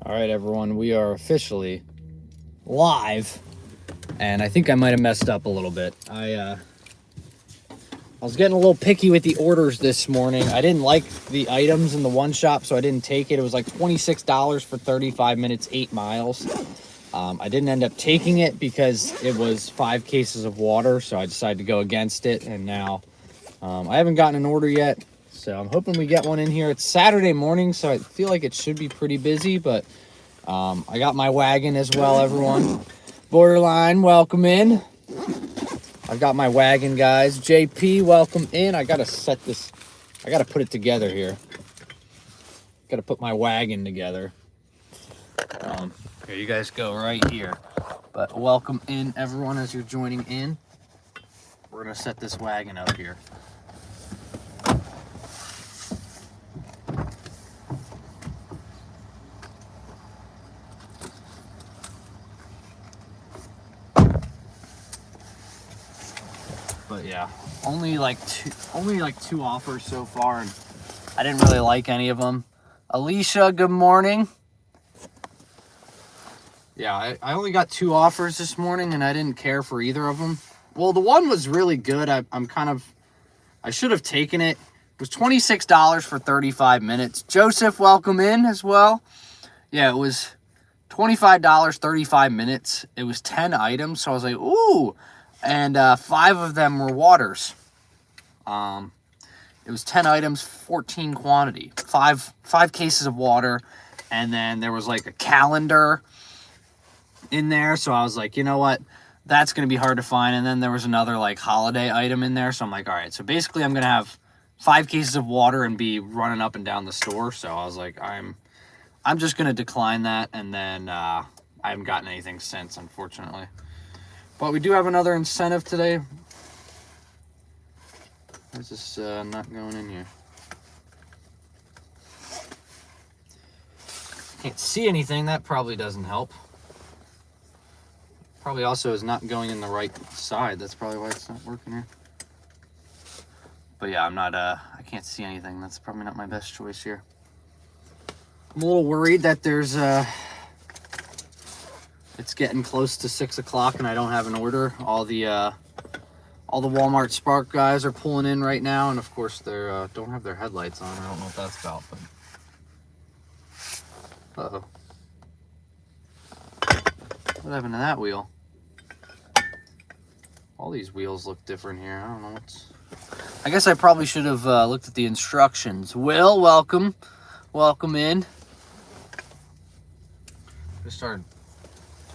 All right, everyone, we are officially live, and I think I might have messed up a little bit. I was getting a little picky with the orders this morning. I didn't like the items in the one shop, so I didn't take it. It was like $26 for 35 minutes, 8 miles. I didn't end up taking it because it was 5 cases of water, so I decided to go against it, and now I haven't gotten an order yet. So I'm hoping we get one in here. It's Saturday morning, so I feel like it should be pretty busy, but I got my wagon as well, everyone. Borderline, welcome in. I've got my wagon, guys. JP, welcome in. I gotta set this, I gotta put it together here. Gotta put my wagon together. Here, you guys go right here. But welcome in, everyone, as you're joining in. We're gonna set this wagon up here. But yeah, only like two offers so far, and I didn't really like any of them. Alicia, good morning. Yeah, I only got 2 offers this morning, and I didn't care for either of them. Well, the one was really good. I should have taken it. It was $26 for 35 minutes. Joseph, welcome in as well. Yeah, it was $25, 35 minutes. It was 10 items, so I was like, ooh. And 5 of them were waters. It was 10 items, 14 quantity. 5 cases of water, and then there was like a calendar in there. So I was like, you know what? That's going to be hard to find. And then there was another like holiday item in there. So I'm like, all right, so basically I'm going to have 5 cases of water and be running up and down the store. So I was like, I'm just going to decline that. And then I haven't gotten anything since, unfortunately. But we do have another incentive today. Why is this not going in here? Can't see anything. That probably doesn't help. Probably also is not going in the right side. That's probably why it's not working here. But yeah, I can't see anything. That's probably not my best choice here. I'm a little worried that there's it's getting close to 6 o'clock and I don't have an order. All the Walmart Spark guys are pulling in right now, and of course they don't have their headlights on. I don't know what that's about, but uh-oh. What happened to that wheel? All these wheels look different here. I don't know what's... I guess I probably should have looked at the instructions. Will, welcome. Welcome in. Just started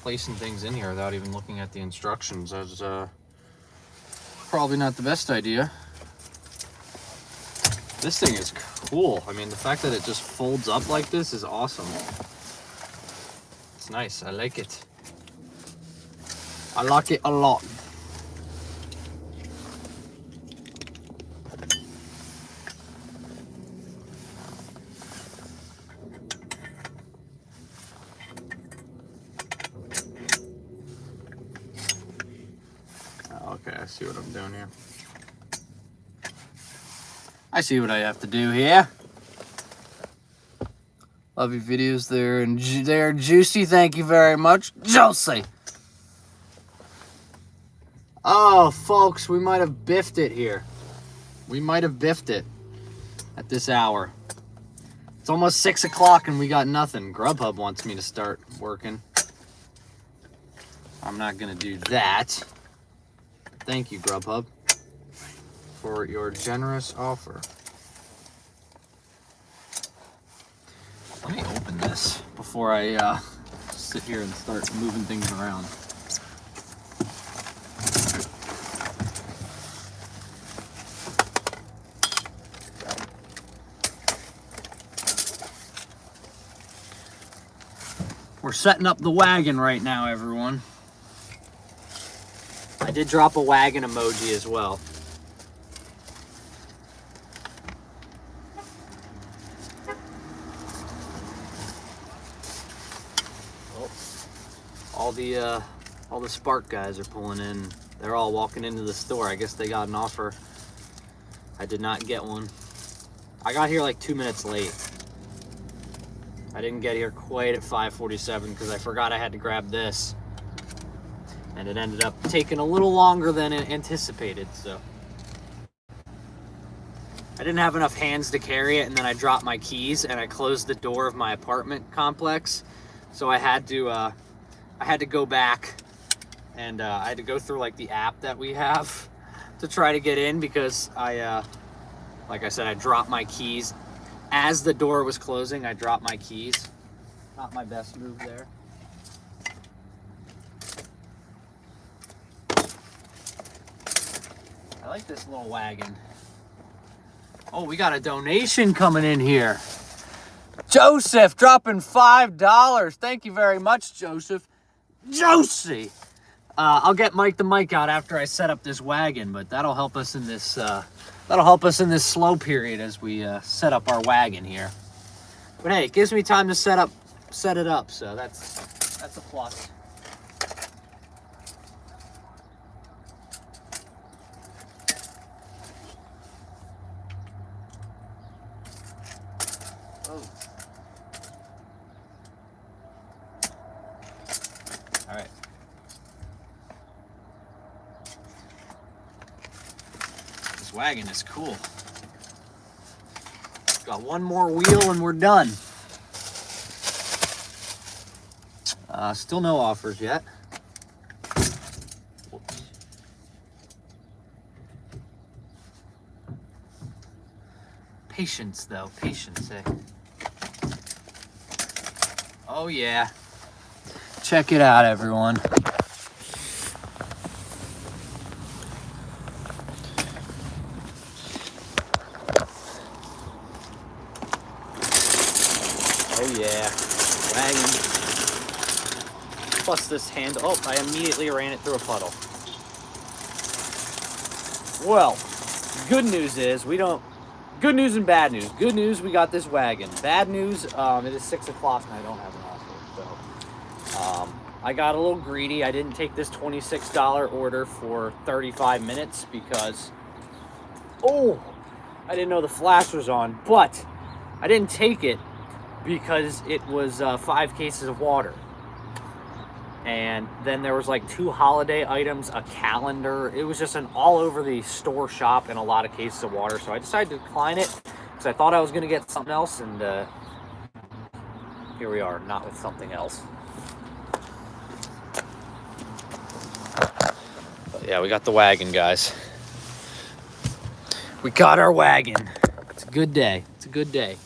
placing things in here without even looking at the instructions. That was probably not the best idea. This thing is cool. I mean, the fact that it just folds up like this is awesome. It's nice. I like it. I like it a lot. Okay, I see what I'm doing here. I see what I have to do here. Love your videos there, and they're juicy. Thank you very much, Josie. Oh, folks, we might have biffed it here. We might have biffed it at this hour. It's almost 6 o'clock and we got nothing. Grubhub wants me to start working. I'm not going to do that. Thank you, Grubhub, for your generous offer. Let me open this before I sit here and start moving things around. We're setting up the wagon right now, everyone. I did drop a wagon emoji as well. Oh, all the Spark guys are pulling in. They're all walking into the store. I guess they got an offer. I did not get one. I got here like 2 minutes late. I didn't get here quite at 5:47 because I forgot I had to grab this. And it ended up taking a little longer than anticipated, so. I didn't have enough hands to carry it, and then I dropped my keys and I closed the door of my apartment complex. So I had to go back, and I had to go through like the app that we have to try to get in, because like I said, I dropped my keys. As the door was closing, I dropped my keys. Not my best move there. I like this little wagon. Oh, we got a donation coming in here. Joseph dropping $5. Thank you very much, Joseph. Josie. I'll get Mike the mic out after I set up this wagon, but that'll help us in this slow period as we set up our wagon here. But hey, it gives me time to set it up, so that's a plus. Oh. All right. This wagon is cool. Got one more wheel and we're done. Still no offers yet. Whoops. Patience though, patience, eh? Oh yeah. Check it out, everyone. Oh yeah, wagon. Plus this handle. Oh, I immediately ran it through a puddle. Well, good news is good news and bad news. Good news, we got this wagon. Bad news, it is 6 o'clock and I don't have an offer. So, I got a little greedy. I didn't take this $26 order for 35 minutes because, I didn't know the flash was on. But I didn't take it because it was 5 cases of water. And then there was like 2 holiday items, a calendar. It was just an all over the store shop and a lot of cases of water. So I decided to decline it because I thought I was going to get something else. And here we are, not with something else. But yeah, we got the wagon, guys. We got our wagon. It's a good day. It's a good day.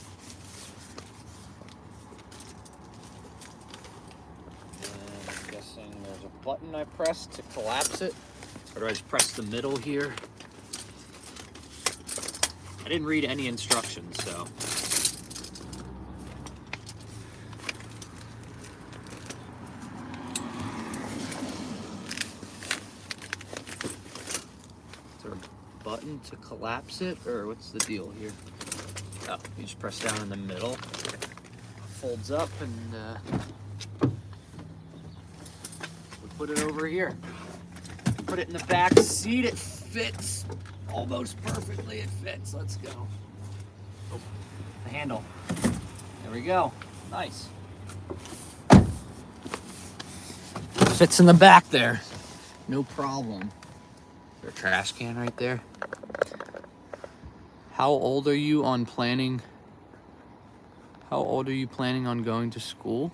Button I press to collapse it, or do I just press the middle here? I didn't read any instructions, so. Is there a button to collapse it, or what's the deal here? Oh, you just press down in the middle, folds up, and put it over here. Put it in the back seat. It fits almost perfectly. It fits. Let's go. Oh, the handle. There we go. Nice. Fits in the back there. No problem. Is there a trash can right there? How old are you planning on going to school?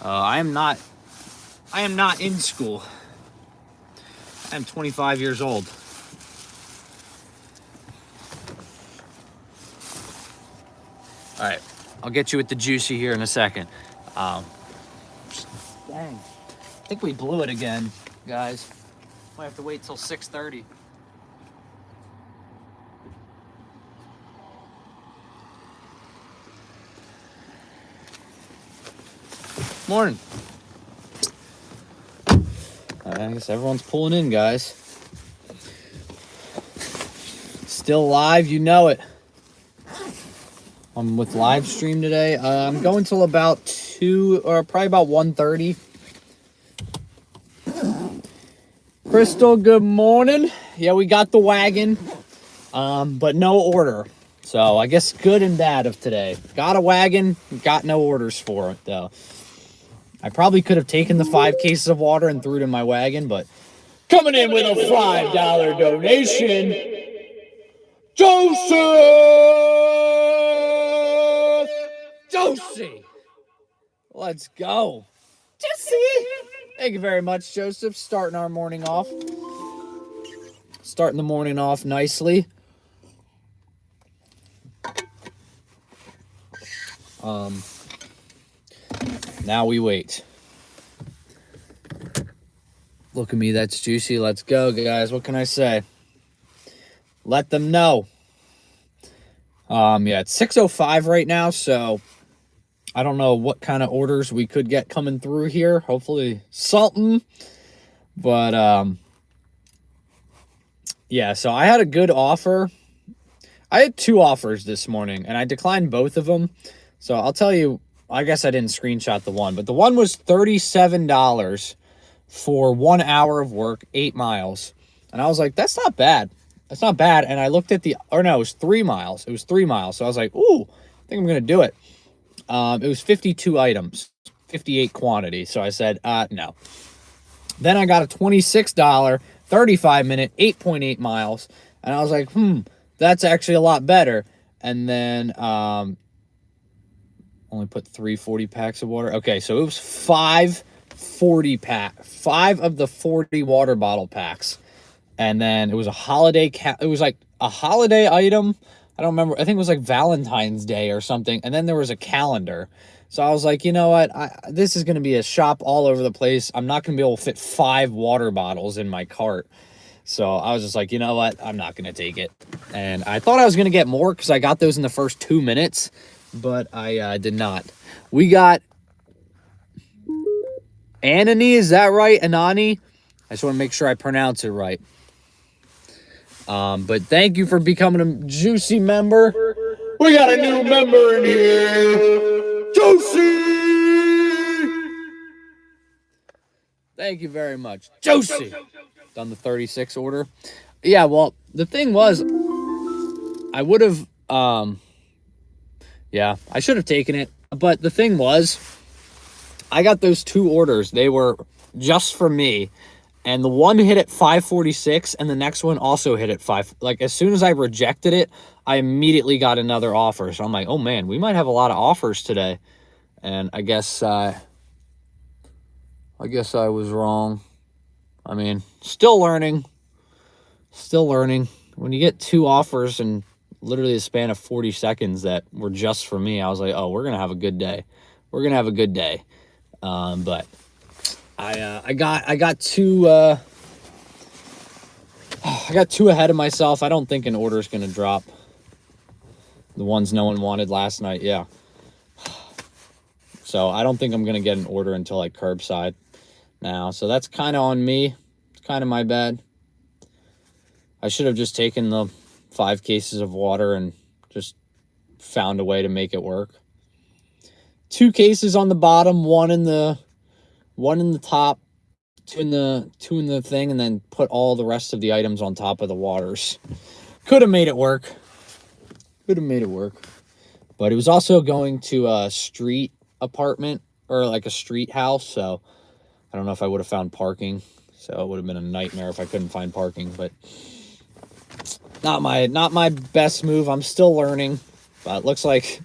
I am not in school. I'm 25 years old. All right, I'll get you with the juicy here in a second. Dang, I think we blew it again, guys. Might have to wait till 6:30. Morning. I guess everyone's pulling in, guys. Still live, you know it. I'm with live stream today. I'm going till about 2 or probably about 1:30. Crystal, good morning. Yeah, we got the wagon, but no order. So I guess good and bad of today. Got a wagon, got no orders for it though. I probably could have taken the 5 cases of water and threw it in my wagon, but coming in with a $5 donation, Joseph Josie. Let's go. Josie. Thank you very much, Joseph. Starting our morning off. Starting the morning off nicely. Now we wait. Look at me, that's juicy. Let's go, guys. What can I say? Let them know. Yeah, it's 6:05 right now, so I don't know what kind of orders we could get coming through here. Hopefully something. But yeah, so I had a good offer. I had 2 offers this morning, and I declined both of them. So I'll tell you, I guess I didn't screenshot the one, but the one was $37 for 1 hour of work, 8 miles. And I was like, that's not bad. That's not bad. And I looked at it was 3 miles. It was 3 miles. So I was like, ooh, I think I'm going to do it. It was 52 items, 58 quantity. So I said, no. Then I got a $26, 35-minute, 8.8 miles. And I was like, that's actually a lot better. And then only put 3 40 packs of water. Okay, so it was 5 of the 40 water bottle packs. And then it was a holiday it was like a holiday item. I don't remember. I think it was like Valentine's Day or something. And then there was a calendar. So I was like, you know what? This is going to be a shop all over the place. I'm not going to be able to fit 5 water bottles in my cart. So I was just like, you know what? I'm not going to take it. And I thought I was going to get more because I got those in the first 2 minutes. But I did not. We got Anani, is that right? Anani? I just want to make sure I pronounce it right. But thank you for becoming a Juicy member. We got a new member in here. Juicy! Thank you very much. Juicy! Done the 36 order. Yeah, well, the thing was, I would have, yeah, I should have taken it. But the thing was, I got those 2 orders. They were just for me. And the one hit at 546 and the next one also hit at 5. Like, as soon as I rejected it, I immediately got another offer. So I'm like, oh man, we might have a lot of offers today. And I guess I was wrong. I mean, still learning. Still learning. When you get 2 offers in literally a span of 40 seconds that were just for me, I was like, oh, we're going to have a good day. We're going to have a good day. But I got 2 I got 2 ahead of myself. I don't think an order is going to drop. The ones no one wanted last night, yeah. So I don't think I'm going to get an order until like curbside now. So that's kind of on me. It's kind of my bad. I should have just taken the 5 cases of water and just found a way to make it work. 2 cases on the bottom, one in the top, 2 in the thing, and then put all the rest of the items on top of the waters. Could have made it work. Could have made it work. But it was also going to a street apartment or like a street house, so I don't know if I would have found parking. So it would have been a nightmare if I couldn't find parking, but not my best move. I'm still learning, but looks like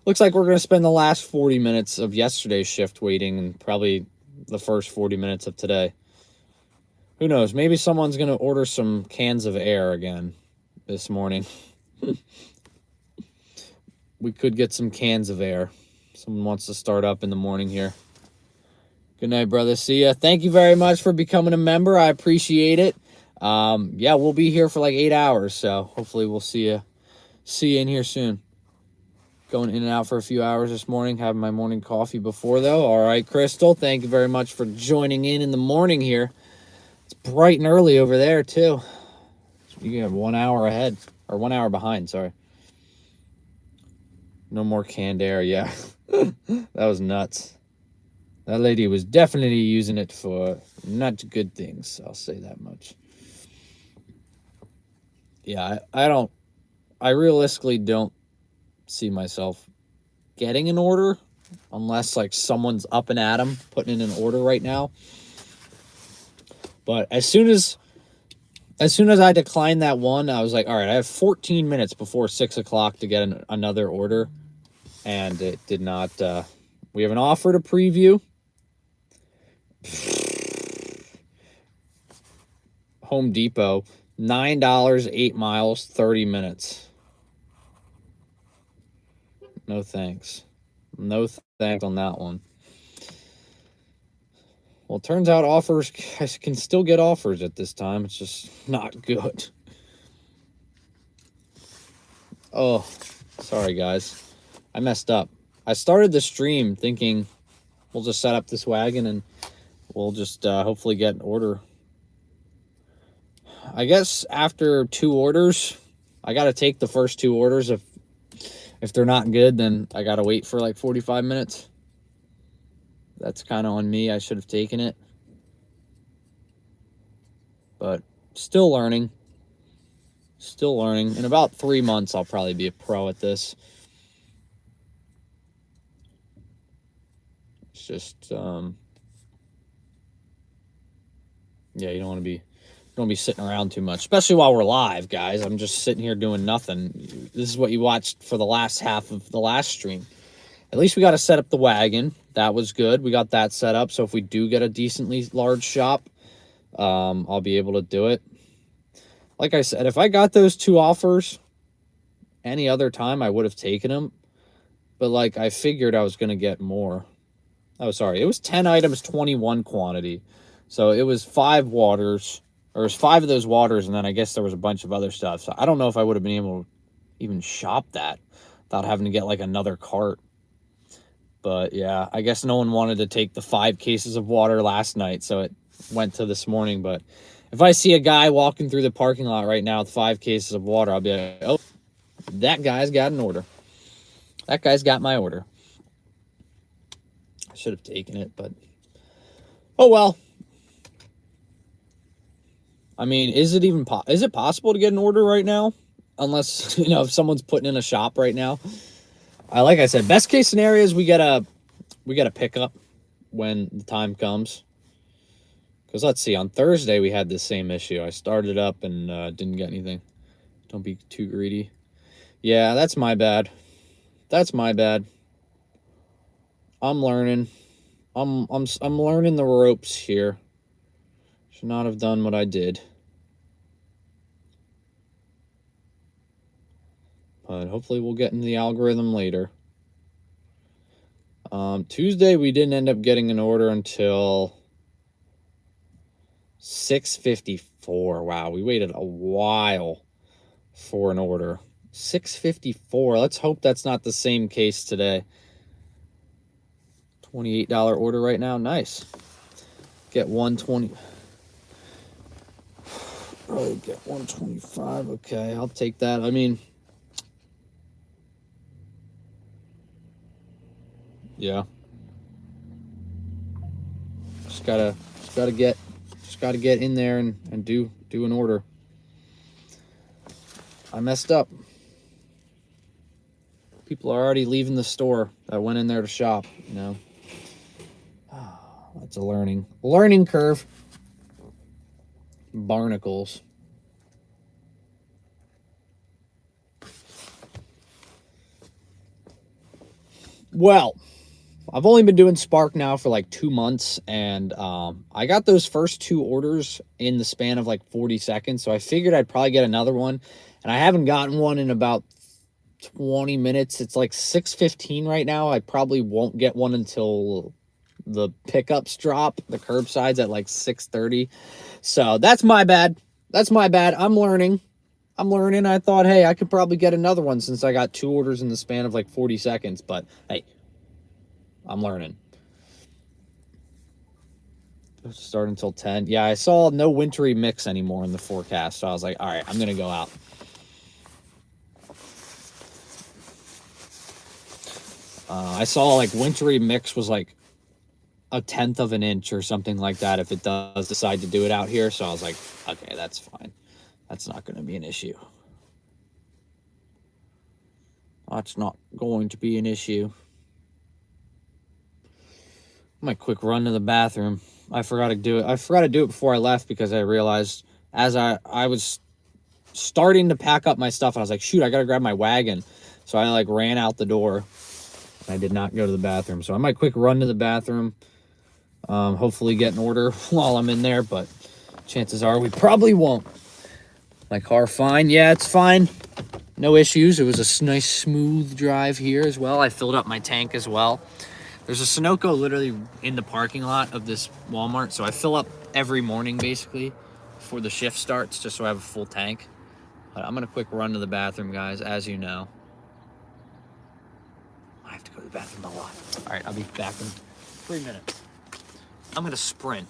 we're going to spend the last 40 minutes of yesterday's shift waiting and probably the first 40 minutes of today. Who knows? Maybe someone's going to order some cans of air again this morning. We could get some cans of air. Someone wants to start up in the morning here. Good night, brother. See ya. Thank you very much for becoming a member. I appreciate it. Yeah, we'll be here for like 8 hours, so hopefully we'll see you in here soon. Going in and out for a few hours this morning, having my morning coffee before, though. All right, Crystal, thank you very much for joining in the morning here. It's bright and early over there, too. You have 1 hour ahead, or 1 hour behind, sorry. No more canned air, yeah. That was nuts. That lady was definitely using it for not good things, I'll say that much. Yeah, I I realistically don't see myself getting an order unless like someone's up and at 'em putting in an order right now. But as soon as I declined that one, I was like, all right, I have 14 minutes before 6 o'clock to get another order. And it did not. We have an offer to preview. Home Depot, $9, 8 miles, 30 minutes. No thanks. No thanks on that one. Well, it turns out offers, I can still get offers at this time. It's just not good. Oh, sorry, guys. I messed up. I started the stream thinking we'll just set up this wagon and we'll just hopefully get an order. I guess after 2 orders, I got to take the first 2 orders. If they're not good, then I got to wait for like 45 minutes. That's kind of on me. I should have taken it. But still learning. Still learning. In about 3 months, I'll probably be a pro at this. It's just, yeah, you don't want to be sitting around too much, especially while we're live, guys. I'm just sitting here doing nothing. This is what you watched for the last half of the last stream. At least we got to set up the wagon. That was good. We got that set up. So if we do get a decently large shop, I'll be able to do it. Like I said, if I got those 2 offers any other time, I would have taken them. But like I figured I was going to get more. Oh, sorry. It was 10 items, 21 quantity. So it was 5 waters. Or it was 5 of those waters, and then I guess there was a bunch of other stuff. So I don't know if I would have been able to even shop that without having to get like another cart. But yeah, I guess no one wanted to take the 5 cases of water last night, so it went to this morning. But if I see a guy walking through the parking lot right now with 5 cases of water, I'll be like, oh, that guy's got an order. That guy's got my order. I should have taken it, but oh well. I mean, is it possible to get an order right now? Unless, you know, if someone's putting in a shop right now. Like I said, best case scenario is we get a pickup when the time comes. Because let's see, on Thursday we had this same issue. I started up and didn't get anything. Don't be too greedy. Yeah, that's my bad. That's my bad. I'm learning. I'm learning the ropes here. Should not have done what I did. But hopefully we'll get into the algorithm later. Tuesday we didn't end up getting an order until 6:54. Wow, we waited a while for an order. 6:54. Let's hope that's not the same case today. $28 order right now. Nice. Get 120. Probably get 125. Okay, I'll take that. I mean, yeah. Just gotta get in there and do an order. I messed up. People are already leaving the store that went in there to shop, you know. That's a learning curve. Barnacles. Well, I've only been doing Spark now for like 2 months, and I got those first 2 orders in the span of like 40 seconds, so I figured I'd probably get another one, and I haven't gotten one in about 20 minutes. It's like 6:15 right now. I probably won't get one until the pickups drop. The curbside's at like 6:30. So that's my bad. That's my bad. I'm learning. I thought, hey, I could probably get another one since I got 2 orders in the span of like 40 seconds. But hey, I'm learning. Start until 10. Yeah, I saw no wintry mix anymore in the forecast. So I was like, all right, I'm going to go out. I saw like wintry mix was like 1/10 of an inch or something like that if it does decide to do it out here. So I was like, okay, that's fine. That's not going to be an issue. That's not going to be an issue. I might quick run to the bathroom. I forgot to do it. I forgot to do it before I left because I realized as I was starting to pack up my stuff, I was like, shoot, I gotta grab my wagon. So I like ran out the door. I did not go to the bathroom. So I might quick run to the bathroom. Hopefully get an order while I'm in there, but chances are we probably won't. My car fine? Yeah, it's fine. No issues. It was a nice smooth drive here as well. I filled up my tank as well. There's a Sunoco literally in the parking lot of this Walmart, so I fill up every morning basically before the shift starts just so I have a full tank. But I'm gonna quick run to the bathroom, guys, as you know. I have to go to the bathroom a lot. All right, I'll be back in 3 minutes. I'm gonna sprint.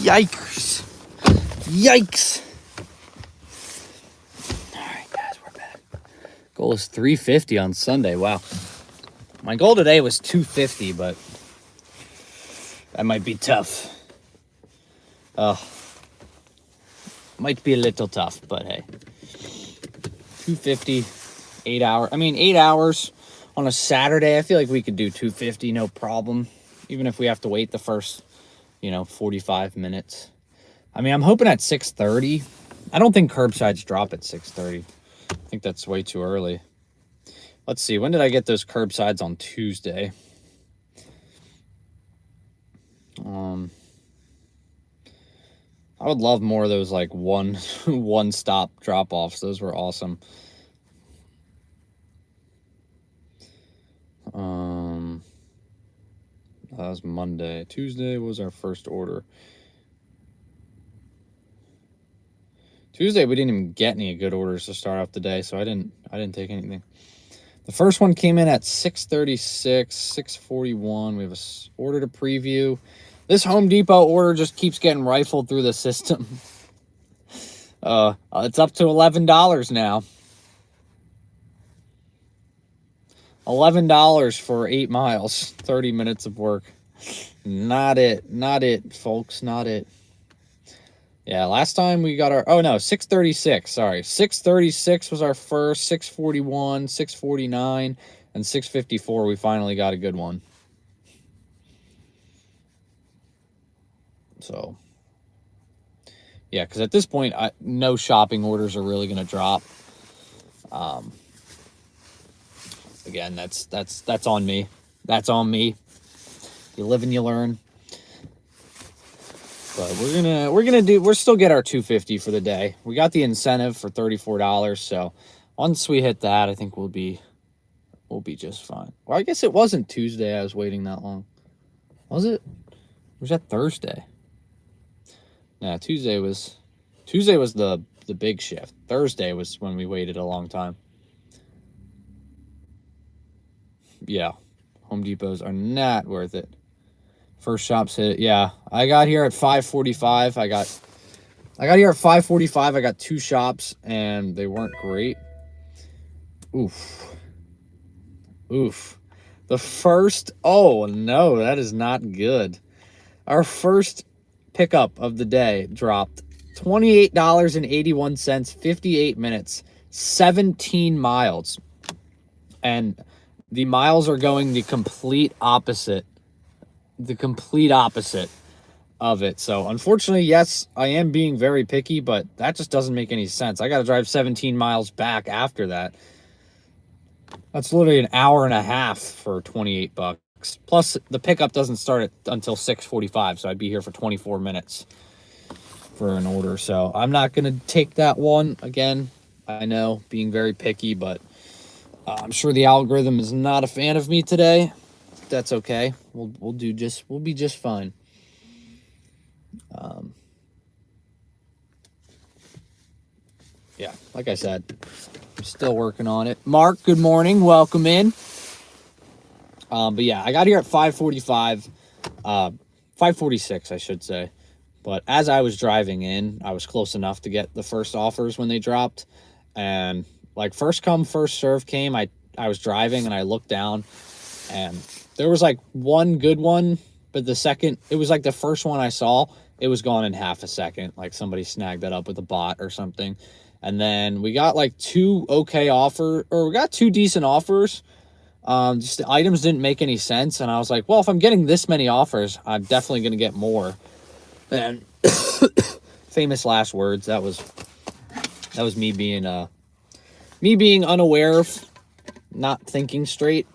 Yikes. Yikes. All right, guys, we're back. Goal is 350 on Sunday. Wow. My goal today was 250, but that might be tough. Might be a little tough, but hey. 250, 8 hours. I mean, 8 hours on a Saturday. I feel like we could do 250, no problem. Even if we have to wait the first, 45 minutes. I mean, I'm hoping at 6:30. I don't think curbsides drop at 6:30. I think that's way too early. Let's see. When did I get those curbsides on Tuesday? I would love more of those like one stop drop offs. Those were awesome. That was Monday. Tuesday was our first order. Tuesday we didn't even get any good orders to start off the day, so I didn't take anything. The first one came in at 6:36, 6:41. We have order to preview. This Home Depot order just keeps getting rifled through the system. It's up to $11 now. $11 for 8 miles, 30 minutes of work. Not it, folks, not it. Yeah, last time we got our, 636, sorry. 636 was our first, 641, 649, and 654, we finally got a good one. So, yeah, because at this point, no shopping orders are really going to drop. Again, that's on me. That's on me. You live and you learn. But we'll still get our $250 for the day. We got the incentive for $34, so once we hit that, I think we'll be just fine. Well, I guess it wasn't Tuesday I was waiting that long. Was it? Or was that Thursday? Yeah, Tuesday was the big shift. Thursday was when we waited a long time. Yeah. Home Depots are not worth it. First shops hit. Yeah, I got here at 5:45. I got here at 5:45. I got 2 shops and they weren't great. Oof. The first, oh no, that is not good. Our first pickup of the day dropped $28.81, 58 minutes, 17 miles. And the miles are going the complete opposite of it. So unfortunately, yes, I am being very picky, but that just doesn't make any sense. I got to drive 17 miles back after that. That's literally an hour and a half for $28. Plus the pickup doesn't start until 6:45, so I'd be here for 24 minutes for an order. So I'm not going to take that one. Again, I know, being very picky, but I'm sure the algorithm is not a fan of me today. That's okay. We'll be just fine. Yeah, like I said, I'm still working on it. Mark, good morning. Welcome in. But yeah, I got here at 5:45, 5:46, I should say. But as I was driving in, I was close enough to get the first offers when they dropped. And like first come, first serve came. I was driving and I looked down and there was like one good one, but it was like the first one I saw, it was gone in half a second. Like somebody snagged that up with a bot or something. And then we got like 2 decent offers. Just the items didn't make any sense. And I was like, well, if I'm getting this many offers, I'm definitely going to get more. And famous last words. That was me being unaware of, not thinking straight.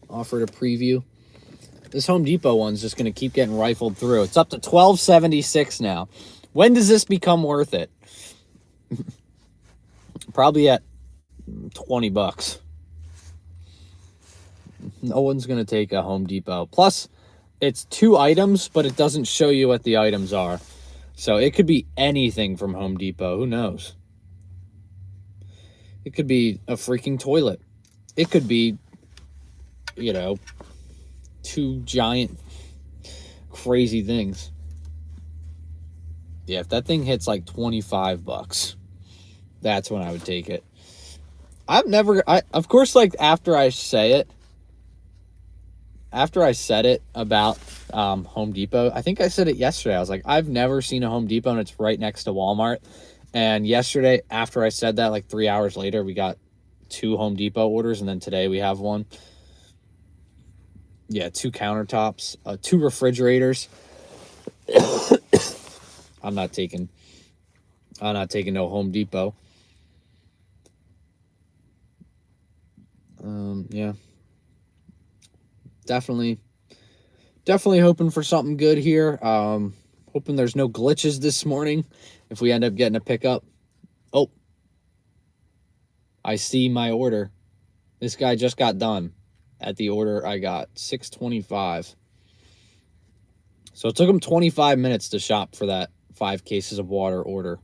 Offered a preview. This Home Depot one's just going to keep getting rifled through. It's up to $12.76 now. When does this become worth it? Probably at $20. No one's going to take a Home Depot. Plus, it's 2 items, but it doesn't show you what the items are. So it could be anything from Home Depot. Who knows? It could be a freaking toilet. It could be, 2 giant crazy things. Yeah, if that thing hits like $25, that's when I would take it. Of course, like after I said it about Home Depot, I think I said it yesterday. I was like, I've never seen a Home Depot and it's right next to Walmart. And yesterday, after I said that, like 3 hours later, we got 2 Home Depot orders, and then today we have one. Yeah, 2 countertops, 2 refrigerators. I'm not taking no Home Depot. Yeah. Definitely hoping for something good here. Hoping there's no glitches this morning if we end up getting a pickup. Oh, I see my order. This guy just got done at the order I got, 6:25. So it took him 25 minutes to shop for that 5 cases of water order.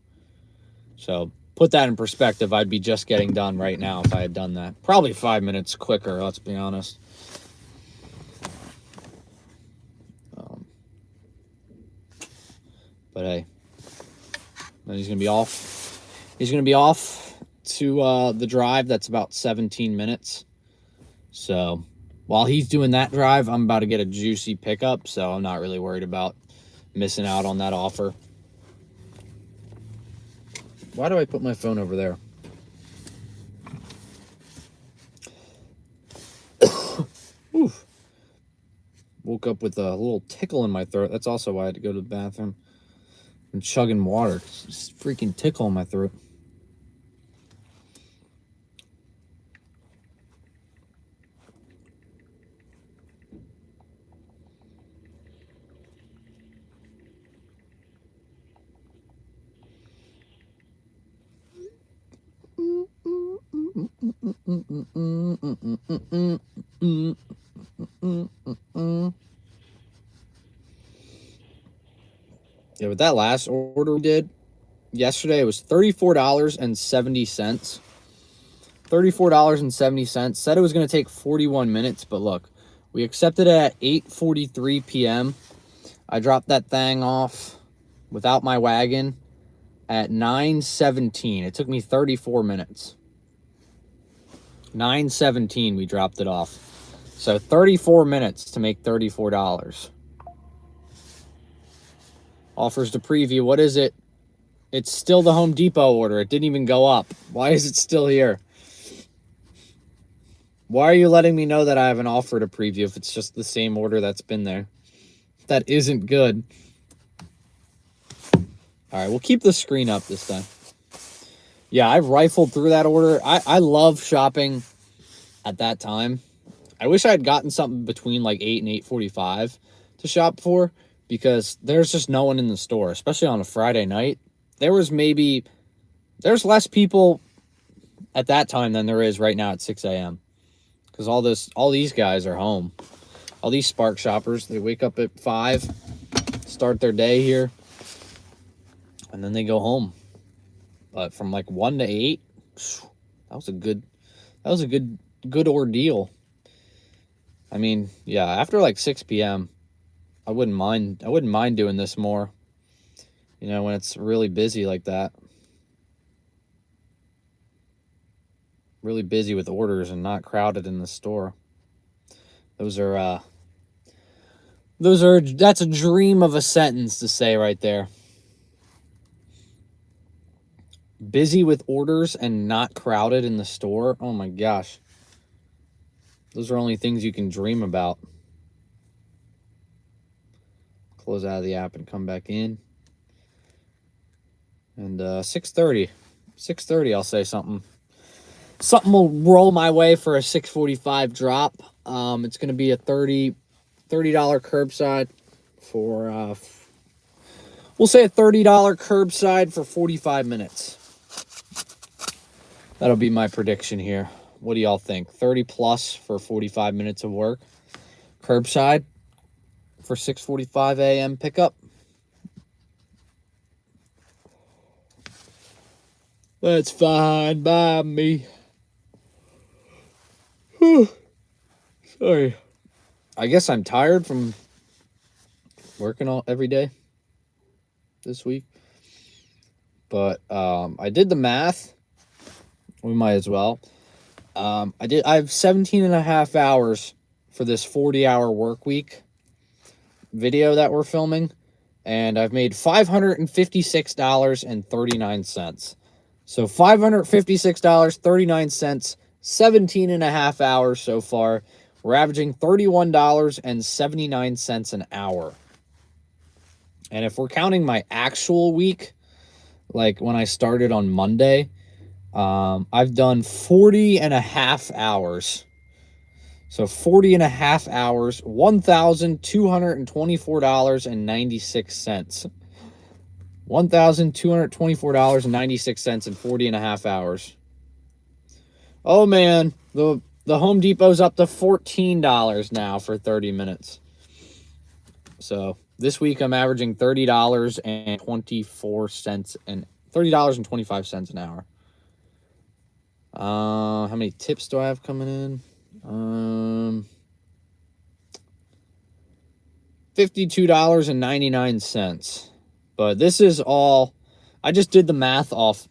So put that in perspective, I'd be just getting done right now if I had done that. Probably 5 minutes quicker, let's be honest. But hey, then he's going to be off. He's going to be off to the drive. That's about 17 minutes. So while he's doing that drive, I'm about to get a juicy pickup. So I'm not really worried about missing out on that offer. Why do I put my phone over there? Oof. Woke up with a little tickle in my throat. That's also why I had to go to the bathroom. I'm chugging water. It's just freaking tickle in my throat. Yeah, with that last order we did yesterday, it was $34.70. $34.70. Said it was going to take 41 minutes, but look, we accepted it at 8:43 p.m. I dropped that thing off without my wagon at 9:17. It took me 34 minutes. 9:17 we dropped it off. So 34 minutes to make $34. Offers to preview. What is it? It's still the Home Depot order. It didn't even go up. Why is it still here? Why are you letting me know that I have an offer to preview if it's just the same order that's been there? That isn't good. All right, we'll keep the screen up this time. Yeah, I rifled through that order. I love shopping at that time. I wish I had gotten something between like 8 and 8:45 to shop for, because there's just no one in the store, especially on a Friday night. There's less people at that time than there is right now at 6 a.m. Because all these guys are home. All these Spark shoppers, they wake up at 5, start their day here, and then they go home. But from like 1 to 8, that was a good ordeal. I mean, yeah, after like 6 p.m., I wouldn't mind doing this more. You know, when it's really busy like that. Really busy with orders and not crowded in the store. That's a dream of a sentence to say right there. Busy with orders and not crowded in the store. Oh my gosh. Those are only things you can dream about. Close out of the app and come back in. And 6:30, I'll say something. Something will roll my way for a 6:45 drop. It's going to be a $30 curbside for, we'll say a $30 curbside for 45 minutes. That'll be my prediction here. What do y'all think? 30 plus for 45 minutes of work. Curbside for 6:45 a.m. pickup. That's fine by me. Sorry. I guess I'm tired from working every day this week. But I did the math. We might as well. I have 17 and a half hours for this 40-hour work week video that we're filming, and I've made $556.39. So $556.39, 17 and a half hours so far. We're averaging $31.79 an hour. And if we're counting my actual week, like when I started on Monday, I've done 40 and a half hours. So 40 and a half hours, $1,224.96. $1,224.96 in 40 and a half hours. Oh man, the Home Depot's up to $14 now for 30 minutes. So this week I'm averaging $30.24 and $30.25 an hour. How many tips do I have coming in? $52.99. But this is all, I just did the math off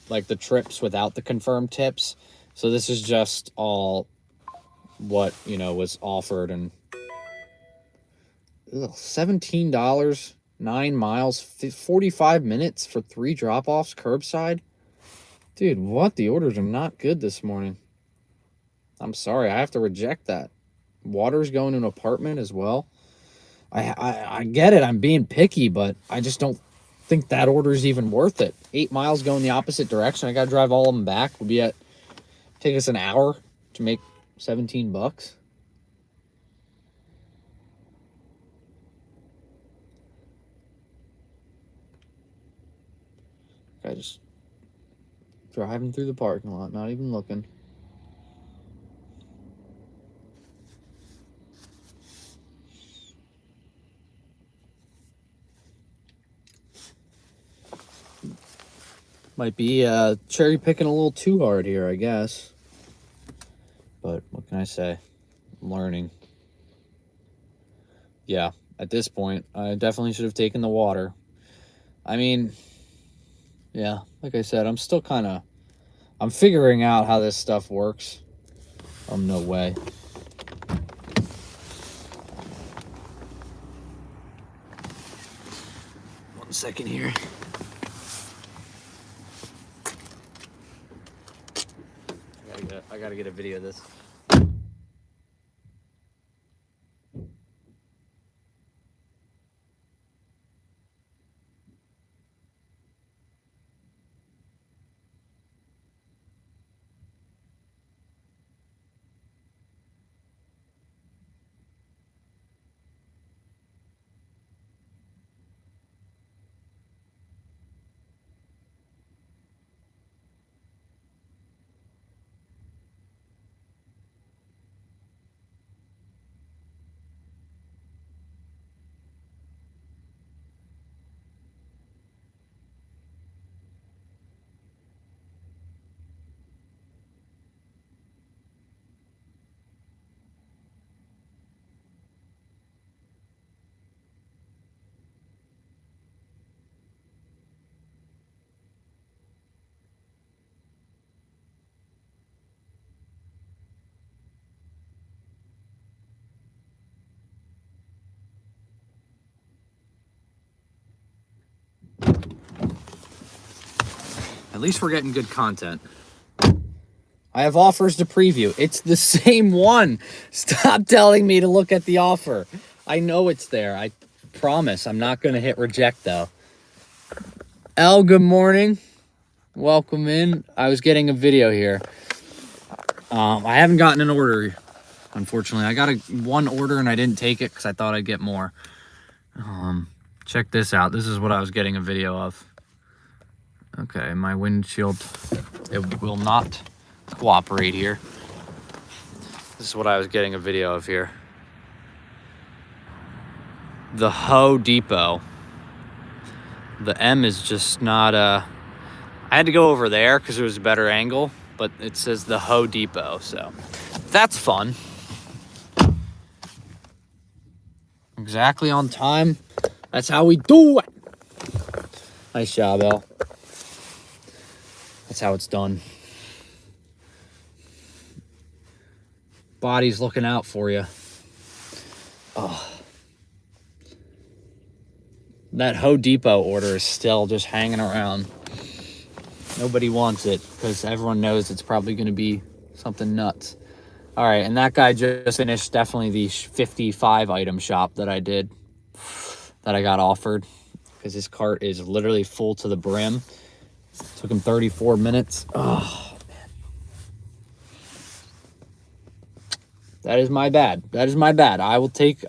like the trips without the confirmed tips. So this is just all what, you know, was offered. And $17, 9 miles, 45 minutes for 3 drop-offs curbside. Dude, what? The orders are not good this morning. I'm sorry, I have to reject that. Water's going to an apartment as well. I get it, I'm being picky, but I just don't think that order is even worth it. 8 miles going the opposite direction. I gotta drive all of them back. We'll be at, take us an hour to make $17. I just driving through the parking lot, not even looking. Might be cherry picking a little too hard here, I guess. But what can I say? I'm learning. Yeah, at this point, I definitely should have taken the water. I mean, yeah, like I said, I'm still kind of, I'm figuring out how this stuff works. No way. One second here. I gotta get a video of this. At least we're getting good content. I have offers to preview. It's the same one. Stop telling me to look at the offer. I know it's there. I promise. I'm not going to hit reject, though. Elle, good morning. Welcome in. I was getting a video here. I haven't gotten an order, unfortunately. I got one order and I didn't take it because I thought I'd get more. Check this out. This is what I was getting a video of. Okay, my windshield, it will not cooperate here. This is what I was getting a video of here. The Home Depot. The M is just not I had to go over there because it was a better angle, but it says the Home Depot, so that's fun. Exactly on time. That's how we do it. Nice job, Elle. That's how it's done. Body's looking out for you. Oh. That Home Depot order is still just hanging around. Nobody wants it because everyone knows it's probably going to be something nuts. All right, and that guy just finished definitely the 55 item shop that I did, that I got offered, because his cart is literally full to the brim. Took him 34 minutes. Oh, man. That is my bad. That is my bad. I'll take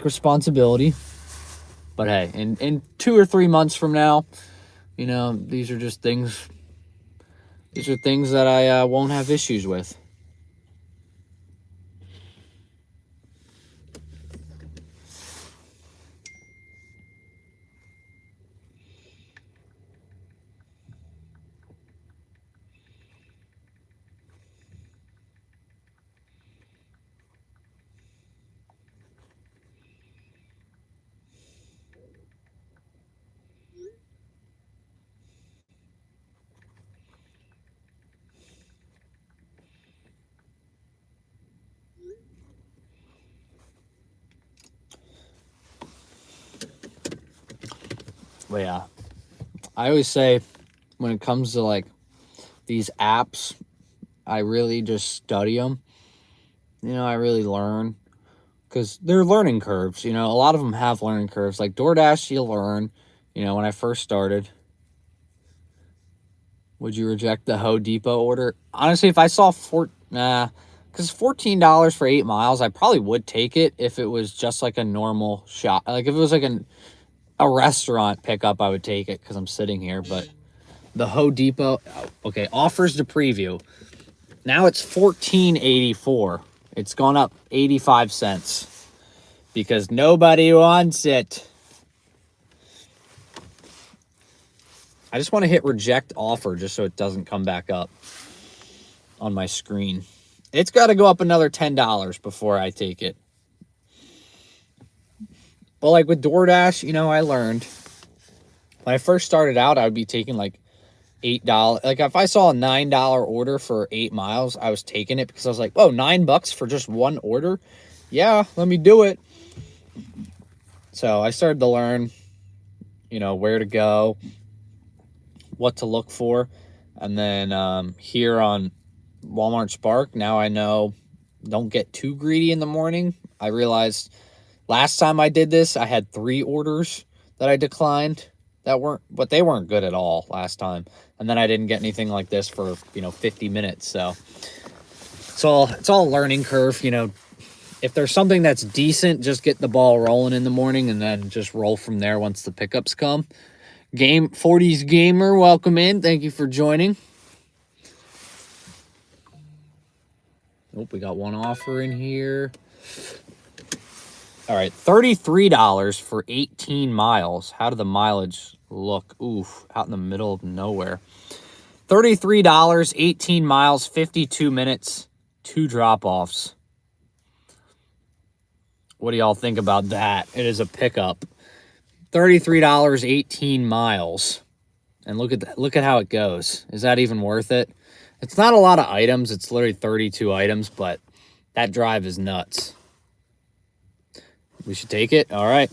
responsibility. But hey, in 2 or 3 months from now, you know, these are just things. These are things that I won't have issues with. But yeah, I always say when it comes to like these apps, I really just study them. You know, I really learn because they're learning curves. You know, a lot of them have learning curves. Like DoorDash, you learn. You know, when I first started, would you reject the Home Depot order? Honestly, if I saw because $14 for 8 miles, I probably would take it if it was just like a normal shop. Like if it was like a restaurant pickup, I would take it because I'm sitting here. But the Home Depot, okay, offers to preview. Now it's $14.84. It's gone up 85 cents because nobody wants it. I just want to hit reject offer just so it doesn't come back up on my screen. It's got to go up another $10 before I take it. But like with DoorDash, you know, I learned when I first started out, I would be taking like $8. Like if I saw a $9 order for 8 miles, I was taking it because I was like, oh, $9 for just one order. Yeah, let me do it. So I started to learn, you know, where to go, what to look for. And then here on Walmart Spark, now I know don't get too greedy in the morning. I realized last time I did this, I had 3 orders that I declined but they weren't good at all last time. And then I didn't get anything like this for, 50 minutes. So it's all a learning curve, you know. If there's something that's decent, just get the ball rolling in the morning and then just roll from there once the pickups come. 40s Gamer, welcome in. Thank you for joining. Oh, we got one offer in here. All right, $33 for 18 miles. How did the mileage look? Oof, out in the middle of nowhere. $33, 18 miles, 52 minutes, 2 drop-offs. What do y'all think about that? It is a pickup. $33, 18 miles. And look at how it goes. Is that even worth it? It's not a lot of items. It's literally 32 items, but that drive is nuts. We should take it. All right.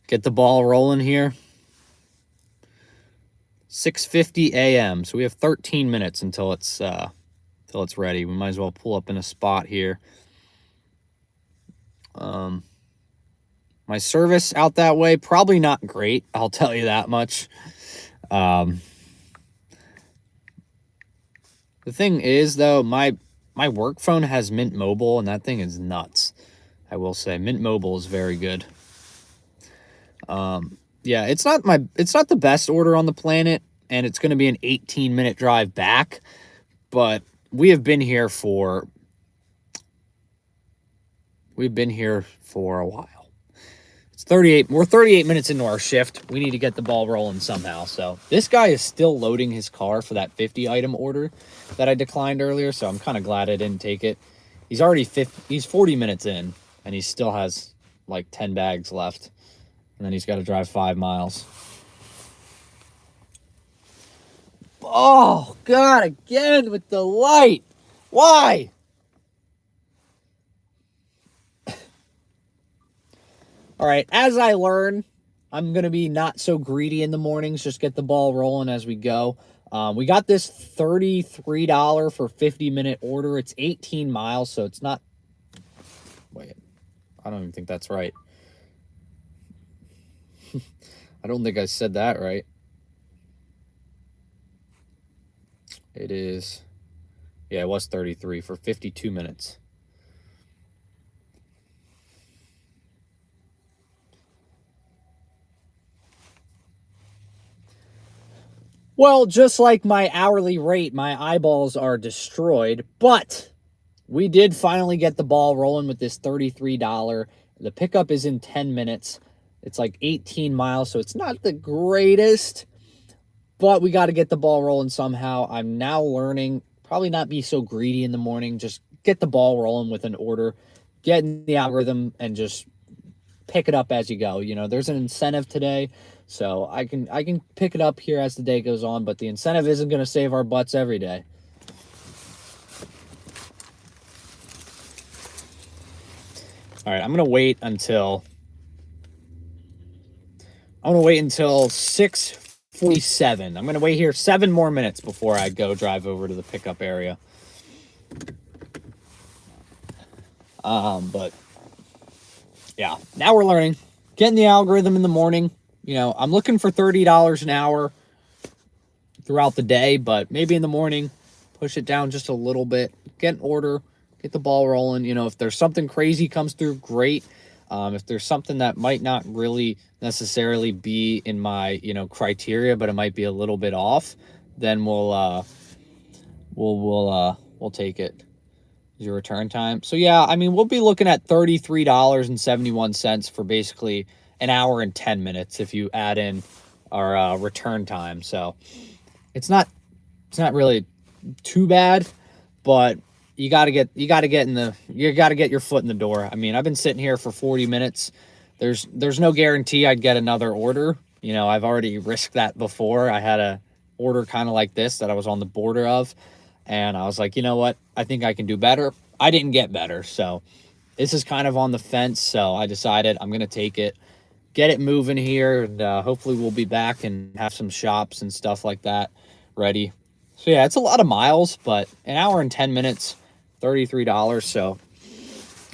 Get the ball rolling here. 6:50 a.m. So we have 13 minutes until it's ready. We might as well pull up in a spot here. My service out that way, probably not great. I'll tell you that much. The thing is, though, my work phone has Mint Mobile, and that thing is nuts. I will say Mint Mobile is very good. Yeah, it's not the best order on the planet, and it's going to be an 18-minute drive back, but we've been here for a while. It's 38. We're 38 minutes into our shift. We need to get the ball rolling somehow. So this guy is still loading his car for that 50-item order that I declined earlier, so I'm kind of glad I didn't take it. He's 40 minutes in, and he still has like 10 bags left. And then he's got to drive 5 miles. Oh, God, again with the light. Why? All right, as I learn, I'm going to be not so greedy in the mornings. Just get the ball rolling as we go. We got this $33 for 50-minute order. It's 18 miles, so it's not... Wait, I don't even think that's right. I don't think I said that right. It is... Yeah, it was 33 for 52 minutes. Well, just like my hourly rate, my eyeballs are destroyed, but we did finally get the ball rolling with this $33. The pickup is in 10 minutes. It's like 18 miles, so it's not the greatest, but we got to get the ball rolling somehow. I'm now learning, probably not be so greedy in the morning. Just get the ball rolling with an order, get in the algorithm, and just pick it up as you go. You know, there's an incentive today, so I can pick it up here as the day goes on, but the incentive isn't going to save our butts every day. All right, I'm going to wait until I'm gonna wait until 6:47. I'm gonna wait here 7 more minutes before I go drive over to the pickup area. But yeah, now we're learning, getting the algorithm in the morning. You know, I'm looking for $30 an hour throughout the day, but maybe in the morning, push it down just a little bit, get an order, get the ball rolling. You know, if there's something crazy comes through, great. If there's something that might not really necessarily be in my, you know, criteria, but it might be a little bit off, then we'll take it. Your return time. So yeah, I mean, we'll be looking at $33.71 for basically an hour and 10 minutes if you add in our return time. So it's not really too bad, but you got to get your foot in the door. I mean, I've been sitting here for 40 minutes. There's no guarantee I'd get another order. You know, I've already risked that before. I had a order kind of like this that I was on the border of, and I was like, you know what? I think I can do better. I didn't get better. So this is kind of on the fence. So I decided I'm going to take it, get it moving here, and hopefully we'll be back and have some shops and stuff like that ready. So yeah, it's a lot of miles, but an hour and 10 minutes, $33. So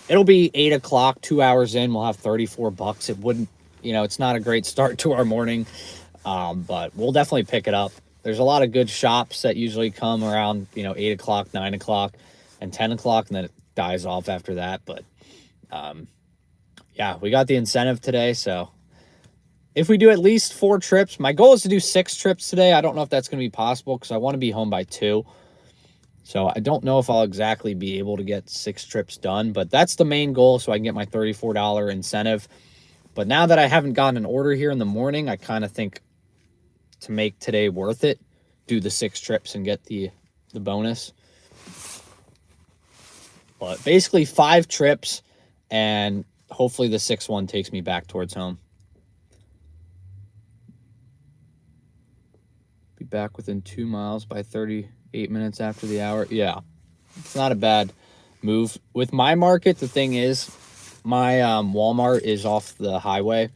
it'll be 8 o'clock, 2 hours in, we'll have 34 bucks. It wouldn't, you know, it's not a great start to our morning, but we'll definitely pick it up. There's a lot of good shops that usually come around, you know, 8 o'clock, 9 o'clock, and 10 o'clock, and then it dies off after that. But yeah, we got the incentive today. So if we do at least 4 trips, my goal is to do 6 trips today. I don't know if that's going to be possible because I want to be home by 2. So I don't know if I'll exactly be able to get 6 trips done, but that's the main goal, so I can get my $34 incentive. But now that I haven't gotten an order here in the morning, I kind of think to make today worth it, do the 6 trips and get the bonus. But basically 5 trips, and hopefully the 6th one takes me back towards home. Be back within 2 miles by 38 minutes after the hour. Yeah, it's not a bad move. With my market, the thing is, my Walmart is off the highway.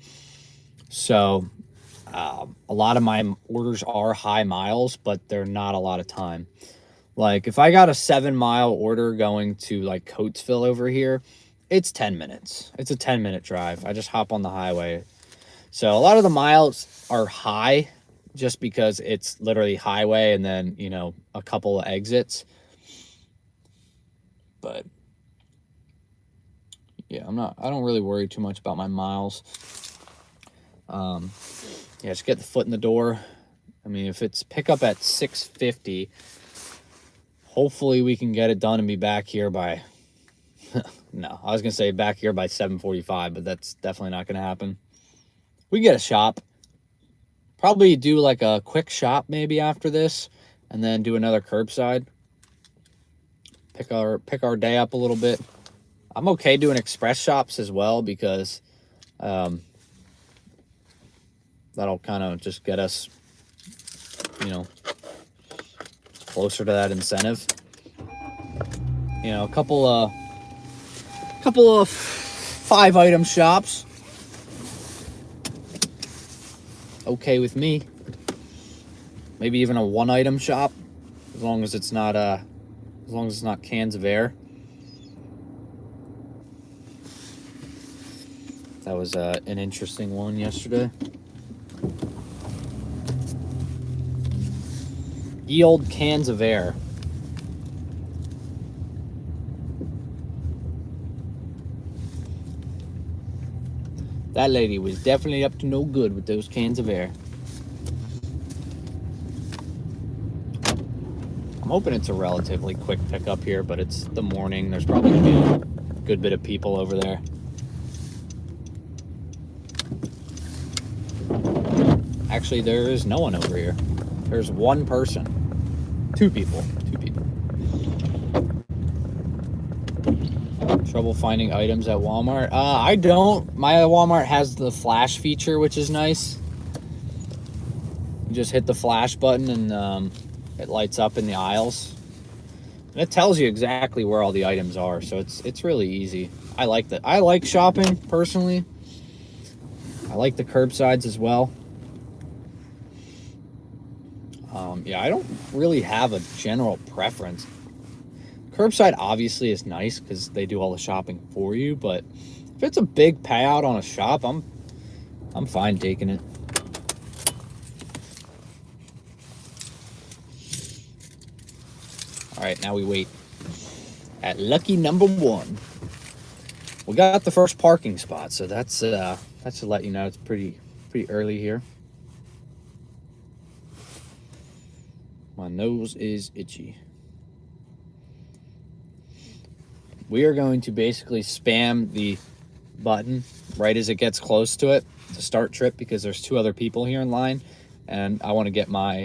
So a lot of my orders are high miles, but they're not a lot of time. Like if I got a 7-mile order going to like Coatesville over here, it's 10 minutes. It's a 10-minute drive. I just hop on the highway. So a lot of the miles are high just because it's literally highway and then, you know, a couple of exits. But yeah, I don't really worry too much about my miles. Yeah, just get the foot in the door. I mean, if it's pickup at 6:50, hopefully we can get it done and be back here by, no, I was going to say back here by 7:45, but that's definitely not going to happen. We can get a shop. Probably do like a quick shop maybe after this, and then do another curbside. Pick our day up a little bit. I'm okay doing express shops as well because that'll kind of just get us, you know, closer to that incentive. You know, a couple of 5-item shops. Okay with me. Maybe even a 1-item shop, as long as it's not cans of air. That was an interesting one yesterday. Ye old cans of air. That lady was definitely up to no good with those cans of air. I'm hoping it's a relatively quick pickup here, but it's the morning. There's probably going to be a good bit of people over there. Actually, there is no one over here. There's one person. 2 people. Trouble finding items at Walmart? I don't. My Walmart has the flash feature, which is nice. You just hit the flash button and it lights up in the aisles. And it tells you exactly where all the items are, so it's really easy. I like that. I like shopping, personally. I like the curbsides as well. Yeah, I don't really have a general preference. Curbside obviously is nice because they do all the shopping for you, but if it's a big payout on a shop, I'm fine taking it. All right, now we wait at lucky number 1. We got the first parking spot, so that's to let you know it's pretty early here. My nose is itchy. We are going to basically spam the button right as it gets close to it to start trip because there's 2 other people here in line, and I want to get mine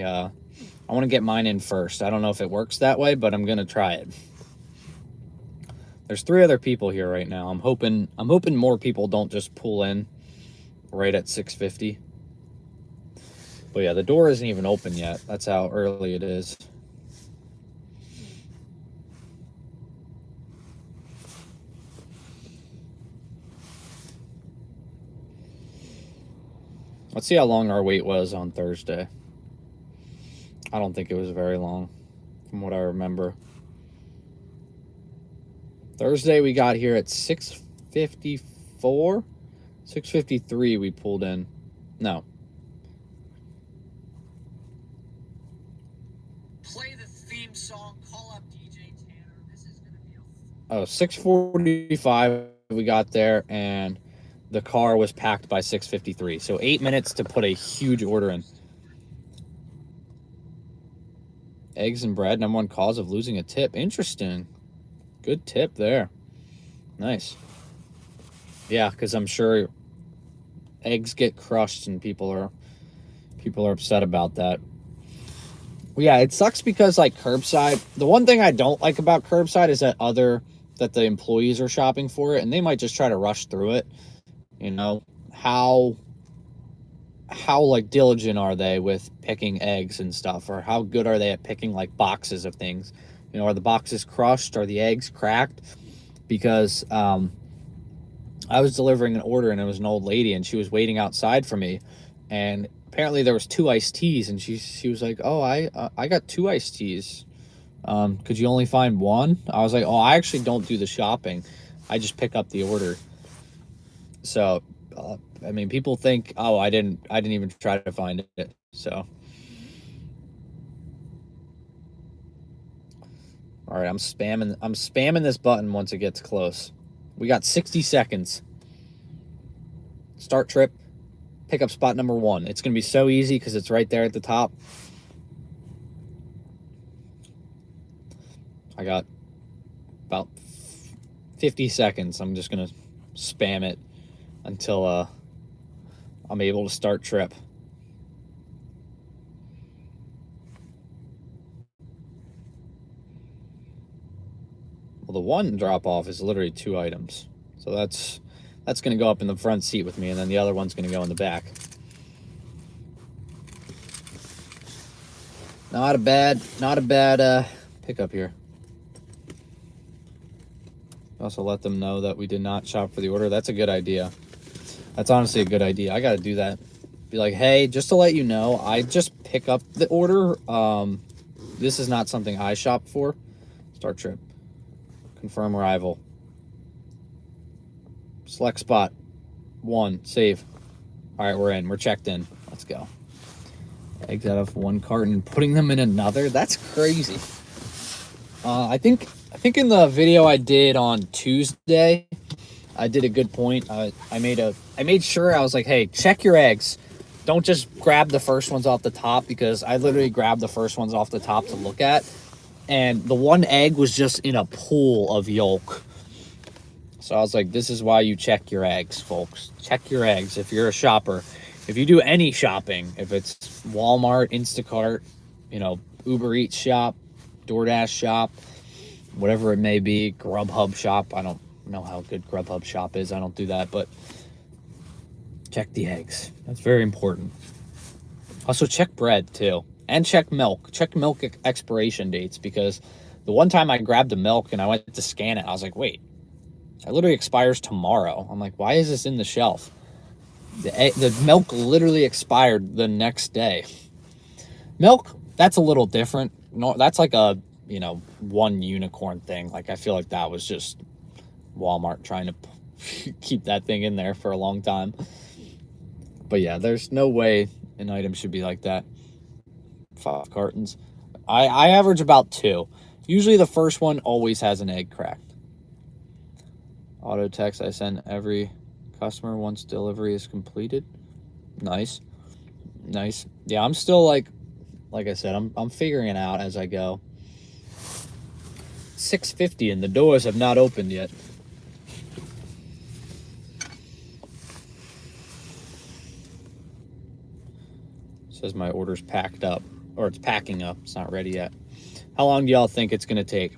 in first. I don't know if it works that way, but I'm gonna try it. There's 3 other people here right now. I'm hoping more people don't just pull in right at 6:50. But yeah, the door isn't even open yet. That's how early it is. Let's see how long our wait was on Thursday. I don't think it was very long from what I remember. Thursday we got here at 6:54. 6:53 we pulled in. No. Play the theme song, call up DJ Tanner. This is gonna be a 6:45 we got there, and the car was packed by 6:53. So 8 minutes to put a huge order in. Eggs and bread, #1 cause of losing a tip. Interesting. Good tip there. Nice. Yeah, because I'm sure eggs get crushed and people are upset about that. Well, yeah, it sucks because like curbside, the one thing I don't like about curbside is that the employees are shopping for it and they might just try to rush through it. You know, how like diligent are they with picking eggs and stuff, or how good are they at picking like boxes of things? You know, are the boxes crushed? Are the eggs cracked? Because I was delivering an order and it was an old lady and she was waiting outside for me, and apparently there was 2 iced teas, and she was like, "Oh, I got 2 iced teas. Could you only find 1?" I was like, "Oh, I actually don't do the shopping. I just pick up the order." So, I mean, people think, "Oh, I didn't even try to find it." So, all right, I'm spamming this button once it gets close. We got 60 seconds. Start trip. Pick up spot number 1. It's going to be so easy because it's right there at the top. I got about 50 seconds. I'm just going to spam it until I'm able to start trip. Well, the 1 drop off is literally 2 items. So that's going to go up in the front seat with me, and then the other one's going to go in the back. Not a bad pickup here. Also let them know that we did not shop for the order. That's a good idea. That's honestly a good idea. I got to do that. Be like, "Hey, just to let you know, I just pick up the order. This is not something I shop for." Start trip. Confirm arrival. Select spot 1. Save. All right, we're in. We're checked in. Let's go. Eggs out of 1 carton and putting them in another. That's crazy. I think in the video I did on Tuesday, I did a good point. I made sure, I was like, "Hey, check your eggs. Don't just grab the first ones off the top," because I literally grabbed the first ones off the top to look at, and the 1 egg was just in a pool of yolk. So I was like, this is why you check your eggs, folks. Check your eggs if you're a shopper. If you do any shopping, if it's Walmart, Instacart, you know, Uber Eats shop, DoorDash shop, whatever it may be, Grubhub shop. I don't know how good Grubhub shop is. I don't do that, but check the eggs. That's very important. Also check bread too, and check milk. Check milk expiration dates, because the one time I grabbed the milk and I went to scan it, I was like, wait, it literally expires tomorrow. I'm like, why is this in the shelf? The milk literally expired the next day. Milk, that's a little different. No, that's like a, one unicorn thing. Like, I feel like that was just Walmart trying to keep that thing in there for a long time. But yeah, there's no way an item should be like that. 5 cartons. I average about 2. Usually the first one always has an egg cracked. Auto text I send every customer once delivery is completed. Nice. Yeah, I'm still like I said, I'm figuring it out as I go. 6:50 and the doors have not opened yet. Says my order's packed up, or it's packing up. It's not ready yet. How long do y'all think it's gonna take?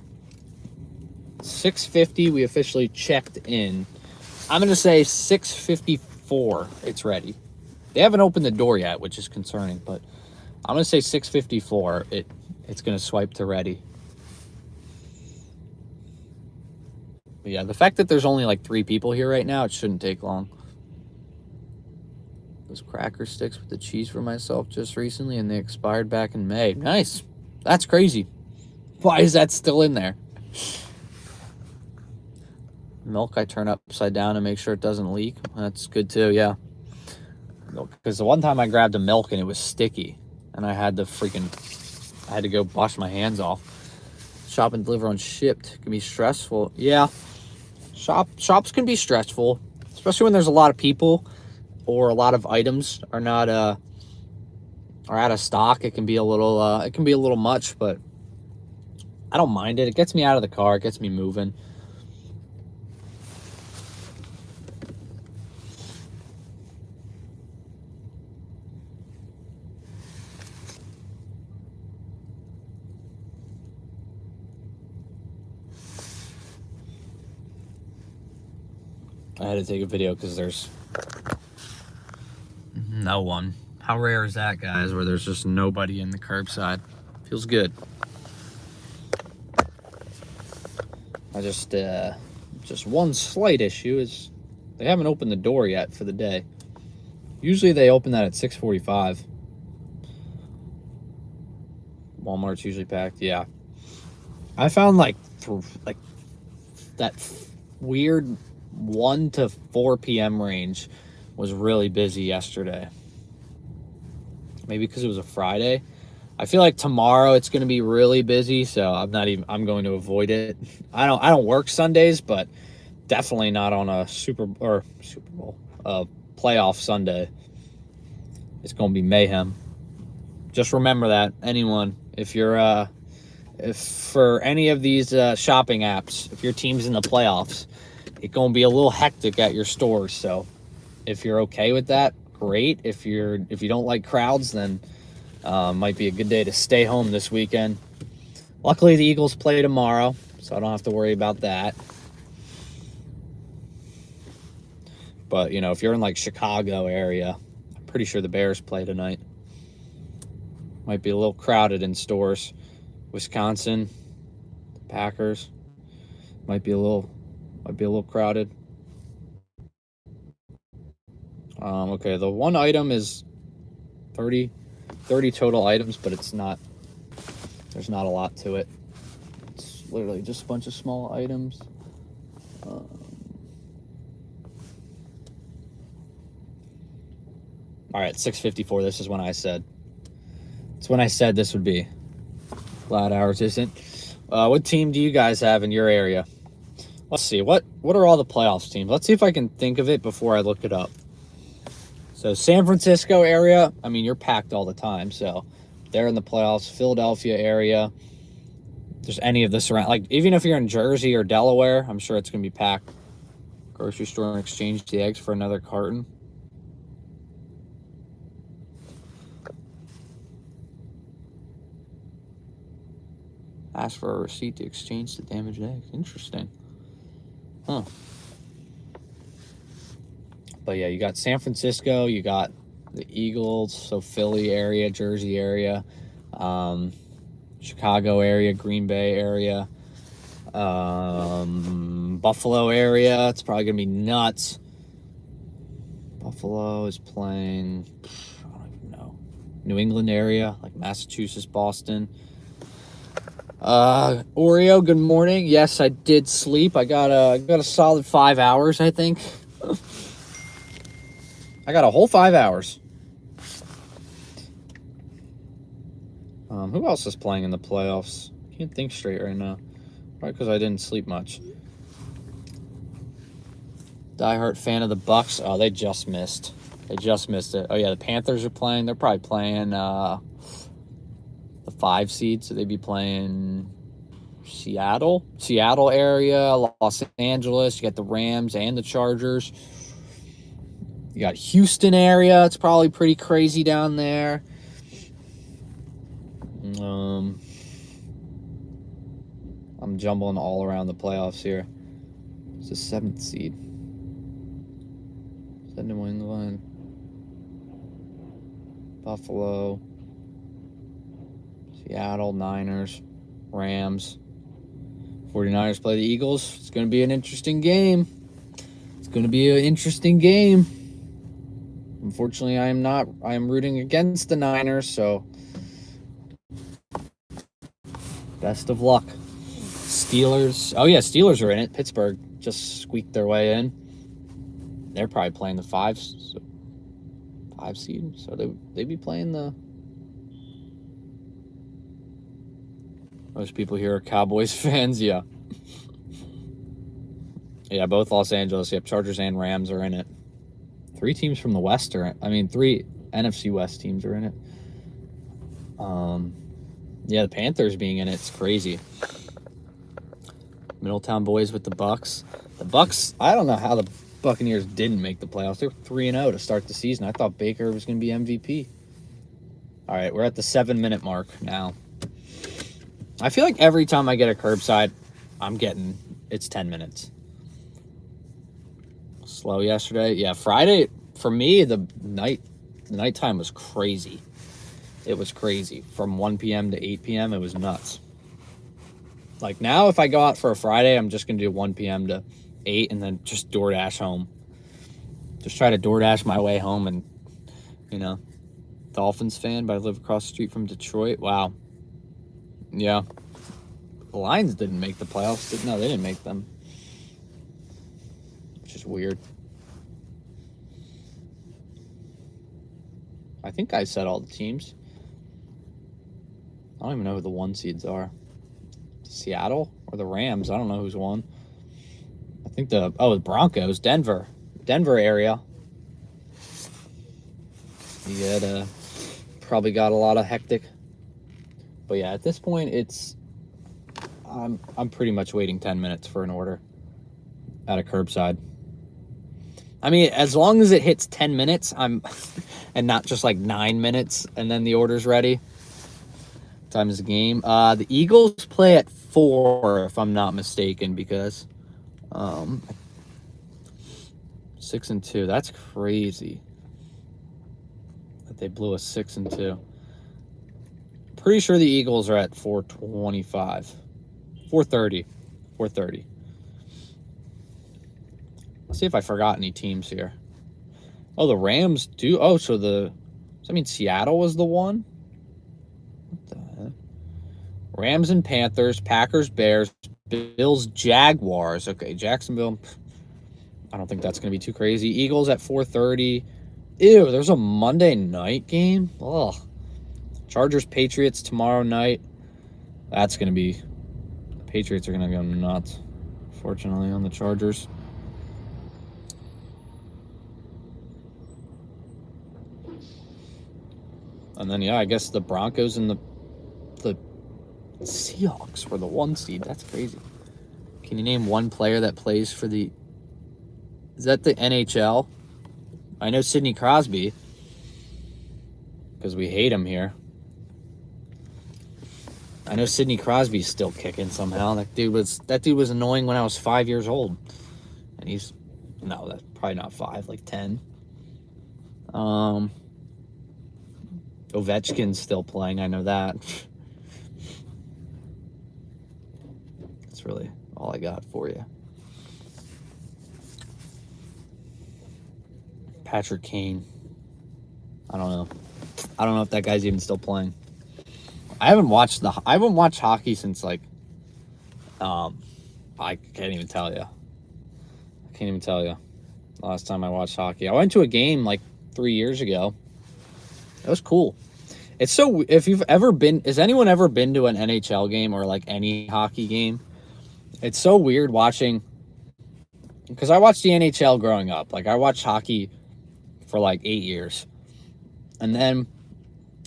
6:50, we officially checked in. I'm gonna say 6:54, it's ready. They haven't opened the door yet, which is concerning, but I'm gonna say 6:54, it's gonna swipe to ready. But yeah, the fact that there's only like 3 people here right now, it shouldn't take long. Those cracker sticks with the cheese for myself just recently, and they expired back in May. Nice. That's crazy. Why is that still in there? Milk I turn upside down to make sure it doesn't leak. That's good too, yeah. Because the one time I grabbed a milk and it was sticky, and I had to go wash my hands off. Shop and deliver unshipped can be stressful. Yeah, shops can be stressful, especially when there's a lot of people or a lot of items are not are out of stock. It can be a little much, but I don't mind it. It gets me out of the car. It gets me moving. I had to take a video because there's no one. How rare is that, guys, where there's just nobody in the curbside? Feels good. I just one slight issue is they haven't opened the door yet for the day. Usually they open that at 6:45. Walmart's usually packed. Yeah, I found like that weird 1 to 4 p.m. range was really busy yesterday. Maybe because it was a Friday. I feel like tomorrow it's going to be really busy, so I'm going to avoid it. I don't work Sundays, but definitely not on a Super Bowl playoff Sunday. It's going to be mayhem. Just remember that, anyone, if for any of these shopping apps, if your team's in the playoffs, it's going to be a little hectic at your stores. So if you're okay with that, great. If you don't like crowds, then might be a good day to stay home this weekend. Luckily, the Eagles play tomorrow, so I don't have to worry about that. But, if you're in like Chicago area, I'm pretty sure the Bears play tonight. Might be a little crowded in stores. Wisconsin, the Packers, might be a little crowded. Okay, the one item is 30 total items, but there's not a lot to it. It's literally just a bunch of small items. All right, 6:54. This is when I said. It's when I said this would be. Loud hours isn't. What team do you guys have in your area? Let's see. What are all the playoffs teams? Let's see if I can think of it before I look it up. So San Francisco area, I mean, you're packed all the time. So they're in the playoffs. Philadelphia area. If there's any of this around, like even if you're in Jersey or Delaware, I'm sure it's going to be packed. Grocery store and exchange the eggs for another carton. Ask for a receipt to exchange the damaged eggs. Interesting. Huh. But yeah, you got San Francisco, you got the Eagles, so Philly area, Jersey area, Chicago area, Green Bay area, Buffalo area. It's probably going to be nuts. Buffalo is playing, I don't even know, New England area, like Massachusetts, Boston. Oreo, good morning. Yes, I did sleep. I got a solid 5 hours, I think. I got a whole 5 hours. Who else is playing in the playoffs? Can't think straight right now. Probably because I didn't sleep much. Diehard fan of the Bucks. Oh, they just missed. They just missed it. Oh yeah, the Panthers are playing. They're probably playing the 5 seed, so they'd be playing Seattle area, Los Angeles. You got the Rams and the Chargers. You got Houston area. It's probably pretty crazy down there. I'm jumbling all around the playoffs here. It's the 7th seed. Is that New England? Buffalo. Seattle, Niners, Rams. 49ers play the Eagles. It's going to be an interesting game. Unfortunately, I am rooting against the Niners, so best of luck. Steelers. Oh, yeah, Steelers are in it. Pittsburgh just squeaked their way in. They're probably playing the 5 seed, so they'd be playing the... Most people here are Cowboys fans, yeah. Yeah, both Los Angeles. Yep, Chargers and Rams are in it. 3 teams from the West are in, 3 NFC West teams are in it. Yeah, the Panthers being in it's crazy. Middletown boys with the Bucks. The Bucks, I don't know how the Buccaneers didn't make the playoffs. They were 3-0 to start the season. I thought Baker was going to be MVP. All right, we're at the 7-minute mark now. I feel like every time I get a curbside, it's 10 minutes. Slow yesterday. Yeah, Friday, for me, the nighttime was crazy. It was crazy. From 1 p.m. to 8 p.m., it was nuts. Like now, if I go out for a Friday, I'm just going to do 1 p.m. to 8 and then just DoorDash home. Just try to DoorDash my way home and, Dolphins fan, but I live across the street from Detroit. Wow. Yeah. The Lions didn't make the playoffs. No, they didn't make them. Which is weird. I think I said all the teams. I don't even know who the 1 seeds are. Seattle or the Rams? I don't know who's won. I think the Broncos, Denver area. Yeah, probably got a lot of hectic. But yeah, at this point, I'm pretty much waiting 10 minutes for an order at a curbside. As long as it hits 10 minutes, and not just like 9 minutes and then the order's ready. Time is the game. The Eagles play at 4, if I'm not mistaken, because 6-2. That's crazy that they blew a 6-2. Pretty sure the Eagles are at 4:25, 4:30, 4:30. Let's see if I forgot any teams here. Oh, the Rams do. Oh, so does that mean Seattle was the 1? What the heck? Rams and Panthers, Packers, Bears, Bills, Jaguars. Okay, Jacksonville. I don't think that's going to be too crazy. Eagles at 4:30. Ew, there's a Monday night game? Ugh. Chargers, Patriots tomorrow night. That's going to be... The Patriots are going to go nuts, fortunately, on the Chargers. And then, yeah, I guess the Broncos and the Seahawks were the 1 seed. That's crazy. Can you name one player that plays for the... Is that the NHL? I know Sidney Crosby, because we hate him here. I know Sidney Crosby's still kicking somehow. That dude was annoying when I was 5 years old. And that's probably not 5, like 10. Ovechkin's still playing, I know that. That's really all I got for you. Patrick Kane. I don't know. I don't know if that guy's even still playing. I haven't watched hockey since like I can't even tell you. Last time I watched hockey. I went to a game like 3 years ago. It was cool. It's so, if you've ever been, has anyone ever been to an NHL game or like any hockey game? It's so weird watching, because I watched the NHL growing up. Like I watched hockey for like 8 years. And then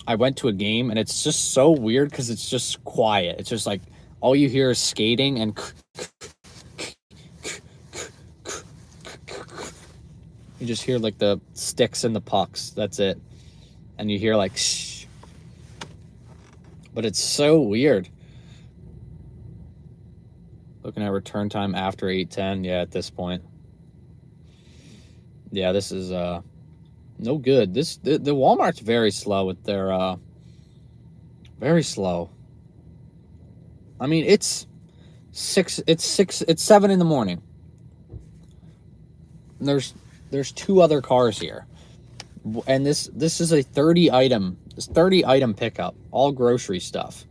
I went to a game and it's just so weird because it's just quiet. It's just like all you hear is skating and you just hear like the sticks and the pucks. That's it. And you hear like shh. But it's so weird. Looking at return time after 8:10. Yeah, at this point. Yeah, this is no good. The Walmart's very slow with their very slow. I mean, it's 7 in the morning. There's 2 other cars here. And this is a 30 item pickup, all grocery stuff.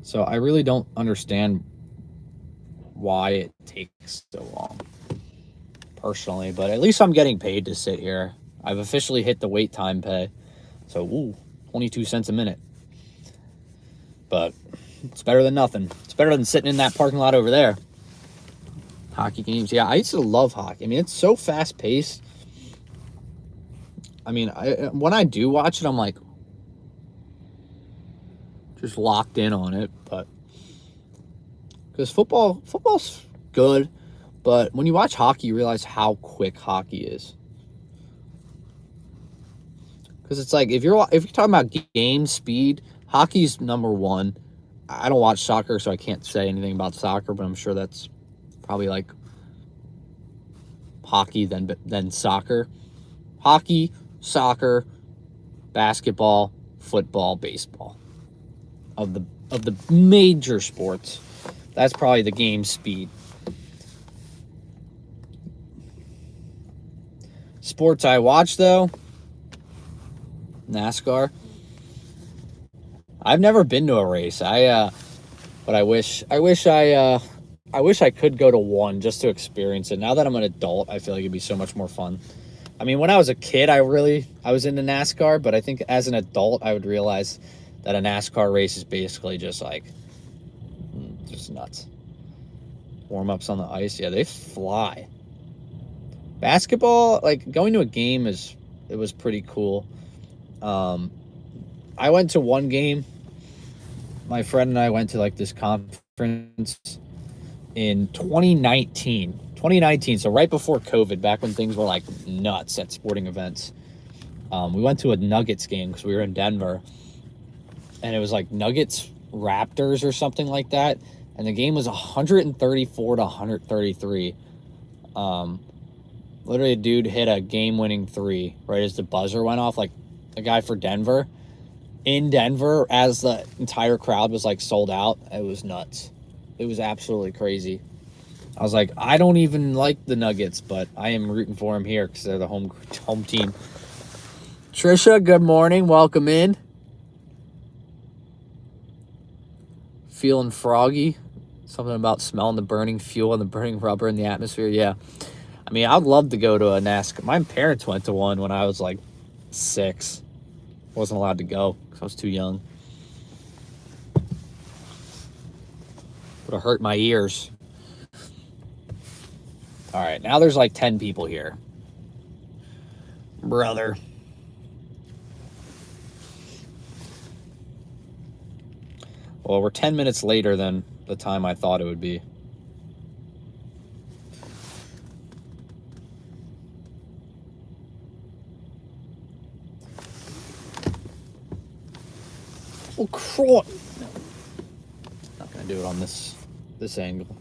So I really don't understand why it takes so long, personally, but at least I'm getting paid to sit here. I've officially hit the wait time pay. So 22 cents a minute. But it's better than nothing. It's better than sitting in that parking lot over there. Hockey games. Yeah, I used to love hockey. I mean, it's so fast paced. I mean, when I do watch it, I'm like just locked in on it. But because football's good, but when you watch hockey, you realize how quick hockey is. Because it's like if you're talking about game speed, hockey's number one. I don't watch soccer, so I can't say anything about soccer, but I'm sure that's probably like hockey then soccer. Hockey, soccer, basketball, football, baseball. Of the major sports, that's probably the game speed. Sports I watch though, NASCAR. I've never been to a race. But I wish I could go to one just to experience it. Now that I'm an adult, I feel like it'd be so much more fun. I mean, when I was a kid, I was into NASCAR, but I think as an adult, I would realize that a NASCAR race is basically just like, just nuts. Warm-ups on the ice, yeah, they fly. Basketball, like going to a game it was pretty cool. I went to one game. My friend and I went to like this conference in 2019. 2019, so right before COVID, back when things were like nuts at sporting events. We went to a Nuggets game because we were in Denver. And it was like Nuggets Raptors or something like that. And the game was 134 to 133. Literally a dude hit a game-winning 3 right as the buzzer went off, like a guy for Denver. In Denver, as the entire crowd was like sold out, it was nuts. It was absolutely crazy. I was like, I don't even like the Nuggets, but I am rooting for them here because they're the home team. Trisha, good morning. Welcome in. Feeling froggy. Something about smelling the burning fuel and the burning rubber in the atmosphere. Yeah. I mean, I'd love to go to a NASCAR. My parents went to one when I was like 6. Wasn't allowed to go because I was too young. Would have hurt my ears. All right, now there's like 10 people here. Brother. Well, we're 10 minutes later than the time I thought it would be. Oh, crap. No. Not going to do it on this angle.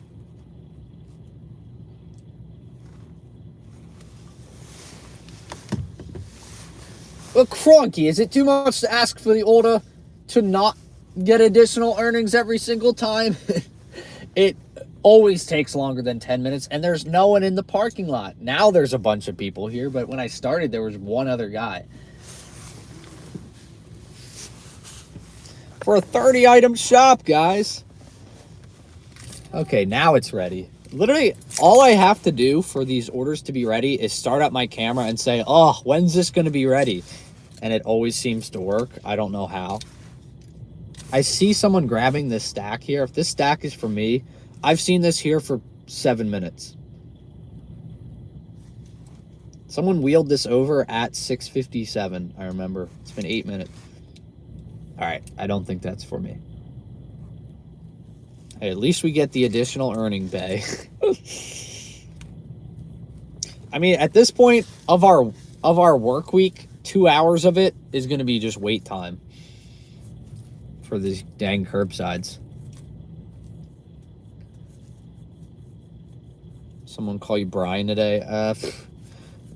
Well, crikey, is it too much to ask for the order to not get additional earnings every single time? always takes longer than 10 minutes, and there's no one in the parking lot. Now there's a bunch of people here, but when I started, there was one other guy. For a 30-item shop, guys. Okay, now it's ready. Literally, all I have to do for these orders to be ready is start up my camera and say, oh, when's this going to be ready? And it always seems to work. I don't know how. I see someone grabbing this stack here. If this stack is for me, I've seen this here for 7 minutes. Someone wheeled this over at 6:57, I remember. It's been 8 minutes. All right, I don't think that's for me. Hey, at least we get the additional earning bay. I mean, at this point of our work week, 2 hours of it is going to be just wait time for these dang curbsides. Someone call you Brian today?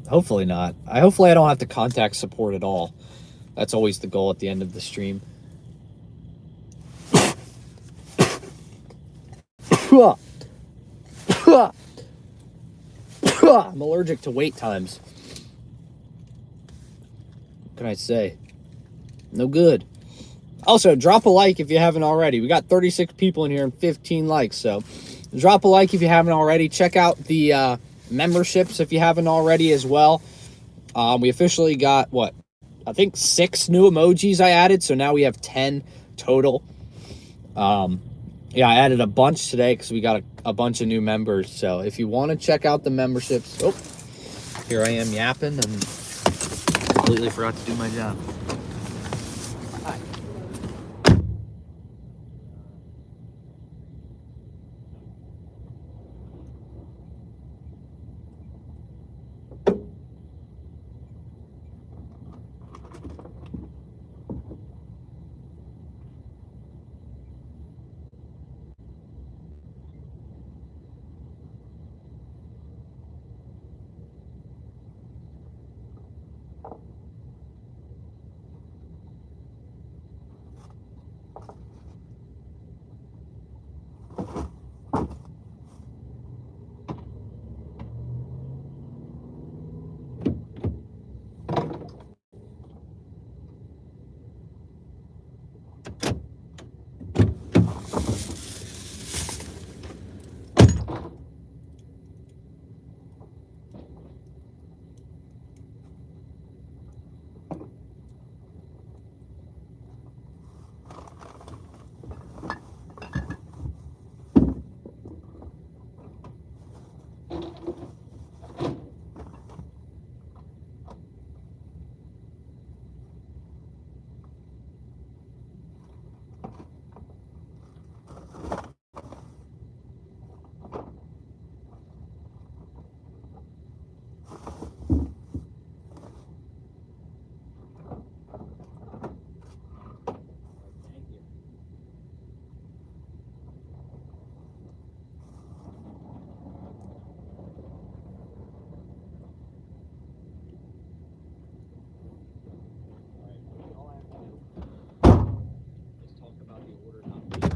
Hopefully not. Hopefully I don't have to contact support at all. That's always the goal at the end of the stream. I'm allergic to wait times. What can I say? No good. Also, drop a like if you haven't already. We got 36 people in here and 15 likes, so drop a like if you haven't already. Check out the memberships if you haven't already as well. We officially got, what, I think 6 new emojis I added, so now we have 10 total. Yeah, I added a bunch today because we got a bunch of new members. So if you want to check out the memberships, oh, here I am yapping and completely forgot to do my job. Hi.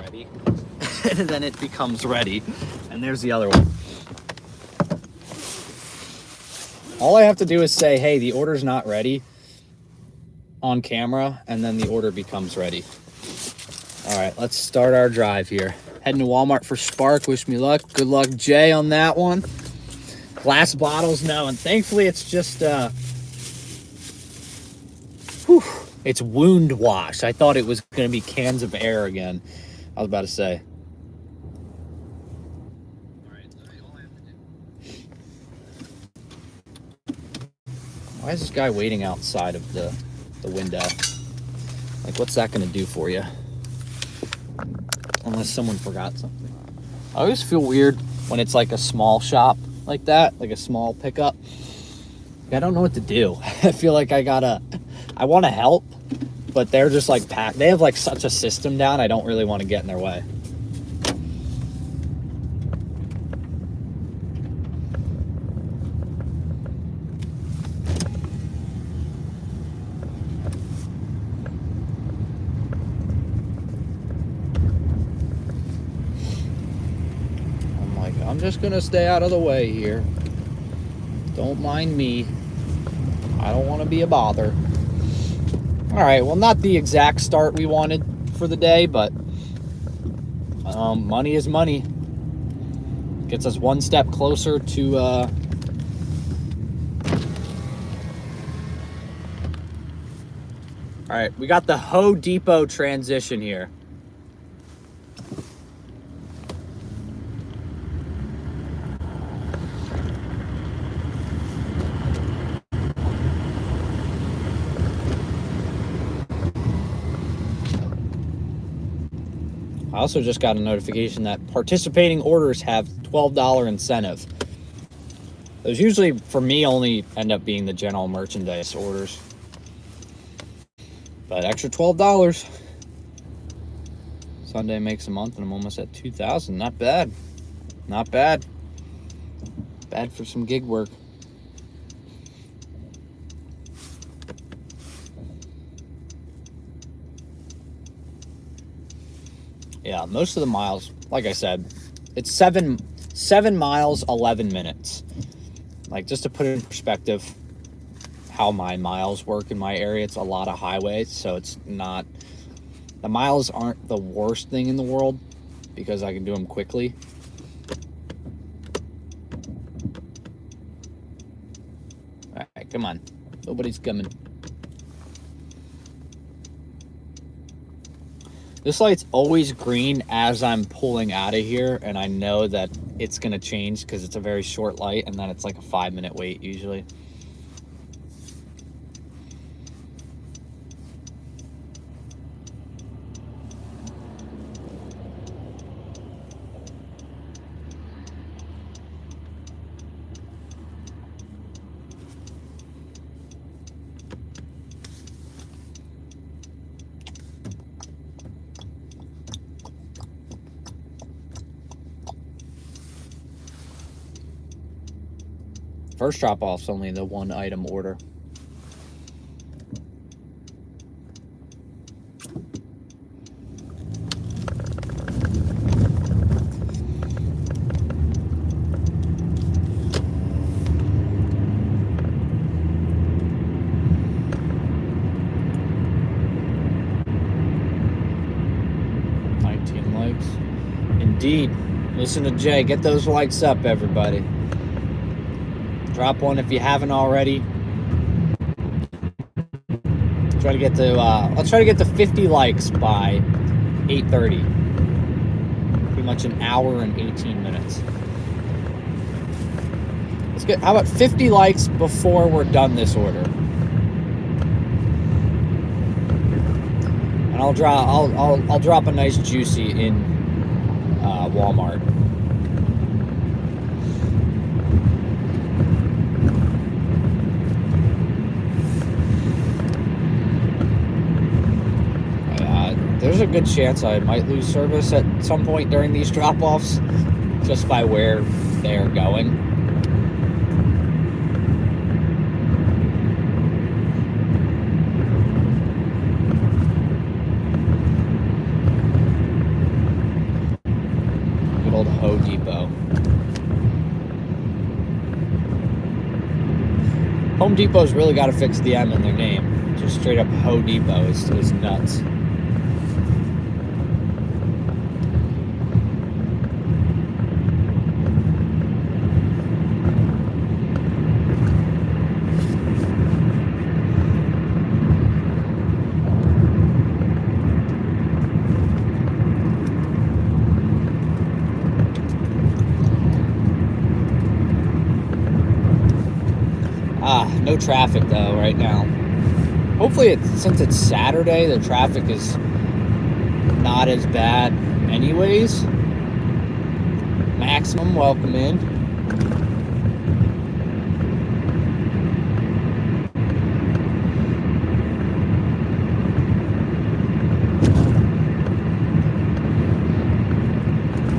Ready. And then it becomes ready. And there's the other one. All I have to do is say, hey, the order's not ready on camera, and then the order becomes ready. All right, let's start our drive here. Heading to Walmart for Spark. Wish me luck. Good luck, Jay, on that one. Glass bottles, no. And thankfully, it's just, it's wound wash. I thought it was going to be cans of air again. I was about to say. Why is this guy waiting outside of the window? Like, what's that going to do for you? Unless someone forgot something. I always feel weird when it's like a small shop like that, like a small pickup. I don't know what to do. I feel like I want to help, but they're just like packed. They have like such a system down. I don't really want to get in their way. just gonna stay out of the way here. Don't mind me. I don't want to be a bother. All right, well, not the exact start we wanted for the day, but money is money. Gets us one step closer to all right, we got the Home Depot transition here. I also just got a notification that participating orders have $12 incentive. Those usually, for me, only end up being the general merchandise orders. But extra $12. Sunday makes a month and I'm almost at 2,000. Not bad. Not bad. Bad for some gig work. Yeah, most of the miles, like I said, it's 7 miles, 11 minutes. Like, just to put it in perspective, how my miles work in my area, it's a lot of highways, so it's not, the miles aren't the worst thing in the world because I can do them quickly. All right, come on. Nobody's coming. This light's always green as I'm pulling out of here, and I know that it's going to change because it's a very short light, and then it's like a 5-minute wait usually. First drop-off's only the 1-item order. Indeed. Listen to Jay. Get those likes up, everybody. Drop one if you haven't already. Try to get to let's try to get to 50 likes by 8:30. Pretty much an hour and 18 minutes. Let's get, how about 50 likes before we're done this order? And I'll drop a nice juicy in Walmart. There's a good chance I might lose service at some point during these drop-offs, just by where they're going. Good old Home Depot. Home Depot's really got to fix the M in their name. Just straight up Home Depot is nuts. No traffic though right now. Hopefully, since it's Saturday, the traffic is not as bad anyways. Maximum, welcome in.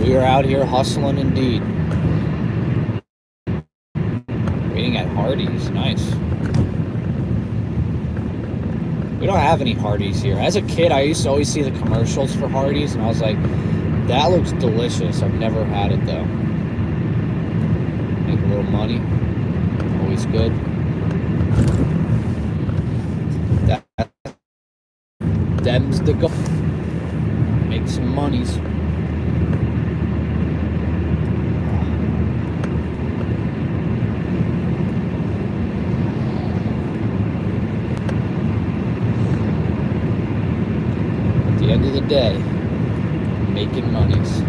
We are out here hustling indeed. Waiting at Hardee's, nice. We don't have any Hardee's here. As a kid, I used to always see the commercials for Hardee's, and I was like, that looks delicious. I've never had it, though. little money. Always good. Them's the goal. Make some monies. At the end of the day, making monies.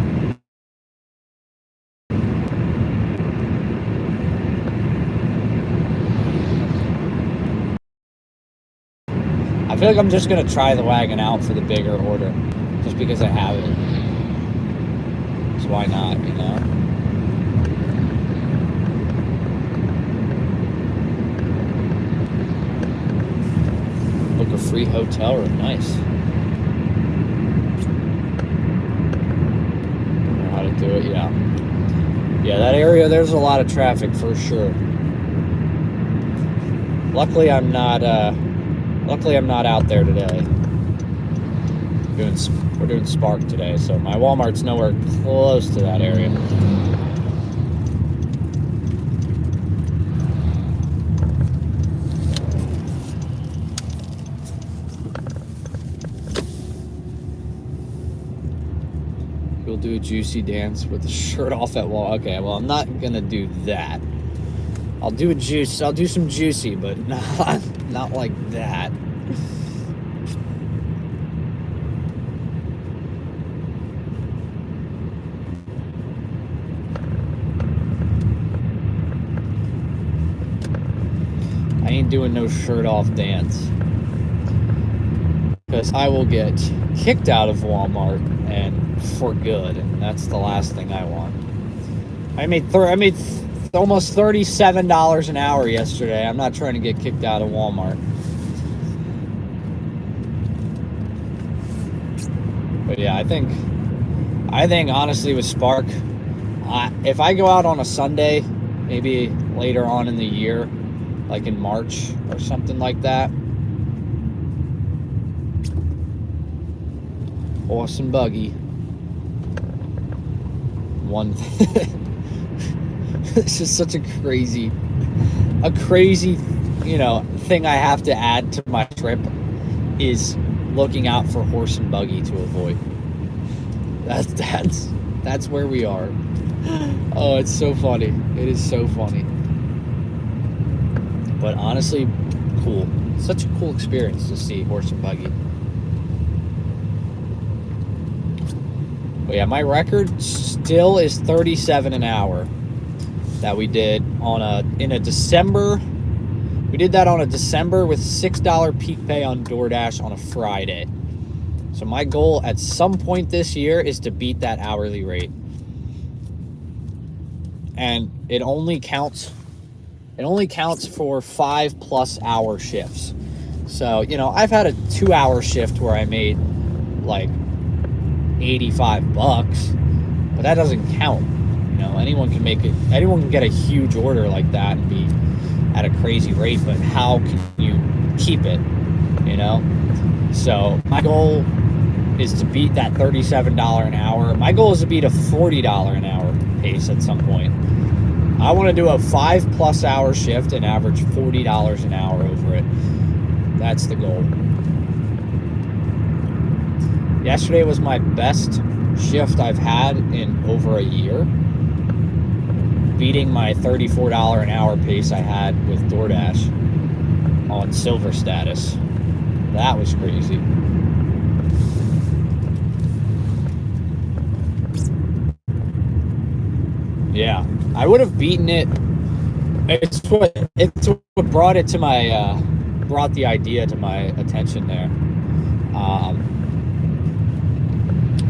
I feel like I'm just going to try the wagon out for the bigger order, just because I have it. So why not, you know? Book a free hotel room, nice. Know how to do it, yeah. Yeah, that area, there's a lot of traffic for sure. Luckily, I'm not out there today. We're doing Spark today, so my Walmart's nowhere close to that area. You'll do a juicy dance with the shirt off at wall. Okay, well, I'm not gonna do that. I'll do some juicy, but not like that. I ain't doing no shirt off dance, because I will get kicked out of Walmart, and for good, and that's the last thing I want. I made almost $37 an hour yesterday. I'm not trying to get kicked out of Walmart. But yeah, I think honestly with Spark, if I go out on a Sunday, maybe later on in the year, like in March or something like that, horse and buggy. This is such a crazy, thing I have to add to my trip is looking out for horse and buggy to avoid. That's where we are. Oh, it's so funny. It is so funny. But honestly, cool. Such a cool experience to see horse and buggy. But yeah, my record still is 37 an hour that we did in a December. We did that on a December with $6 peak pay on DoorDash on a Friday. So my goal at some point this year is to beat that hourly rate. And it only counts for 5+ hour shifts. So, I've had a 2-hour shift where I made like $85, but that doesn't count. Anyone can get a huge order like that and be at a crazy rate, but how can you keep it? So my goal is to beat that $37 an hour. My goal is to beat a $40 an hour pace at some point. I want to do a 5+ hour shift and average $40 an hour over it. That's the goal. Yesterday was my best shift I've had in over a year, beating my $34 an hour pace I had with DoorDash on silver status. That was crazy. Yeah, I would have beaten it. It's what brought the idea to my attention there.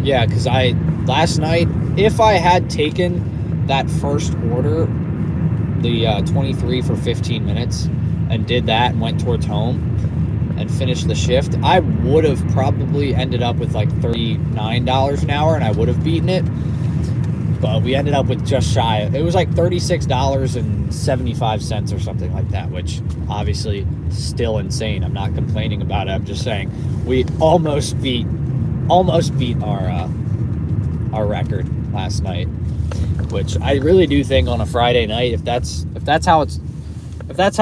Yeah, because last night, if I had taken that first order, the 23 for 15 minutes, and did that and went towards home and finished the shift, I would have probably ended up with like $39 an hour, and I would have beaten it. But we ended up with just shy. It was like $36.75 or something like that, which obviously still insane. I'm not complaining about it. I'm just saying we almost beat our record last night. which I really do think on a Friday night, if that's how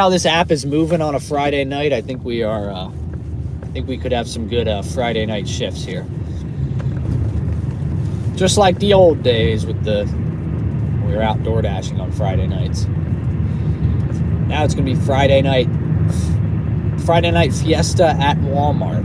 this app is moving on a Friday night, I think we are. I think we could have some good Friday night shifts here, just like the old days with we were out door dashing on Friday nights. Now it's gonna be Friday night fiesta at Walmart.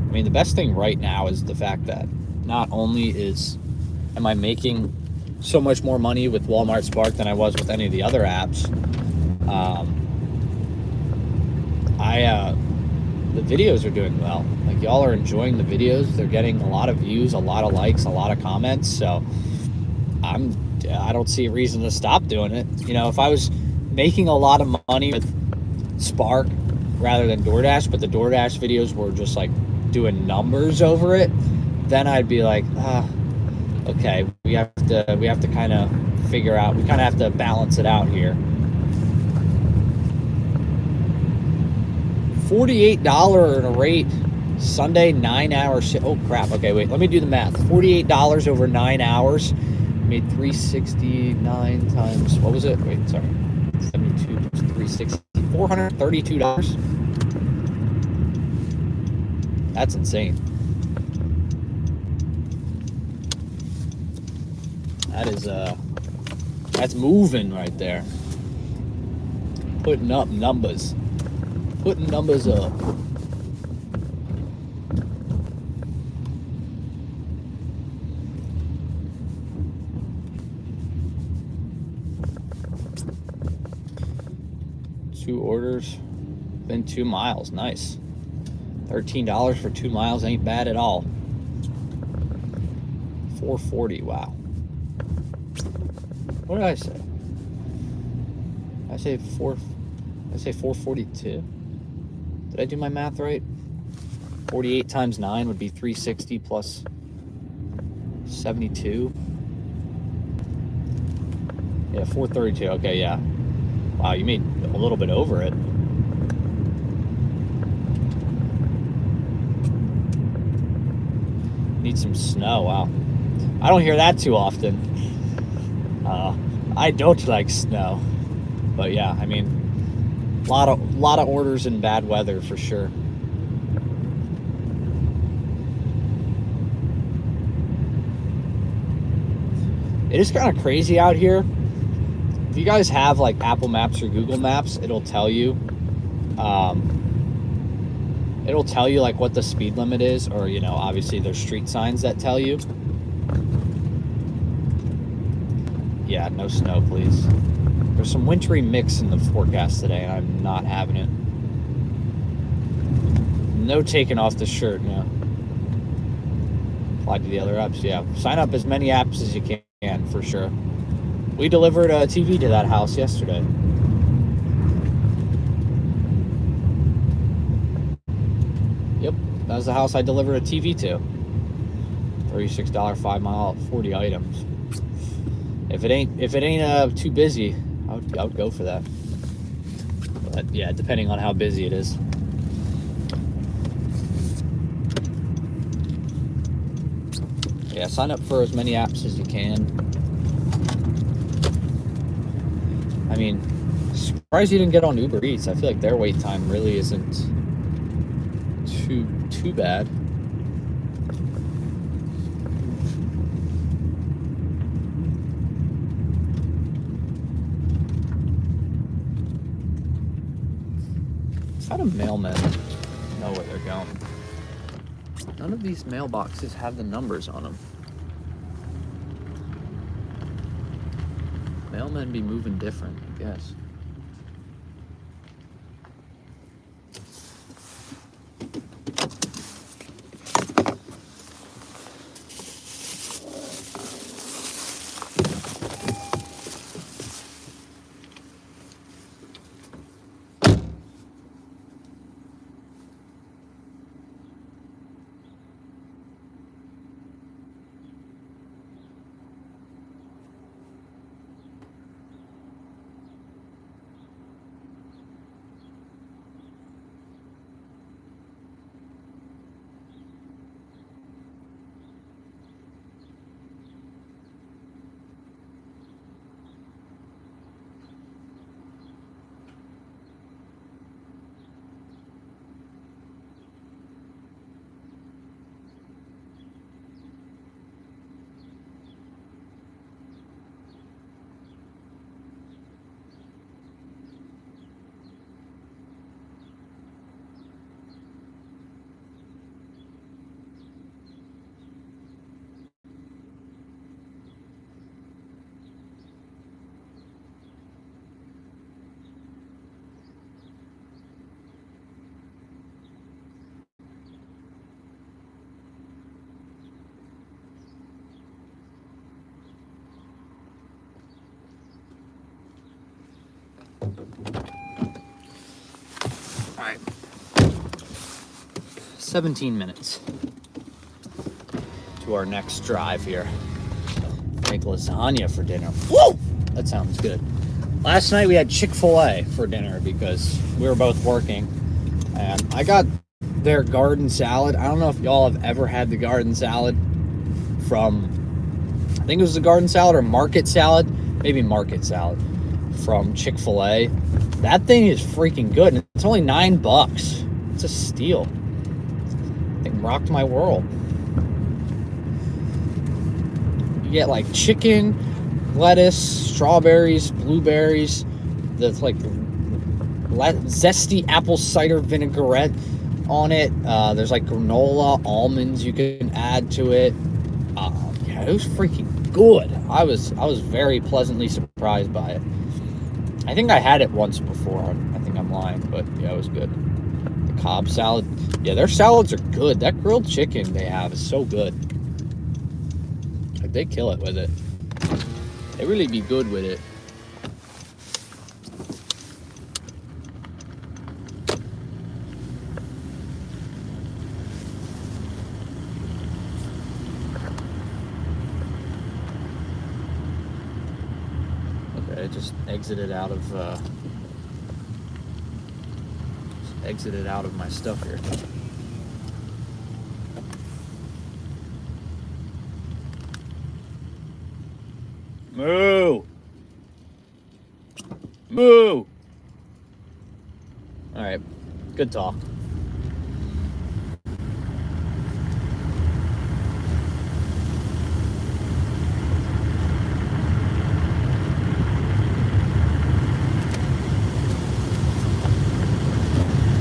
I mean, the best thing right now is the fact that not only am I making so much more money with Walmart Spark than I was with any of the other apps, the videos are doing well. Like, y'all are enjoying the videos. They're getting a lot of views, a lot of likes, a lot of comments. So I don't see a reason to stop doing it. You know, if I was making a lot of money with Spark rather than DoorDash, but the DoorDash videos were just like doing numbers over it, then I'd be like, okay, we have to kind of figure out, we kind of have to balance it out here. $48 in a rate Sunday 9-hour shift. Oh crap. Okay, wait, let me do the math. $48 over 9 hours made 369 times, what was it? Wait, sorry. 72 plus 360, $432. That's insane. That's moving right there. Putting up numbers. Putting numbers up. Two orders, been 2 miles. Nice. $13 for 2 miles ain't bad at all. $4.40. Wow. What did I say? I say 442. Did I do my math right? 48 times 9 would be 360 plus 72. Yeah, 432. Okay, yeah. Wow, you made a little bit over it. Need some snow. Wow. I don't hear that too often. I don't like snow. But yeah, I mean, a lot of orders in bad weather for sure. It is kind of crazy out here. If you guys have like Apple Maps or Google Maps, it'll tell you like what the speed limit is, or, you know, obviously there's street signs that tell you. Yeah, no snow, please. There's some wintry mix in the forecast today, and I'm not having it. No taking off the shirt, no. Apply to the other apps, yeah. Sign up as many apps as you can, for sure. We delivered a TV to that house yesterday. Yep, that was the house I delivered a TV to. $36, 5 mile, 40 items. If it ain't too busy, I would go for that. But yeah, depending on how busy it is. Yeah, sign up for as many apps as you can. I mean, surprised you didn't get on Uber Eats. I feel like their wait time really isn't too bad. How do mailmen know where they're going? None of these mailboxes have the numbers on them. Mailmen be moving different, I guess. All right. 17 minutes to our next drive here. Make lasagna for dinner. Whoa! That sounds good. Last night we had Chick-fil-A for dinner because we were both working. And I got their garden salad. I don't know if y'all have ever had the garden salad from, I think it was the garden salad or market salad. Maybe market salad from Chick-fil-A. That thing is freaking good. And it's only $9. It's a steal. It rocked my world. You get like chicken, lettuce, strawberries, blueberries. That's like zesty apple cider vinaigrette on it. There's like granola, almonds you can add to it. Yeah, it was freaking good. I was very pleasantly surprised by it. I think I had it once before. I think I'm lying, but yeah, it was good. The Cobb salad. Yeah, their salads are good. That grilled chicken they have is so good. Like, they kill it with it. They really be good with it. Okay, I just exited out of my stuff here. Moo! Moo! Alright, good talk.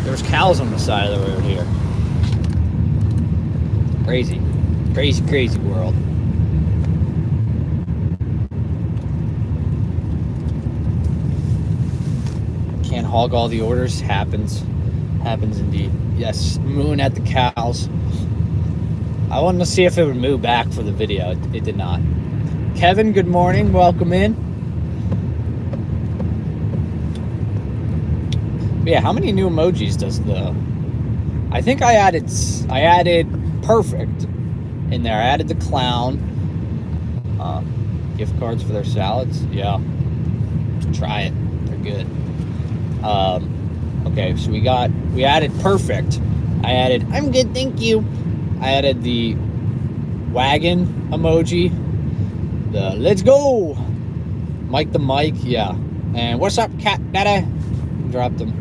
There's cows on the side of the road here. Crazy. Crazy, crazy world. Can't hog all the orders. Happens indeed. Yes, mooing at the cows. I wanted to see if it would move back for the video. It did not. Kevin, good morning. Welcome in. But yeah, how many new emojis does the... I think I added perfect in there. I added the clown. Gift cards for their salads. Yeah. Try it. They're good. Okay, so we added perfect. I added, I'm good, thank you. I added the wagon emoji. The let's go. Mike the Mike, yeah. And what's up, cat daddy? Dropped them.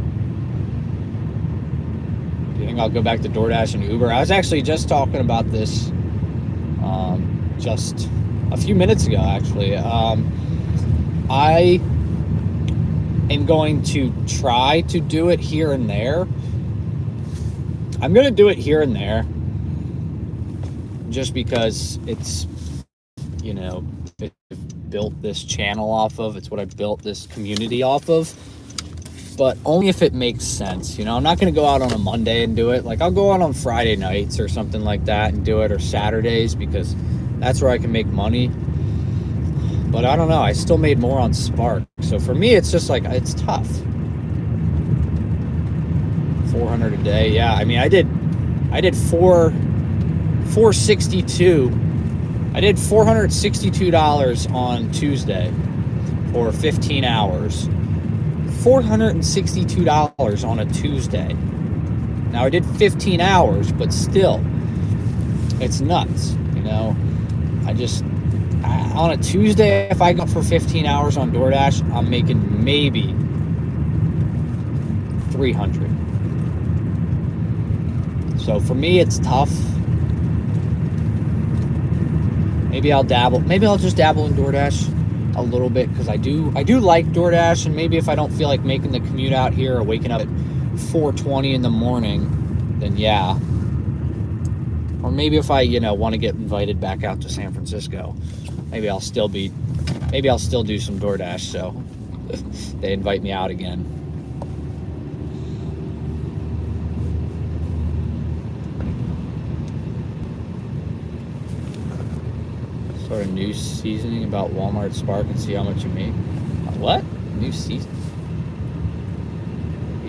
Do you think I'll go back to DoorDash and Uber? I was actually just talking about this just a few minutes ago, actually. I am going to try to do it here and there. I'm going to do it here and there just because it's, you know, it built this channel off of. It's what I built this community off of. But only if it makes sense. You know, I'm not going to go out on a Monday and do it. Like, I'll go out on Friday nights or something like that and do it, or Saturdays, because that's where I can make money. But I don't know. I still made more on Spark. So for me, it's just like, it's tough. 400 a day. Yeah, I mean, I did 462. I did $462 on Tuesday for 15 hours. $462 on a Tuesday. Now, I did 15 hours, but still, it's nuts, you know? On a Tuesday, if I go for 15 hours on DoorDash, I'm making maybe 300. So for me, it's tough. Maybe I'll just dabble in DoorDash a little bit, because I do like DoorDash, and maybe if I don't feel like making the commute out here or waking up at 4:20 in the morning, then yeah. Or maybe if I, want to get invited back out to San Francisco, maybe I'll still do some DoorDash, so they invite me out again. Sort of new seasoning about Walmart Spark and see how much you make. What? New season?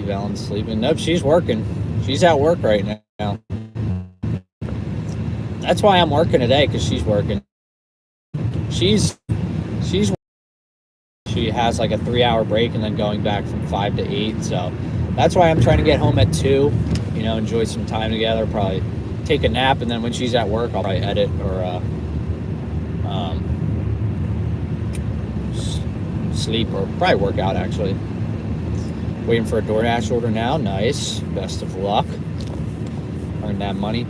Valen's sleeping. Nope, she's working. She's at work right now. That's why I'm working today, because she's working. She has like a 3-hour break and then going back from 5 to 8. So that's why I'm trying to get home at 2. You know, enjoy some time together. Probably take a nap, and then when she's at work, I'll probably edit or sleep, or probably work out actually. Waiting for a DoorDash order now. Nice. Best of luck. Earn that money.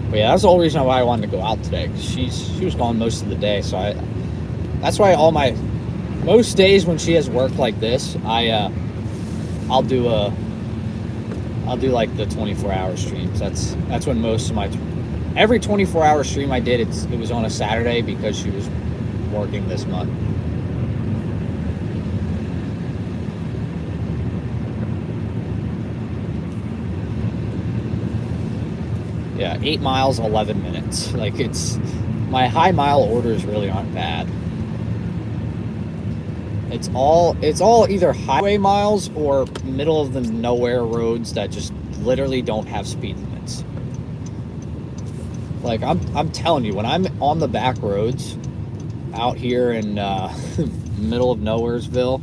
But yeah, that's the whole reason why I wanted to go out today, because she was gone most of the day. So that's why most days when she has work like this, I'll do like the 24-hour streams. That's when most of every 24-hour stream I did, it was on a Saturday, because she was working this month. Yeah, 8 miles, 11 minutes. Like, my high mile orders really aren't bad. It's all either highway miles or middle of the nowhere roads that just literally don't have speed limits. Like, I'm telling you, when I'm on the back roads out here in middle of Nowheresville,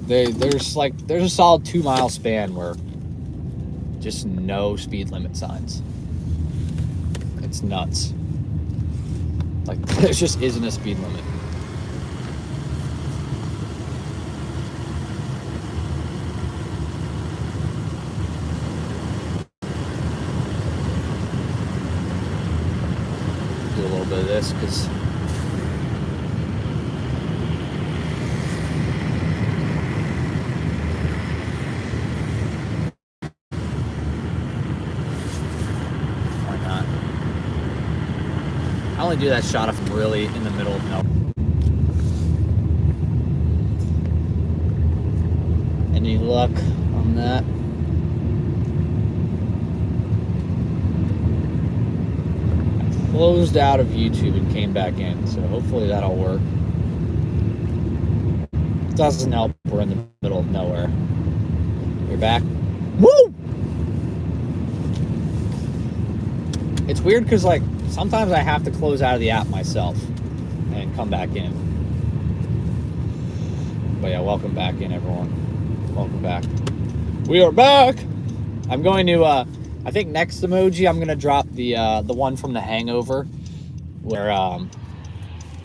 there's a solid 2-mile span where just no speed limit signs. It's nuts. Like, there just isn't a speed limit. Do a little bit of this, because I only do that shot if I'm really in the middle of nowhere. Any luck on that? I closed out of YouTube and came back in, so hopefully that'll work. It doesn't help, we're in the middle of nowhere. You're back? Woo! It's weird because, like, sometimes I have to close out of the app myself and come back in. But yeah, welcome back in, everyone. Welcome back. We are back! I'm going to, I think next emoji, I'm going to drop the one from The Hangover, where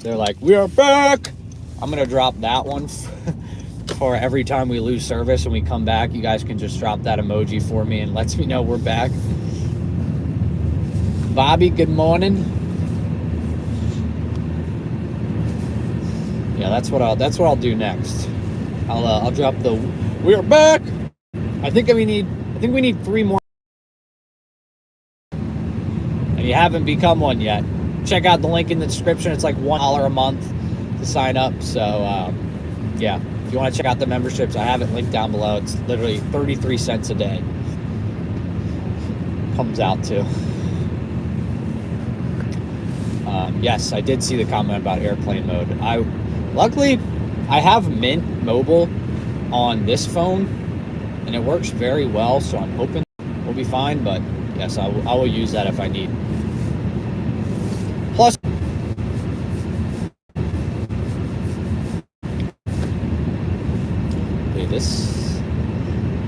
they're like, we are back! I'm going to drop that one for every time we lose service and we come back. You guys can just drop that emoji for me and lets me know we're back. Bobby, good morning. Yeah, that's what I'll do next. I'll drop the we're back. I think we need 3 more. And you haven't become one yet, check out the link in the description. It's like $1 a month to sign up. So yeah, if you want to check out the memberships, I have it linked down below. It's literally 33 cents a day. Comes out to. Yes, I did see the comment about airplane mode. Luckily, I have Mint Mobile on this phone, and it works very well, so I'm hoping we'll be fine, but yes, I will use that if I need. Plus, dude, this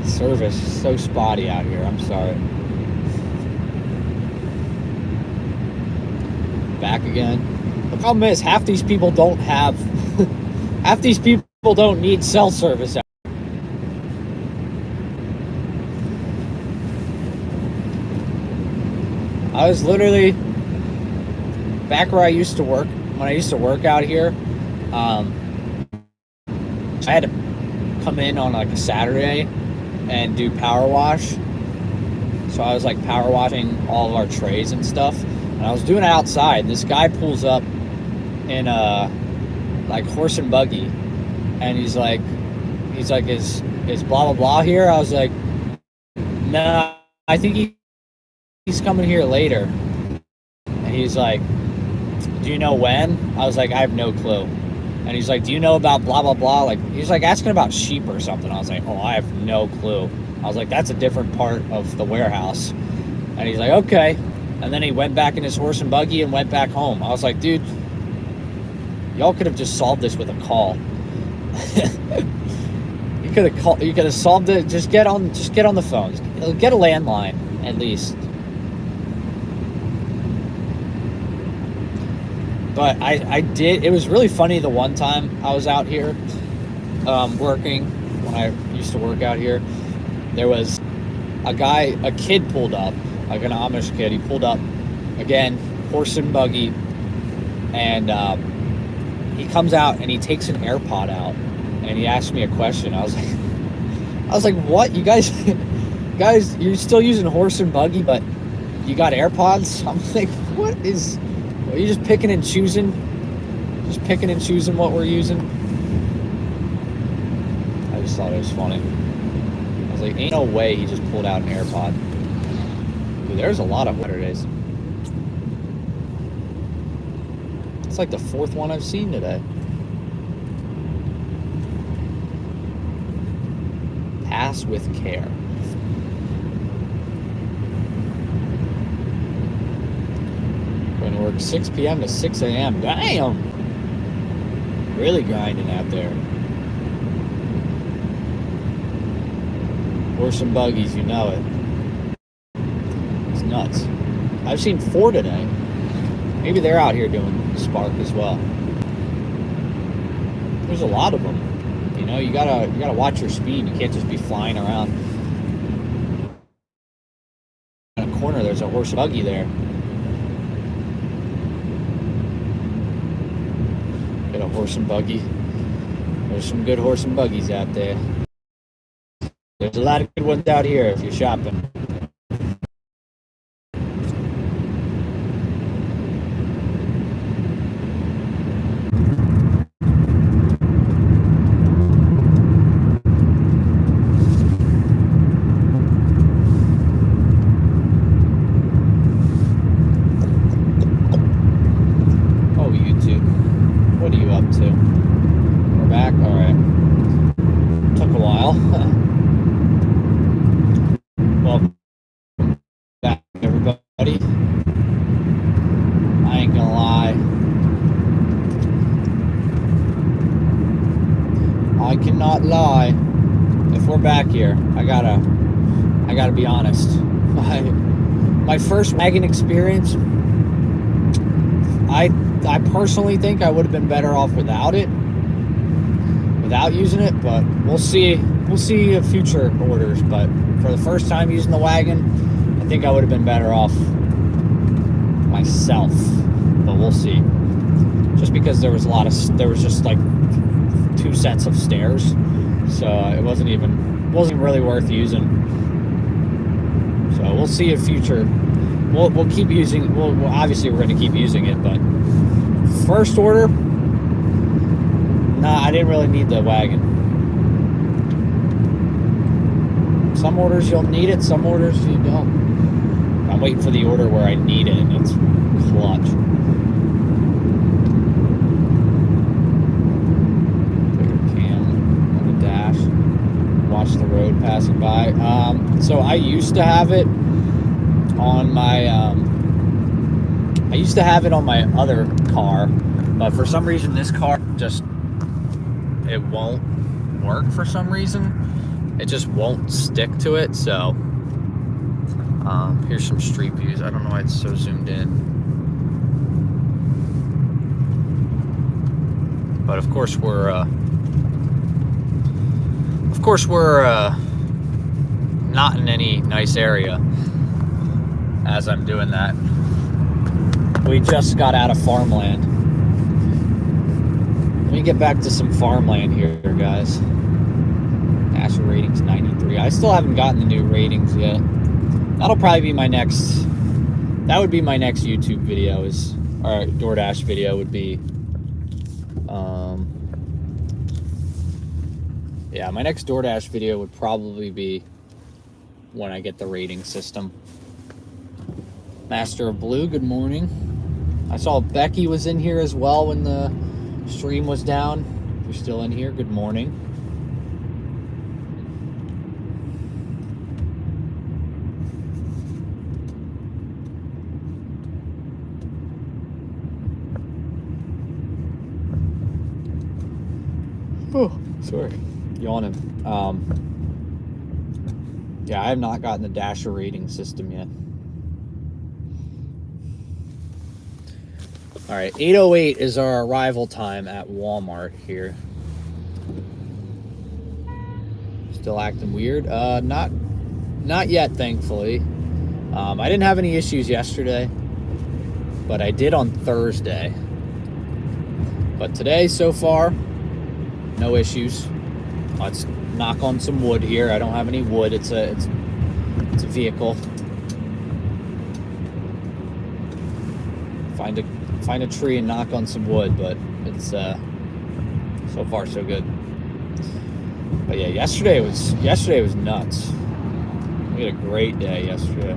service is so spotty out here. I'm sorry. Back again. The problem is half these people don't need cell service. I was literally back where I used to work, when I used to work out here. I had to come in on like a Saturday and do power wash. So I was like power washing all of our trays and stuff. And I was doing it outside. This guy pulls up in a like horse and buggy, and he's like, is blah blah blah here? I was like, nah, I think he's coming here later. And he's like, do you know when? I was like, I have no clue. And he's like, do you know about blah, blah, blah? Like, he's like asking about sheep or something. I was like, oh, I have no clue. I was like, that's a different part of the warehouse. And he's like, okay. And then he went back in his horse and buggy and went back home. I was like, dude, y'all could have just solved this with a call. You could have solved it. Just get on the phone. Get a landline at least. But I did. It was really funny the one time I was out here working, when I used to work out here. There was a kid pulled up, like an Amish kid. He pulled up, again, horse and buggy, and he comes out and he takes an AirPod out and he asked me a question. I was like, what? You guys, you're still using horse and buggy, but you got AirPods? I'm like, what is... Are you just picking and choosing? Just picking and choosing what we're using? I just thought it was funny. I was like, ain't no way he just pulled out an AirPod. Dude, there's a lot of Saturdays. It's like the fourth one I've seen today. Pass with care. Going to work 6 p.m. to 6 a.m. Damn! Really grinding out there. Horse and buggies, you know it. It's nuts. I've seen 4 today. Maybe they're out here doing Spark as well. There's a lot of them. You know, you gotta watch your speed. You can't just be flying around. In a corner, there's a horse and buggy there. Get a horse and buggy. There's some good horse and buggies out there. There's a lot of good ones out here if you're shopping. Lie. If we're back here, I gotta be honest. My first wagon experience, I personally think I would have been better off without using it, but we'll see future orders. But for the first time using the wagon, I think I would have been better off myself, but we'll see. Just because there was just like 2 sets of stairs, so it wasn't even really worth using. So we'll see if future we'll keep using. Well, obviously we're going to keep using it, but first order, I didn't really need the wagon. Some orders you'll need it, some orders you don't. I'm waiting for the order where I need it, and it's clutch. Watch the road passing by. So I used to have it on my other car, but for some reason this car it won't work. For some reason it just won't stick to it. So here's some street views. I don't know why it's so zoomed in, but of course we're not in any nice area as I'm doing that. We just got out of farmland. Let me get back to some farmland here, guys. National ratings 93. I still haven't gotten the new ratings yet. That'll probably be my next... That would be my next YouTube video, or DoorDash video would be... Yeah, my next DoorDash video would probably be when I get the rating system. Master of Blue, good morning. I saw Becky was in here as well when Stream was down. If you're still in here, good morning. Oh, sorry. Yawning. Yeah, I have not gotten the Dasher rating system yet. All right, 8:08 is our arrival time at Walmart here. Still acting weird? Not yet, thankfully. I didn't have any issues yesterday, but I did on Thursday. But today, so far, no issues. Let's knock on some wood here. I don't have any wood. It's a vehicle. Find a tree and knock on some wood, but it's so far so good. But yeah, yesterday was nuts. We had a great day yesterday.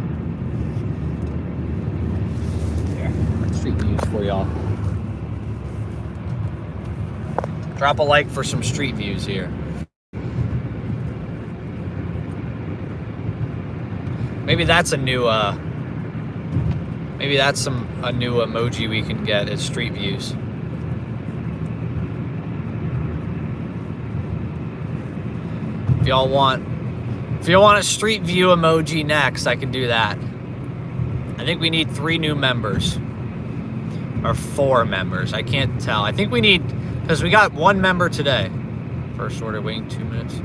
Here, street views for y'all. Drop a like for some street views here. Maybe that's a new a new emoji we can get as street views. If y'all want a street view emoji next, I can do that. I think we need 3 new members. Or 4 members. I can't tell. I think we need, because we got 1 member today. First order waiting 2 minutes.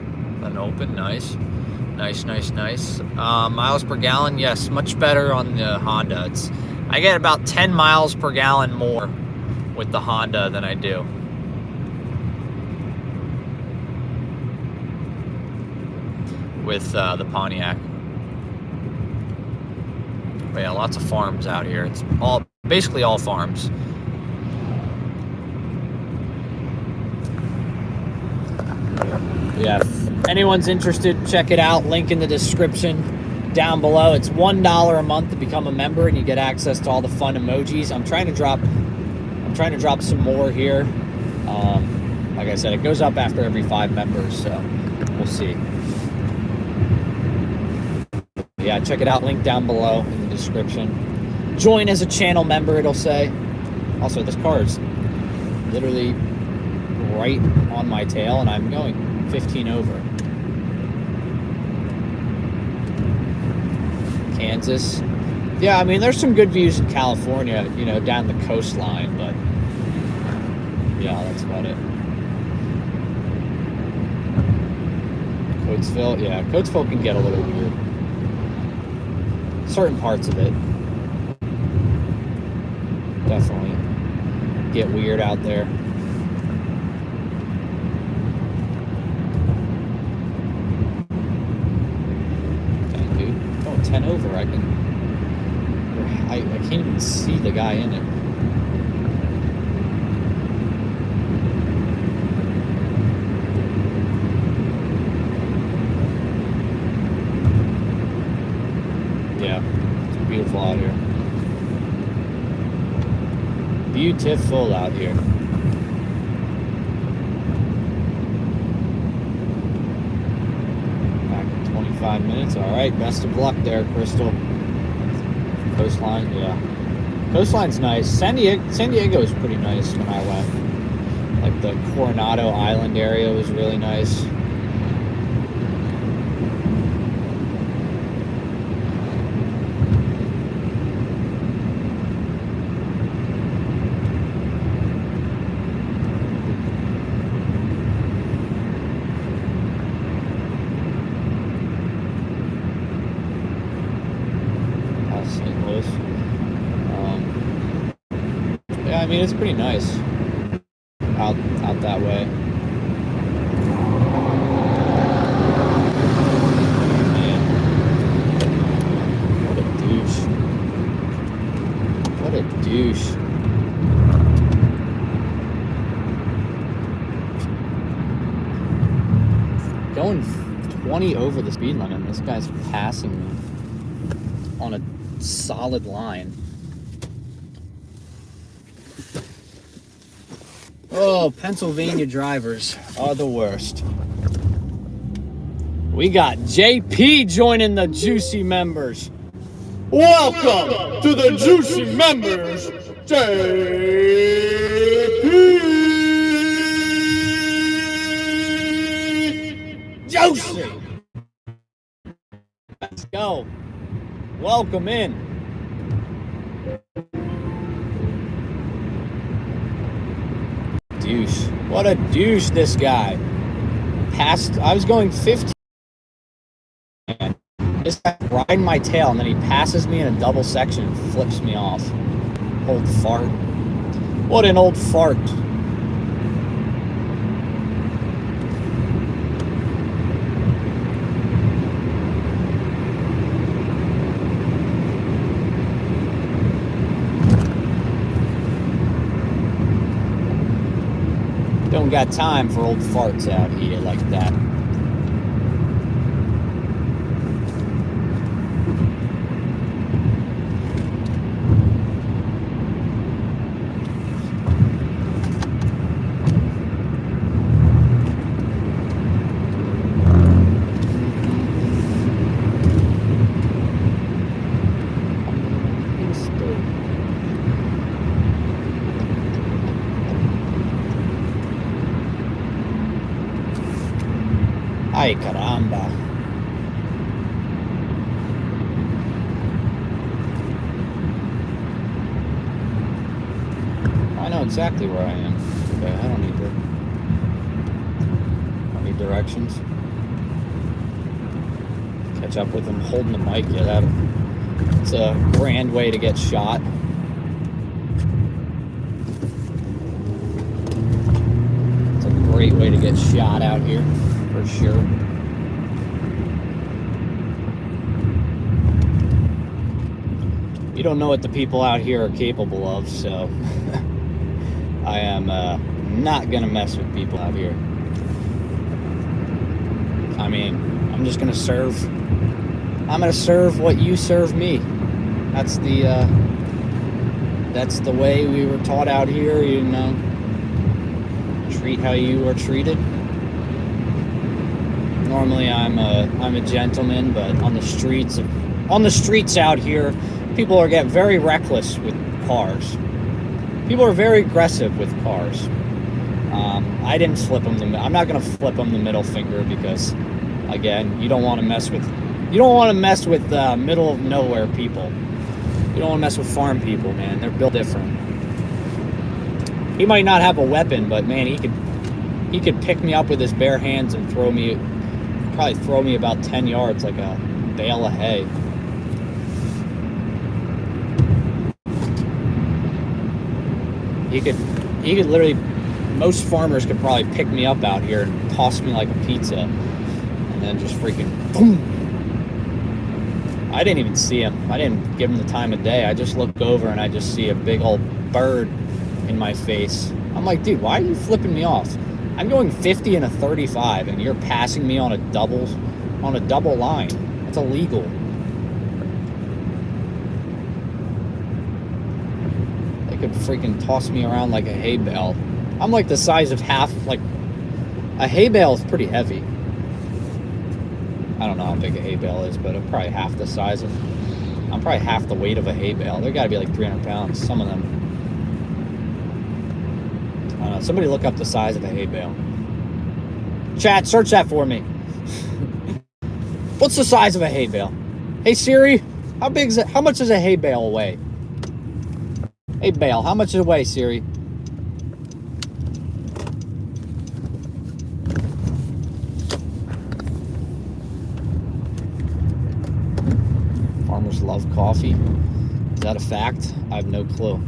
Then open. Nice. Nice. Miles per gallon, yes, much better on the Honda. I get about 10 miles per gallon more with the Honda than I do with the Pontiac. But yeah, lots of farms out here. It's basically all farms. Yeah, if anyone's interested, check it out. Link in the description down below. It's $1 a month to become a member, and you get access to all the fun emojis. I'm trying to drop some more here. Like I said, it goes up after every 5 members, so we'll see. Yeah, check it out. Link down below in the description. Join as a channel member, it'll say. Also, this car is literally right on my tail, and I'm going 15 over. Kansas. Yeah, I mean, there's some good views in California, down the coastline, but yeah, that's about it. Coatesville, yeah, Coatesville can get a little weird. Certain parts of it definitely get weird out there. Dang, dude. Oh, 10 over. I can't even see the guy in it. Yeah, it's beautiful out here. Beautiful out here. Back in 25 minutes. All right, best of luck there, Crystal. Coastline, yeah. Coastline's nice. San Diego is pretty nice when I went. Like the Coronado Island area was really nice. Yeah, I mean, it's pretty nice out that way. Man, what a douche. What a douche. Going 20 over the speed limit, and this guy's passing me on a solid line. Oh, Pennsylvania drivers are the worst. We got JP joining the Juicy members. Welcome to the Juicy members, JP Juicy. Let's go. Welcome in. Douche. What a douche, this guy. I was going 15. This guy riding my tail, and then he passes me in a double section and flips me off. Old fart. What an old fart. Don't got time for old farts out here like that. Ay, caramba. I know exactly where I am. Okay, I don't need directions. Catch up with him holding the mic. Yeah, it's a grand way to get shot. It's a great way to get shot out here. For sure. You don't know what the people out here are capable of, so I am not gonna mess with people out here. I mean, I'm gonna serve what you serve me. That's the way we were taught out here, you know. Treat how you are treated. Normally I'm a gentleman, but on the streets out here, people get very reckless with cars. People are very aggressive with cars. I didn't flip them. I'm not gonna flip them the middle finger because, again, you don't want to mess with middle of nowhere people. You don't want to mess with farm people, man. They're built different. He might not have a weapon, but man, he could pick me up with his bare hands and probably throw me about 10 yards like a bale of hay. He could literally, most farmers could probably pick me up out here and toss me like a pizza and then just freaking boom. I didn't even see him. I didn't give him the time of day. I just look over and I just see a big old bird in my face. I'm like, dude, why are you flipping me off? I'm going 50 and a 35 and you're passing me on a double line. That's illegal. They could freaking toss me around like a hay bale. I'm like the size of like a hay bale is pretty heavy. I don't know how big a hay bale is, but I'm probably half the weight of a hay bale. They gotta be like 300 pounds, some of them. I don't know. Somebody look up the size of a hay bale. Chat, search that for me. What's the size of a hay bale? Hey Siri, how much does a hay bale weigh? Hey bale, how much does it weigh, Siri? Farmers love coffee. Is that a fact? I have no clue.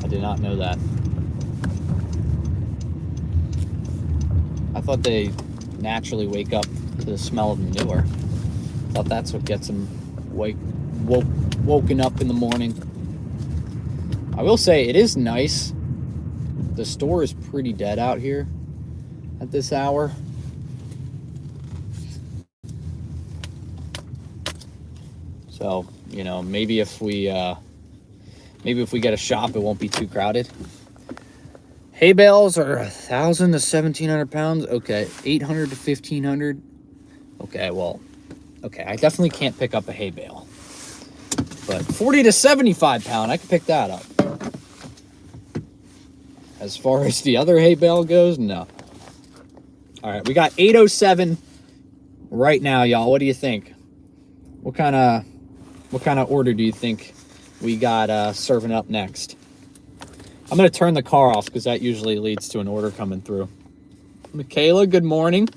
I did not know that. I thought they naturally wake up to the smell of manure. I thought that's what gets them woken up in the morning. I will say it is nice. The store is pretty dead out here at this hour. So, you know, maybe if we get a shop, it won't be too crowded. Hay bales are 1,000 to 1,700 pounds. Okay, 800 to 1,500. Okay, well, okay, I definitely can't pick up a hay bale. But 40 to 75 pound, I can pick that up. As far as the other hay bale goes, no. All right, we got 807 right now, y'all. What do you think? What kind of order do you think we got serving up next? I'm going to turn the car off because that usually leads to an order coming through. Michaela, good morning.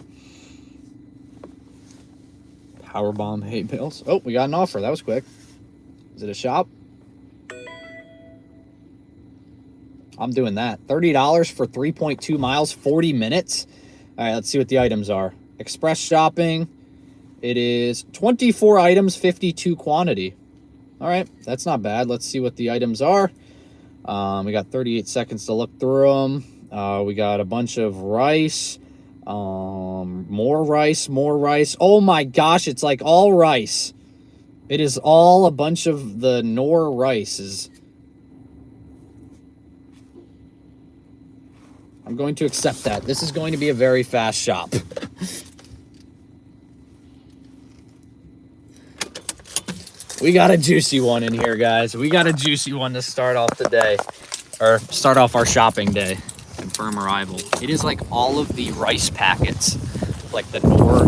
Powerbomb hay bales. Oh, we got an offer. That was quick. Is it a shop? I'm doing that. $30 for 3.2 miles, 40 minutes. All right, let's see what the items are. Express shopping. It is 24 items, 52 quantity. All right, that's not bad. Let's see what the items are. We got 38 seconds to look through them. We got a bunch of rice. More rice. Oh my gosh, it's like all rice. It is all a bunch of the Knorr rices. I'm going to accept that. This is going to be a very fast shop. We got a juicy one in here, guys. We got a juicy one to start off the day. Or start off our shopping day. Confirm arrival. It is like all of the rice packets. Like the Knorr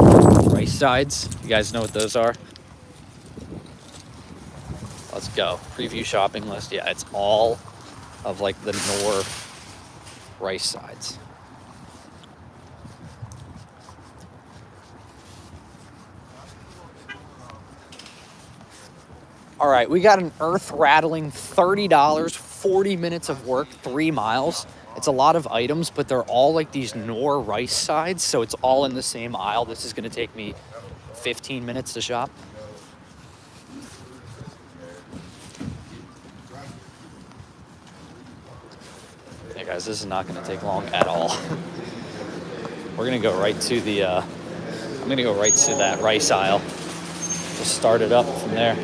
rice sides. You guys know what those are? Let's go. Preview shopping list. Yeah, it's all of like the Knorr rice sides. All right, we got an earth-rattling $30, 40 minutes of work, 3 miles. It's a lot of items, but they're all like these Knorr rice sides, so it's all in the same aisle. This is going to take me 15 minutes to shop. Hey guys, this is not going to take long at all. We're going to go right to the, I'm going to go right to that rice aisle. Just start it up from there.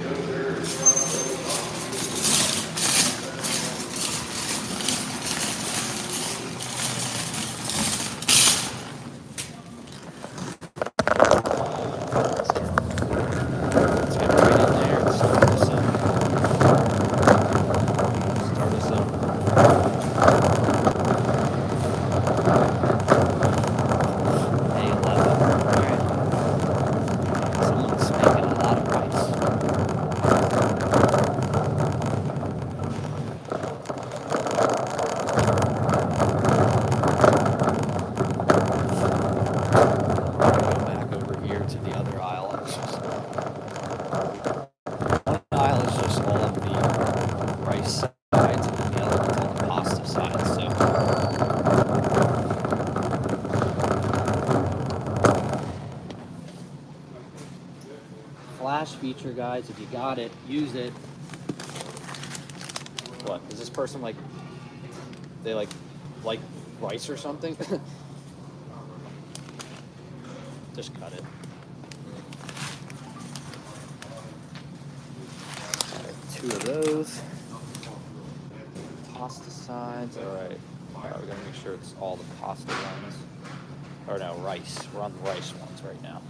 Feature, guys, if you got it, use it. What is this person like? They like rice or something? Just cut it. Right, 2 of those pasta sides. All right, we gotta make sure it's all the pasta ones. Or no, rice. We're on the rice ones right now.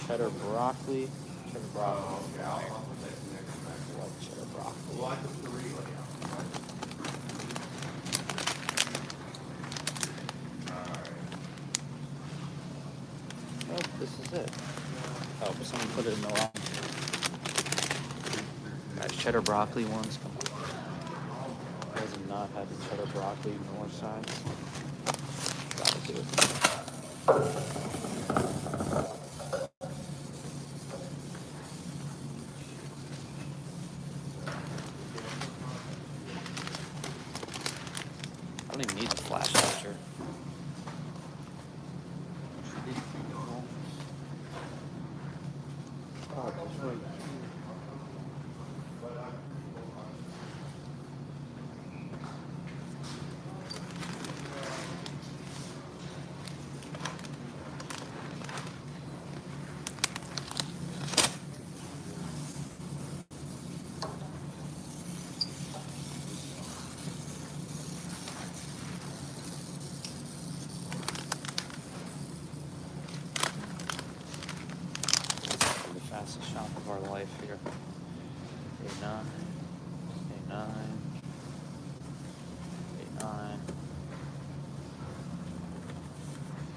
Cheddar broccoli. Cheddar broccoli. I like cheddar broccoli. Oh, this is it. Oh, but someone put it in the wrong. Guys, cheddar broccoli ones. Come on. Does not have the cheddar broccoli nor sides. Gotta do it. life here. A9, A9, A9. Alright,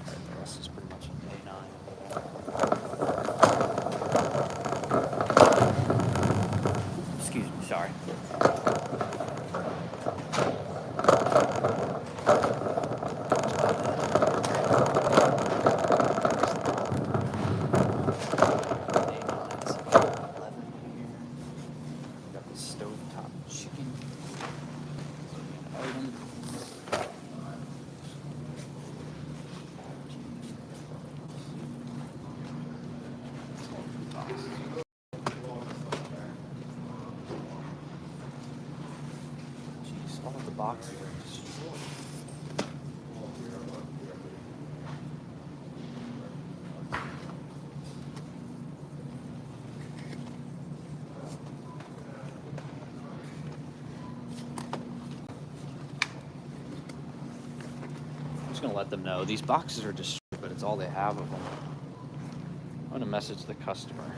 the rest is pretty much an A9. Excuse me, sorry. Jeez, all of the boxes are destroyed. I'm just gonna let them know these boxes are destroyed, but it's all they have of them. I'm gonna message the customer.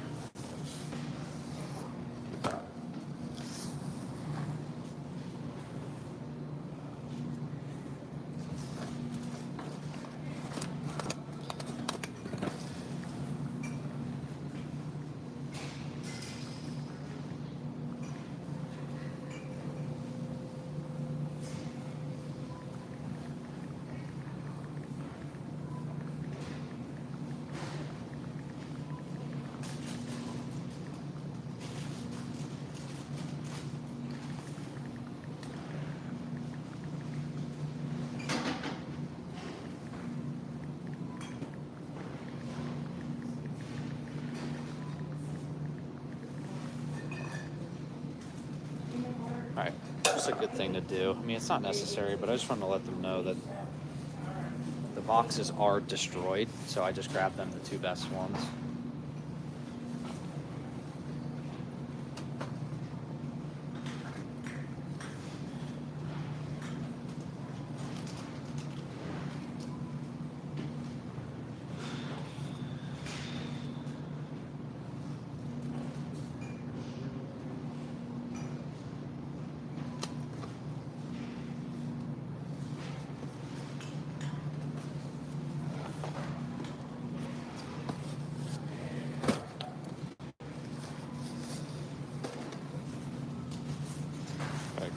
Alright, just a good thing to do. I mean, it's not necessary, but I just wanted to let them know that the boxes are destroyed, so I just grabbed them, the two best ones.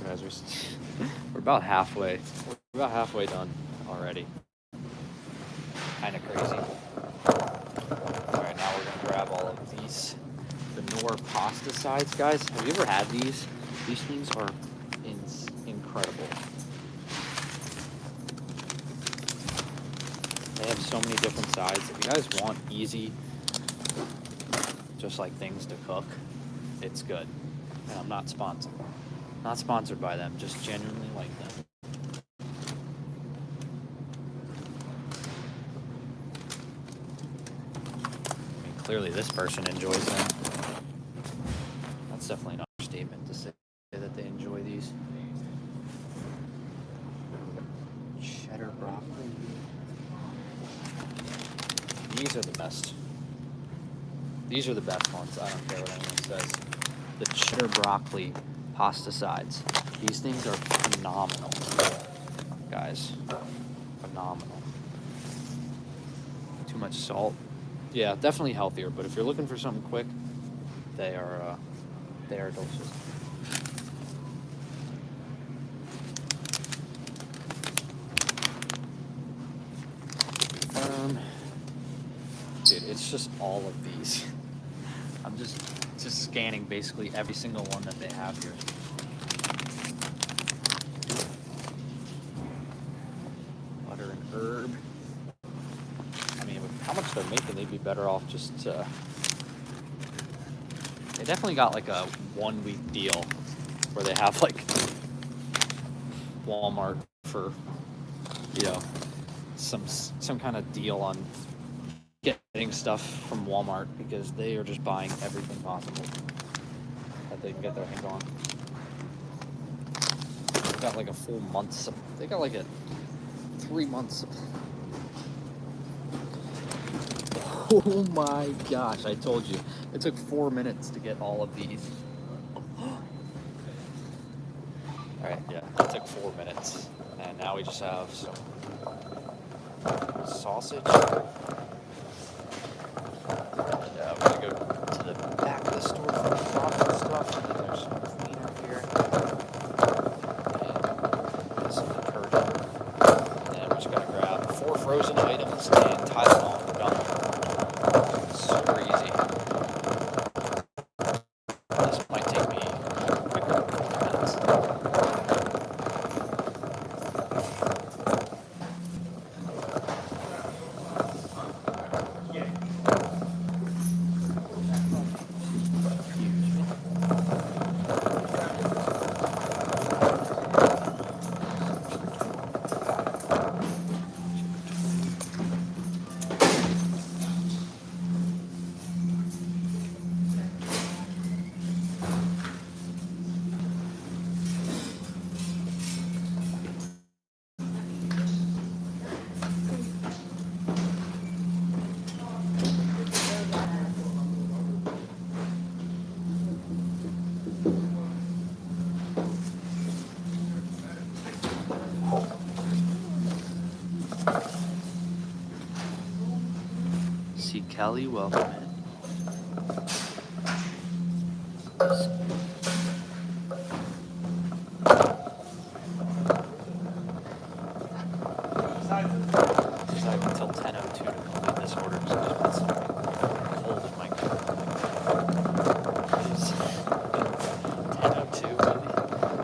Guys, we're about halfway. We're about halfway done already. Kind of crazy. All right, now we're gonna grab all of these, the Knorr pasta sides, guys. Have you ever had these? These things are incredible. They have so many different sides. If you guys want easy, just like things to cook, it's good. And I'm not sponsored. Not sponsored by them, just genuinely like them. I mean, clearly this person enjoys them. That's definitely an understatement to say that they enjoy these. Cheddar broccoli. These are the best. These are the best ones. I don't care what anyone says. The cheddar broccoli pasta sides. These things are phenomenal, guys. Phenomenal. Too much salt. Yeah, definitely healthier. But if you're looking for something quick, they are delicious. Dude, it's just all of these. I'm just scanning basically every single one that they have here. Butter and herb. I mean, with how much they're making, they'd be better off just they definitely got like a 1 week deal where they have like Walmart for, you know, some kind of deal on getting stuff from Walmart because they are just buying everything possible that they can get their hands on. They've got like a full month. They got like a 3 months. Oh my gosh, I told you. It took 4 minutes to get all of these. Alright, yeah, it took 4 minutes. And now we just have some sausage. And we're gonna go to the back of the store for the proper stuff. And then there's some cleaner here. And some detergent. And then we just gotta grab 4 frozen items and Tylenol. We're done. Super easy. This might take me quicker than 4 minutes. See Kelly, welcome in. Decided until 10:02 to complete this order, so I just put some cold in my coat. It's 10:02, maybe.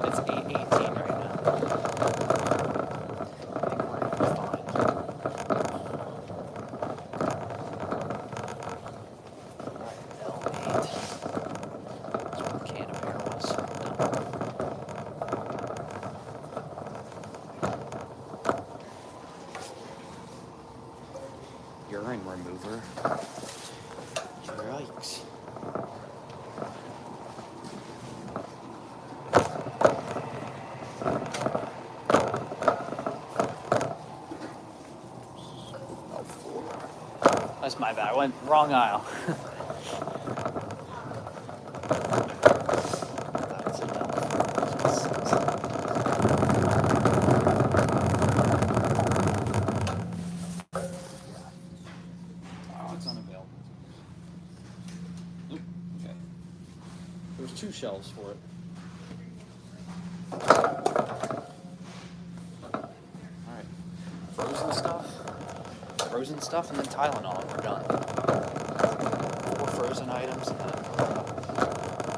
It's 8:18 right now. I think we're gonna be fine. Alright, L8. That's what the can of air was. Done. Urine remover. Yikes. That's my bad. I went wrong aisle. That's enough. Oh, it's unavailable. Oop, okay. There's 2 shelves for it. Alright. Frozen stuff, and then Tylenol, and we're done. 4 frozen items, and then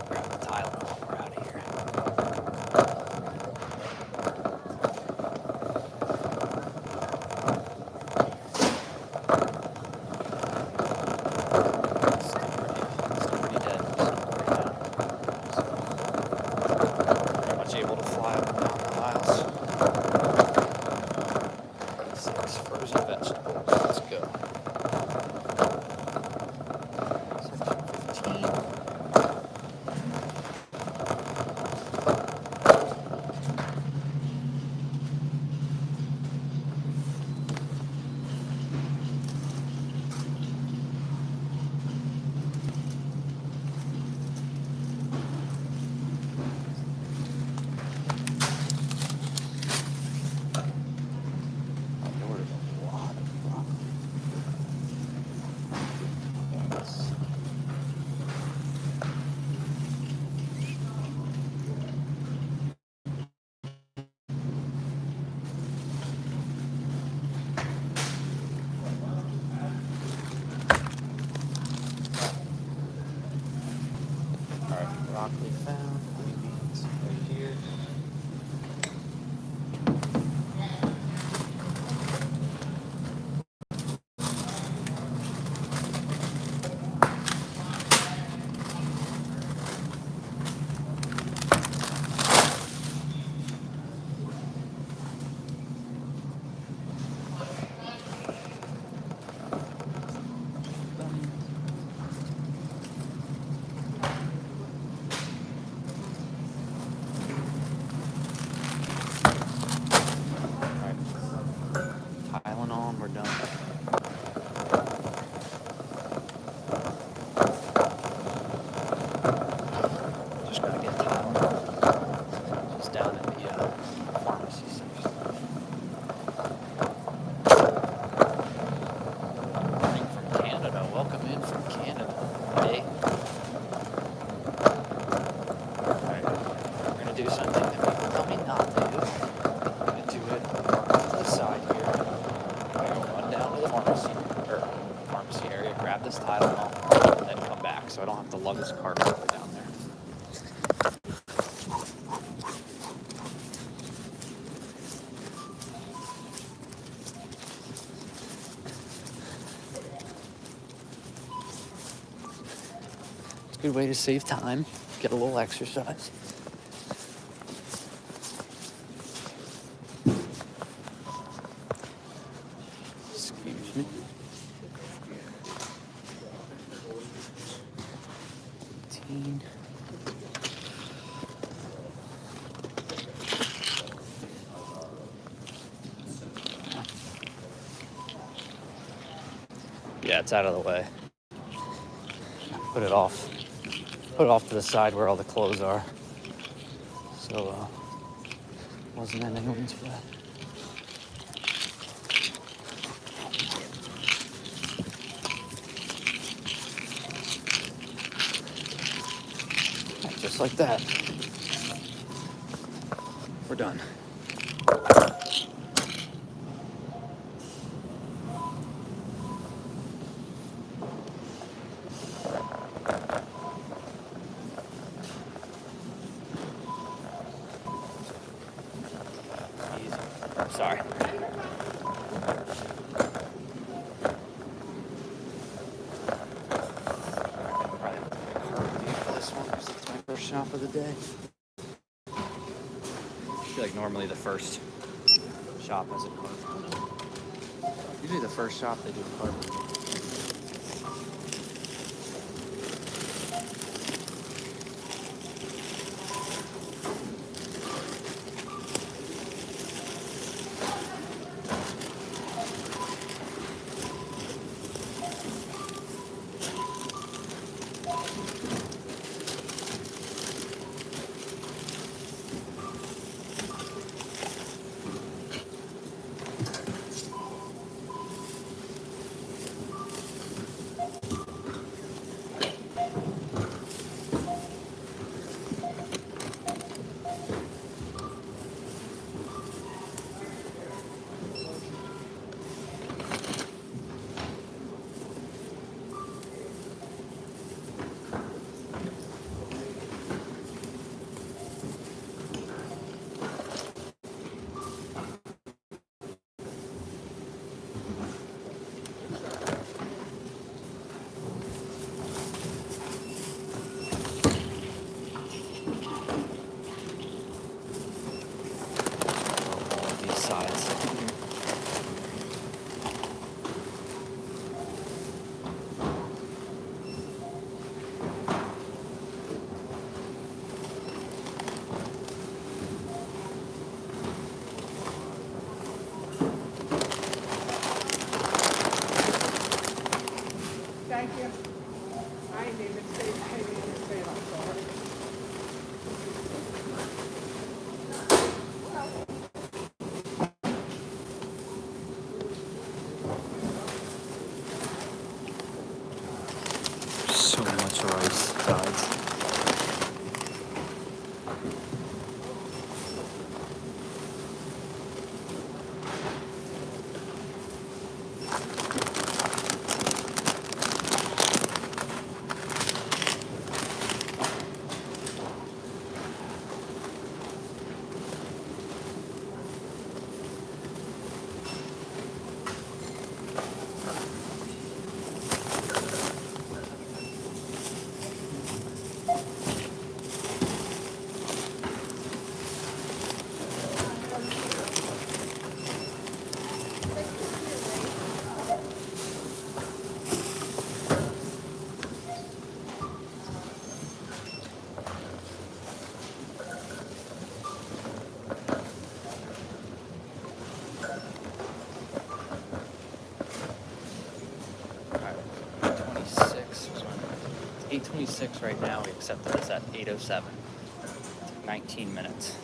grab the Tylenol, and we're out of here. Still pretty dead. Pretty much able to fly up and down the aisles. 6 frozen vegetables. Let's go. Section 15. Broccoli found, green beans right here. Welcome in from Canada. Hey. Alright, we're gonna do something that people tell me not to do. I'm gonna do it on the side here. I'm gonna run down to the pharmacy area, grab this Tylenol, and then come back so I don't have to lug this cart all the way down there. It's a good way to save time, get a little exercise. Excuse me. Yeah, it's out of the way. Put it off to the side where all the clothes are. So, wasn't in anyone's way. Just like that. We're done. Easy. Sorry. Probably have a car review for this one because it's my first shop of the day. I feel like normally the first shop has a car review. Usually the first shop they do a car review. Thank you. I didn't even say it, I'm sorry. So much rice, guys. Alright, 26 was when 8:26 right now. We accepted this at 8:07. 19 minutes.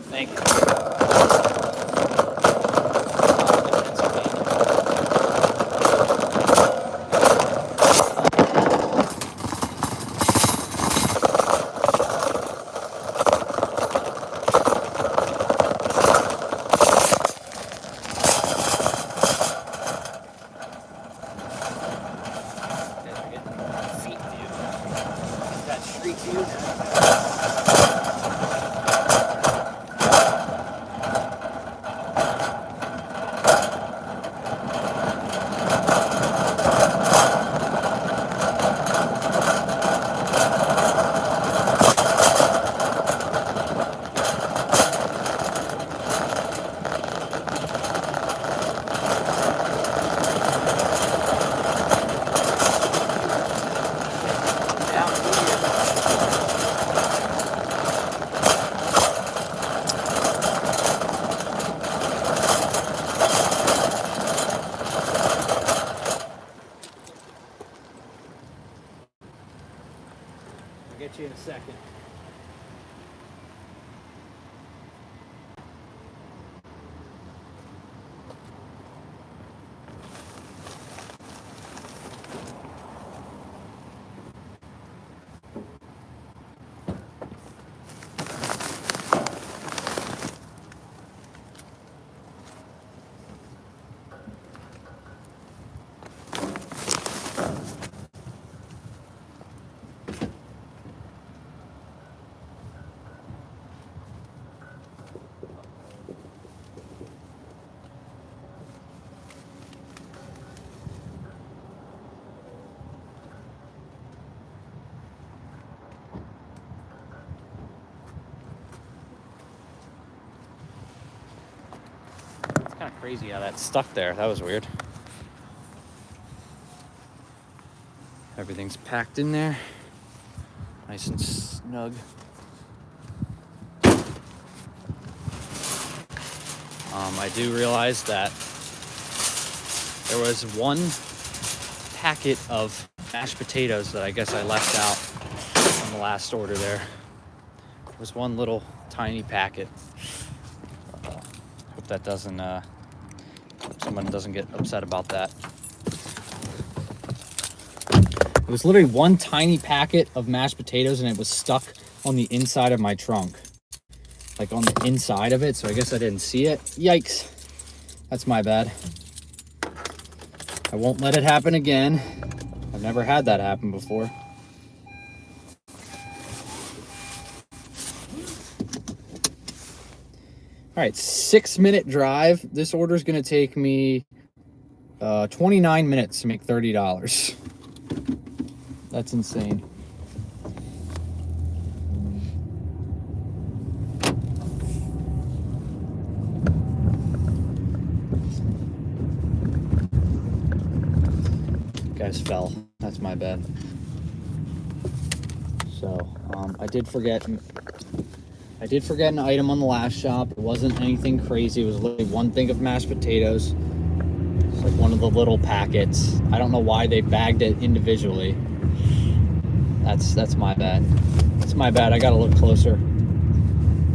Thank you. Pennsylvania. get you in a second. Kind of crazy how that stuck there. That was weird. Everything's packed in there. Nice and snug. I do realize that there was one packet of mashed potatoes that I guess I left out on the last order there. It was one little tiny packet. Hope that doesn't, someone doesn't get upset about that. It was literally one tiny packet of mashed potatoes and it was stuck on the inside of my trunk. Like on the inside of it, so I guess I didn't see it. Yikes. That's my bad. I won't let it happen again. I've never had that happen before. All right, 6-minute drive. This order is going to take me 29 minutes to make $30. That's insane. Guys fell. That's my bad. So I did forget an item on the last shop. It wasn't anything crazy. It was literally one thing of mashed potatoes. It's like one of the little packets. I don't know why they bagged it individually. That's my bad. That's my bad. I gotta look closer.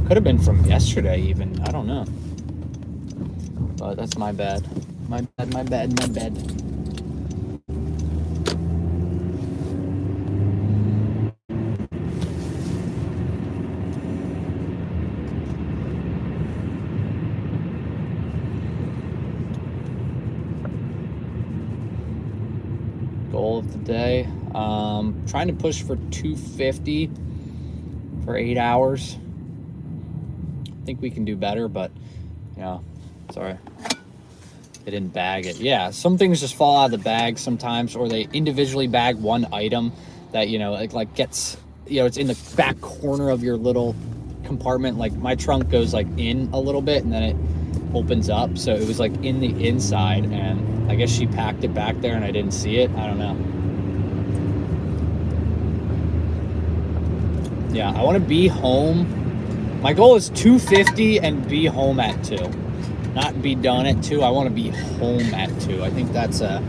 Could have been from yesterday even. I don't know. But that's my bad. My bad. Goal of the day, trying to push for 250 for 8 hours. I think we can do better, but sorry, they didn't bag it. Yeah, some things just fall out of the bag sometimes, or they individually bag one item that like gets it's in the back corner of your little compartment. Like my trunk goes like in a little bit and then it opens up, so it was like in the inside, and I guess she packed it back there and I didn't see it. I don't know. Yeah, I want to be home. My goal is 250 and be home at 2. Not be done at 2. I want to be home at 2. I think that's a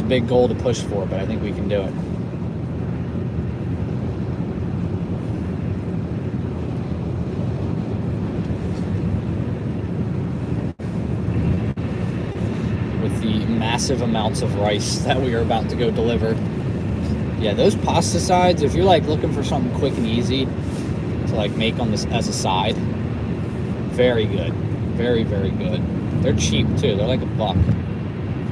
big goal to push for, but I think we can do it. Massive amounts of rice that we are about to go deliver. Yeah, those pasta sides, if you're like looking for something quick and easy to like make on this as a side, very good. Very, very good. They're cheap too. They're like $1.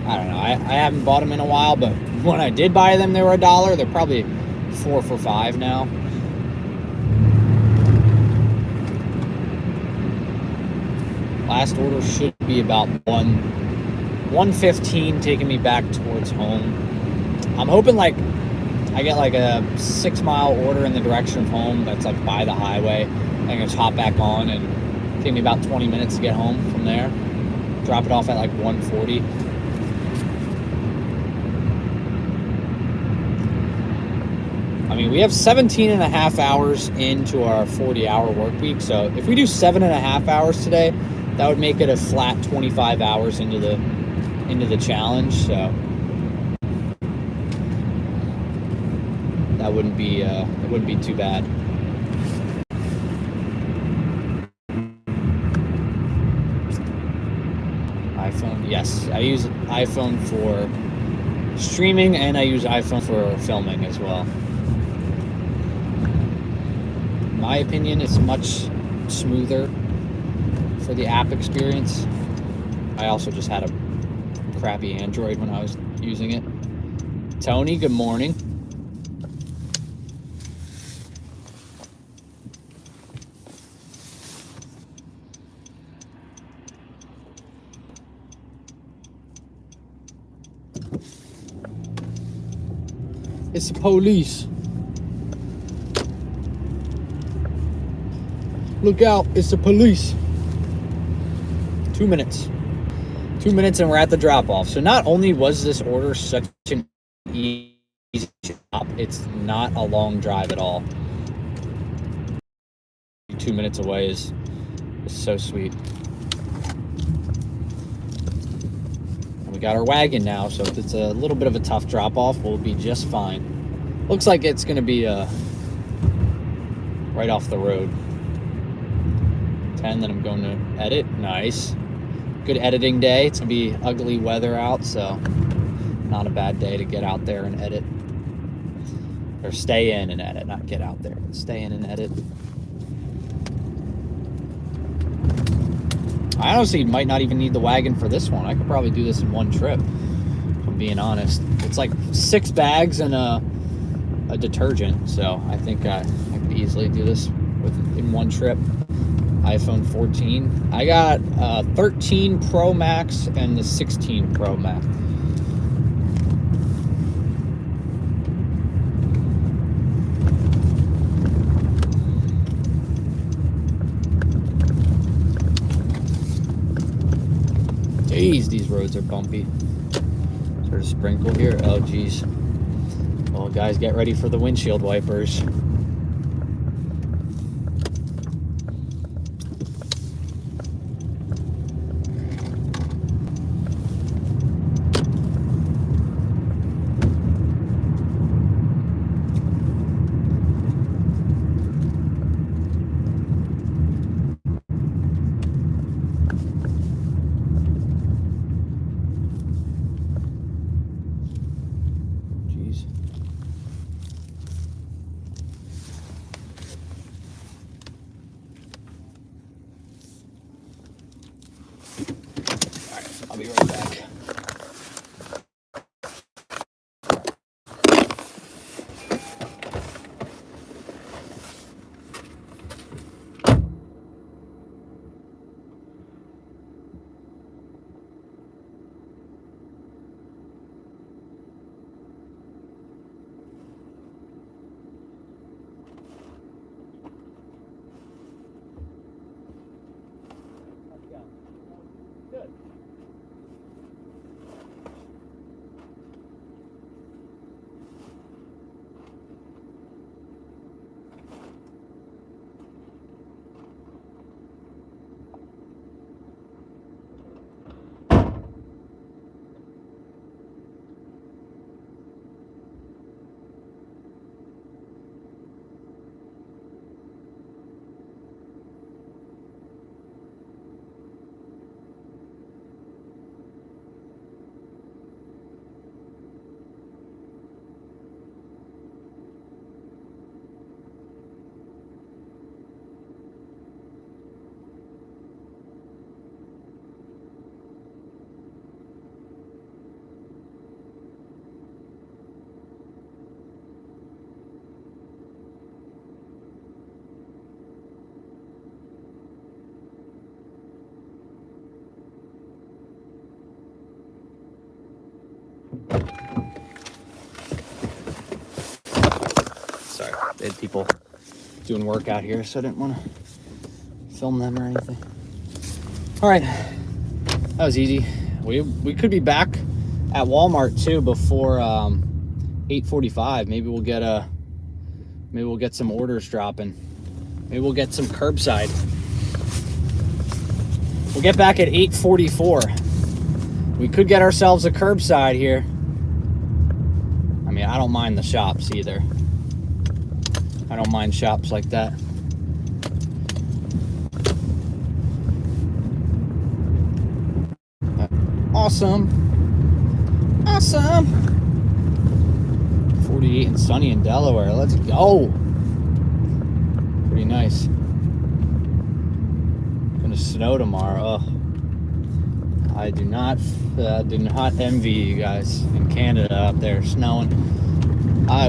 I don't know. I haven't bought them in a while, but when I did buy them, they were $1. They're probably 4 for $5 now. Last order should be about 1:15, taking me back towards home. I'm hoping like I get like a 6-mile order in the direction of home that's like by the highway. I can just hop back on and take me about 20 minutes to get home from there. Drop it off at like 1:40. I mean, we have 17 and a half hours into our 40-hour work week. So if we do 7.5 hours today, that would make it a flat 25 hours into the challenge. So that wouldn't be too bad. iPhone, yes, I use iPhone for streaming and I use iPhone for filming as well. In my opinion, it's much smoother for the app experience. I also just had a crappy Android when I was using it. Tony, good morning. It's the police. Look out, it's the police. 2 minutes. 2 minutes and we're at the drop-off. So not only was this order such an easy job, it's not a long drive at all. 2 minutes away is so sweet. And we got our wagon now, so if it's a little bit of a tough drop-off, we'll be just fine. Looks like it's going to be right off the road. 10 that I'm going to edit. Nice. Good editing day. It's going to be ugly weather out, so not a bad day to get out there and edit. Or stay in and edit, not get out there. Stay in and edit. I honestly might not even need the wagon for this one. I could probably do this in one trip, if I'm being honest. It's like 6 bags and a detergent, so I think I could easily do this in one trip. iPhone 14. I got 13 Pro Max and the 16 Pro Max. Jeez, these roads are bumpy. Sort of sprinkle here. Oh, geez. Well, guys, get ready for the windshield wipers. I'll be right back. Good. Sorry, they had people doing work out here, so I didn't want to film them or anything. All right, that was easy. We could be back at Walmart too before 8:45. Maybe we'll get some orders dropping. Maybe we'll get some curbside. We'll get back at 8:44. We could get ourselves a curbside here. I mean, I don't mind the shops either. I don't mind shops like that. Awesome. 48 and sunny in Delaware. Let's go. Pretty nice. Gonna snow tomorrow. Ugh. I do not envy you guys in Canada up there snowing.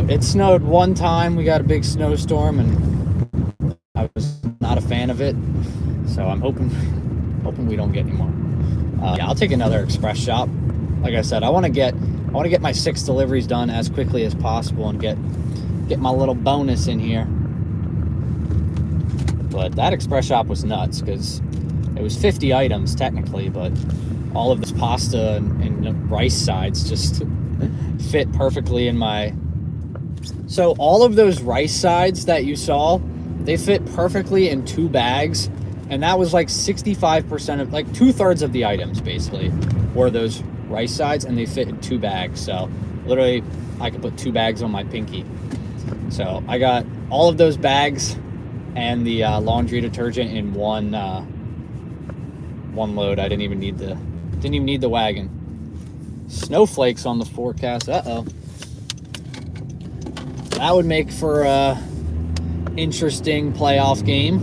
It snowed one time. We got a big snowstorm, and I was not a fan of it. So I'm hoping we don't get any more. Yeah, I'll take another express shop. Like I said, I want to get my 6 deliveries done as quickly as possible and get my little bonus in here. But that express shop was nuts because it was 50 items technically, but all of this pasta and rice sides just fit perfectly in my... So all of those rice sides that you saw, they fit perfectly in 2 bags. And that was like 65% of, like 2/3 of the items basically were those rice sides, and they fit in 2 bags. So literally I could put 2 bags on my pinky. So I got all of those bags and the laundry detergent in one load. I didn't even need the wagon. Snowflakes on the forecast. Uh-oh. That would make for a interesting playoff game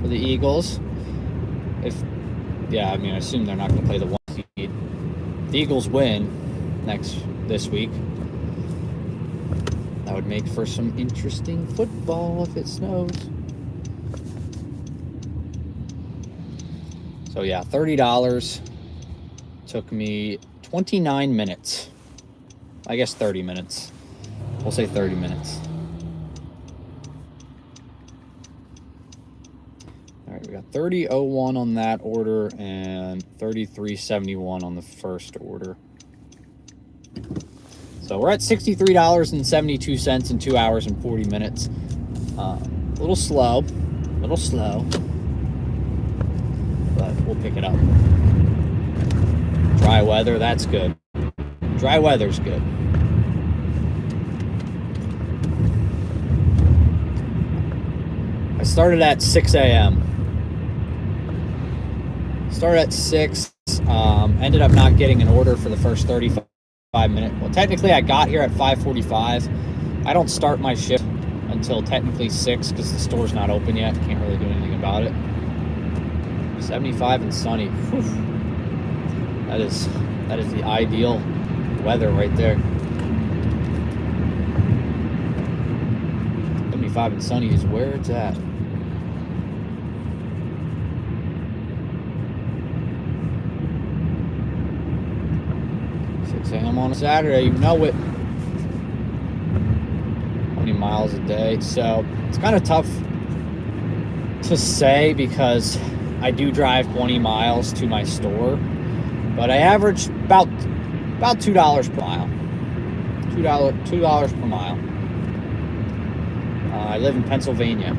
for the Eagles. I assume they're not going to play the 1 seed. If the Eagles win this week, that would make for some interesting football if it snows. So yeah, $30 took me 29 minutes. I guess 30 minutes. We'll say 30 minutes. All right, we got 30.01 on that order and 33.71 on the first order. So we're at $63.72 in 2 hours and 40 minutes. A little slow, but we'll pick it up. Dry weather, that's good. Dry weather's good. I started at 6 a.m. Started at 6. Ended up not getting an order for the first 35 minutes. Well, technically I got here at 5:45. I don't start my shift until technically 6 because the store's not open yet. Can't really do anything about it. 75 and sunny. Whew. That is the ideal weather right there. 75 and sunny is where it's at. 6 a.m. on a Saturday, you know it. 20 miles a day. So it's kind of tough to say because I do drive 20 miles to my store, but I average about $2 per mile. $2 per mile. I live in Pennsylvania.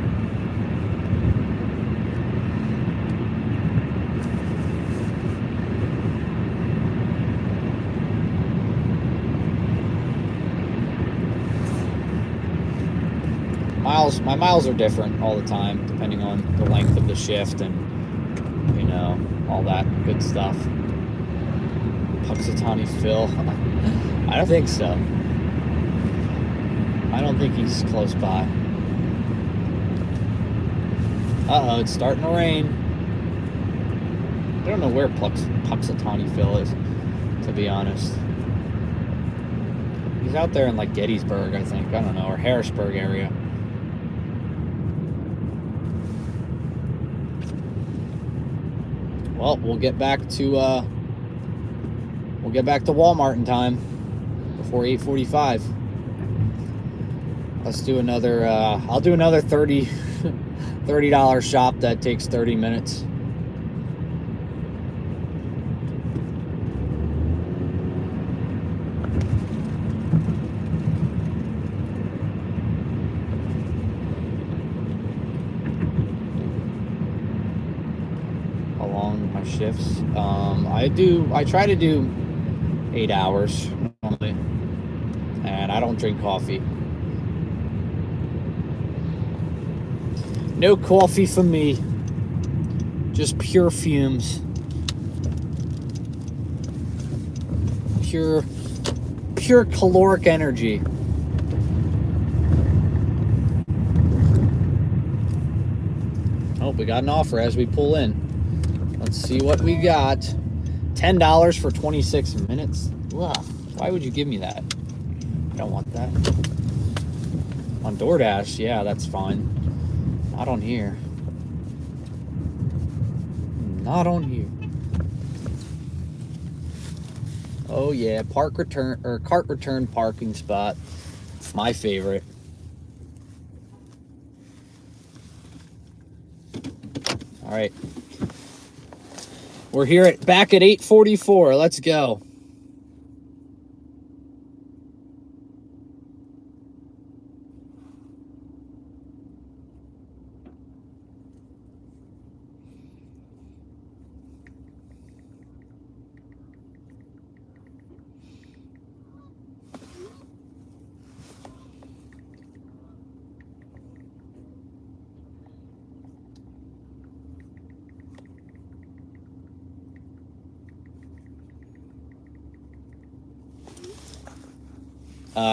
My miles are different all the time, depending on the length of the shift and, all that good stuff. Punxsutawney Phil. I don't think so. I don't think he's close by. Uh-oh, it's starting to rain. I don't know where Punxsutawney Phil is, to be honest. He's out there in like Gettysburg, I think. I don't know, or Harrisburg area. Well, we'll get back to Walmart in time before 8:45. Let's do another. I'll do another $30 shop that takes 30 minutes. Shifts. I try to do 8 hours normally, and I don't drink coffee. No coffee for me. Just pure fumes. Pure caloric energy. Oh, we got an offer as we pull in. Let's see what we got. $10 for 26 minutes. Ugh, why would you give me that? I don't want that. On DoorDash, yeah, that's fine. Not on here. Not on here. Oh yeah, cart return parking spot. My favorite. All right. We're here back at 8:44. Let's go.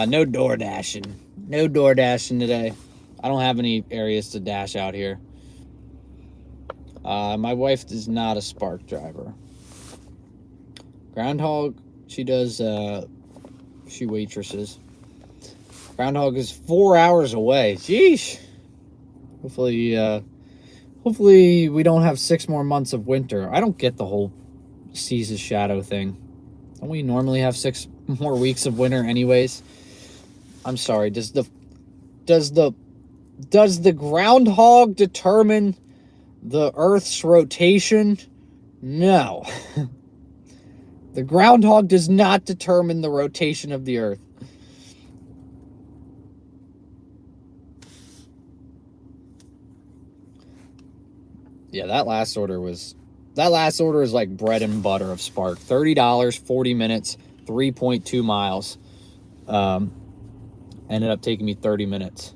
No door dashing. No door dashing today. I don't have any areas to dash out here. My wife is not a Spark driver. Groundhog, she does, she waitresses. Groundhog is 4 hours away. Jeez. Hopefully we don't have 6 more months of winter. I don't get the whole Seas' Shadow thing. Don't we normally have 6 more weeks of winter anyways? I'm sorry. Does the groundhog determine the Earth's rotation? No. The groundhog does not determine the rotation of the Earth. Yeah, that last order is like bread and butter of Spark. $30, 40 minutes, 3.2 miles. Ended up taking me 30 minutes.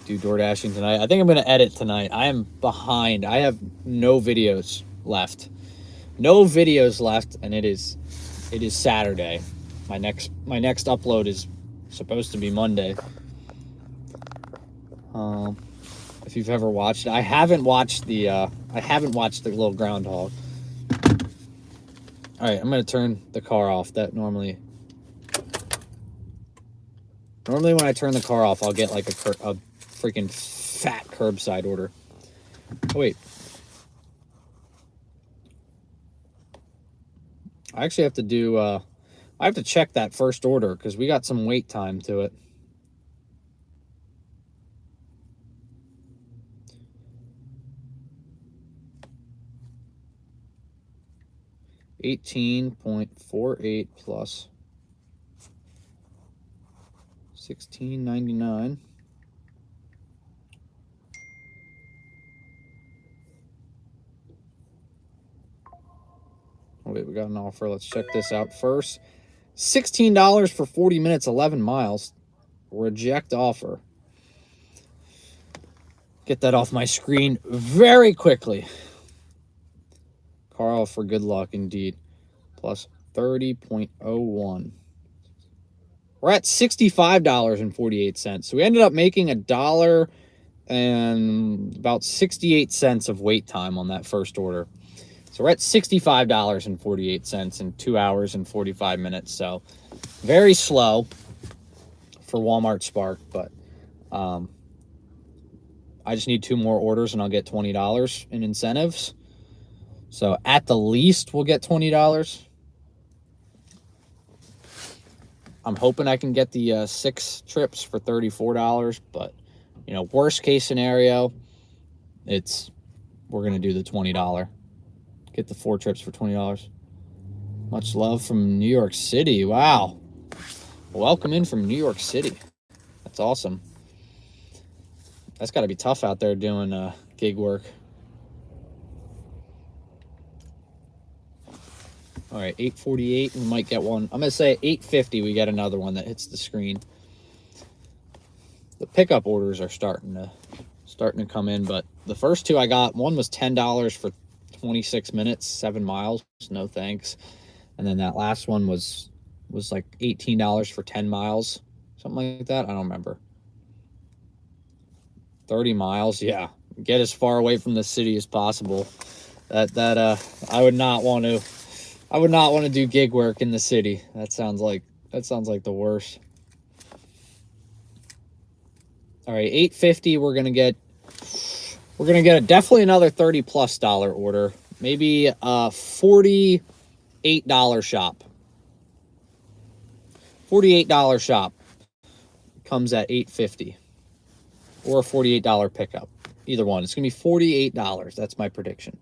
Do door dashing tonight. I think I'm going to edit tonight. I am behind. I have no videos left. No videos left, and it is Saturday. My next upload is supposed to be Monday. If you've ever watched it, I haven't watched the little groundhog. All right, I'm gonna turn the car off. That normally when I turn the car off, I'll get like a freaking fat curbside order. Oh, wait. I actually have to do, I have to check that first order because we got some wait time to it. $18.48 plus $16.99. Oh, wait, we got an offer. Let's check this out first. $16 for 40 minutes, 11 miles. Reject offer. Get that off my screen very quickly. Carl, for good luck indeed. Plus 30.01. We're at $65.48. So we ended up making $1 and about 68 cents of wait time on that first order. So we're at $65.48 in 2 hours and 45 minutes. So very slow for Walmart Spark, but I just need 2 more orders and I'll get $20 in incentives. So at the least, we'll get $20. I'm hoping I can get the 6 trips for $34, but you know, worst case scenario, we're gonna do the $20. Get the 4 trips for $20. Much love from New York City. Wow. Welcome in from New York City. That's awesome. That's got to be tough out there doing gig work. All right, 8:48. We might get one. I'm going to say 8:50. We get another one that hits the screen. The pickup orders are starting to starting to come in. But the first two I got, one was $10 for 26 minutes, 7 miles. No thanks. And then that last one was like $18 for 10 miles, something like that. I don't remember. 30 miles, yeah. Get as far away from the city as possible. I would not want to do gig work in the city. That sounds like the worst. All right, $8.50. We're gonna get definitely another $30+ order. Maybe a $48 shop. $48 shop comes at $8.50, or a $48 pickup. Either one. It's gonna be $48. That's my prediction.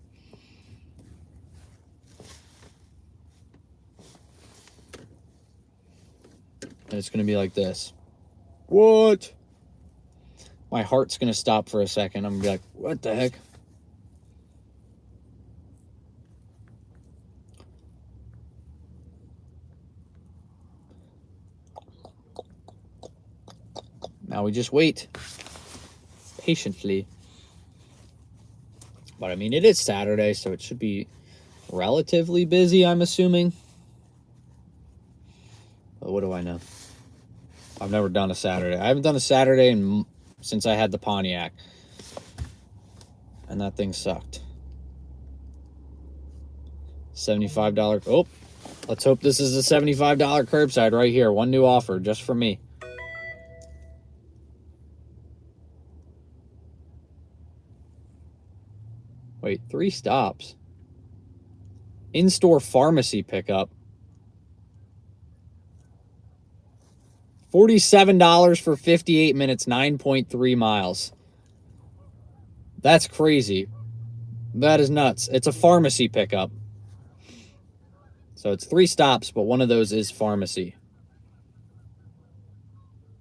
And it's gonna be like this. What? My heart's gonna stop for a second. I'm gonna be like, what the heck? Now we just wait patiently. But I mean, it is Saturday, so it should be relatively busy, I'm assuming. But what do I know? I've never done a Saturday. I haven't done a Saturday since I had the Pontiac. And that thing sucked. $75. Oh, let's hope this is a $75 curbside right here. One new offer just for me. Wait, 3 stops. In-store pharmacy pickup. $47 for 58 minutes, 9.3 miles. That's crazy. That is nuts. It's a pharmacy pickup. So it's 3 stops, but one of those is pharmacy.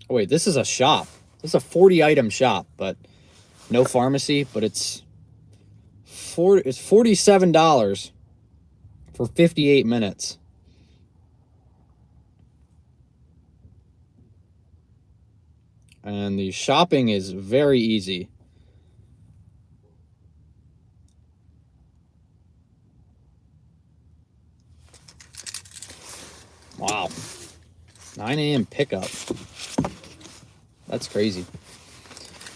Oh, wait, this is a shop. This is a 40-item shop, but no pharmacy, but it's $47 for 58 minutes. And the shopping is very easy. Wow. 9 a.m. pickup. That's crazy.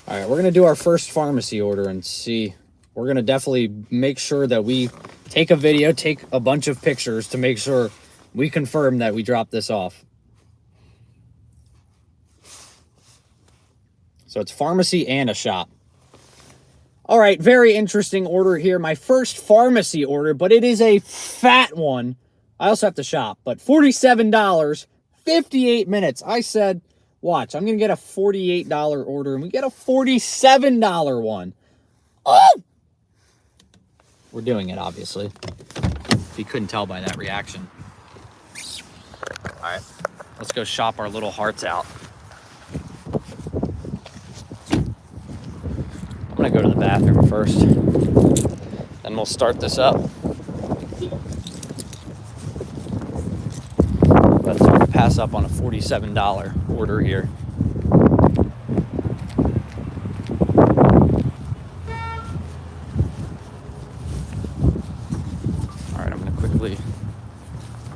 All right, we're going to do our first pharmacy order and see. We're going to definitely make sure that we take a video, take a bunch of pictures to make sure we confirm that we dropped this off. So it's pharmacy and a shop. All right, very interesting order here. My first pharmacy order, but it is a fat one. I also have to shop, but $47, 58 minutes. I said, watch, I'm going to get a $48 order, and we get a $47 one. Oh! We're doing it, obviously. If you couldn't tell by that reaction. All right, let's go shop our little hearts out. I'm gonna go to the bathroom first, then we'll start this up. Let's pass up on a $47 order here. All right, I'm gonna quickly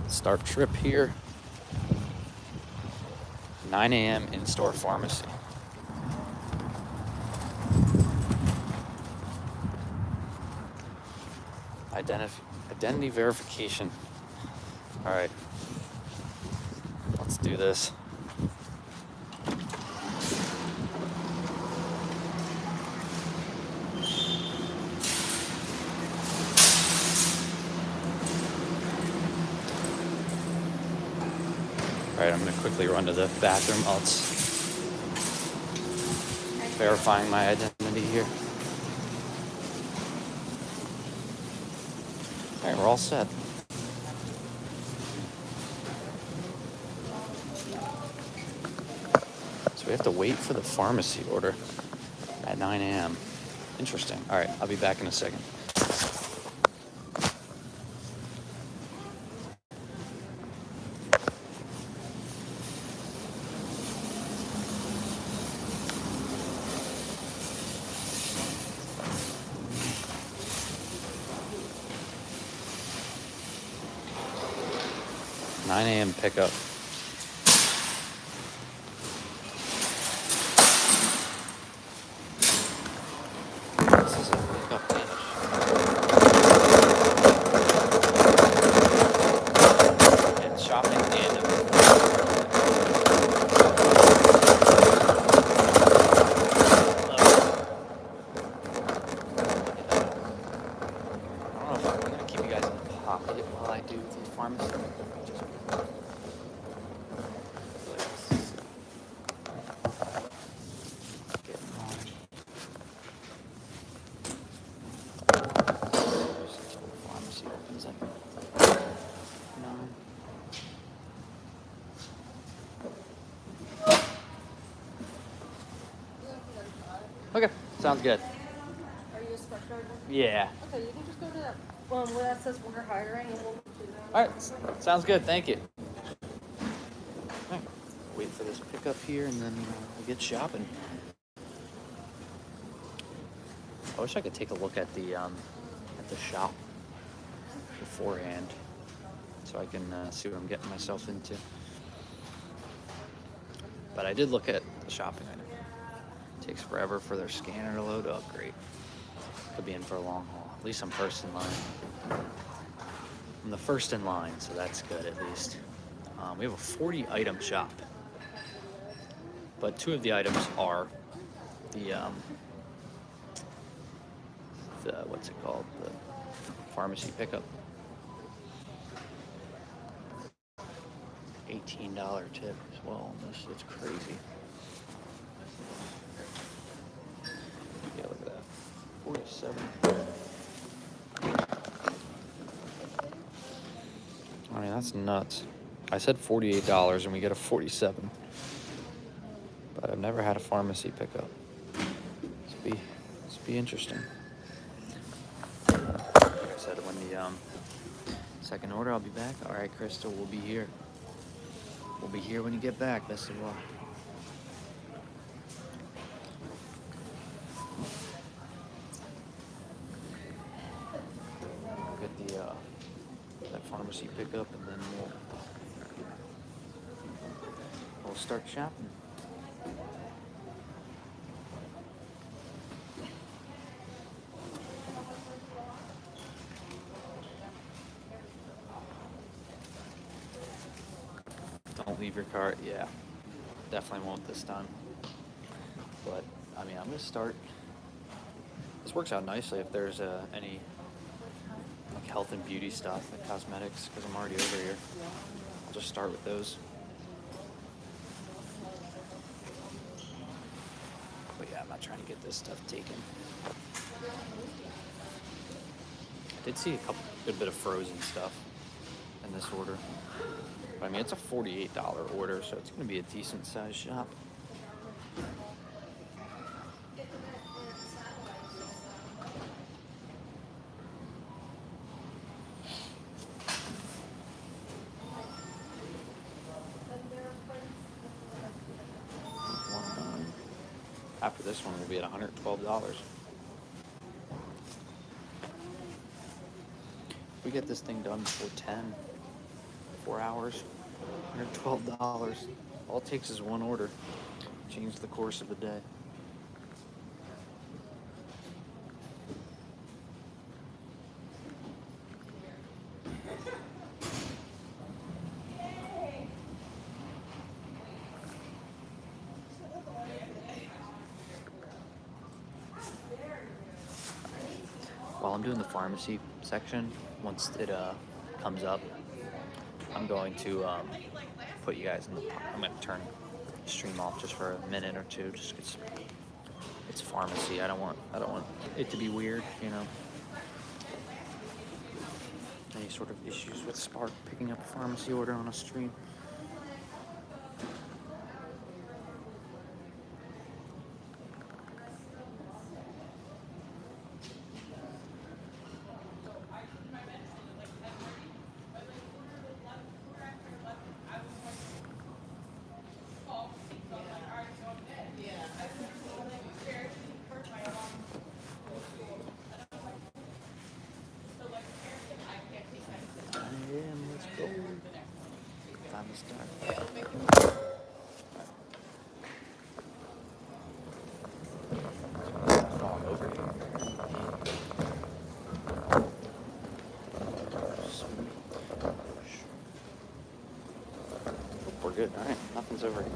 start trip here. 9 a.m. in-store pharmacy. Identity verification. All right, let's do this. All right, I'm gonna quickly run to the bathroom. It's verifying my identity here. All right, we're all set. So we have to wait for the pharmacy order at 9 a.m. Interesting. All right, I'll be back in a second. 9 a.m. pickup. This is a pickup finish. And shopping at the end of it. I don't know if I'm gonna keep you guys in the pocket while I do the pharmacy. Pharmacy opens at 9. Okay, sounds good. Are you a spec driver? Yeah. Okay, you can just go to that where that says we're hiring and we'll do that. All right, sounds good. Thank you. All right, wait for this pickup here, and then we'll get shopping. I wish I could take a look at the shop beforehand, so I can see what I'm getting myself into. But I did look at the shopping item. Takes forever for their scanner to load up. Great. Could be in for a long haul. At least I'm first in line. I'm the first in line, so that's good at least. We have a 40 item shop, but 2 of the items are the what's it called? The pharmacy pickup. $18 tip as well on this. It's crazy. Yeah, look at that. 47. I mean, that's nuts. I said $48 and we get a 47. But I've never had a pharmacy pickup. This be interesting. Like I said, when the second order, I'll be back. All right, Crystal, we'll be here. We'll be here when you get back. Best of luck. Get the that pharmacy pickup, and then we'll start shopping. Don't leave your cart. Yeah, definitely won't this time. But I mean, I'm gonna start. This works out nicely if there's any like health and beauty stuff, like cosmetics, because I'm already over here. I'll just start with those. But yeah, I'm not trying to get this stuff taken. I did see a good bit of frozen stuff in this order. But I mean, it's a $48 order, so it's going to be a decent sized shop. After this one, we'll be at $112. If we get this thing done before 4 hours, $112. All it takes is one order. Change the course of the day. While I'm doing the pharmacy section, once it comes up, I'm going to put you guys in the. I'm going to turn the stream off just for a minute or two, just because it's pharmacy. I don't want it to be weird, you know. Any sort of issues with Spark picking up a pharmacy order on a stream. Let's go. We're good. All right, nothing's over here.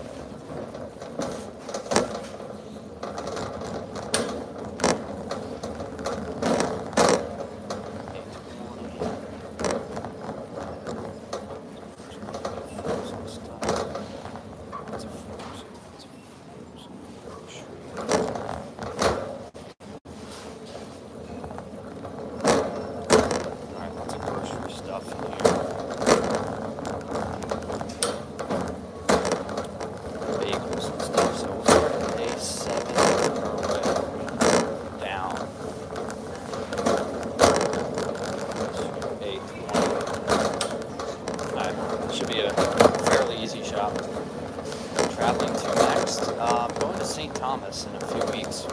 Should be a fairly easy shop. Traveling to next, going to St. Thomas in a few weeks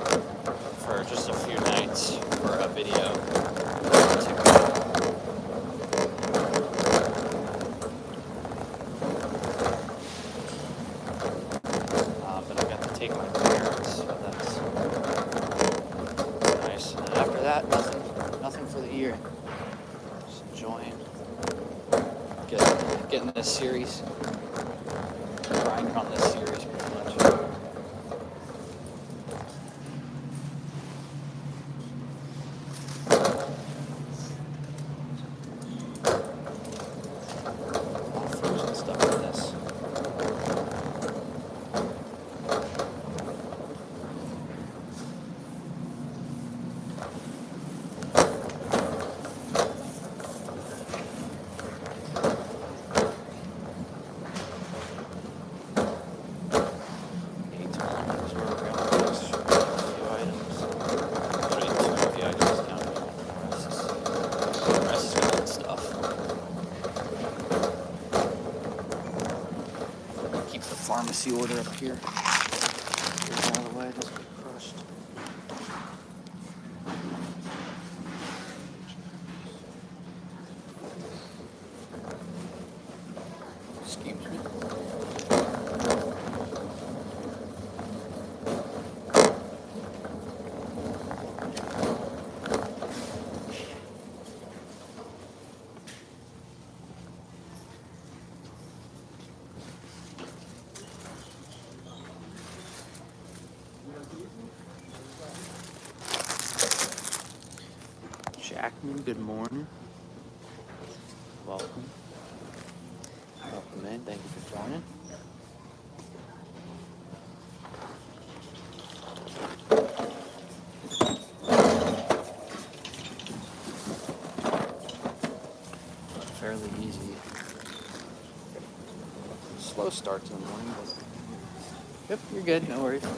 for just a few nights for a video. But I got to take my parents, so that's nice. And after that, nothing for the year. Just enjoying. Getting this series, grinding on this series pretty much. All frozen stuff in this. Pharmacy order up here. Get it out of the way, it doesn't get crushed. Excuse me. Jackman, good morning. Welcome. Welcome in. Thank you for joining. Fairly easy. Slow start to the morning, but yep, you're good. No worries. All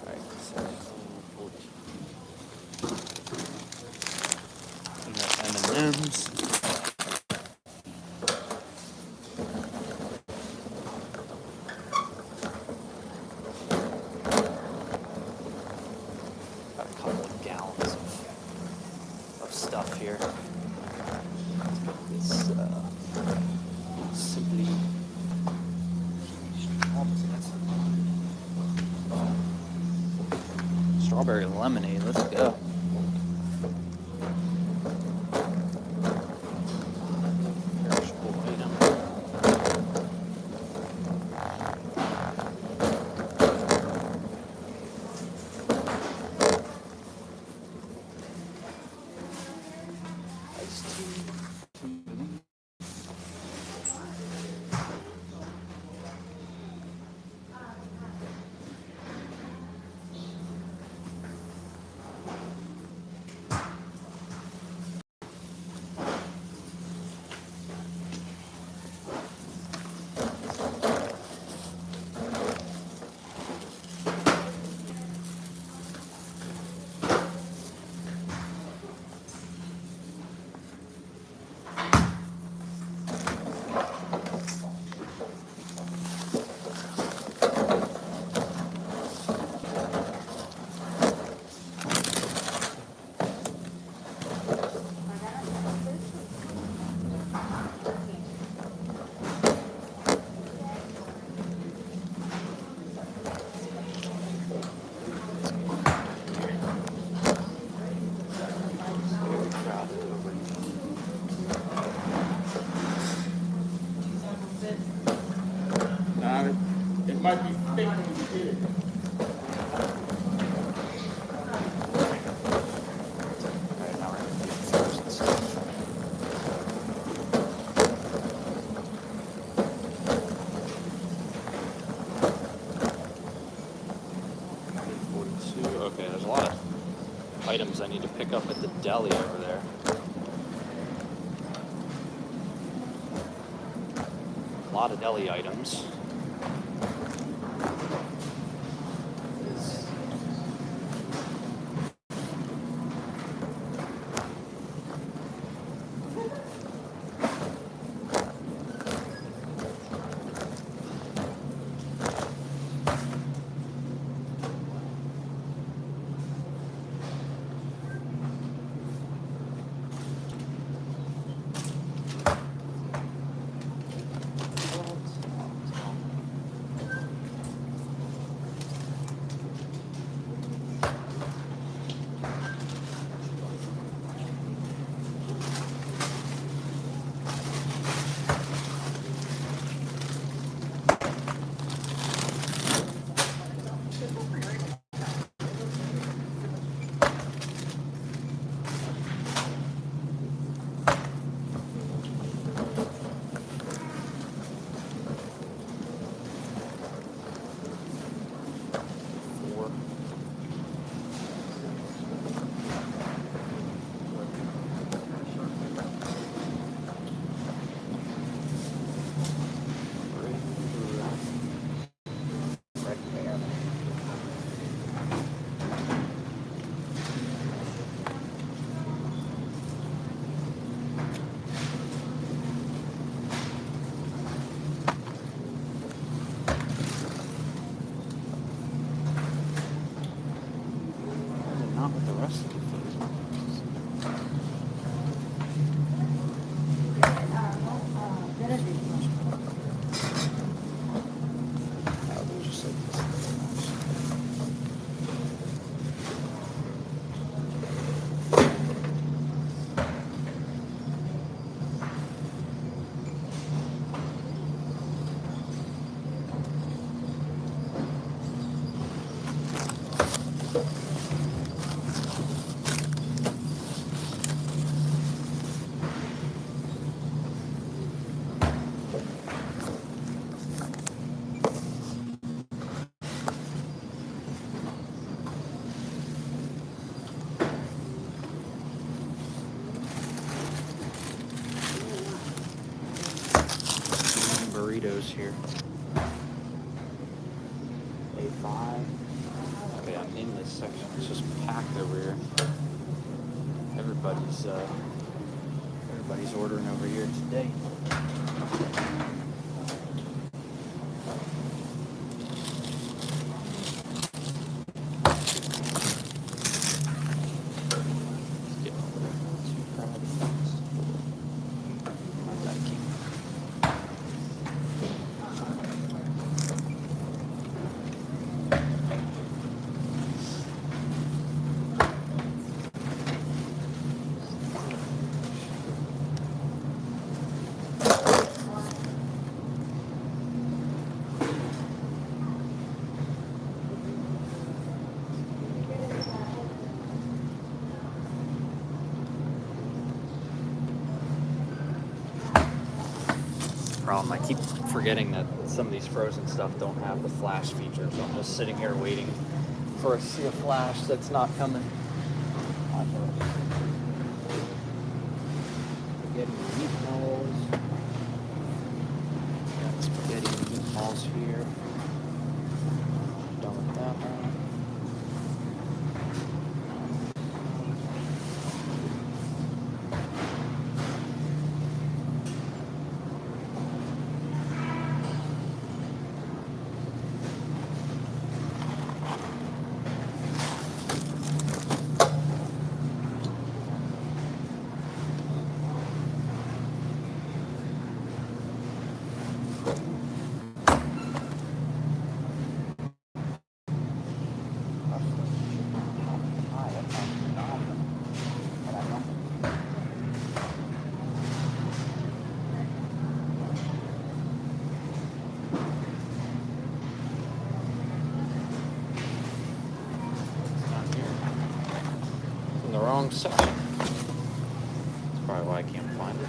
right, 7:14. We got M&M's. Got a couple of gallons of stuff here. This Simply strawberry lemonade. Let's go. Perishable item. Iced tea. might be thick when you get it. Alright, now we're gonna do the frozen stuff. Okay, there's a lot of items I need to pick up at the deli over there. A lot of deli items. Not with the rest of the food. Oh, just like this. Burritos here. A5. Okay, I'm in this section. It's just packed over here. Everybody's ordering over here today. Problem, I keep forgetting that some of these frozen stuff don't have the flash feature, so I'm just sitting here waiting for a sea of flash that's not coming. Spaghetti meatballs. Got spaghetti meatballs here. Done with that one. wrong section. That's probably why I can't find it.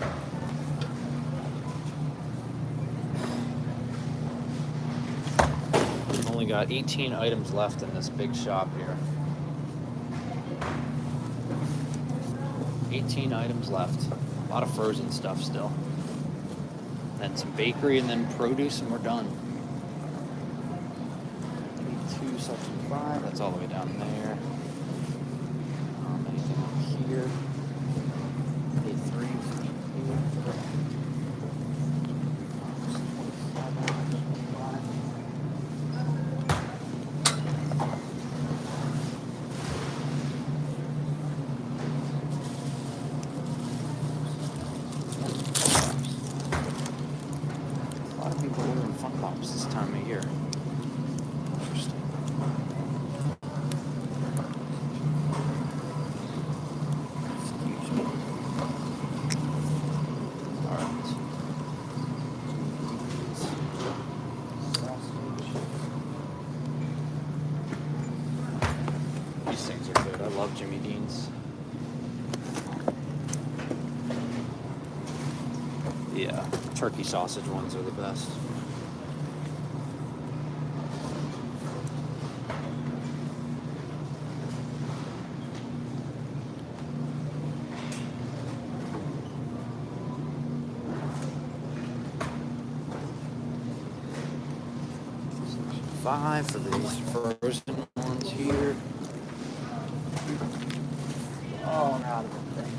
We've only got 18 items left in this big shop here. 18 items left. A lot of frozen stuff still. Then some bakery and then produce and we're done. 2 section 5, that's all the way down there. Anything up here? A3 A lot of people ordering Fun Pops this time of year. Interesting. Excuse me. Alright. These things are good. I love Jimmy Dean's. The turkey sausage ones are the best. Section 5 for these frozen ones here. Oh, out of the thing.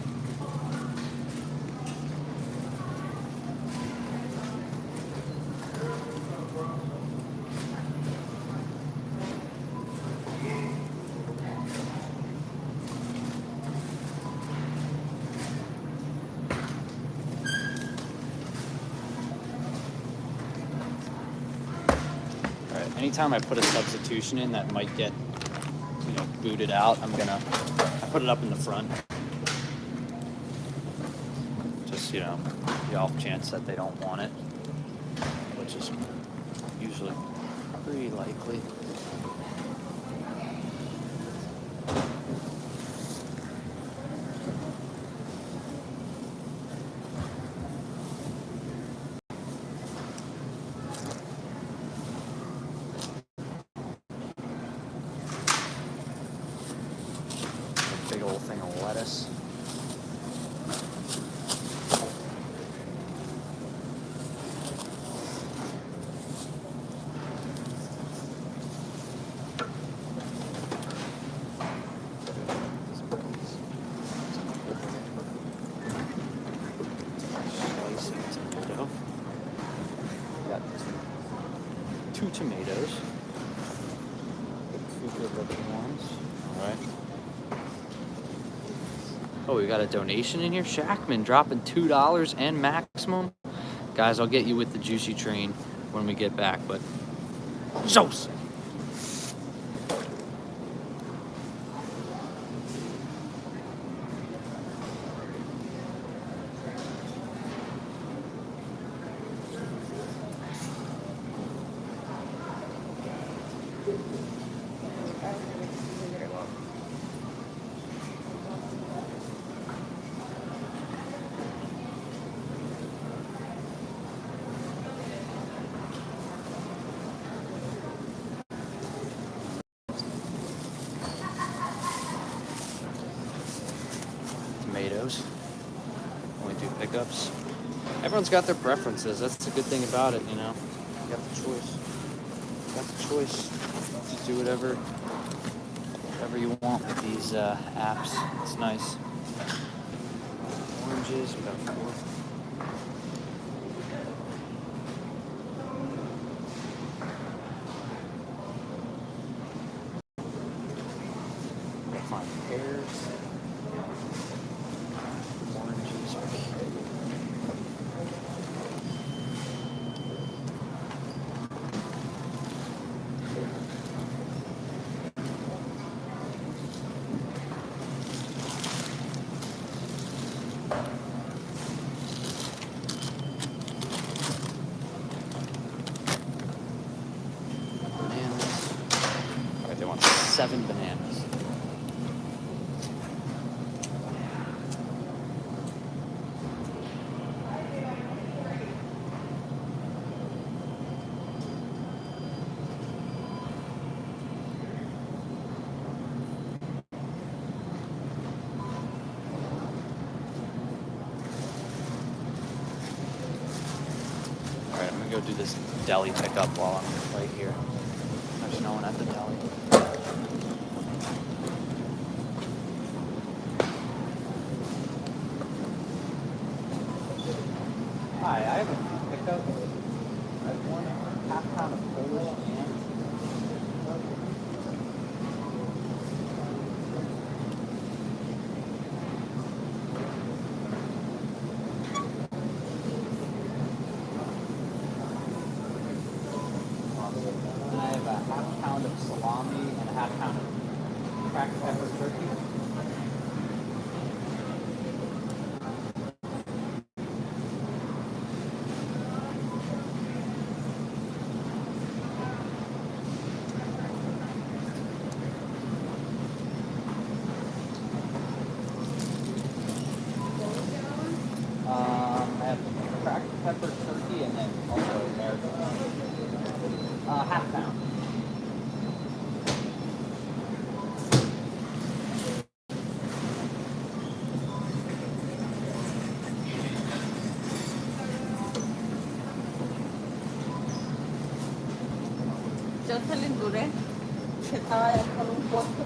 Anytime I put a substitution in that might get, booted out, I put it up in the front. Just, the off chance that they don't want it, which is usually pretty likely. Big old thing of lettuce. Slicing tomato. Got 2 tomatoes. 2 good looking ones. Alright. Oh, we got a donation in here. Shackman dropping $2 and maximum. Guys, I'll get you with the juicy train when we get back, but sauce. Tomatoes. Only 2 pickups. Everyone's got their preferences. That's the good thing about it, You got the choice. You got the choice to do whatever you want with these apps. It's nice. Oranges, we got 4. Gotta find pears. Oranges, okay. Bananas. Alright, they want 7 bananas. gonna go do this deli pickup while I'm right here. There's no one at the deli. Hi, I have a pickup. I have 1.5 pound of Polish ham. And I have a 1/2 pound of salami and a 1/2 pound of cracked pepper turkey. I have cracked pepper turkey and then also American. 1/2 pound. Jocelyn Dure, que estaba con un puesto.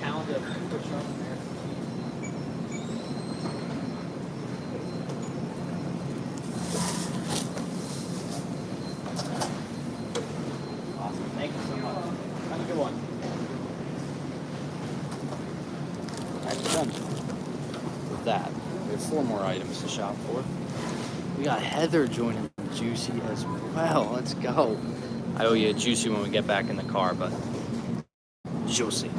Pound of Cooper Sharp American. Awesome. Thank you so much. Have a good one. Alright, we're done with that. We have 4 more items to shop for. We got Heather joining Juicy as well. Let's go. I owe you a Juicy when we get back in the car, but Juicy.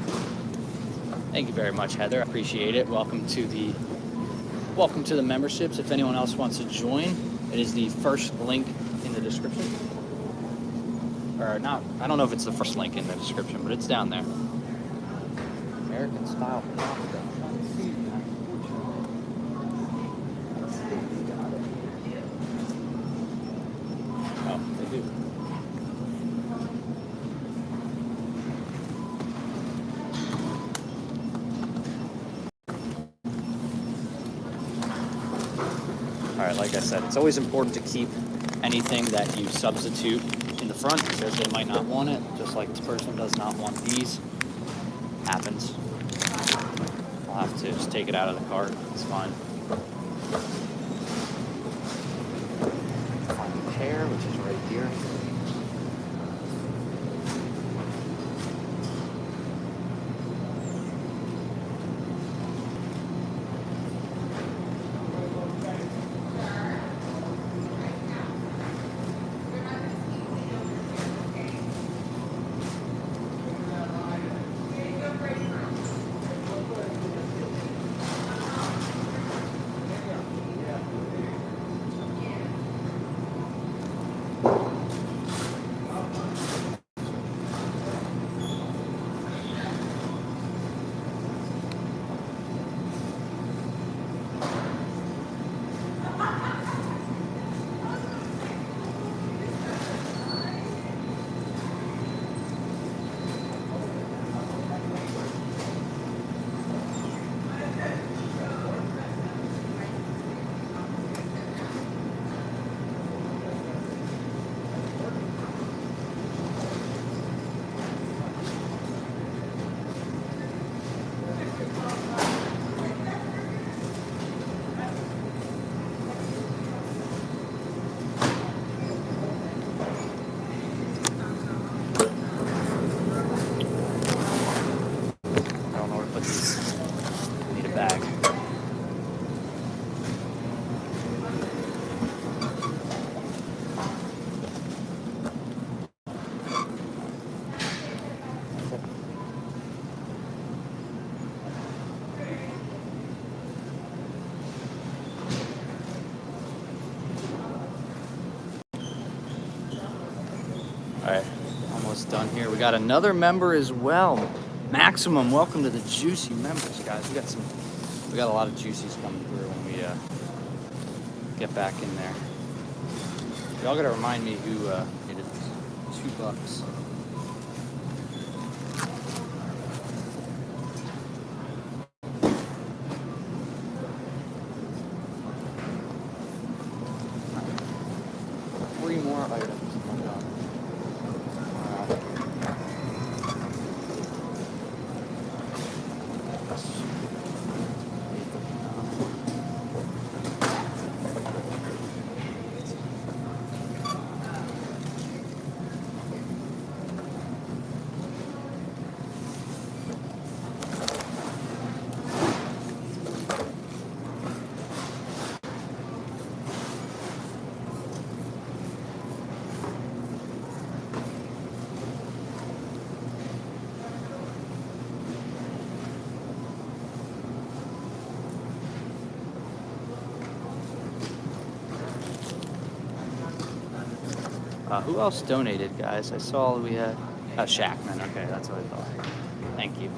Thank you very much, Heather. I appreciate it. Welcome to the memberships. If anyone else wants to join, it is the first link in the description. Or not, I don't know if it's the first link in the description, but it's down there. American style pasta. Oh, they do. All right, like I said, it's always important to keep anything that you substitute in the front because they might not want it, just like this person does not want these. Happens. I'll have to just take it out of the cart. It's fine. Find the pear, which is right here. All right, almost done here. We got another member as well. Maximum, welcome to the Juicy members, guys. We got a lot of juicies coming through when we get back in there. Y'all gotta remind me who needed $2. Three more items. Oh my God. Who else donated, guys? I saw we had Shackman. Okay, that's what I thought. Thank you.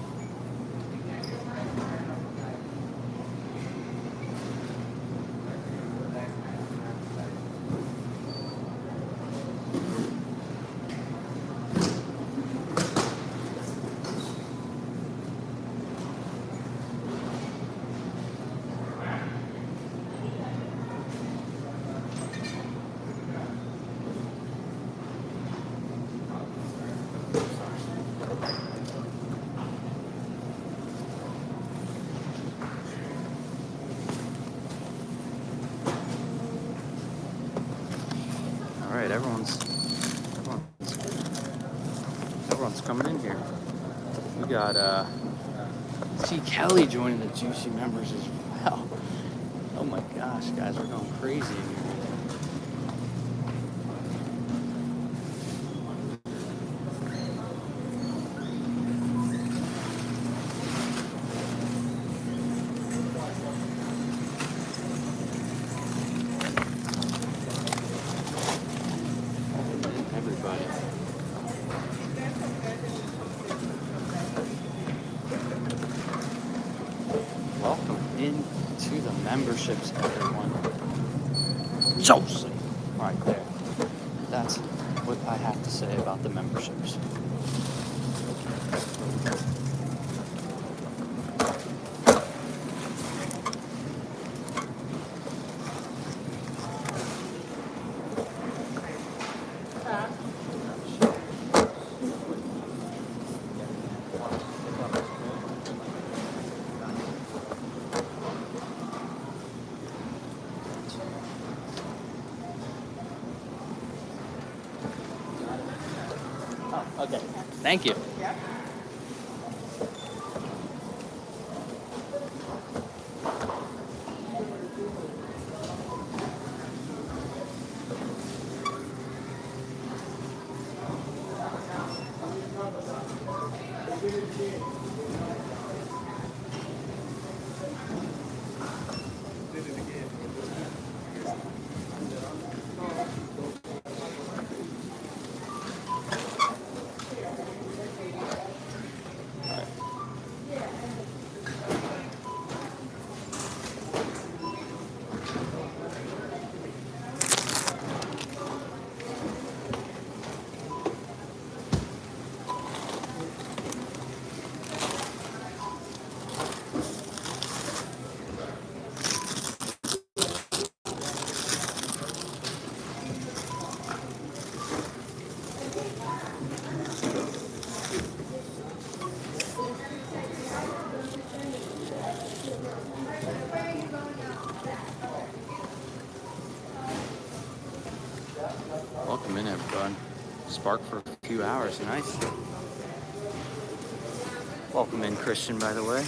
All right, everyone's coming in here. We got T. Kelly joining the Juicy members as well. Oh my gosh, guys, we're going crazy in here today. Everybody. Welcome into the memberships, everyone. Josie, right there. That's what I have to say about the memberships. Okay. Thank you. Welcome in, everyone. Spark for a few hours, nice. Welcome in, Christian, by the way.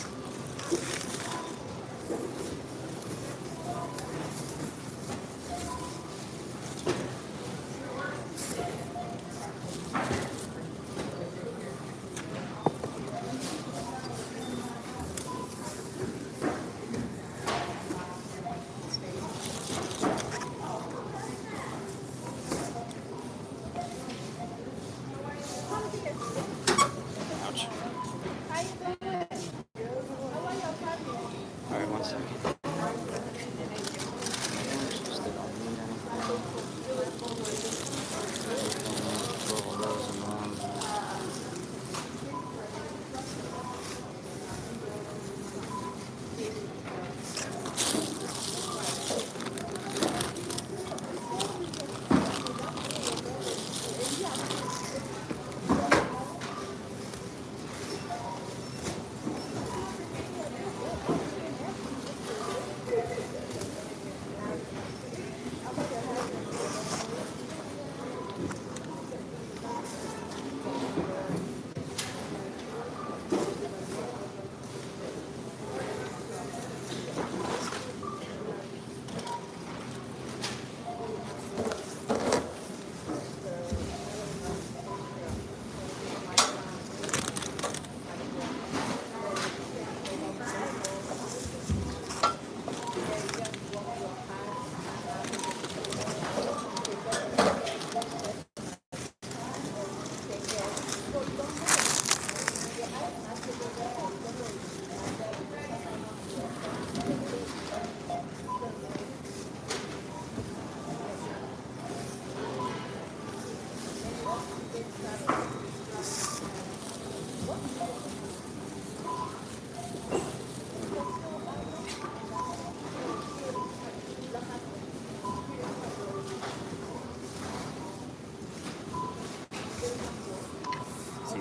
See,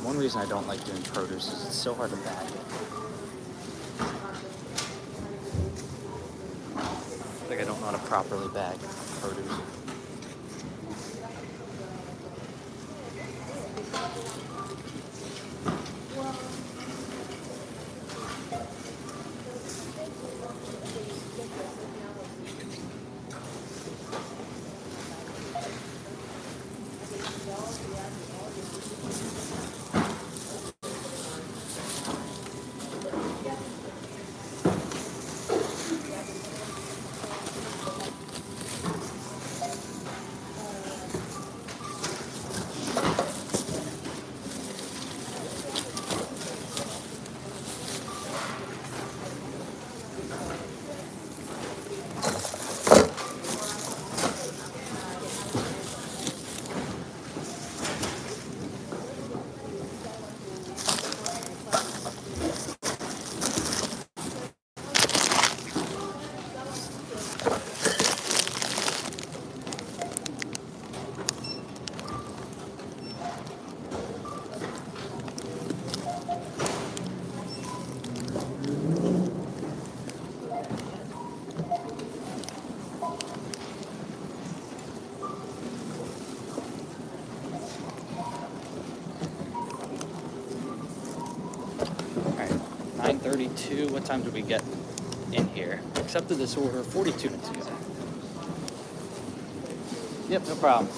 one reason I don't like doing produce is it's so hard to bag it. Like I don't know how to properly bag produce. Alright, 9:32. What time did we get in here? Accepted this order 42 minutes ago. Yep, no problem.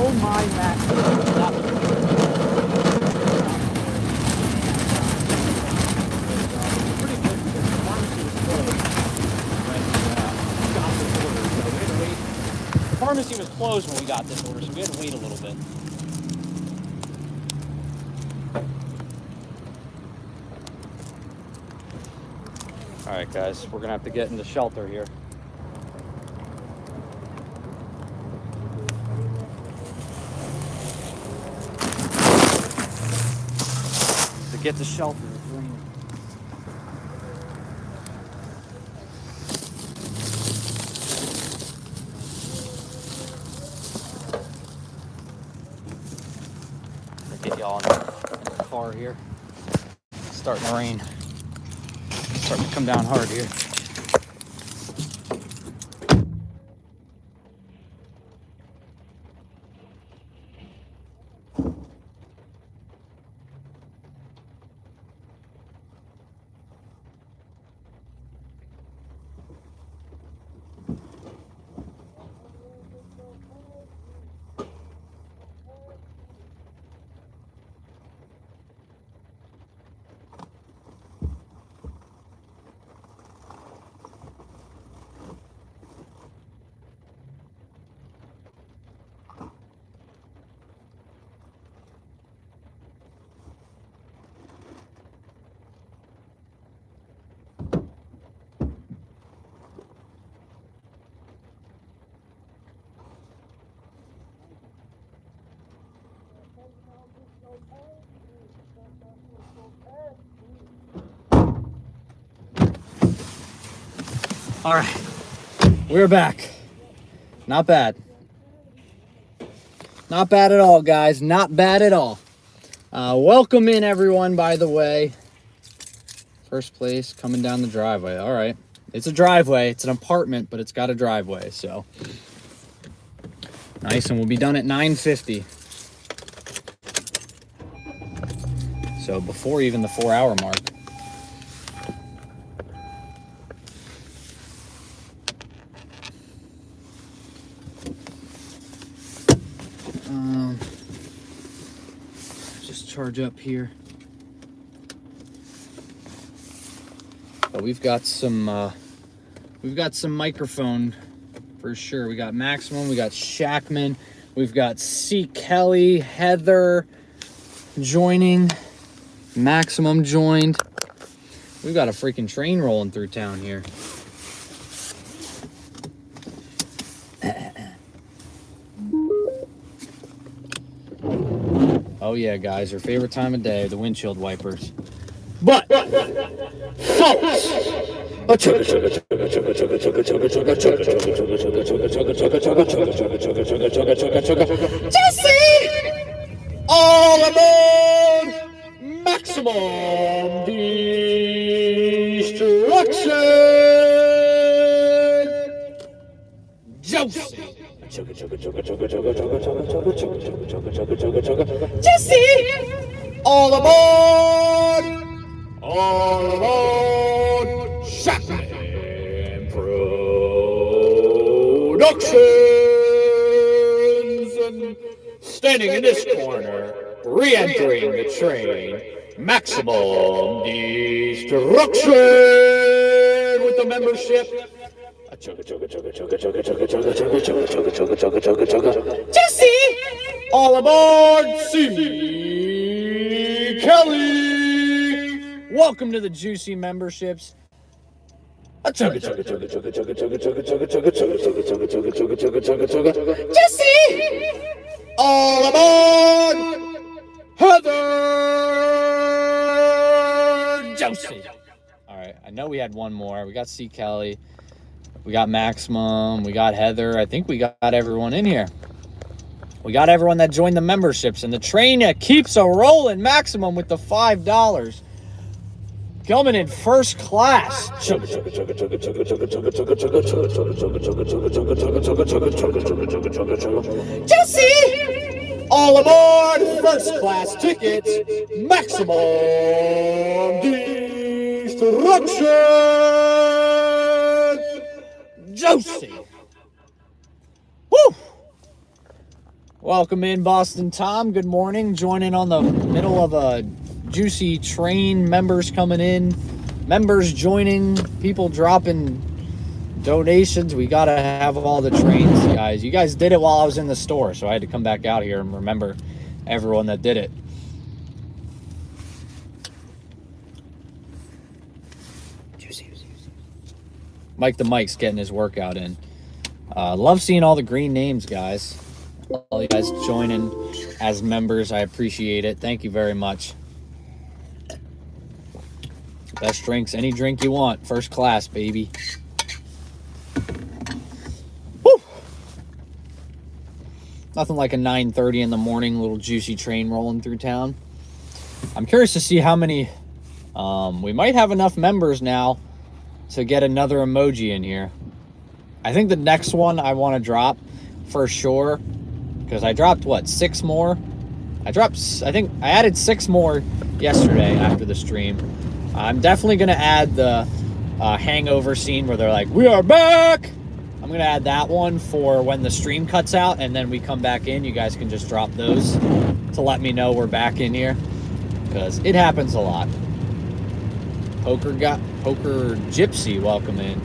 Oh my Mac. That was pretty good because the pharmacy was closed when we got this order. So we had to wait. The pharmacy was closed when we got this order, so we had to wait a little bit. Alright guys, we're gonna have to get in the shelter here. To get the shelter, it's raining. I'll get y'all in the car here. It's starting to rain. It's starting to come down hard here. All right, we're back. Not bad. Not bad at all, guys. Not bad at all. Welcome in, everyone, by the way. First place coming down the driveway. All right. It's a driveway. It's an apartment, but it's got a driveway, so. Nice, and we'll be done at 9:50. So before even the 4-hour mark. Just charge up here. But we've got some microphone for sure. We got Maximum, we got Shackman, we've got C. Kelly, Heather joining, Maximum joined. We've got a freaking train rolling through town here. Oh yeah, guys, our favorite time of day, the windshield wipers. But folks, Jesse, all aboard Maximum Destruction, Josie. Jesse, all aboard! All aboard! Shackman Productions! And standing in this corner, re-entering the train, Maximum Destruction with the membership. Jesse! All aboard C. Kelly! Welcome to the Juicy memberships. Jesse! All aboard Heather Josie! Alright, I know we had one more. We got C. Kelly. We got Maximum, we got Heather. I think we got everyone in here. We got everyone that joined the memberships, and the train keeps a rolling. Maximum with the $5. Coming in first class. Jesse! All aboard first class tickets. Maximum Destruction! Josie. Woo! Welcome in, Boston Tom. Good morning. Joining on the middle of a juicy train. Members coming in. Members joining. People dropping donations. We got to have all the trains, guys. You guys did it while I was in the store, so I had to come back out here and remember everyone that did it. Mike the Mike's getting his workout in. Love seeing all the green names, guys. All you guys joining as members. I appreciate it. Thank you very much. Best drinks, any drink you want. First class, baby. Woo! Nothing like a 9:30 in the morning, little juicy train rolling through town. I'm curious to see how many... we might have enough members now to get another emoji in here. I think the next one I want to drop for sure, because I dropped, what, 6 more? I think I added 6 more yesterday after the stream. I'm definitely going to add the hangover scene where they're like, "We are back!" I'm going to add that one for when the stream cuts out and then we come back in. You guys can just drop those to let me know we're back in here, because it happens a lot. Poker Gypsy, welcome in.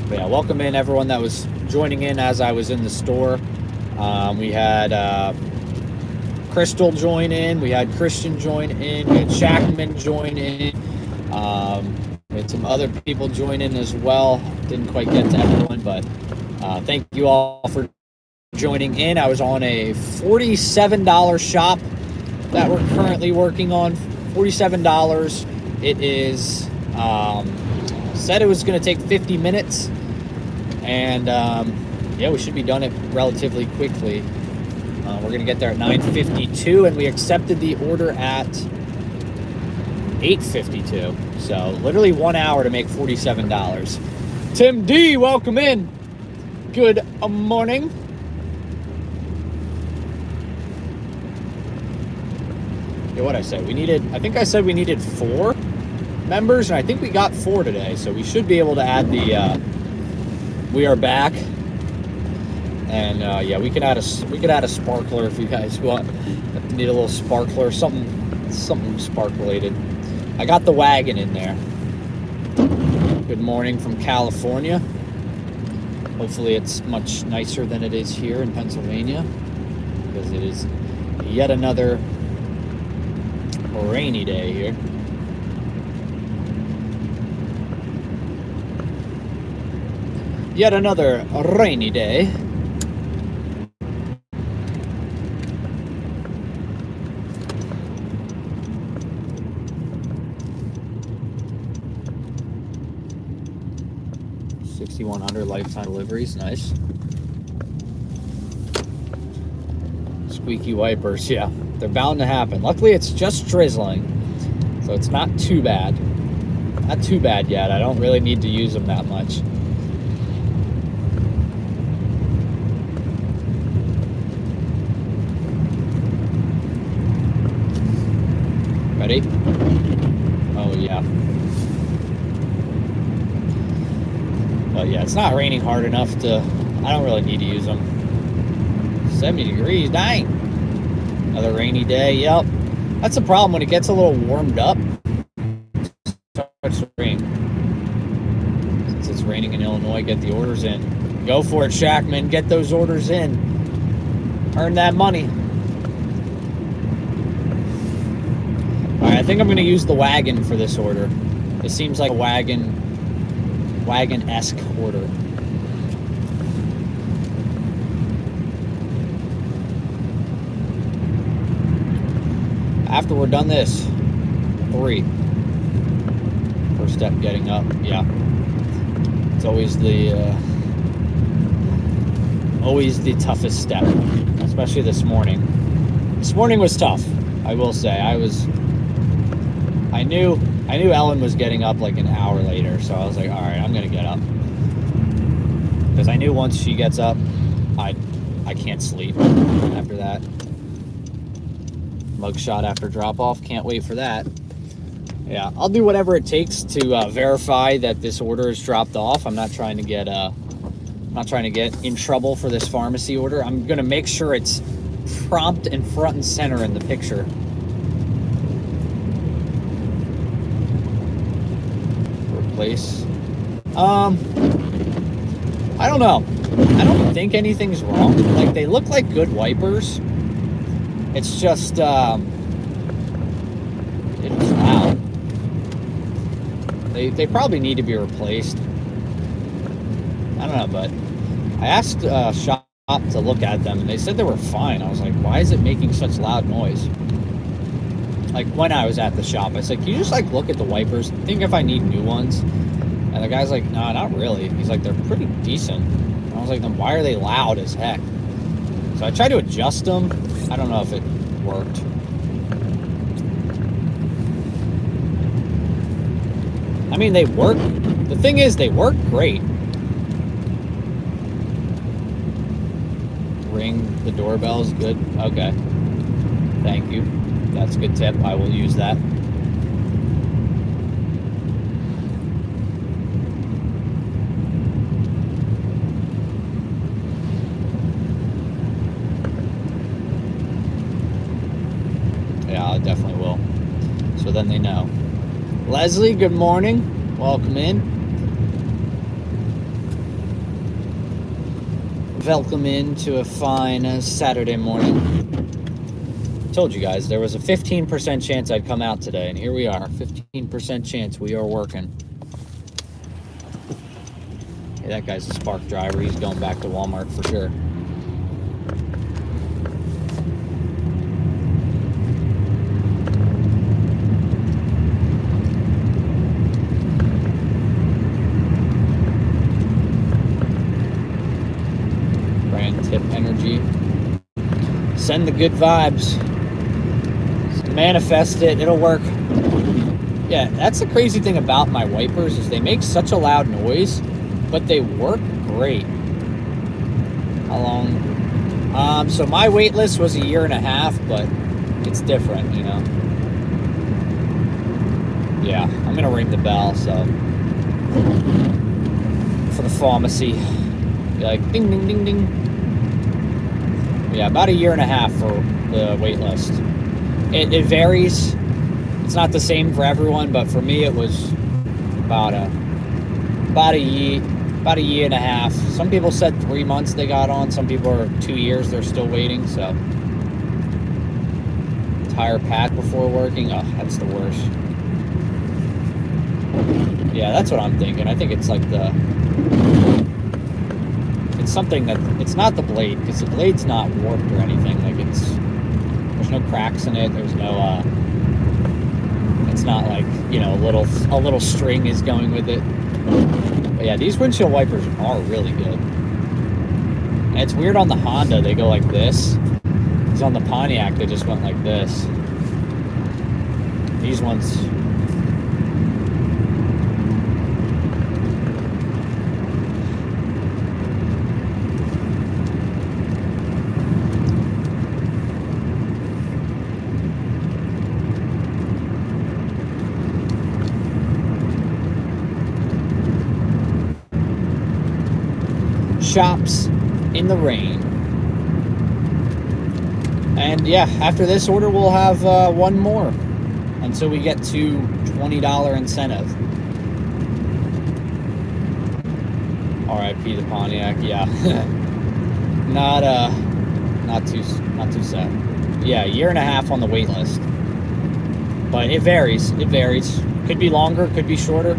But yeah, welcome in everyone that was joining in as I was in the store. We had Crystal join in. We had Christian join in. We had Shackman join in. We had some other people join in as well. Didn't quite get to everyone, but thank you all for joining in. I was on a $47 shop that we're currently working on. $47. It is, said it was going to take 50 minutes. And yeah, we should be done it relatively quickly. We're going to get there at 9:52, and we accepted the order at 8:52. So literally 1 hour to make $47. Tim D, welcome in. Good morning. Yeah, what'd I say? I think I said we needed 4 members, and I think we got 4 today. So we should be able to add the we are back. And yeah, we could add a sparkler if you guys want. Need a little sparkler, something spark related. I got the wagon in there. Good morning from California. Hopefully it's much nicer than it is here in Pennsylvania, because it is yet another rainy day here. Yet another rainy day. $6,100 lifetime deliveries, nice. Squeaky wipers, yeah, they're bound to happen. Luckily, it's just drizzling, so it's not too bad. Not too bad yet. I don't really need to use them that much. Ready? Oh, yeah. But yeah, it's not raining hard enough to... I don't really need to use them. 70 degrees, dang. Another rainy day, yep. That's the problem when it gets a little warmed up. It starts to rain. Since it's raining in Illinois, get the orders in. Go for it, Shackman. Get those orders in. Earn that money. Alright, I think I'm going to use the wagon for this order. It seems like a wagon-esque order. After we're done this, 3. First step getting up, yeah. It's always the toughest step, especially this morning. This morning was tough, I will say. I knew Ellen was getting up like an hour later, so I was like, all right, I'm gonna get up, because I knew once she gets up, I can't sleep after that. Mugshot after drop off, can't wait for that. Yeah, I'll do whatever it takes to verify that this order is dropped off. I'm not trying to get in trouble for this pharmacy order. I'm gonna make sure it's prompt and front and center in the picture. Replace. I don't know. I don't think anything's wrong. Like, they look like good wipers. It's just, it's loud. They probably need to be replaced. I don't know, but I asked shop to look at them, and they said they were fine. I was like, why is it making such loud noise? Like, when I was at the shop, I said, can you just, like, look at the wipers, think if I need new ones? And the guy's like, no, not really. He's like, they're pretty decent. And I was like, then why are they loud as heck? So I tried to adjust them. I don't know if it worked. I mean, they work. The thing is, they work great. Ring the doorbell's good. Okay. Thank you. That's a good tip. I will use that. Yeah, I definitely will. So then they know. Leslie, good morning. Welcome in. Welcome in to a fine Saturday morning. Told you guys there was a 15% chance I'd come out today, and here we are. 15% chance we are working. Hey, that guy's a Spark driver. He's going back to Walmart for sure. good vibes. Just manifest it. It'll work. Yeah, that's the crazy thing about my wipers is they make such a loud noise, but they work great. How long? So my wait list was 1.5 years, but it's different, you know. Yeah, I'm gonna ring the bell, so for the pharmacy. Be like ding ding ding ding. Yeah, about 1.5 years for the wait list. It varies. It's not the same for everyone, but for me it was about a year and a half. Some people said 3 months they got on. Some people are 2 years. They're still waiting. So entire pack before working. Oh, that's the worst. Yeah, that's what I'm thinking. I think it's like it's something that it's not the blade, because the blade's not warped or anything. Like there's no cracks in it. There's no it's not like, you know, a little string is going with it. But yeah, these windshield wipers are really good. And it's weird on the Honda, they go like this. Because on the Pontiac, they just went like this. These ones... shops in the rain. And yeah, after this order we'll have one more until we get to $20 incentive. RIP the Pontiac. Yeah. not too sad. Yeah, 1.5 years on the wait list, but it varies. Could be longer, could be shorter.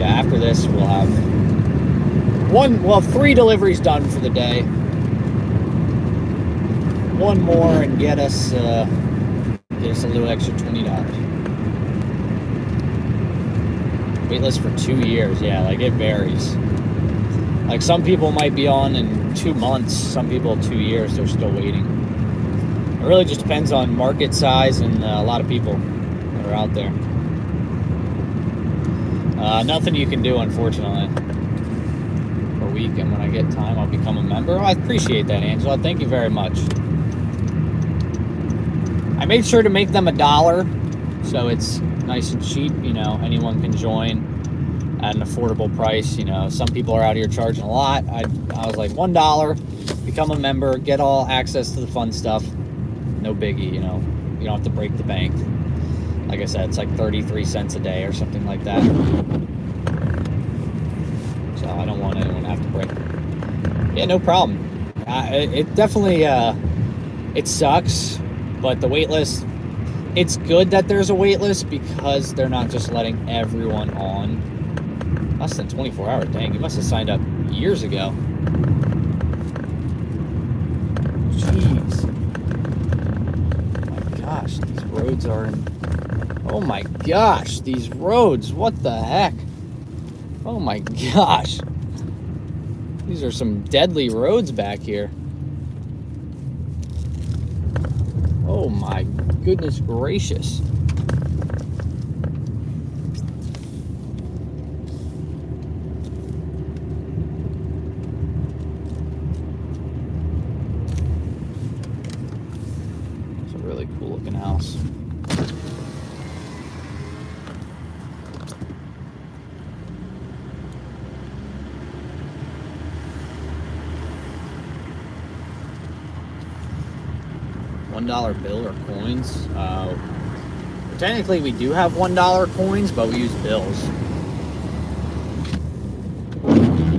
After this, we'll have 3 deliveries done for the day. One more and get us a little extra $20. Waitlist for 2 years, yeah, like it varies. Like some people might be on in 2 months, some people 2 years, they're still waiting. It really just depends on market size and a lot of people that are out there. Nothing you can do, unfortunately. For a week, and when I get time, I'll become a member. Oh, I appreciate that, Angela. Thank you very much. I made sure to make them $1, so it's nice and cheap. You know, anyone can join at an affordable price. You know, some people are out here charging a lot. I was like $1, become a member, get all access to the fun stuff. No biggie, you know. You don't have to break the bank. Like I said, it's like 33 cents a day or something like that. So I don't want anyone to have to break. Yeah, no problem. It definitely, it sucks, but the wait list, it's good that there's a wait list because they're not just letting everyone on. Less than 24 hours, dang, you must have signed up years ago. Jeez. Oh my gosh, these roads are in... Oh my gosh, these roads, what the heck? Oh my gosh. These are some deadly roads back here. Oh my goodness gracious. It's a really cool looking house. $1 bill or coins. Technically we do have $1 coins, but we use bills.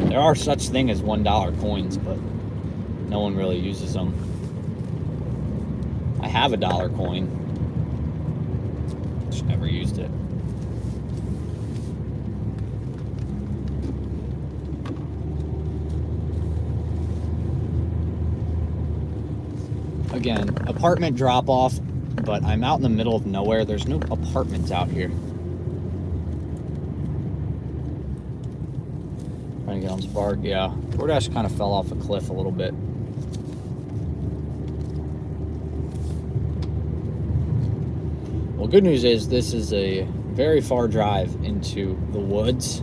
There are such thing as $1 coins, but no one really uses them. I have a $1 coin. Just never used it. Again, apartment drop-off, but I'm out in the middle of nowhere. There's no apartments out here. Trying to get on Spark, yeah. DoorDash kind of fell off a cliff a little bit. Well, good news is this is a very far drive into the woods,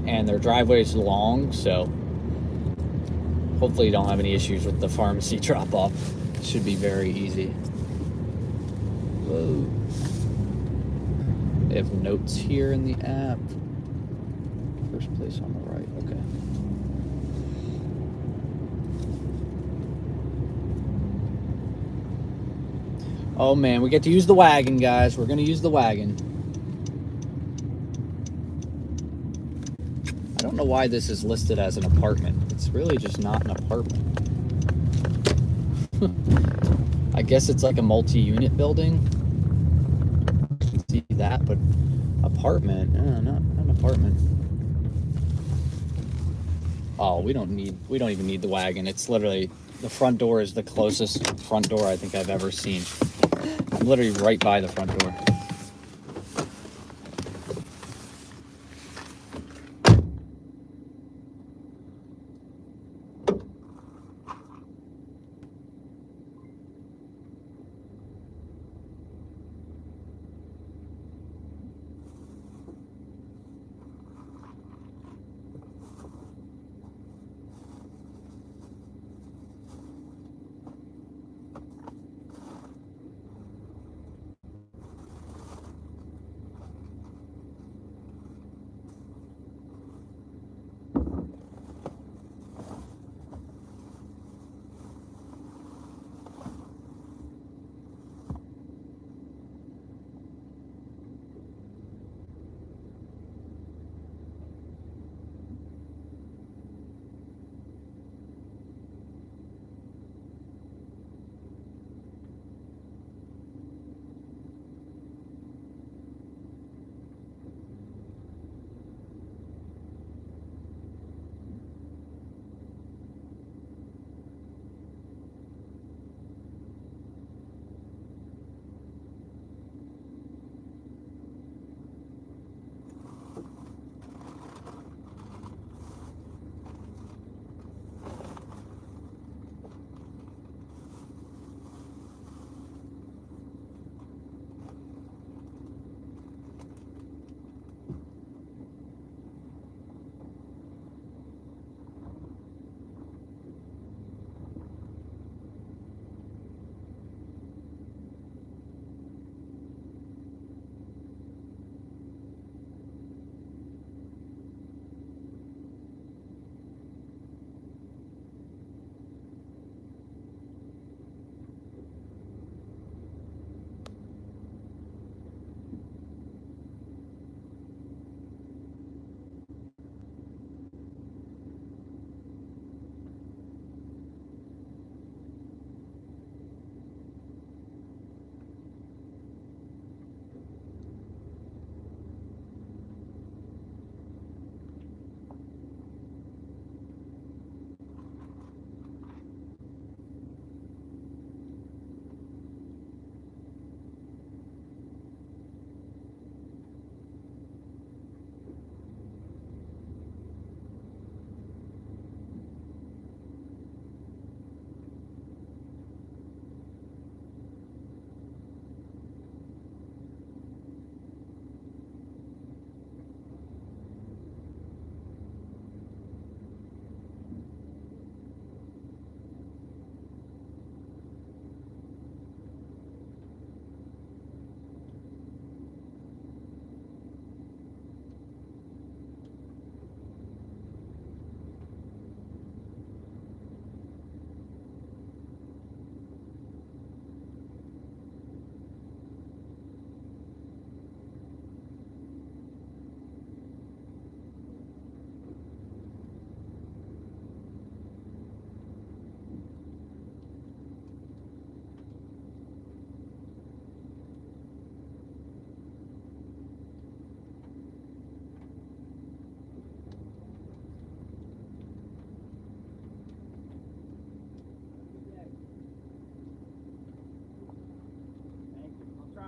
and their driveway is long, so hopefully you don't have any issues with the pharmacy drop-off. It should be very easy. Whoa. They have notes here in the app. First place on the right, okay. Oh man, we get to use the wagon, guys. We're gonna use the wagon. I don't know why this is listed as an apartment. It's really just not an apartment. I guess it's like a multi-unit building. I can see that, but apartment, not an apartment. Oh, we don't even need the wagon. It's literally, the front door is the closest front door I think I've ever seen. I'm literally right by the front door.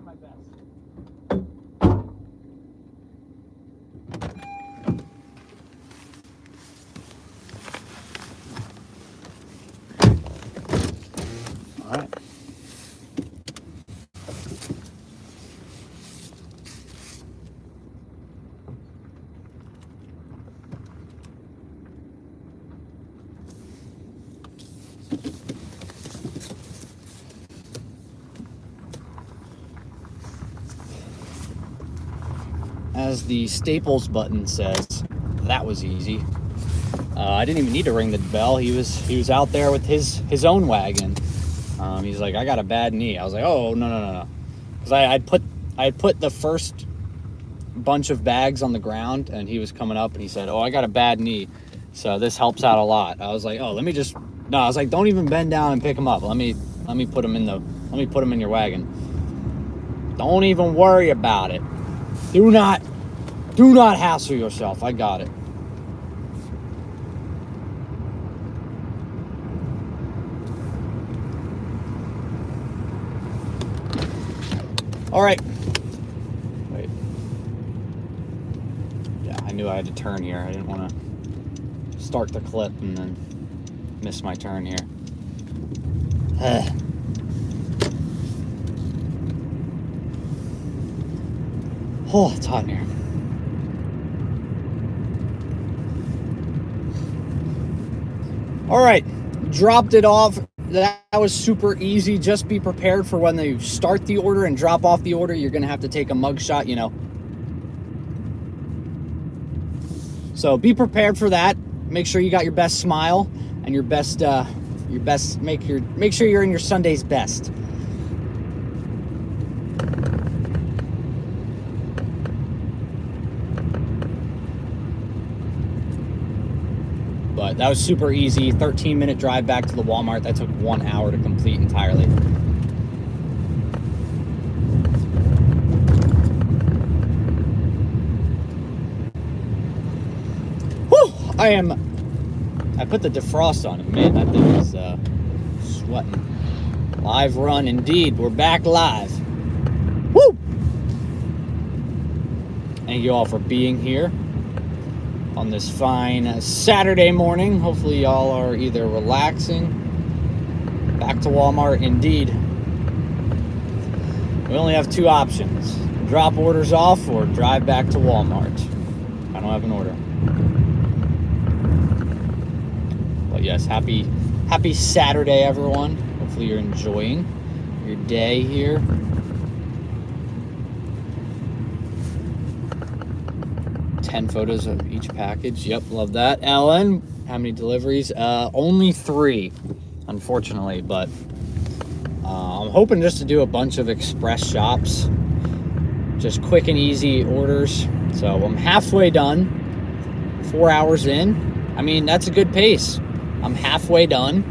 my best. As the Staples button says, that was easy. I didn't even need to ring the bell. He was out there with his own wagon. He's like, I got a bad knee. I was like, oh, no. Because I had put the first bunch of bags on the ground, and he was coming up, and he said, oh, I got a bad knee. So this helps out a lot. I was like, oh, I was like, don't even bend down and pick him up. Let me put him in your wagon. Don't even worry about it. Do not hassle yourself. I got it. All right. Wait. Yeah, I knew I had to turn here. I didn't want to start the clip and then miss my turn here. Oh, it's hot in here. All right, dropped it off. That was super easy. Just be prepared for when they start the order and drop off the order. You're going to have to take a mug shot, you know. So be prepared for that. Make sure you got your best smile and your best make sure you're in your Sunday's best. But that was super easy. 13-minute drive back to the Walmart. That took 1 hour to complete entirely. Whew! I put the defrost on it. Man, that thing is sweating. Live run indeed. We're back live. Woo! Thank you all for being here on this fine Saturday morning. Hopefully y'all are either relaxing. Back to Walmart indeed. We only have two options. Drop orders off or drive back to Walmart. I don't have an order. But yes, happy Saturday, everyone. Hopefully you're enjoying your day here. Photos of each package. Yep, love that. Ellen, how many deliveries? Only 3, unfortunately, but I'm hoping just to do a bunch of express shops, just quick and easy orders. So I'm halfway done, 4 hours in. I mean, that's a good pace. I'm halfway done.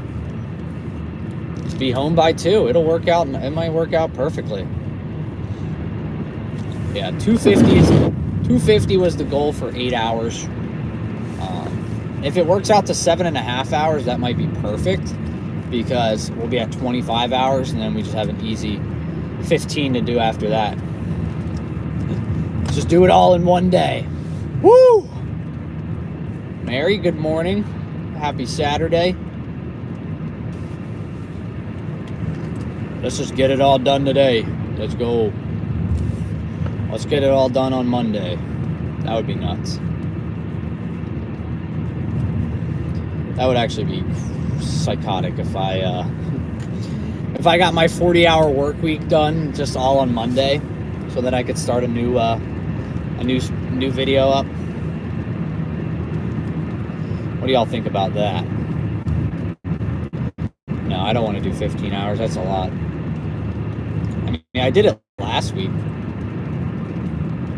To be home by 2, it'll work out. It might work out perfectly. Yeah, 250 was the goal for 8 hours. If it works out to 7.5 hours, that might be perfect, because we'll be at 25 hours and then we just have an easy 15 to do after that. Just do it all in one day. Woo! Mary, good morning. Happy Saturday. Let's just get it all done today. Let's go. Let's get it all done on Monday. That would be nuts. That would actually be psychotic if I got my 40-hour work week done just all on Monday, so that I could start a new video up. What do y'all think about that? No, I don't want to do 15 hours. That's a lot. I mean, I did it last week.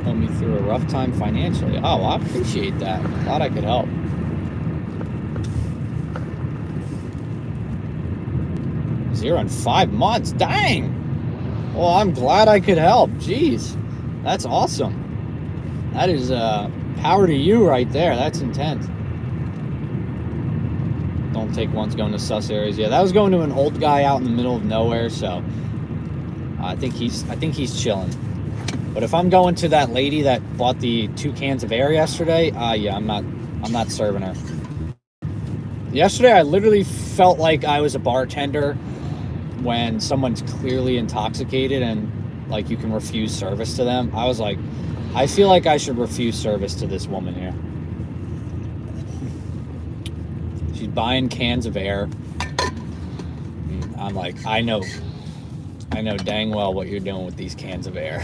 Helped me through a rough time financially. Oh, well, I appreciate that. Glad I could help. Zero in 5 months. Dang. Well, I'm glad I could help. Jeez. That's awesome. That is power to you right there. That's intense. Don't take ones going to sus areas. Yeah, that was going to an old guy out in the middle of nowhere, so I think he's chilling. But if I'm going to that lady that bought the 2 cans of air yesterday, yeah, I'm not serving her. Yesterday, I literally felt like I was a bartender when someone's clearly intoxicated and like you can refuse service to them. I was like, I feel like I should refuse service to this woman here. She's buying cans of air. I'm like, I know dang well what you're doing with these cans of air.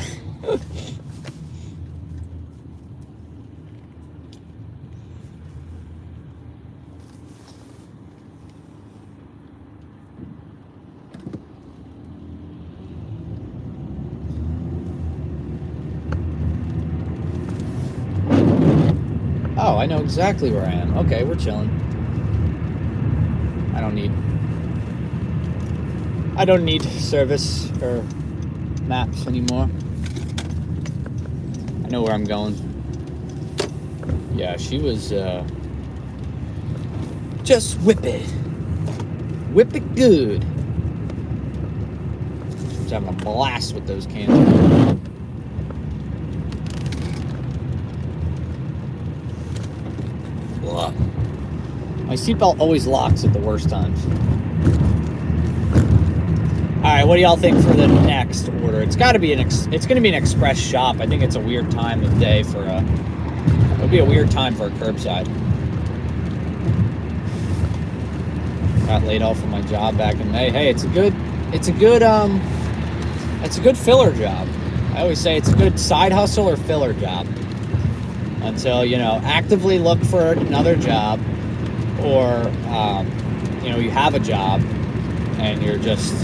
Oh, I know exactly where I am. Okay, we're chilling. I don't need service or maps anymore. I know where I'm going. Yeah, she was just whip it. Whip it good. She's having a blast with those cans. Ugh. My seatbelt always locks at the worst times. All right, what do y'all think for the next order? It's got to be it's going to be an express shop. I think it's a weird time of day for it'll be a weird time for a curbside. Got laid off from my job back in May. Hey, it's a good filler job. I always say it's a good side hustle or filler job until, actively look for another job, or you have a job and you're just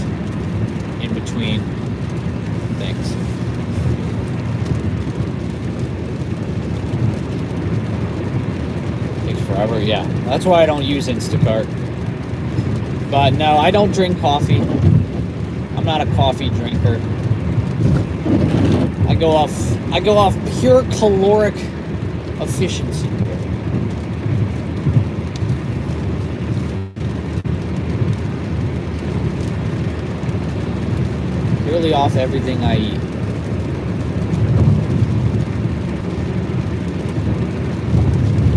in between things. Takes forever. Yeah, that's why I don't use Instacart. But no, I don't drink coffee. I'm not a coffee drinker. I go off pure caloric efficiency. Purely off everything I eat.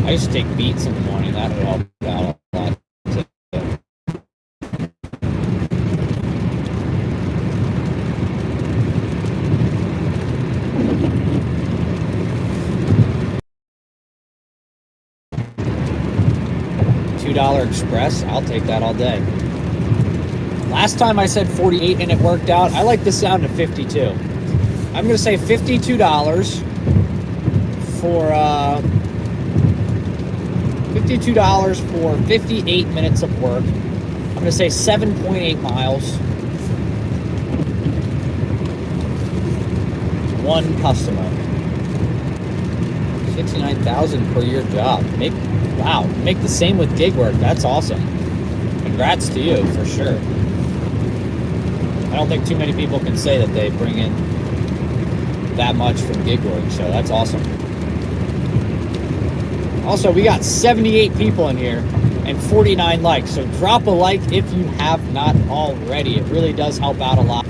I used to take beets in the morning. That would help out a lot. $2 Express, I'll take that all day. Last time I said 48 and it worked out. I like the sound of 52. I'm going to say $52 for $52 for 58 minutes of work. I'm going to say 7.8 miles. One customer. 69,000 per year job. Make the same with gig work. That's awesome. Congrats to you, for sure. I don't think too many people can say that they bring in that much from gig work, so that's awesome. Also, we got 78 people in here and 49 likes, so drop a like if you have not already. It really does help out a lot.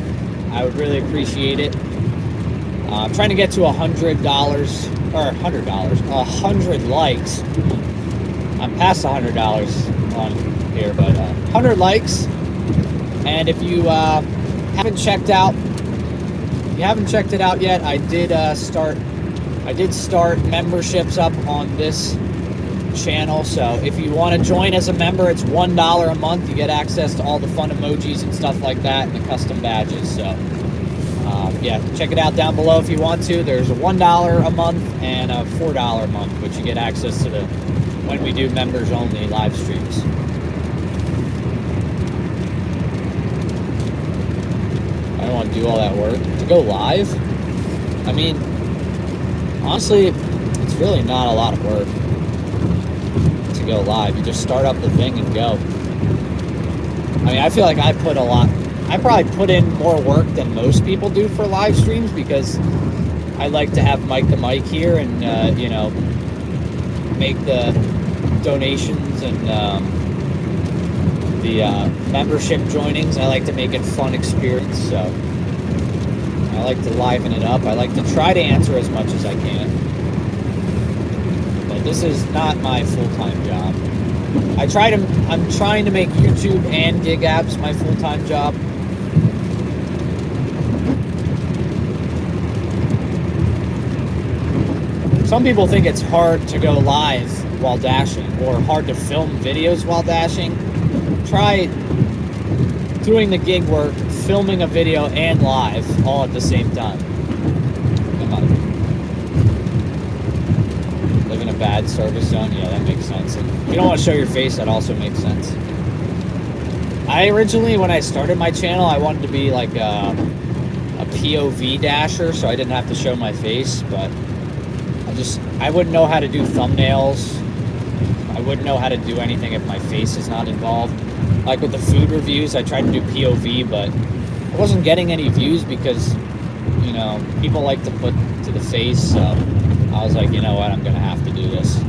I would really appreciate it. I'm trying to get to $100 likes. I'm past $100 on here, but 100 likes. And if you haven't checked it out yet, I did start memberships up on this channel. So if you want to join as a member, it's $1 a month. You get access to all the fun emojis and stuff like that, and the custom badges. So check it out down below if you want to. There's a $1 a month and a $4 a month, which you get access to when we do members only live streams. I don't want to do all that work to go live. I mean, honestly, it's really not a lot of work to go live. You just start up the thing and go. I mean, I feel like I probably put in more work than most people do for live streams, because I like to have Mike the Mic here and make the donations and the membership joinings. I like to make it a fun experience, so I like to liven it up. I like to try to answer as much as I can, but this is not my full-time job. I'm trying to make YouTube and gig apps my full-time job. Some people think it's hard to go live while dashing, or hard to film videos while dashing. Try doing the gig work, filming a video, and live all at the same time. Come on. Live in a bad service zone? Yeah, that makes sense. And if you don't want to show your face, that also makes sense. I originally, when I started my channel, I wanted to be like a POV dasher, so I didn't have to show my face, but I wouldn't know how to do thumbnails. I wouldn't know how to do anything if my face is not involved. Like with the food reviews, I tried to do POV, but I wasn't getting any views because, you know, people like to put to the face, so I was like, you know what, I'm gonna have to do this.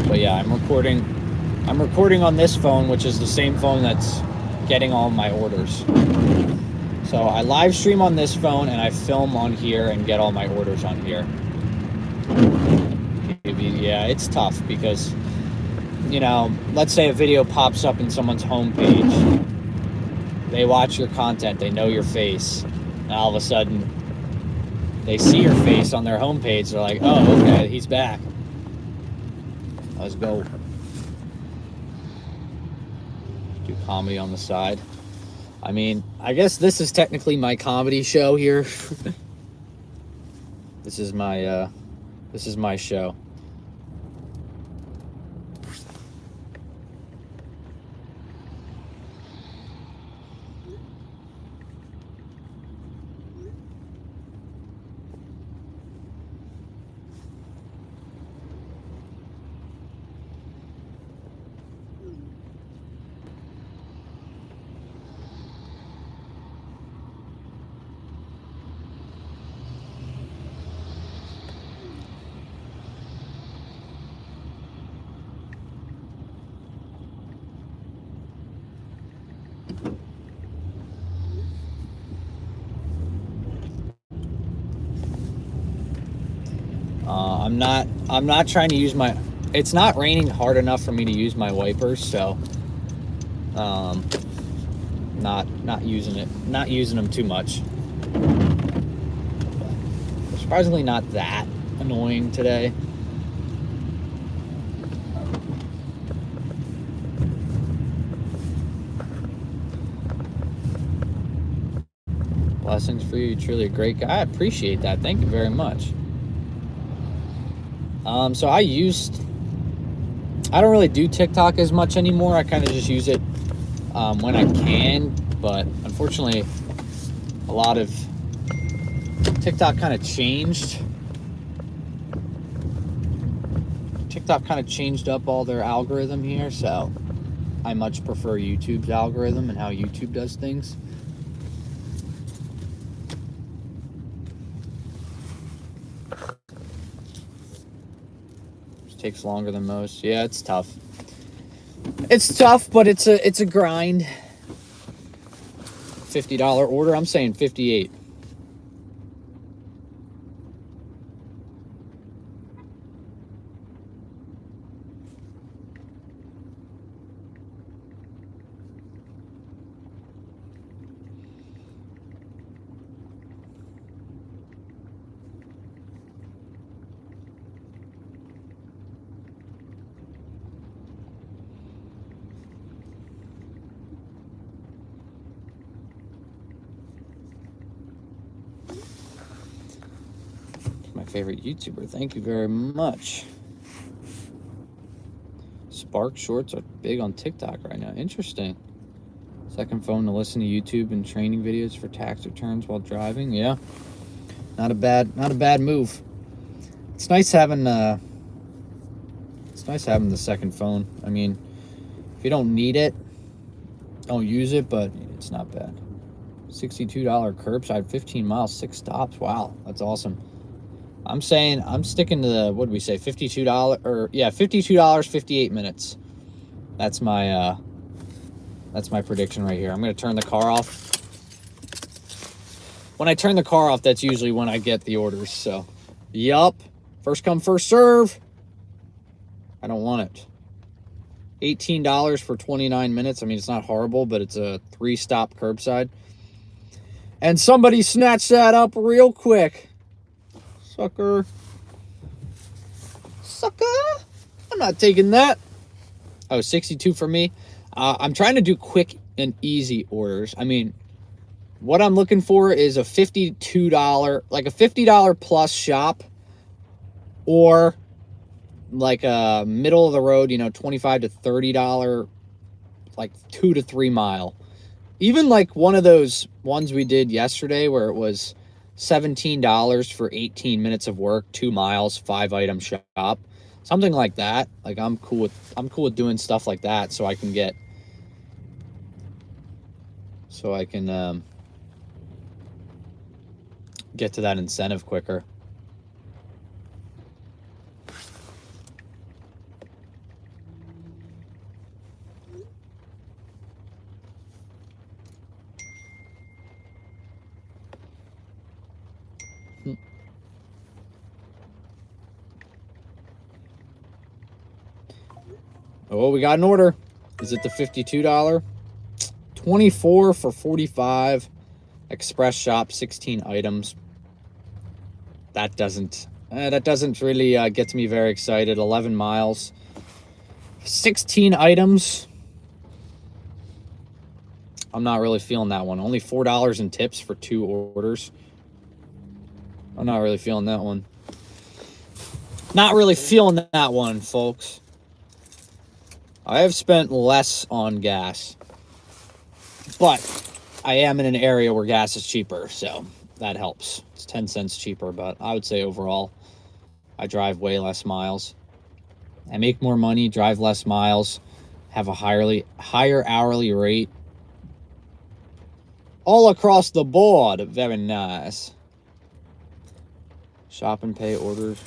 But yeah, I'm recording on this phone, which is the same phone that's getting all my orders. So I live stream on this phone and I film on here and get all my orders on here. Yeah, it's tough because, you know, let's say a video pops up in someone's homepage. They watch your content, they know your face, and all of a sudden they see your face on their homepage. They're like, oh, okay, he's back. Let's go. Do comedy on the side. I mean, I guess this is technically my comedy show here. This is my show. I'm not trying to use my, it's not raining hard enough for me to use my wipers, so not using them too much. Surprisingly not that annoying today. Blessings for you. You're truly a great guy. I appreciate that. Thank you very much. So I don't really do TikTok as much anymore. I kind of just use it when I can, but unfortunately a lot of TikTok kind of changed. TikTok kind of changed up all their algorithm here, so I much prefer YouTube's algorithm and how YouTube does things. Takes longer than most. Yeah, it's tough. It's tough, but it's a grind. $50 order. I'm saying 58. Favorite YouTuber. Thank you very much. Spark Shorts are big on TikTok right now. Interesting. Second phone to listen to YouTube and training videos for tax returns while driving. Yeah, not a bad move. It's nice having the second phone. I mean, if you don't need it, don't use it, but it's not bad. $62 curbside, 15 miles, 6 stops. Wow, that's awesome. I'm saying I'm sticking to the, what did we say, $52 or yeah, $52, 58 minutes. That's my prediction right here. I'm going to turn the car off. When I turn the car off, that's usually when I get the orders. So, yup. First come, first serve. I don't want it. $18 for 29 minutes. I mean, it's not horrible, but it's a 3-stop curbside. And somebody snatched that up real quick. Sucker. Sucker. I'm not taking that. Oh, 62 for me. I'm trying to do quick and easy orders. I mean, what I'm looking for is a $52, like a $50 plus shop, or like a middle of the road, you know, $25 to $30, like 2 to 3 mile. Even like one of those ones we did yesterday where it was $17 for 18 minutes of work, 2 miles, 5 item shop. Something like that. Like I'm cool with doing stuff like that so I can get get to that incentive quicker. Oh, we got an order. Is it the $52? 24 for 45. Express shop, 16 items. That doesn't really get me very excited. 11 miles, 16 items. I'm not really feeling that one. Only $4 in tips for 2 orders. I'm not really feeling that one. Not really feeling that one, folks. I have spent less on gas, but I am in an area where gas is cheaper, so that helps. It's 10 cents cheaper, but I would say overall, I drive way less miles. I make more money, drive less miles, have a higher hourly rate. All across the board. Very nice. Shop and pay orders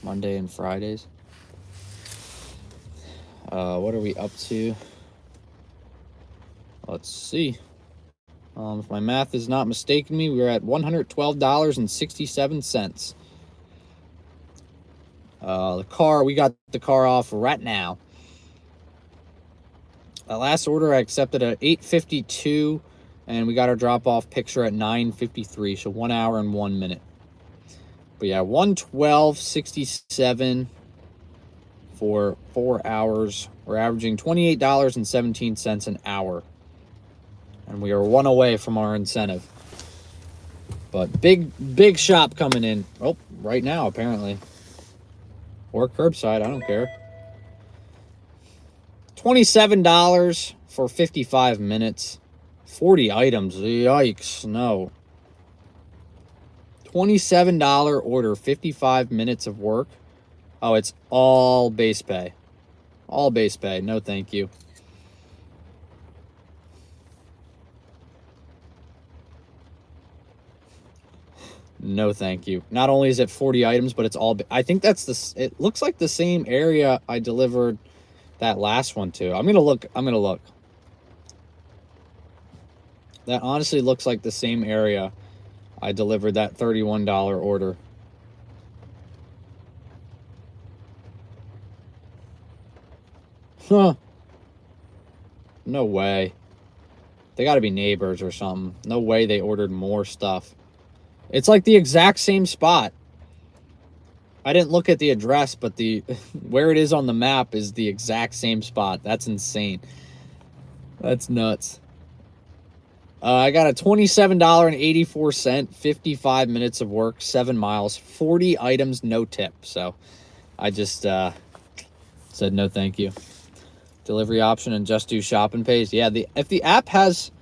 Monday and Fridays. What are we up to? Let's see. If my math is not mistaken me, we're at $112.67. We got the car off right now. Last order I accepted at 8:52, and we got our drop-off picture at 9:53, so 1 hour and 1 minute. But yeah, 112.67 for 4 hours. We're averaging $28.17 an hour. And we are 1 away from our incentive. But big shop coming in. Oh, right now, apparently. Or curbside, I don't care. $27 for 55 minutes. 40 items. Yikes, no. $27 order, 55 minutes of work. Oh, it's all base pay. All base pay. No, thank you. No, thank you. Not only is it 40 items, but it's all... I think that's the... It looks like the same area I delivered that last one to. I'm going to look. That honestly looks like the same area I delivered that $31 order. Huh. No way. They got to be neighbors or something. No way they ordered more stuff. It's like the exact same spot. I didn't look at the address, but the where it is on the map is the exact same spot. That's insane. That's nuts. I got a $27.84, 55 minutes of work, 7 miles, 40 items, no tip. So I just said no thank you. Delivery option and just do shop and pays. Yeah, if the app has...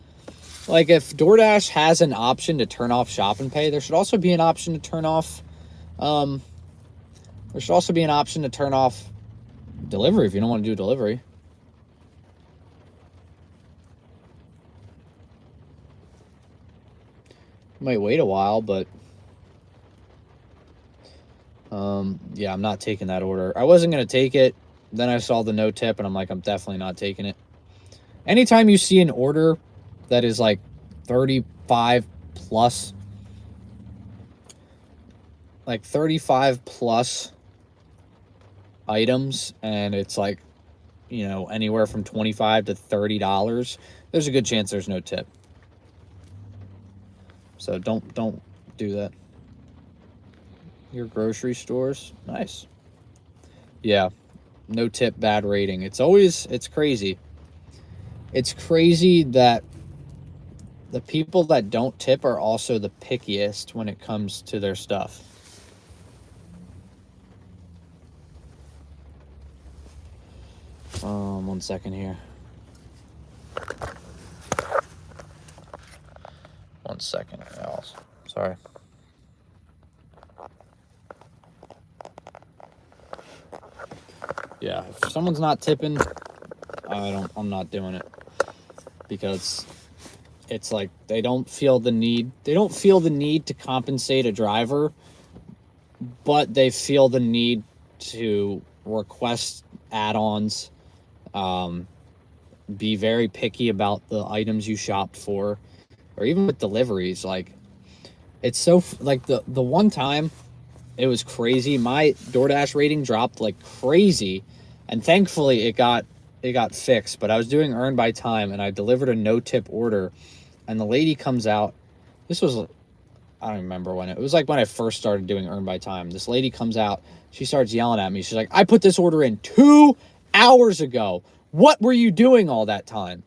Like, if DoorDash has an option to turn off shop and pay, there should also be an option to turn off... there should also be an option to turn off delivery if you don't want to do delivery. Might wait a while, but... yeah, I'm not taking that order. I wasn't going to take it. Then I saw the no tip, and I'm like, I'm definitely not taking it. Anytime you see an order that is like 35 plus, like 35 plus items, and it's like, you know, anywhere from $25 to $30, there's a good chance there's no tip. So don't do that. your grocery stores. Nice. Yeah. No tip, bad rating. It's crazy. It's crazy that the people that don't tip are also the pickiest when it comes to their stuff. One second here. One second, else. Sorry. Yeah, if someone's not tipping, I'm not doing it, because it's like they don't feel the need to compensate a driver, but they feel the need to request add-ons, be very picky about the items you shopped for, or even with deliveries. Like, it's so like the one time it was crazy, my DoorDash rating dropped like crazy, and thankfully it got fixed. But I was doing earn by time, and I delivered a no tip order, and the lady comes out. This was, I don't remember when it was, like when I first started doing earn by time. This lady comes out, she starts yelling at me. She's like, "I put this order in 2 hours ago. What were you doing all that time?"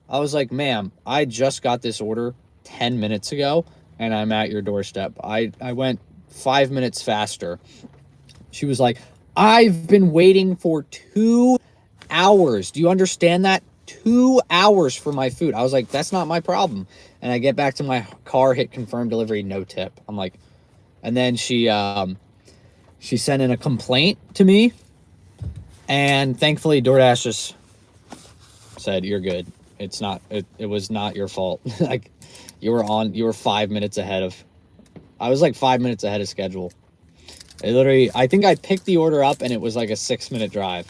I was like, "Ma'am, I just got this order 10 minutes ago, and I'm at your doorstep. I went 5 minutes faster." She was like, "I've been waiting for 2 hours. Do you understand that? 2 hours for my food." I was like, "That's not my problem." And I get back to my car, hit confirm delivery, no tip. I'm like, and then she sent in a complaint to me, and thankfully DoorDash just said, "You're good. It was not your fault." Like, you were 5 minutes ahead of, I was like 5 minutes ahead of schedule. I think I picked the order up and it was like a 6-minute drive.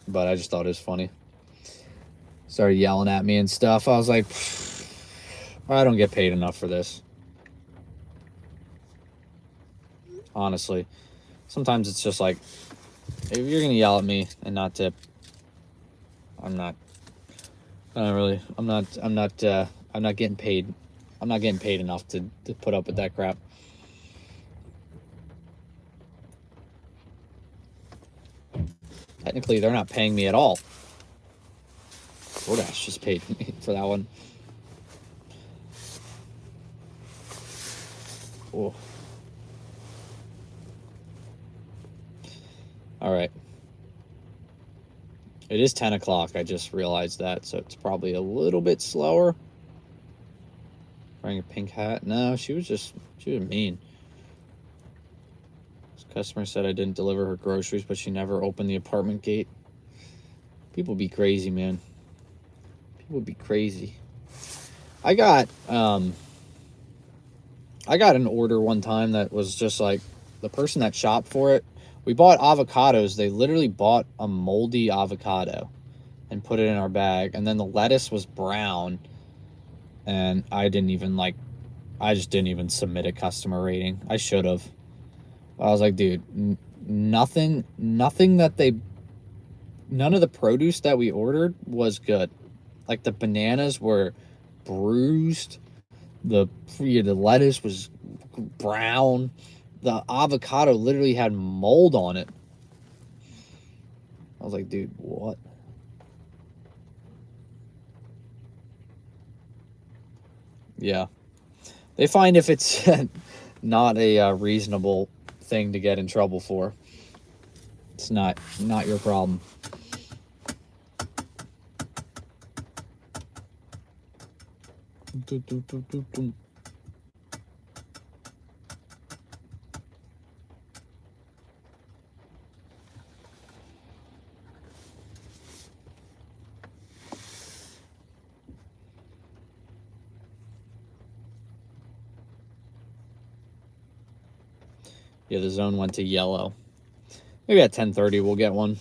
But I just thought it was funny. Started yelling at me and stuff. I was like, I don't get paid enough for this. Honestly. Sometimes it's just like, if you're going to yell at me and not tip, I'm not getting paid. I'm not getting paid enough to put up with that crap. Technically, they're not paying me at all. DoorDash just paid me for that one. Oh. All right. It is 10 o'clock. I just realized that, so it's probably a little bit slower. Wearing a pink hat. No, she was mean. This customer said I didn't deliver her groceries, but she never opened the apartment gate. People be crazy, man. People be crazy. I got an order one time that was just like, the person that shopped for it, we bought avocados. They literally bought a moldy avocado and put it in our bag, and then the lettuce was brown, and I just didn't even submit a customer rating. I should have. I was like, dude, nothing none of the produce that we ordered was good. Like, the bananas were bruised, the lettuce was brown, the avocado literally had mold on it. I was like, dude, what? Yeah. They find if it's not a reasonable thing to get in trouble for, it's not your problem. Yeah, the zone went to yellow. Maybe at 10:30 we'll get one.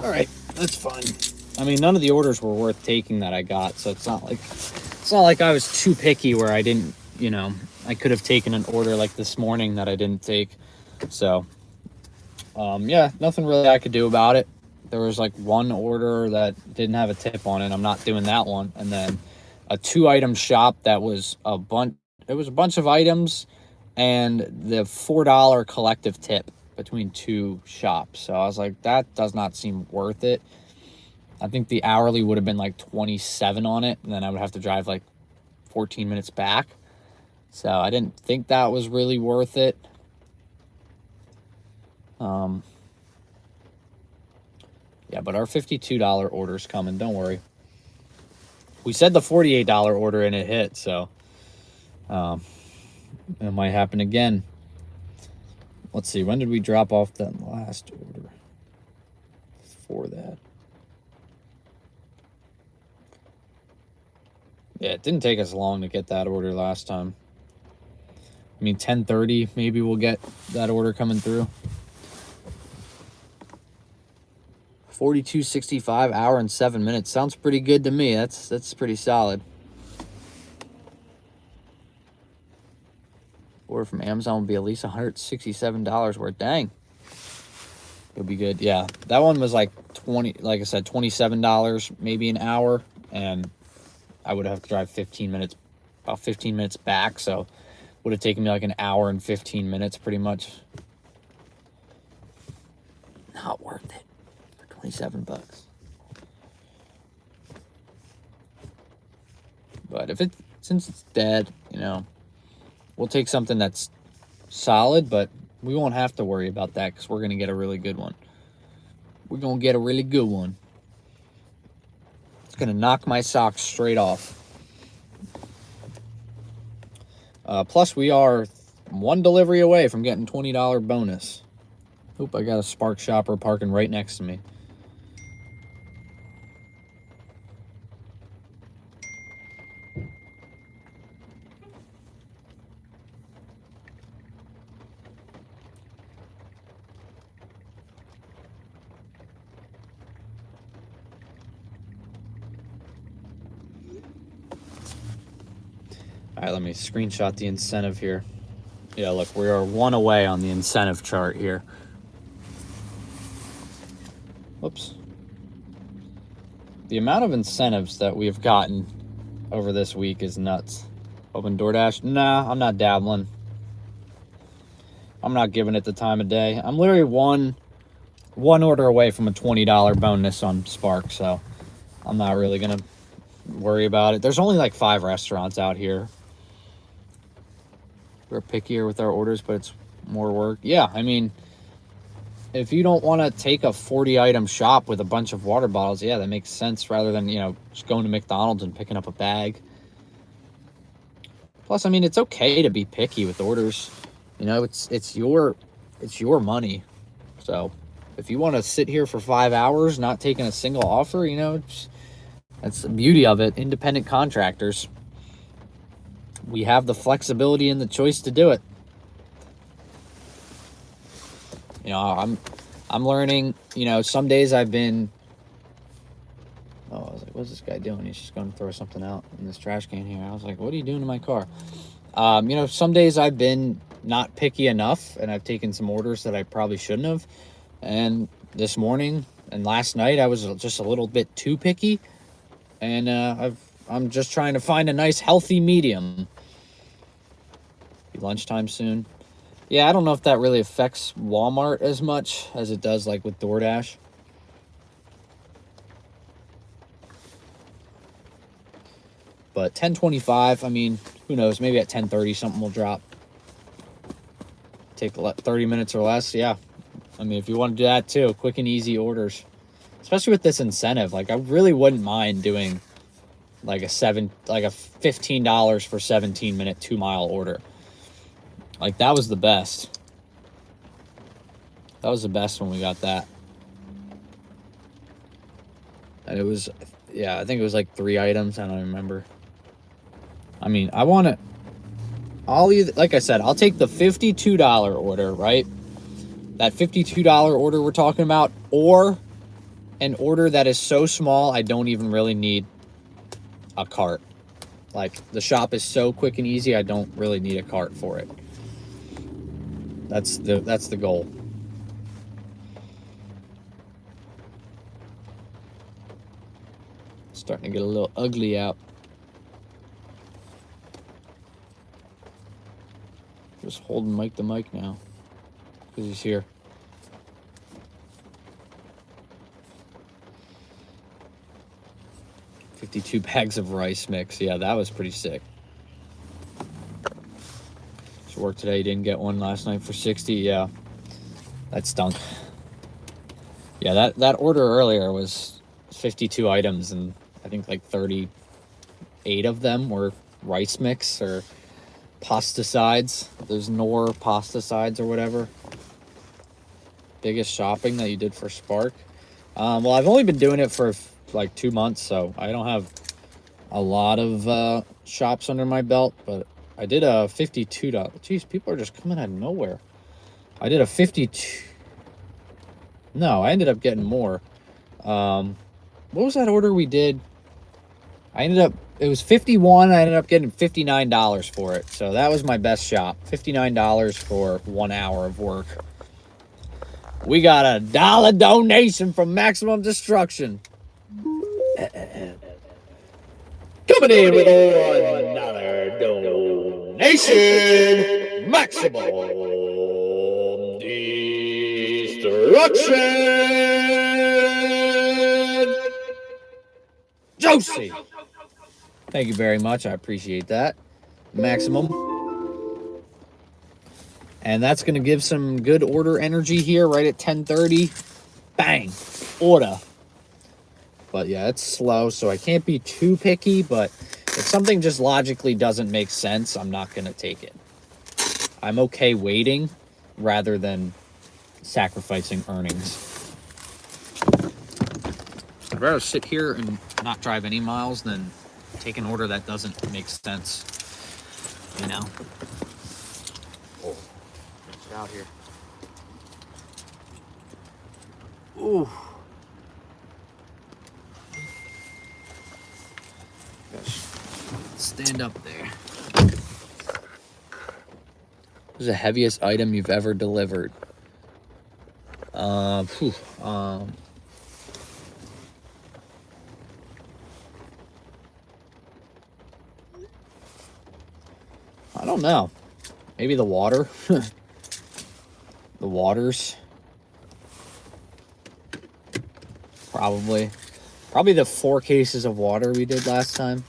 All right, that's fine. I mean, none of the orders were worth taking that I got, so it's not like I was too picky where I didn't, I could have taken an order like this morning that I didn't take. So, yeah, nothing really I could do about it. There was like one order that didn't have a tip on it. I'm not doing that one. And then a 2-item shop that was a bunch. It was a bunch of items and the $4 collective tip between 2 shops. So I was like, that does not seem worth it. I think the hourly would have been like 27 on it, and then I would have to drive like 14 minutes back. So I didn't think that was really worth it. Yeah, but our $52 order's coming, don't worry. We said the $48 order and it hit, so it might happen again. Let's see, when did we drop off that last order for that? Yeah, it didn't take us long to get that order last time. I mean, 10:30, maybe we'll get that order coming through. 42.65, hour and 7 minutes. Sounds pretty good to me. That's pretty solid. Order from Amazon will be at least $167 worth. Dang. It'll be good. Yeah, that one was like like I said, $27 maybe an hour, and I would have to drive 15 minutes, about 15 minutes back, so would have taken me like an hour and 15 minutes pretty much. Not worth it for 27 bucks. But since it's dead, we'll take something that's solid, but we won't have to worry about that because we're going to get a really good one. We're going to get a really good one. It's going to knock my socks straight off. Plus, we are 1 delivery away from getting $20 bonus. Oop, I got a Spark shopper parking right next to me. All right, let me screenshot the incentive here. Yeah, look, we are 1 away on the incentive chart here. Whoops. The amount of incentives that we've gotten over this week is nuts. Open DoorDash? Nah, I'm not dabbling. I'm not giving it the time of day. I'm literally one order away from a $20 bonus on Spark, so I'm not really going to worry about it. There's only like 5 restaurants out here. We're pickier with our orders, but it's more work. Yeah, I mean, if you don't want to take a 40-item shop with a bunch of water bottles, yeah, that makes sense rather than, just going to McDonald's and picking up a bag. Plus, I mean, it's okay to be picky with orders. It's your money. So if you want to sit here for 5 hours not taking a single offer, that's the beauty of it. Independent contractors. We have the flexibility and the choice to do it. I'm learning, some days I've been, I was like, what's this guy doing? He's just going to throw something out in this trash can here. I was like, what are you doing to my car? Some days I've been not picky enough and I've taken some orders that I probably shouldn't have. And this morning and last night I was just a little bit too picky, and I'm just trying to find a nice healthy medium. Be lunchtime soon. Yeah, I don't know if that really affects Walmart as much as it does like with DoorDash. But 10:25, I mean, who knows? Maybe at 10:30 something will drop. Take 30 minutes or less. Yeah. I mean, if you want to do that too, quick and easy orders. Especially with this incentive. Like, I really wouldn't mind doing like a $15 for 17-minute 2-mile order. Like, that was the best. That was the best when we got that. And it was, yeah, I think it was like 3 items. I don't remember. I mean, I'll either, like I said, I'll take the $52 order, right? That $52 order we're talking about, or an order that is so small, I don't even really need a cart. Like, the shop is so quick and easy, I don't really need a cart for it. That's the goal. Starting to get a little ugly out. Just holding Mike the mic now, because he's here. $52 bags of rice mix. Yeah, that was pretty sick. So work today, didn't get one last night for 60. Yeah, that stunk. Yeah, that order earlier was 52 items, and I think like 38 of them were rice mix or pasta sides. There's Knorr pasta sides or whatever. Biggest shopping that you did for Spark? Well, I've only been doing it for like 2 months, so I don't have a lot of shops under my belt, but I did a $52. Jeez, people are just coming out of nowhere. I did a 52. No, I ended up getting more. What was that order we did? It was 51. I ended up getting $59 for it. So that was my best shop. $59 for 1 hour of work. We got a $1 donation from Maximum Destruction. Coming in with $1 donation, Maximum Destruction. Josie. Thank you very much. I appreciate that. Maximum. And that's going to give some good order energy here right at 10:30. Bang. Order. But yeah, it's slow, so I can't be too picky, but if something just logically doesn't make sense, I'm not going to take it. I'm okay waiting rather than sacrificing earnings. I'd rather sit here and not drive any miles than take an order that doesn't make sense, you know? Oh, get out here. Ooh. Gosh. Stand up there. What's the heaviest item you've ever delivered? I don't know. Maybe the water. The waters. Probably the 4 cases of water we did last time,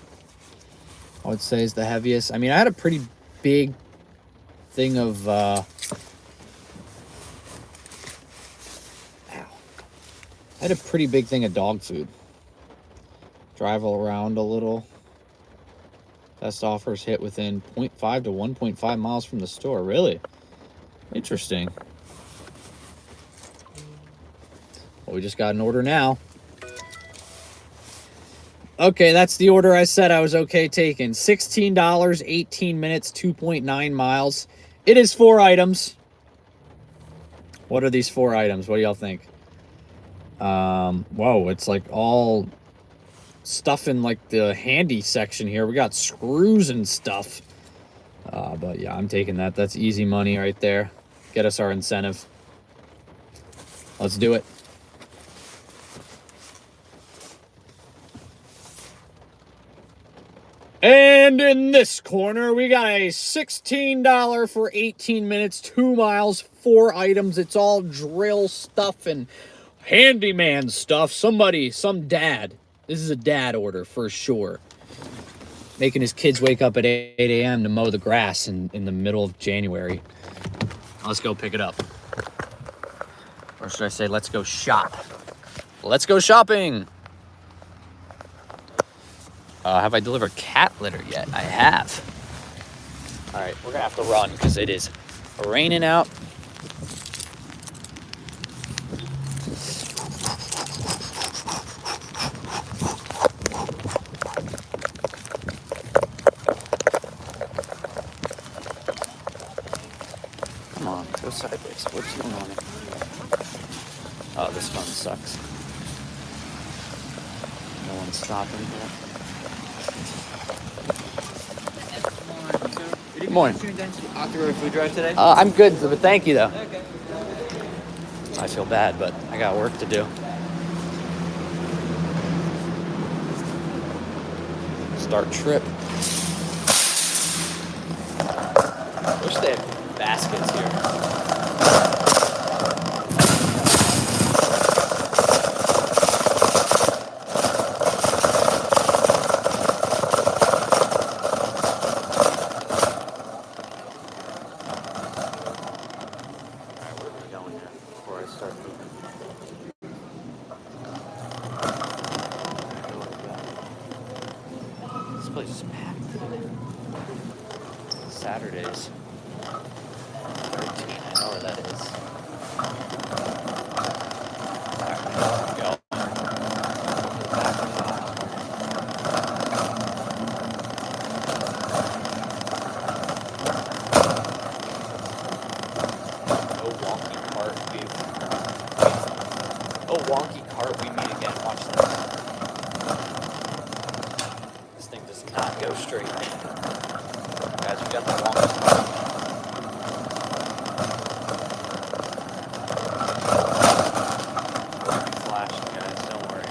I would say, is the heaviest. I mean, I had a pretty big thing of I had a pretty big thing of dog food. Drive around a little. Best offers hit within 0.5 to 1.5 miles from the store. Really? Interesting. Well, we just got an order now. Okay, that's the order I said I was okay taking. $16, 18 minutes, 2.9 miles. It is 4 items. What are these 4 items? What do y'all think? Whoa, it's like all stuff in like the handy section here. We got screws and stuff. But yeah, I'm taking that. That's easy money right there. Get us our incentive. Let's do it. And in this corner, we got a $16 for 18 minutes, 2 miles, 4 items. It's all drill stuff and handyman stuff. Some dad. This is a dad order for sure. Making his kids wake up at 8 a.m. to mow the grass in the middle of January. Let's go pick it up. Or should I say, let's go shop. Let's go shopping. Have I delivered cat litter yet? I have. All right, we're gonna have to run because it is raining out. Come on, go sideways. What's going on? Oh, this phone sucks. one stopping here. Good morning. October food drive today? I'm good, but thank you though. Okay. I feel bad, but I got work to do. Start trip. Wish they had baskets here. Alright, where are we going here before I start moving? This place is packed today. Saturdays. 13, I know where that is. Back we go. Back we go. Oh, wonky cart. Oh, wonky cart. We meet again. Watch this. This thing does not go straight. Guys, we got the wonky cart. Flashing, guys. Don't worry.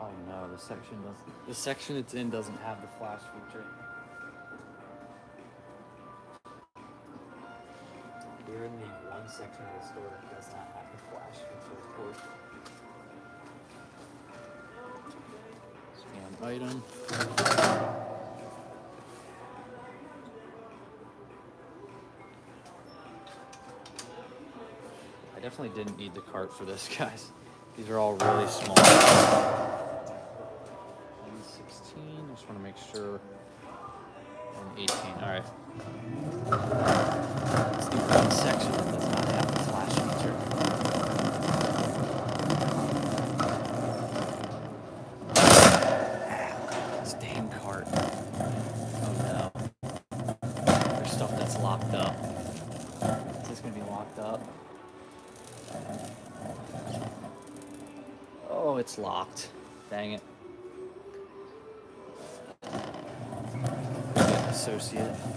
Oh no, the section it's in doesn't have the flash feature. We're in the one section of the store that does not have the flash feature, of course. Scan item. I definitely didn't need the cart for this, guys. These are all really small. 16, just want to make sure. And 18, all right. It's the one section that does not have the flash feature. This dang cart. Oh no. There's stuff that's locked up. Is this gonna be locked up? Oh, it's locked. Dang it. Associate. 44.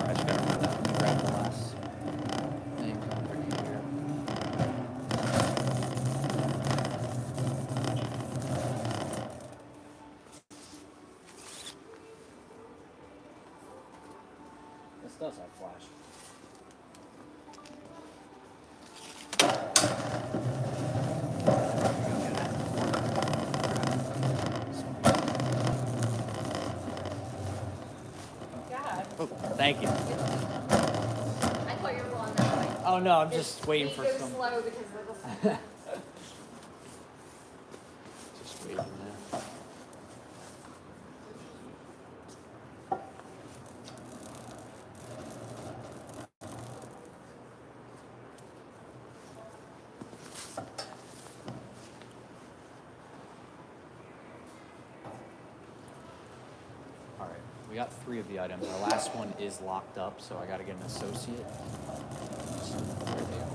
I just gotta remember that. Let me grab the last thing over here. This does have flash. Oh, thank you. I thought you were on that way. Oh no, I'm just waiting for Go some. slow because of the... Just waiting now. Alright, we got 3 of the items. Our last one is locked up, so I gotta get an associate. So, there they are.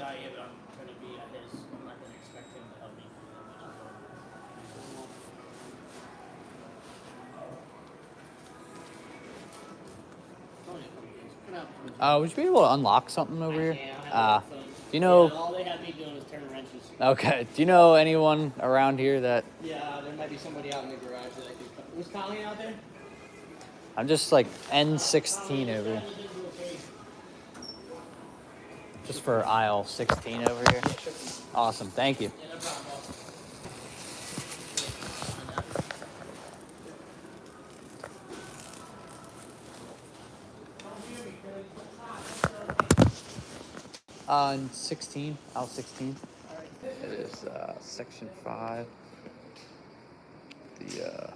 Not yet, but I'm gonna be at his. I'm not gonna expect him to help me. Would you be able to unlock something over here? Do you Yeah, know? all they have me doing is turning wrenches. Okay. Do you know anyone around here that? Yeah, there might be somebody out in the garage that I could. Was Colleen out there? I'm just like N16 over here. Just for aisle 16 over here. Awesome. Thank you. Yeah, no problem, boss. In 16, aisle 16. It is section 5. The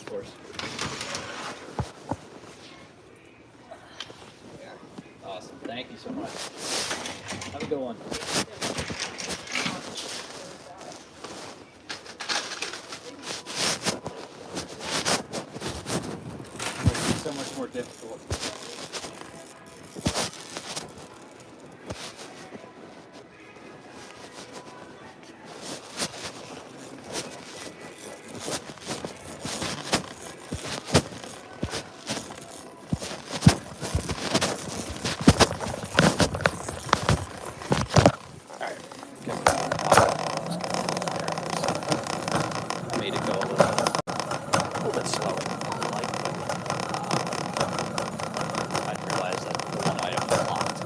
of course. Awesome. Thank you so much. Have a good one. It's so much more difficult. Made it go a little bit slower than I would like, but I realized that one item was locked.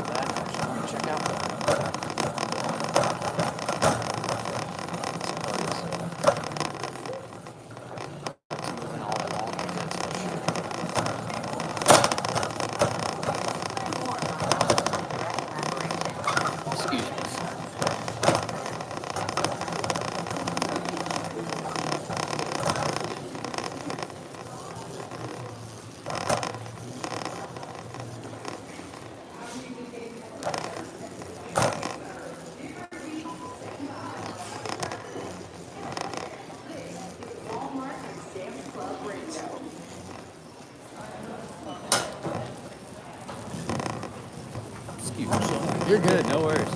That actually, let me check out it's moving all along, that's for sure. Excuse me, sir. Excuse me. You're good, no worries.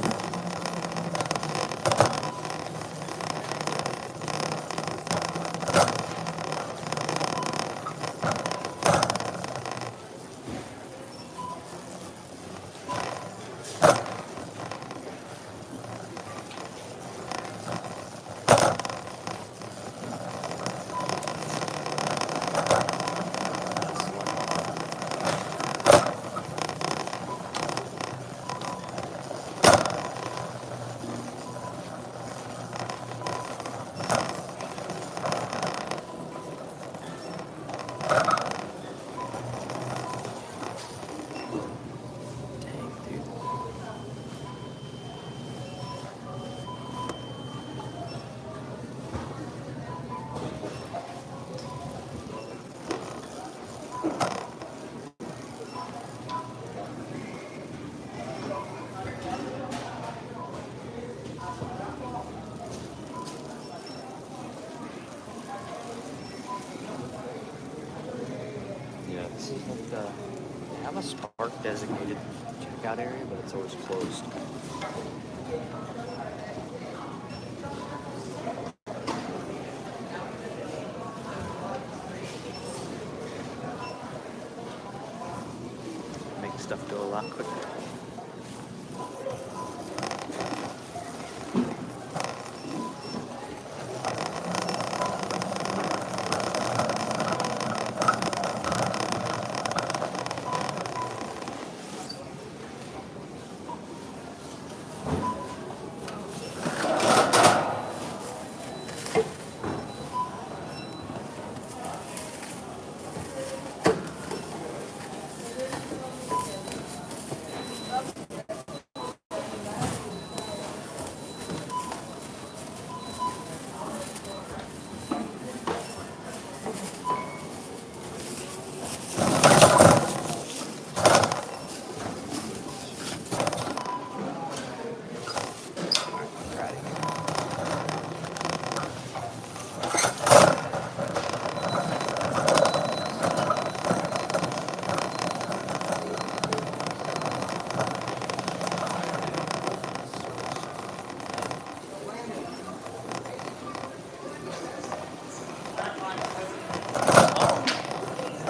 Dang, dude. Yeah, this is like they have a Spark designated checkout area, but it's always closed. lot quicker.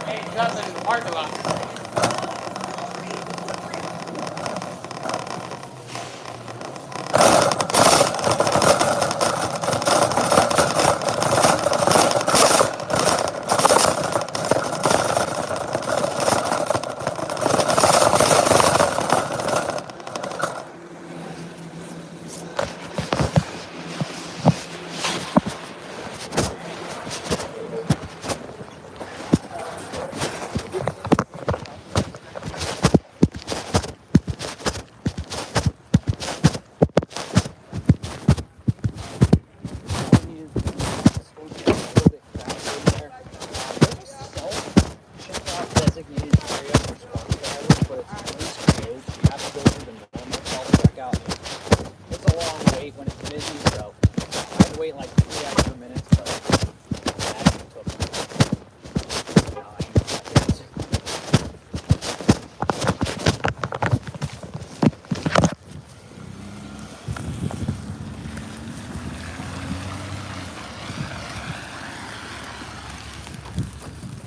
Hey, nothing in the parking lot.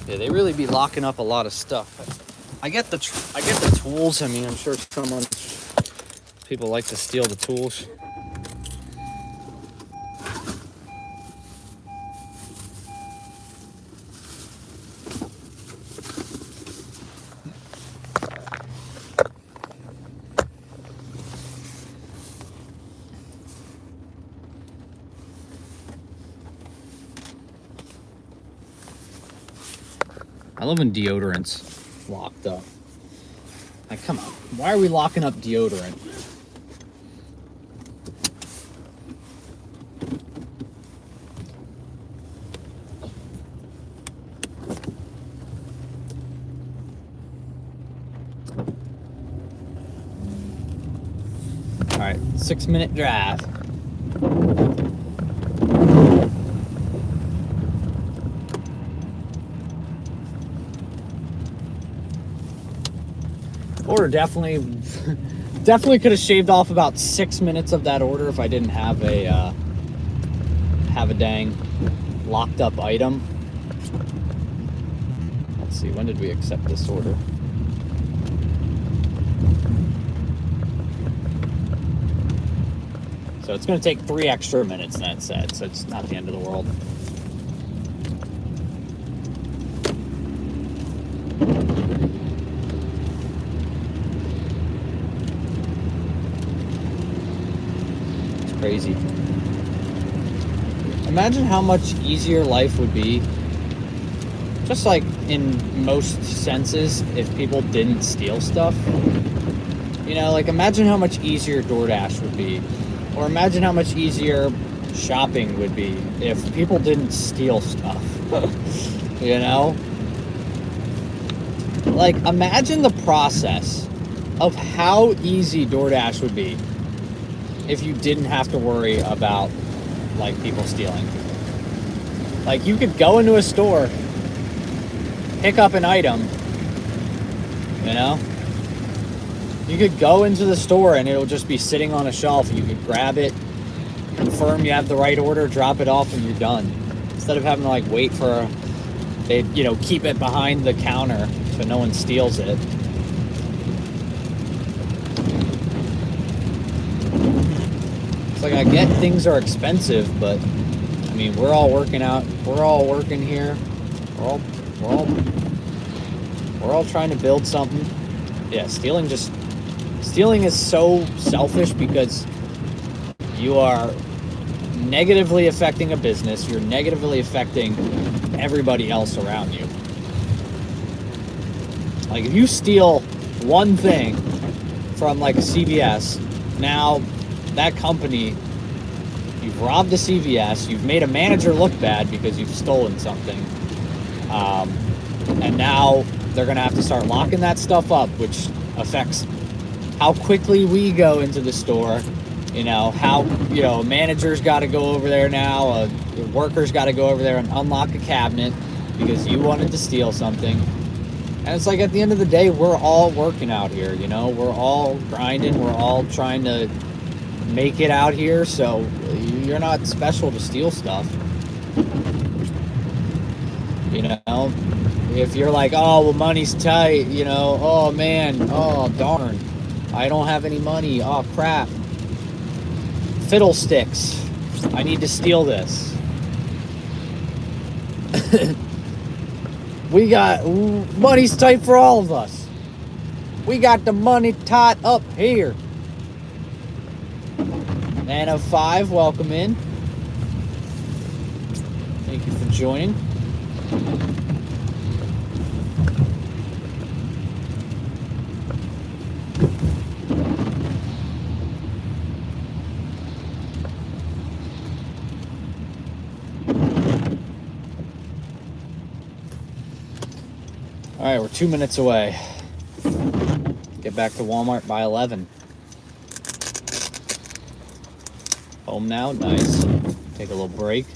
Yeah, they really be locking up a lot of stuff. I get the tools. I mean, I'm sure people like to steal the tools. I love when deodorant's locked up. Like, come on. Why are we locking up deodorant? All right, 6-minute drive. Order definitely could have shaved off about 6 minutes of that order if I didn't have a dang locked up item. Let's see, when did we accept this order? So it's going to take 3 extra minutes, that said, so it's not the end of the world. Crazy. Imagine how much easier life would be, just like in most senses, if people didn't steal stuff. You know, like imagine how much easier DoorDash would be, or imagine how much easier shopping would be if people didn't steal stuff. You know? Like, imagine the process of how easy DoorDash would be if you didn't have to worry about, like, people stealing. Like, you could go into a store, pick up an item, you know? You could go into the store and it'll just be sitting on a shelf. You could grab it, confirm you have the right order, drop it off, and you're done. Instead of having to, like, wait for, they, you know, keep it behind the counter so no one steals it. It's like, I get things are expensive, but I mean, we're all working out. We're all working here. We're all trying to build something. Yeah, stealing is so selfish because you are negatively affecting a business. You're negatively affecting everybody else around you. Like, if you steal one thing from like a CVS, now that company, you've robbed a CVS, you've made a manager look bad because you've stolen something, and now they're gonna have to start locking that stuff up, which affects how quickly we go into the store. You know, how, you know, managers got to go over there now, workers got to go over there and unlock a cabinet because you wanted to steal something. And it's like, at the end of the day, we're all working out here, you know, we're all grinding, we're all trying to make it out here, so you're not special to steal stuff. You know, if you're like, oh, well, money's tight, you know, oh man, oh darn, I don't have any money, oh crap, fiddlesticks, I need to steal this. We got, money's tight for all of us. We got the money tied up here. And of 5, welcome in. Thank you for joining. All right, we're 2 minutes away. Get back to Walmart by 11. Home now, nice. Take a little break.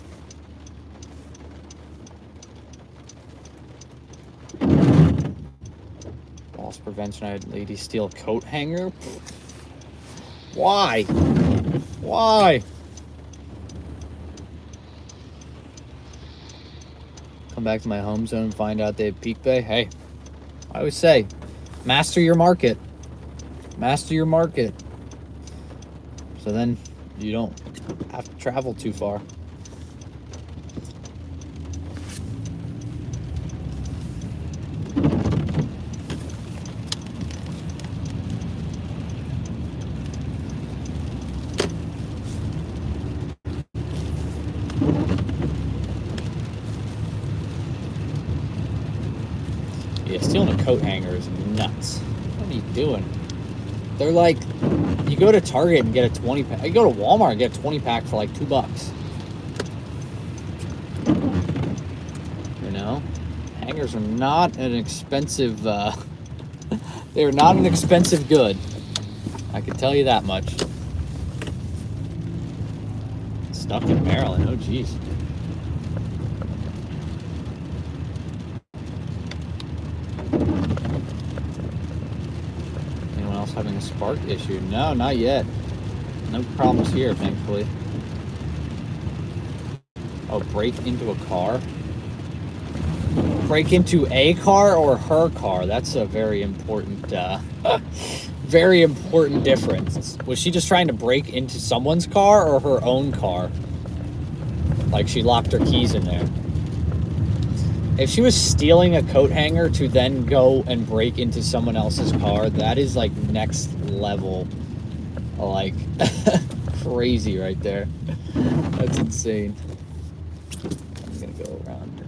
Loss prevention, I had lady steal coat hanger. Why? Why? Come back to my home zone and find out they have Peak Bay. Hey, I always say, master your market. Master your market. So then you don't have to travel too far. Yeah, stealing a coat hanger is nuts. What are you doing? They're like, you go to Target and get a 20-pack. You go to Walmart and get a 20-pack for like $2. You know? Hangers are not an expensive, they're not an expensive good. I can tell you that much. Stuck in Maryland, oh geez. Having a spark issue? No, not yet. No problems here, thankfully. Oh, break into a car? Break into a car or her car? That's a very important, very important difference. Was she just trying to break into someone's car or her own car? Like she locked her keys in there. If she was stealing a coat hanger to then go and break into someone else's car, that is like next level, like crazy right there. That's insane. I'm gonna go around.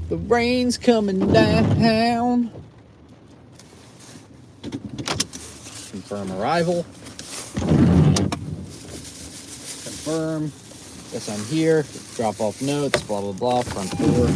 The rain's coming down. Confirm arrival. Confirm. Guess I'm here. Drop off notes. Blah blah blah. Front door.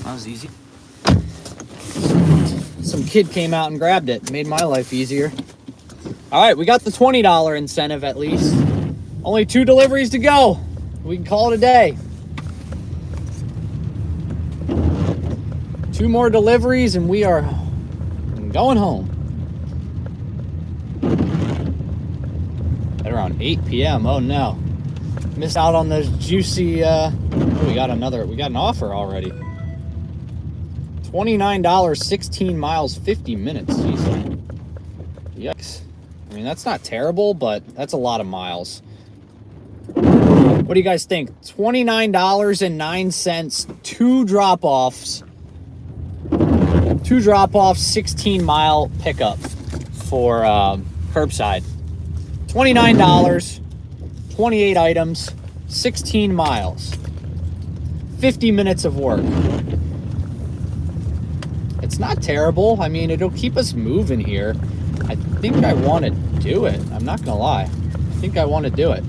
That was easy. Some kid came out and grabbed it. Made my life easier. All right, we got the $20 incentive at least. Only 2 deliveries to go. We can call it a day. 2 more deliveries and we are going home. At around 8 p.m. Oh no. Missed out on those juicy we got an offer already. $29, 16 miles, 50 minutes. Jeez. Yikes. I mean, that's not terrible, but that's a lot of miles. What do you guys think? $29.09, 2 drop-offs. 2 drop-offs, 16-mile pickup for curbside. $29, 28 items, 16 miles. 50 minutes of work. It's not terrible. I mean, it'll keep us moving here. I think I want to do it. I'm not going to lie. I think I want to do it.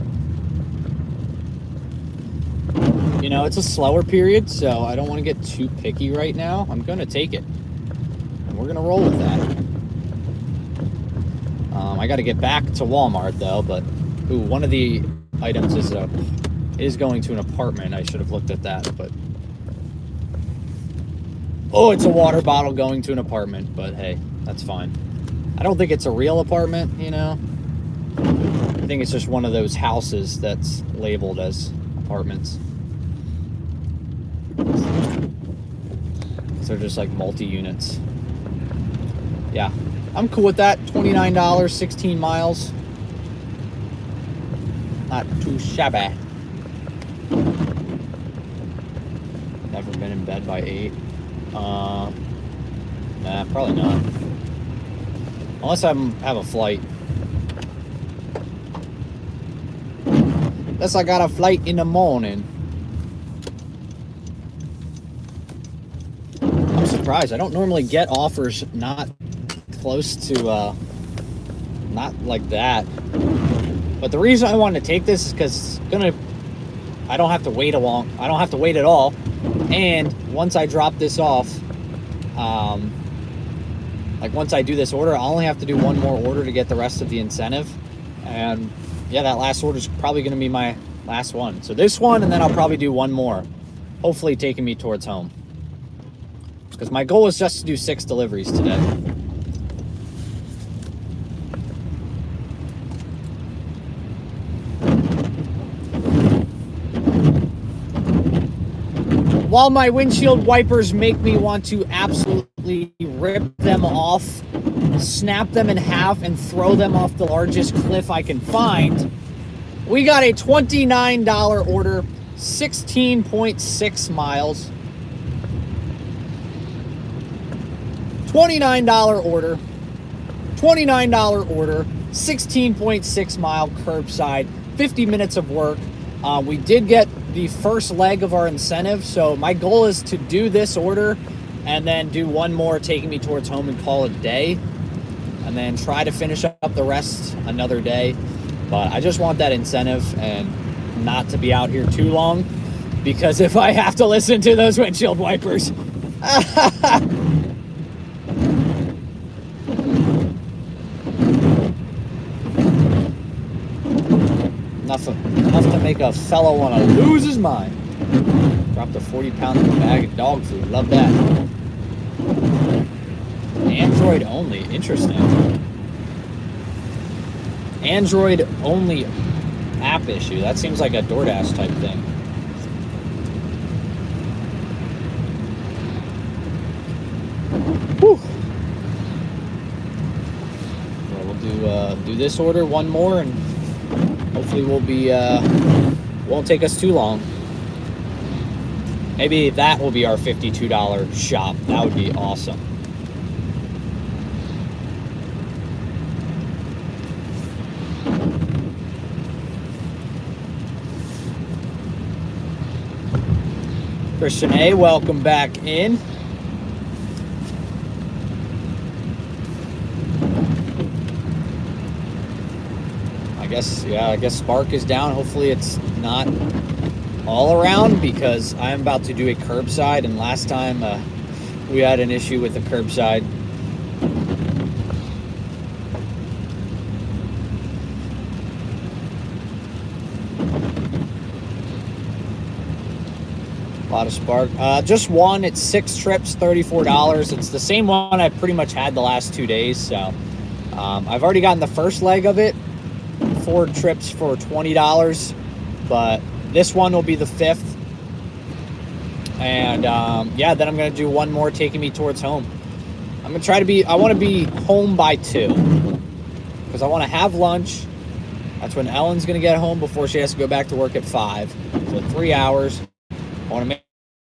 You know, it's a slower period, so I don't want to get too picky right now. I'm going to take it. And we're going to roll with that. I got to get back to Walmart, though, but ooh, one of the items is going to an apartment. I should have looked at that, but oh, it's a water bottle going to an apartment, but hey, that's fine. I don't think it's a real apartment, you know. I think it's just one of those houses that's labeled as apartments. So they're just like multi-units. Yeah, I'm cool with that. $29, 16 miles. Not too shabby. Never been in bed by 8. Nah, probably not. Unless I have a flight. Unless I got a flight in the morning. I'm surprised. I don't normally get offers not close to, not like that. But the reason I wanted to take this is because I don't have to wait I don't have to wait at all. And once I drop this off, like once I do this order, I only have to do one more order to get the rest of the incentive. And yeah, that last order is probably going to be my last one. So this one, and then I'll probably do one more, hopefully taking me towards home. Because my goal is just to do 6 deliveries today. While my windshield wipers make me want to absolutely rip them off, snap them in half, and throw them off the largest cliff I can find, we got a $29 order, 16.6 miles. $29 order, $29 order, 16.6 mile curbside, 50 minutes of work. We did get the first leg of our incentive, so my goal is to do this order and then do one more taking me towards home and call it a day, and then try to finish up the rest another day. But I just want that incentive and not to be out here too long, because if I have to listen to those windshield wipers enough to make a fellow want to lose his mind. Dropped a 40-pound bag of dog food. Love that. Android only. Interesting. Android only app issue. That seems like a DoorDash type thing. Whew. Well, we'll do this order, one more, and hopefully we'll be, won't take us too long. Maybe that will be our $52 shop. That would be awesome. Christian A, welcome back in. I guess Spark is down. Hopefully it's not all around because I'm about to do a curbside, and last time we had an issue with the curbside. A lot of Spark. Just one. It's 6 trips, $34. It's the same one I pretty much had the last 2 days. So I've already gotten the first leg of it. 4 trips for $20. But this one will be the 5th. And yeah, then I'm going to do one more taking me towards home. I'm going to try to be, I want to be home by 2. Because I want to have lunch. That's when Ellen's going to get home before she has to go back to work at 5. So 3 hours. I want to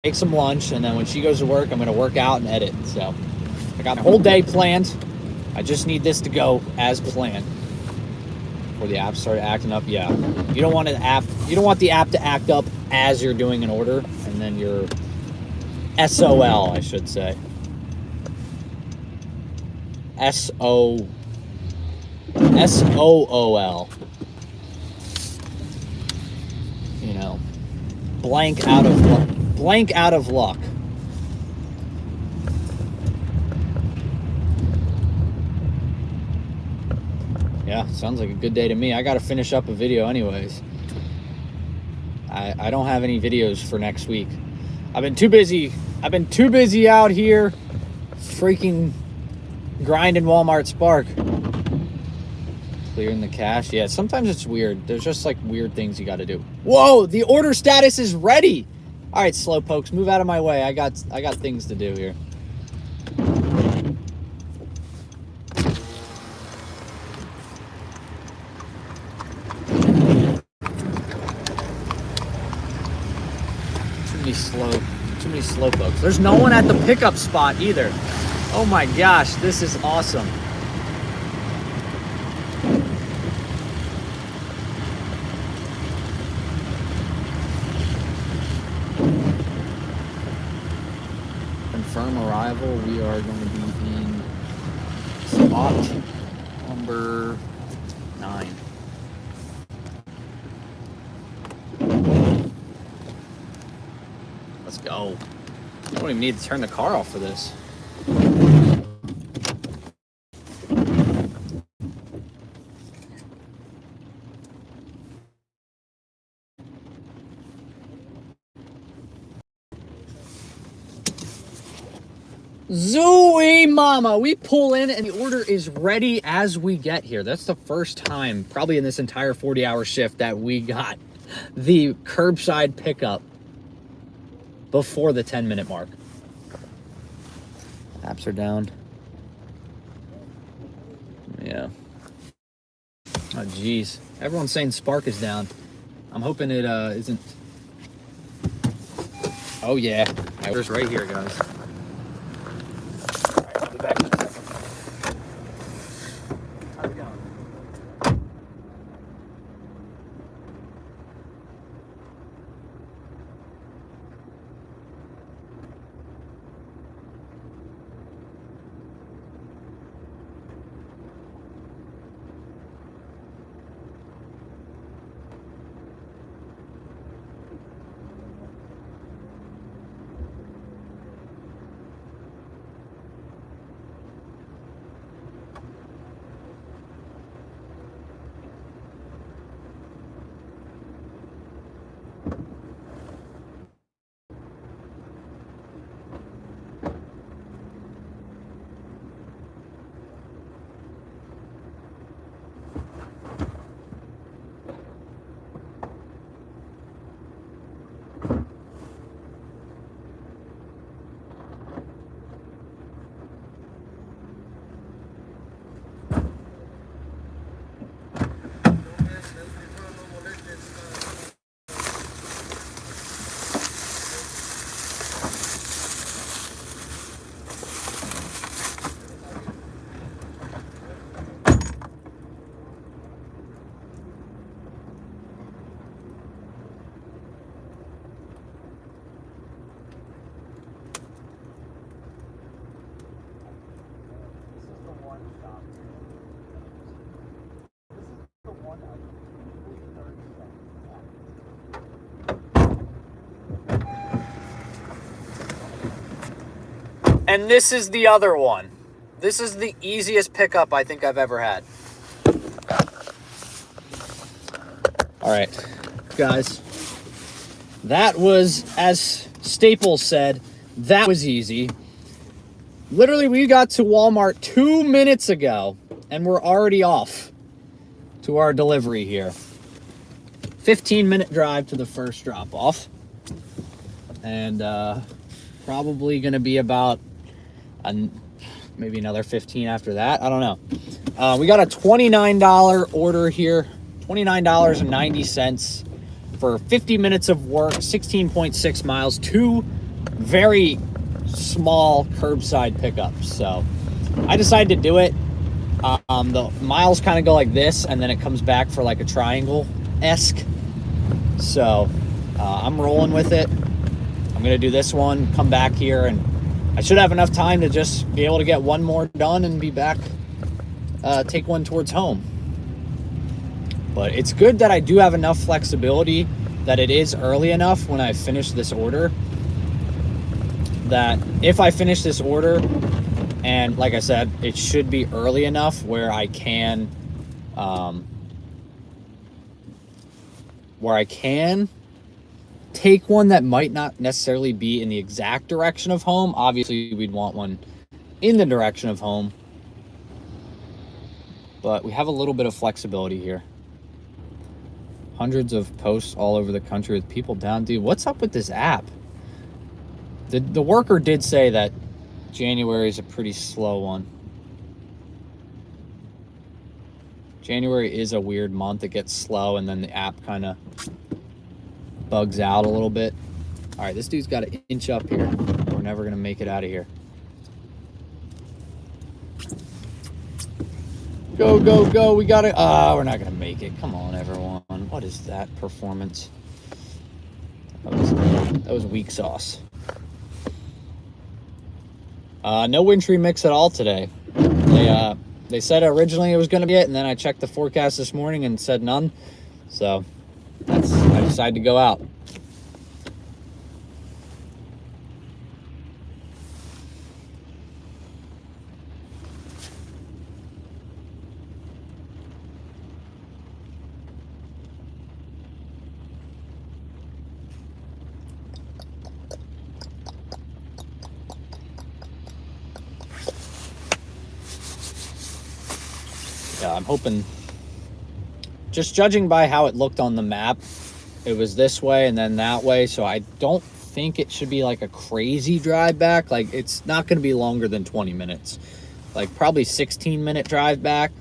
make some lunch, and then when she goes to work, I'm going to work out and edit. So I got the whole day planned. I just need this to go as planned. Before the app started acting up, yeah. You don't want the app to act up as you're doing an order, and then you're SOL, I should say. SOOL. You know. Blank out of luck. Yeah, sounds like a good day to me. I got to finish up a video anyways. I don't have any videos for next week. I've been too busy out here freaking grinding Walmart Spark. Clearing the cache. Yeah, sometimes it's weird. There's just like weird things you got to do. Whoa, the order status is ready. All right, slowpokes, move out of my way. I got things to do here. Too many slowpokes. There's no one at the pickup spot either. Oh my gosh, this is awesome. Confirm arrival. We are going to be in spot number 9. Let's go. I don't even need to turn the car off for this. Zooey mama, we pull in and the order is ready as we get here. That's the first time probably in this entire 40-hour shift that we got the curbside pickup before the 10-minute mark. Apps are down. Yeah. Oh geez, everyone's saying Spark is down. I'm hoping it isn't. Oh yeah, it's right here, guys. And this is the other one. This is the easiest pickup I think I've ever had. All right, guys. That was, as Staples said, that was easy. Literally, we got to Walmart 2 minutes ago, and we're already off to our delivery here. 15-minute drive to the first drop-off. And probably going to be about maybe another 15 after that. I don't know. We got a $29 order here. $29.90 for 50 minutes of work, 16.6 miles, 2 very small curbside pickups. So I decided to do it. The miles kind of go like this, and then it comes back for like a triangle-esque. So I'm rolling with it. I'm going to do this one, come back here, and I should have enough time to just be able to get one more done and be back, take one towards home. But it's good that I do have enough flexibility that it is early enough when I finish this order that if I finish this order, and like I said, it should be early enough where I can take one that might not necessarily be in the exact direction of home. Obviously, we'd want one in the direction of home, but we have a little bit of flexibility here. Hundreds of posts all over the country with people down. Dude, what's up with this app? The worker did say that January is a pretty slow one. January is a weird month. It gets slow, and then the app kind of bugs out a little bit. All right, this dude's got to inch up here. We're never going to make it out of here. Go, go, go. We got to... we're not going to make it. Come on, everyone. What is that performance? That was weak sauce. No wintry mix at all today. They said originally it was going to be it, and then I checked the forecast this morning and said none. So I decided to go out. I'm hoping, just judging by how it looked on the map, it was this way and then that way, so I don't think it should be like a crazy drive back. Like, it's not going to be longer than 20 minutes, like probably 16-minute drive back.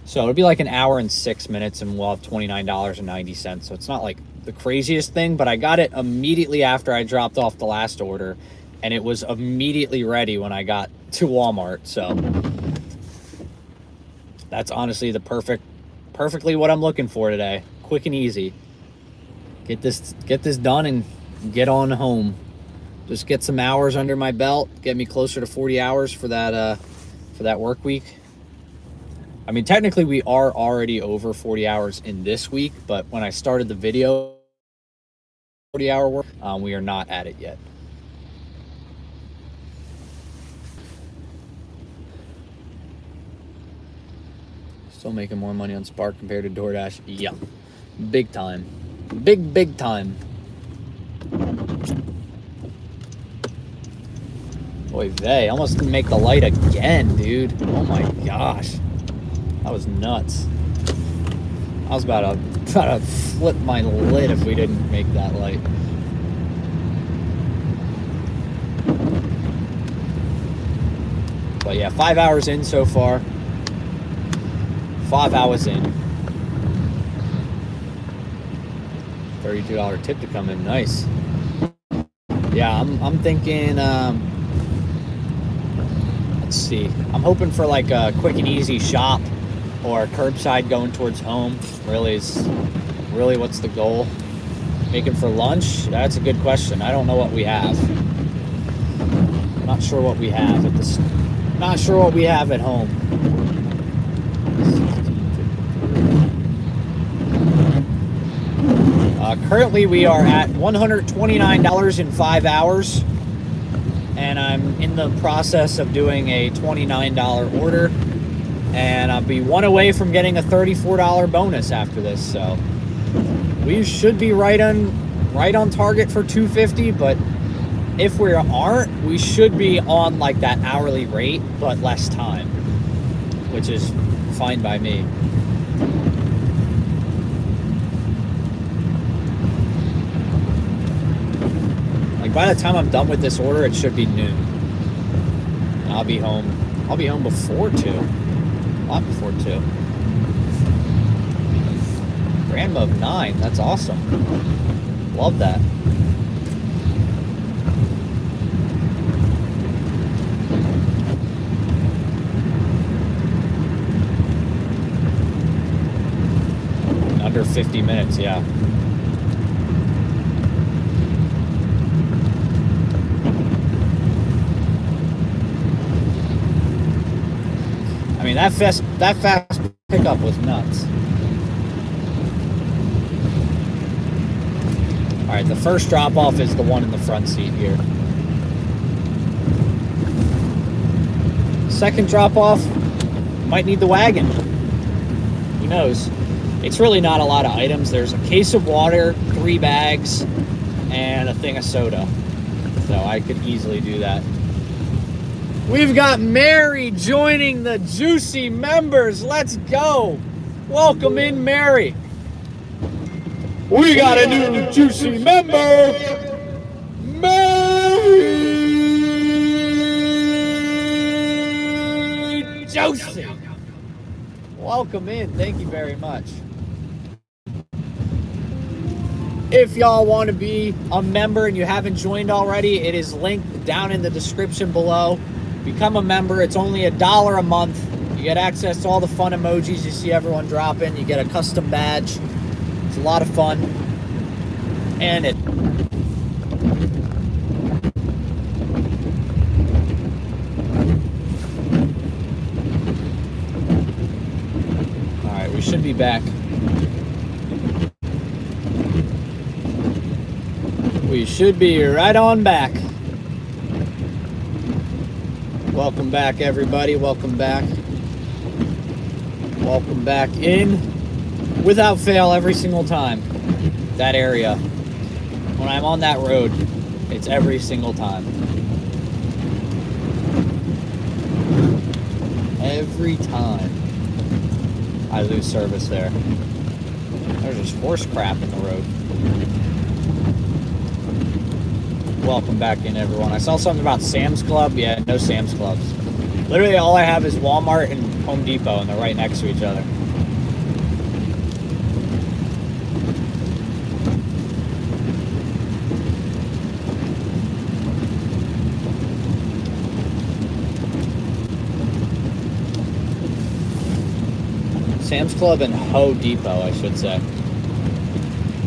So it'll be like an hour and 6 minutes, and we'll have $29.90. So it's not like the craziest thing, but I got it immediately after I dropped off the last order, and it was immediately ready when I got to Walmart. So that's honestly the perfectly what I'm looking for today. Quick and easy. Get this done and get on home. Just get some hours under my belt. Get me closer to 40 hours for that work week. I mean, technically we are already over 40 hours in this week, but when I started the video, 40-hour work, we are not at it yet. Still making more money on Spark compared to DoorDash. Yeah, big time. Big time. Boy, vey, almost didn't make the light again, dude. Oh my gosh. That was nuts. I was about to flip my lid if we didn't make that light. But yeah, 5 hours in so far. 5 hours in. $32 tip to come in. Nice. Yeah, I'm thinking, let's see. I'm hoping for like a quick and easy shop or curbside going towards home. Really what's the goal? Making for lunch? That's a good question. I don't know what we have. Not sure what we have at this. Not sure what we have at home. Currently, we are at $129 in 5 hours. and I'm in the process of doing a $29 order, and I'll be one away from getting a $34 bonus after this. So we should be right on target for 250, but if we aren't, we should be on like that hourly rate, but less time, which is fine by me. Like by the time I'm done with this order, it should be noon. And I'll be home before 2. A lot before 2. Grandma of 9, that's awesome. Love that. Under 50 minutes, yeah. I mean, that fast pickup was nuts. All right, the first drop off is the one in the front seat here. Second drop off, might need the wagon. Who knows? It's really not a lot of items. There's a case of water, 3 bags, and a thing of soda. So I could easily do that. We've got Mary joining the Juicy members. Let's go. Welcome in, Mary. We got a new Juicy member. Mary Juicy. Welcome in. Thank you very much. If y'all want to be a member and you haven't joined already, it is linked down in the description below. Become a member. It's only $1 a month. You get access to all the fun emojis you see everyone dropping. You get a custom badge. It's a lot of fun. And it... Alright, we should be back. We should be right on back. Welcome back, everybody. Welcome back. Welcome back in. Without fail, every single time. That area. When I'm on that road, it's every single time. Every time I lose service there. There's just horse crap in the road. Welcome back in, everyone. I saw something about Sam's Club. Yeah, no Sam's Clubs. Literally all I have is Walmart and Home Depot, and they're right next to each other. Sam's Club and Ho Depot, I should say.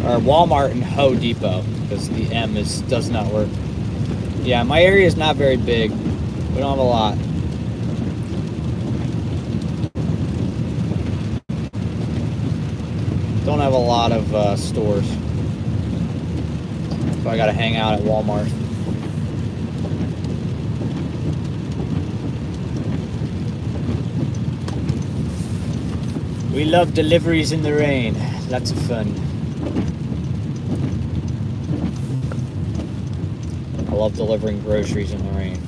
Or Walmart and Ho Depot, because the M does not work. Yeah, my area is not very big. We don't have a lot. Don't have a lot of stores. So I gotta hang out at Walmart. We love deliveries in the rain. Lots of fun. I love delivering groceries in the rain.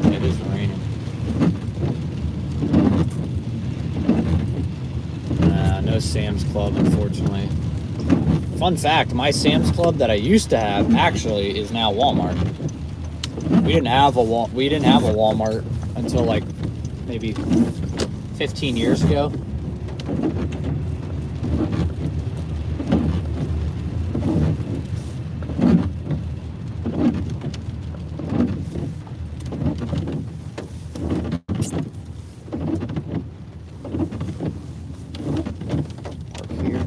It is raining. No Sam's Club, unfortunately. Fun fact, my Sam's Club that I used to have actually is now Walmart. We didn't have a Walmart until like maybe 15 years ago. Park here.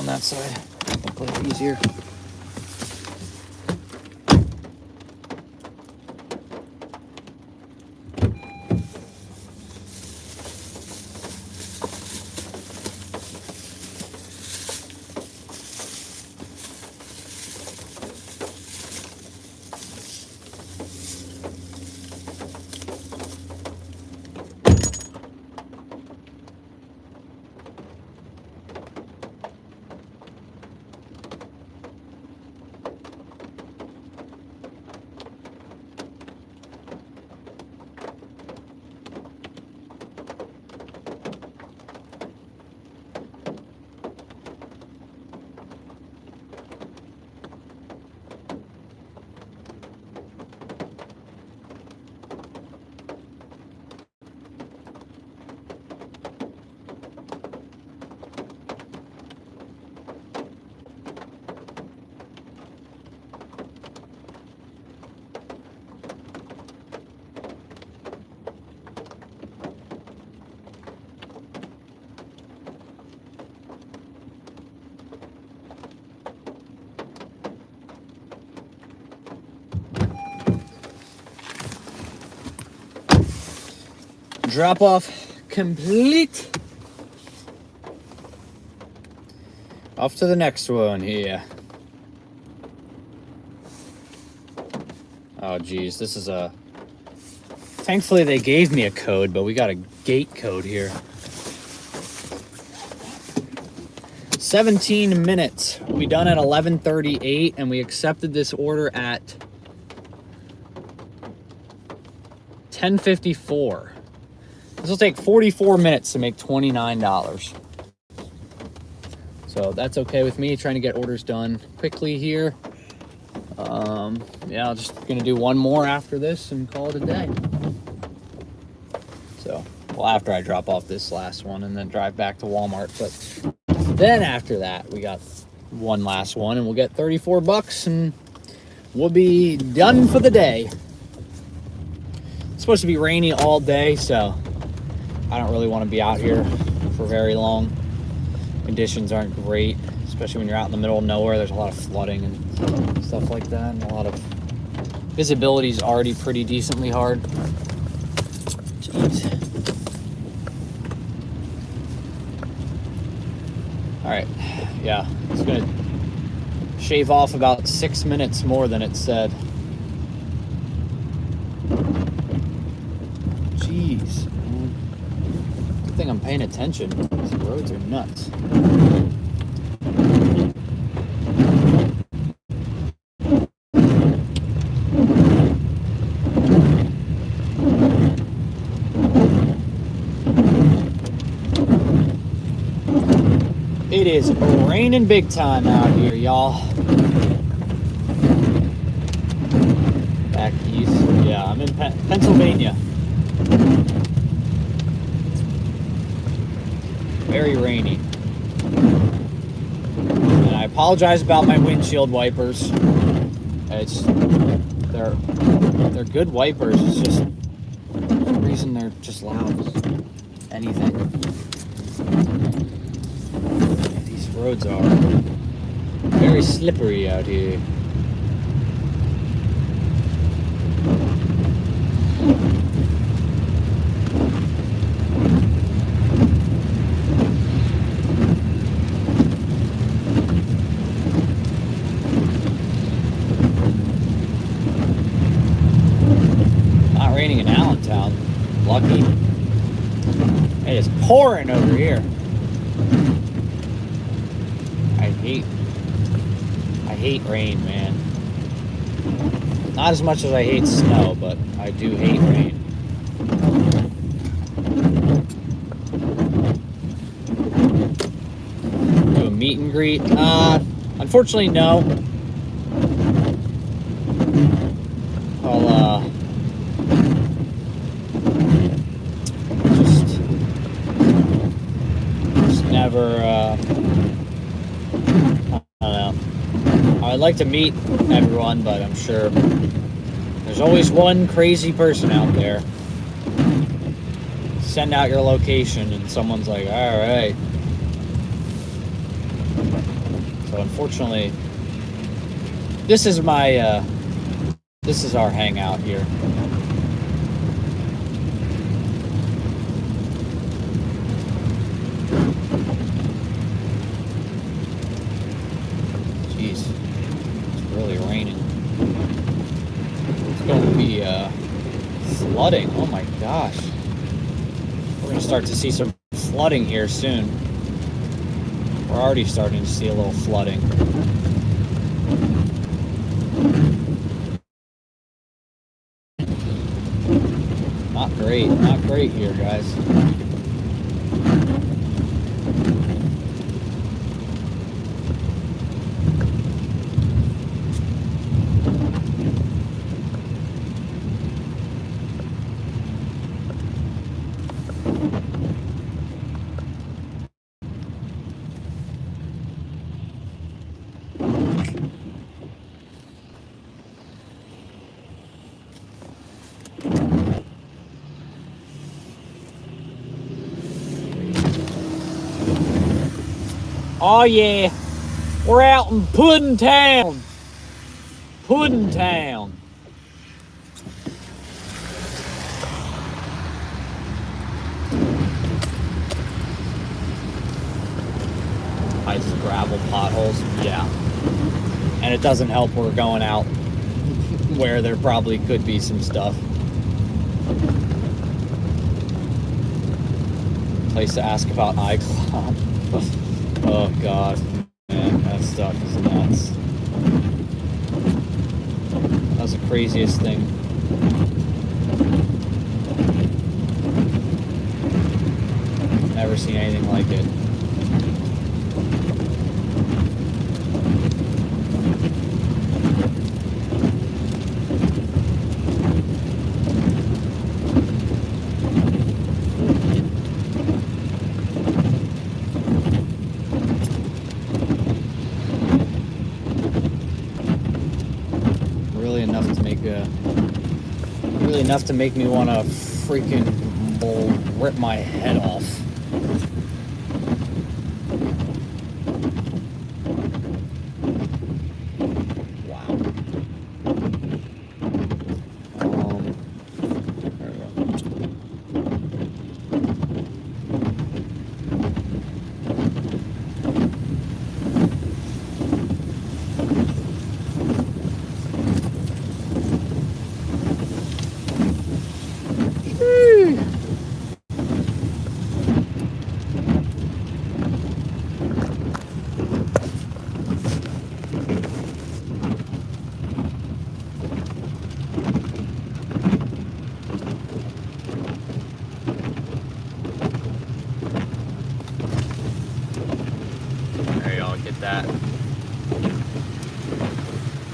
on that side. Hopefully it's easier. Drop off complete. Off to the next one here. Oh geez, this is a... Thankfully they gave me a code, but we got a gate code here. 17 minutes. We'll be done at 11:38, and we accepted this order at 10:54. This will take 44 minutes to make $29. So that's okay with me, trying to get orders done quickly here. Yeah, I'm just gonna do one more after this and call it a day. So, well, after I drop off this last one and then drive back to Walmart. But then after that, we got one last one and we'll get 34 bucks and we'll be done for the day. It's supposed to be rainy all day, so I don't really want to be out here for very long. Conditions aren't great, especially when you're out in the middle of nowhere. There's a lot of flooding and stuff like that, and a lot of visibility is already pretty decently hard. Jeez. All right, yeah, it's gonna shave off about 6 minutes more than it said. Jeez, man. Good thing I'm paying attention. These roads are nuts. It is raining big time out here, y'all. Back east. Yeah, I'm in Pennsylvania. Very rainy. And I apologize about my windshield wipers. They're good wipers. It's just for some reason they're just loud. Anything. These roads are very slippery out here. Not raining in Allentown. Lucky. It is pouring over here. I hate rain, man. Not as much as I hate snow, but I do hate rain. Do a meet and greet? Unfortunately, no. I'll just never I don't know. I'd like to meet everyone, but I'm sure there's always one crazy person out there. Send out your location and someone's like, all right. So unfortunately, this is my this is our hangout here. Jeez, it's really raining. It's going to be flooding. Oh my gosh. We're going to start to see some flooding here soon. We're already starting to see a little flooding. Not great here, guys. Oh yeah, we're out in Puddin' Town. Puddin' Town. Ice gravel potholes, yeah. And it doesn't help we're going out where there probably could be some stuff. Place to ask about iCloud. Oh god, man, that stuff is nuts. That's the craziest thing. Never seen anything like it. Really enough to make me want to freaking rip my head off. Wow. There we go.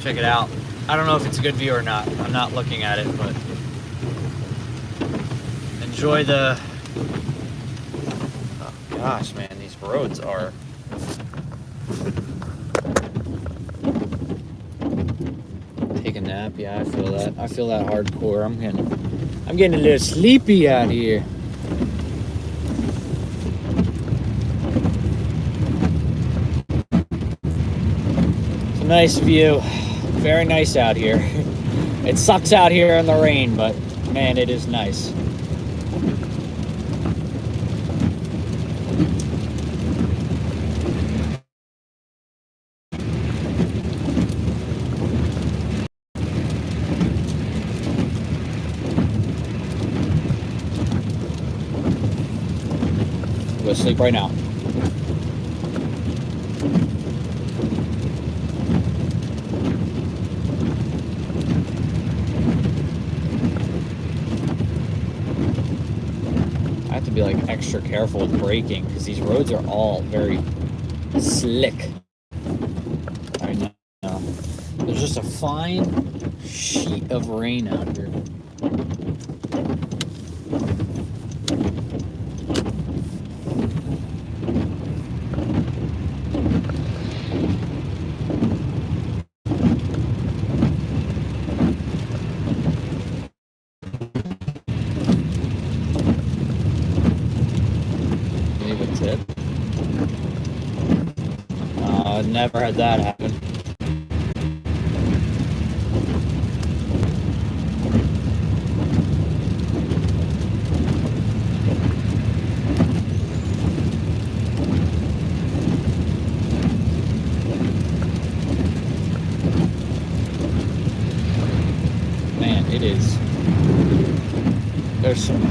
Check it out. I don't know if it's a good view or not. I'm not looking at it, but enjoy the... Oh gosh, man, these roads are... Take a nap, yeah, I feel that. I feel that hardcore. I'm getting a little sleepy out here. It's a nice view. Very nice out here. It sucks out here in the rain, but man, it is nice. Go to sleep right now. Be like extra careful with braking because these roads are all very slick right now. There's just a fine sheet of rain out here. never had that happen. Man, it is. There's some,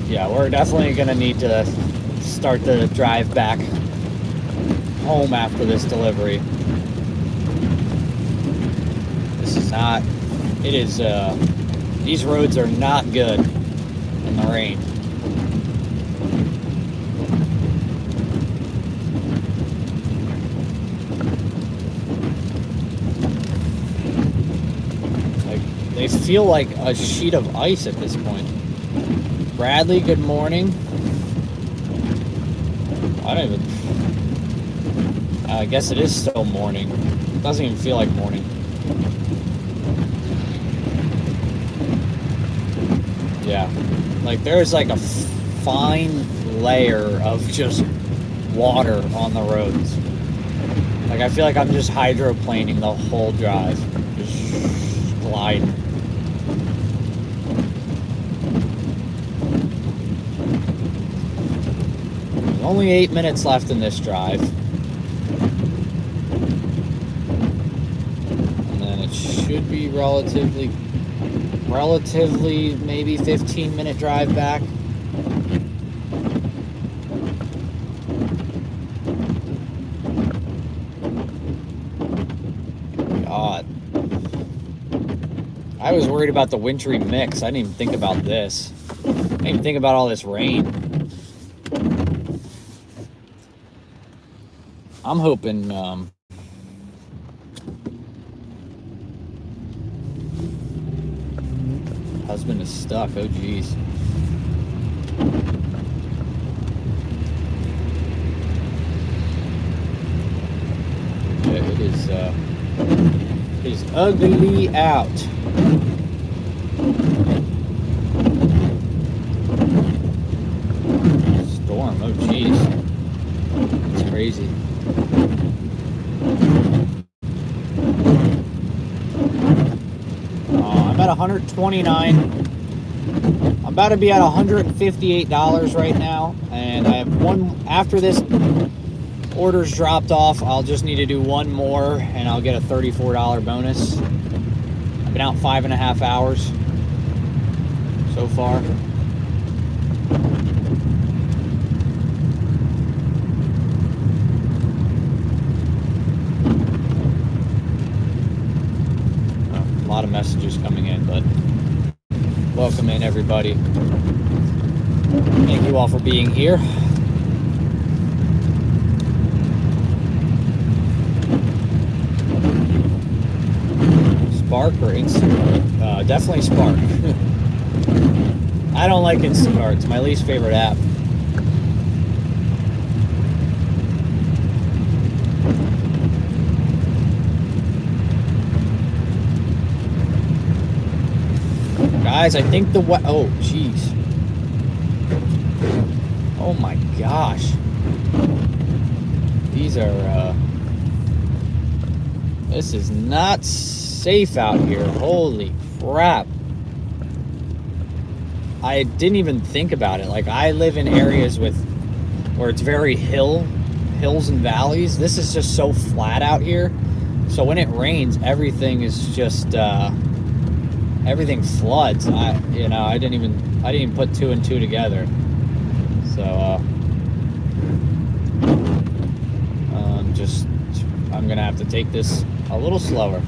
yeah, we're definitely gonna need to start the drive back home after this delivery. This is not, it is, these roads are not good in the rain. Like, they feel like a sheet of ice at this point. Bradley, good morning. I don't even, I guess it is still morning. It doesn't even feel like morning. Yeah, like there's like a fine layer of just water on the roads. Like I feel like I'm just hydroplaning the whole drive, just gliding. There's only 8 minutes left in this drive. And then it should be relatively maybe 15-minute drive back. God. I was worried about the wintry mix. I didn't even think about this. I didn't even think about all this rain. I'm hoping, husband is stuck. Oh, geez. Yeah, it is ugly out. Storm. Oh, geez. It's crazy. I'm at 129. I'm about to be at $158 right now, and I have one after this order's dropped off. I'll just need to do one more and I'll get a $34 bonus. I've been out 5.5 hours so far. A lot of messages coming in, but welcome in, everybody. Thank you all for being here. Spark or Instacart? Definitely Spark. I don't like Instacart. It's my least favorite app. Guys, I think the oh, jeez. Oh my gosh. These are, this is not safe out here. Holy crap. I didn't even think about it. Like, I live in areas where it's very hills and valleys. This is just so flat out here. So when it rains, everything is just, everything floods. I didn't even put two and two together. So, I'm gonna have to take this a little slower.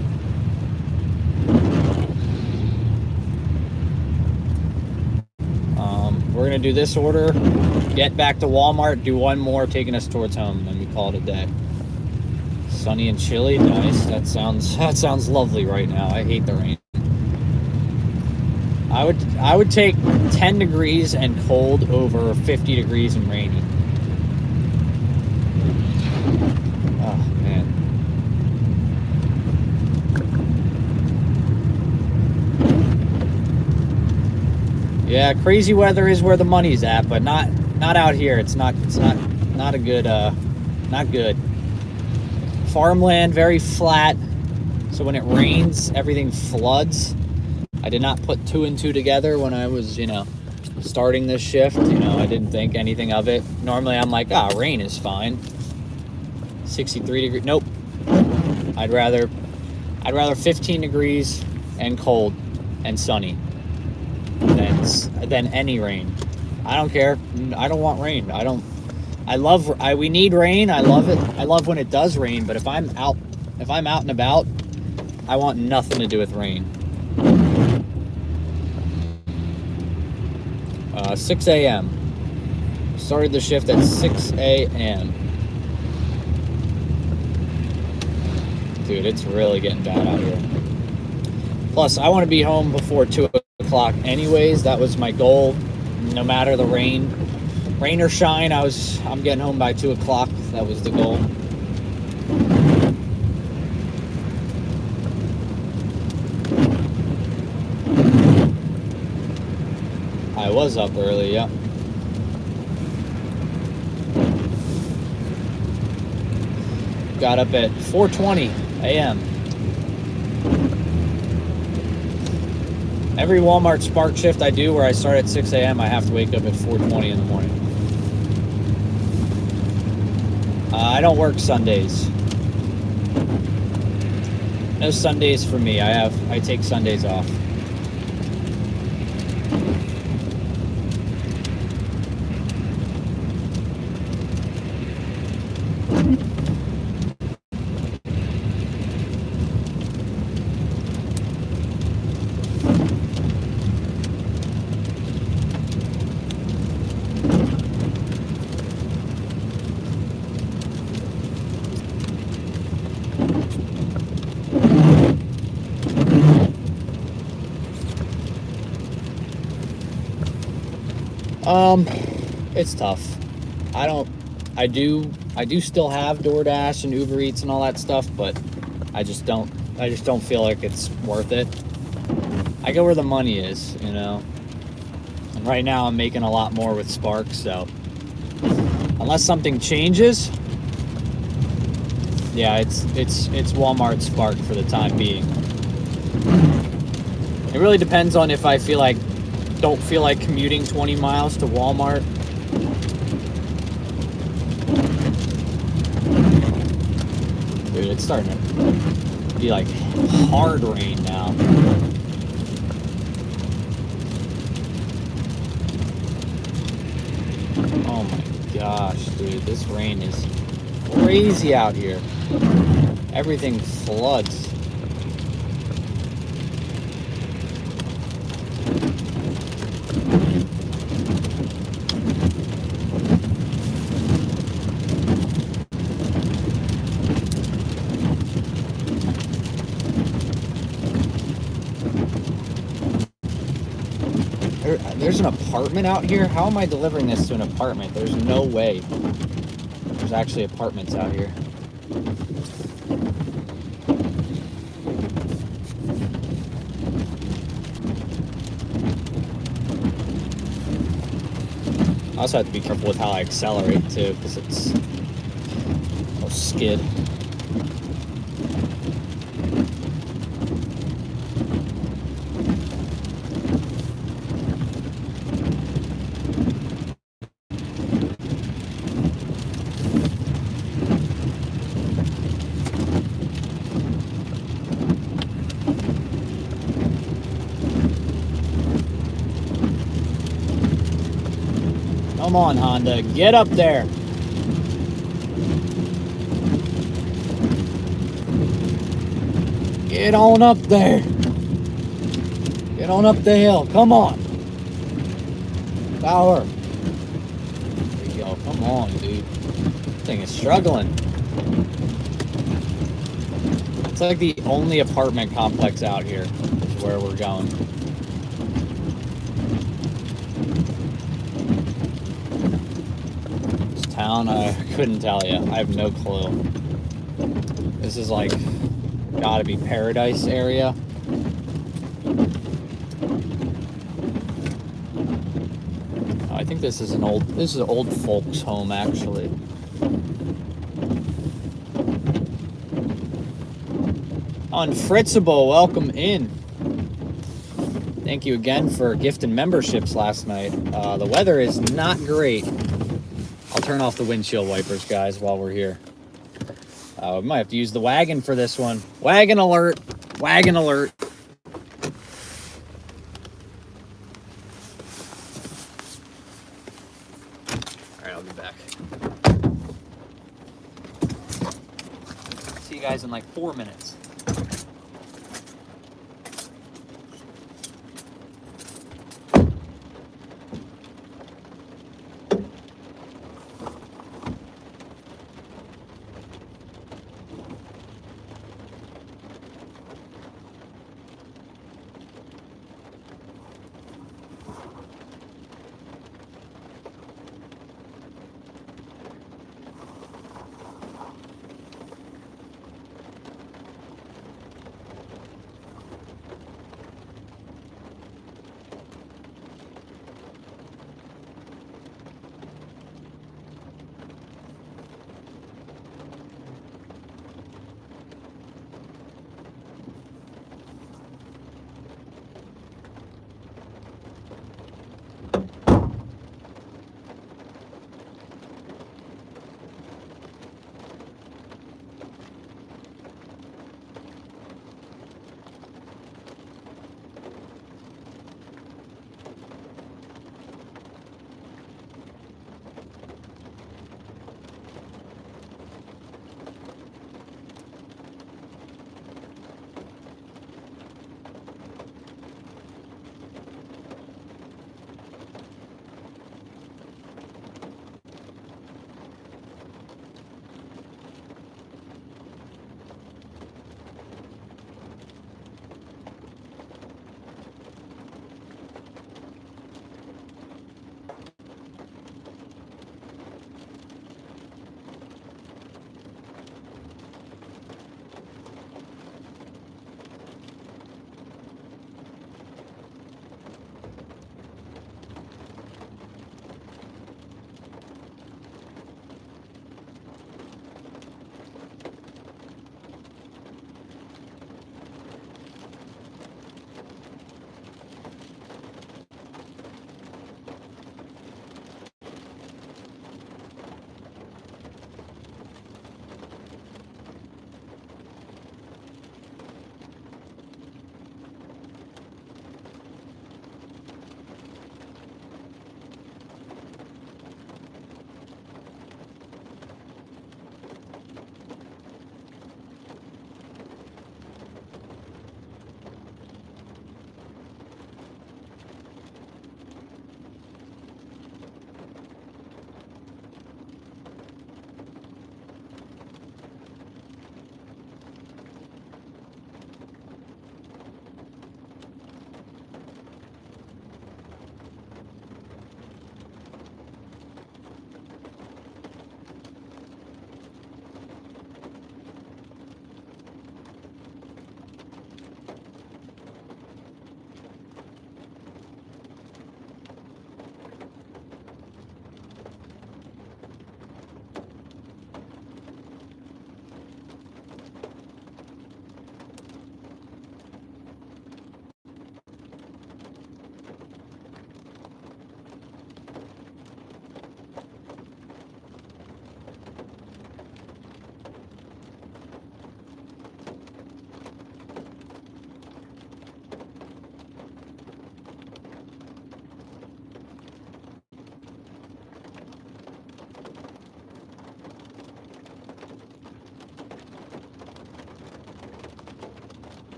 We're gonna do this order, get back to Walmart, do one more, taking us towards home, and we call it a day. Sunny and chilly, nice. That sounds lovely right now. I hate the rain. I would take 10 degrees and cold over 50 degrees and rainy. Oh man. Yeah, crazy weather is where the money's at, but not out here. It's not a good Not good. Farmland, very flat. So when it rains, everything floods. I did not put 2 and 2 together when I was, starting this shift. I didn't think anything of it. Normally I'm like, rain is fine. 63 degrees. Nope. I'd rather 15 degrees and cold and sunny than any rain. I don't care. I don't want rain. We need rain. I love it. I love when it does rain, but if I'm out and about, I want nothing to do with rain. 6 a.m. Started the shift at 6 a.m. Dude, it's really getting bad out here. Plus, I want to be home before 2 o'clock anyways. That was my goal. No matter the rain or shine, I'm getting home by 2 o'clock. That was the goal. I was up early, yeah. Got up at 4:20 a.m. Every Walmart Spark shift I do where I start at 6 a.m., I have to wake up at 4:20 in the morning. I don't work Sundays. No Sundays for me. I take Sundays off. It's tough. I do still have DoorDash and Uber Eats and all that stuff, but I just don't feel like it's worth it. I go where the money is, And right now I'm making a lot more with Spark, so unless something changes, yeah, it's Walmart Spark for the time being. It really depends on if I don't feel like commuting 20 miles to Walmart. Dude, it's starting to be like hard rain now. Oh my gosh, dude, this rain is crazy out here. Everything floods. There's an apartment out here? How am I delivering this to an apartment? There's no way. There's actually apartments out here. I also have to be careful with how I accelerate too, because I'll skid. Come on, Honda, get up there. Get on up there. Get on up the hill. Come on. Power. There you go. Come on, dude. This thing is struggling. It's like the only apartment complex out here is where we're going. I couldn't tell you. I have no clue. This is like gotta be Paradise area. Oh, I think this is an old folks home actually. Unfritzable, welcome in. Thank you again for gifting memberships last night. The weather is not great. I'll turn off the windshield wipers, guys, while we're here. We might have to use the wagon for this one. Wagon alert. Wagon alert. All right, I'll be back. See you guys in like 4 minutes.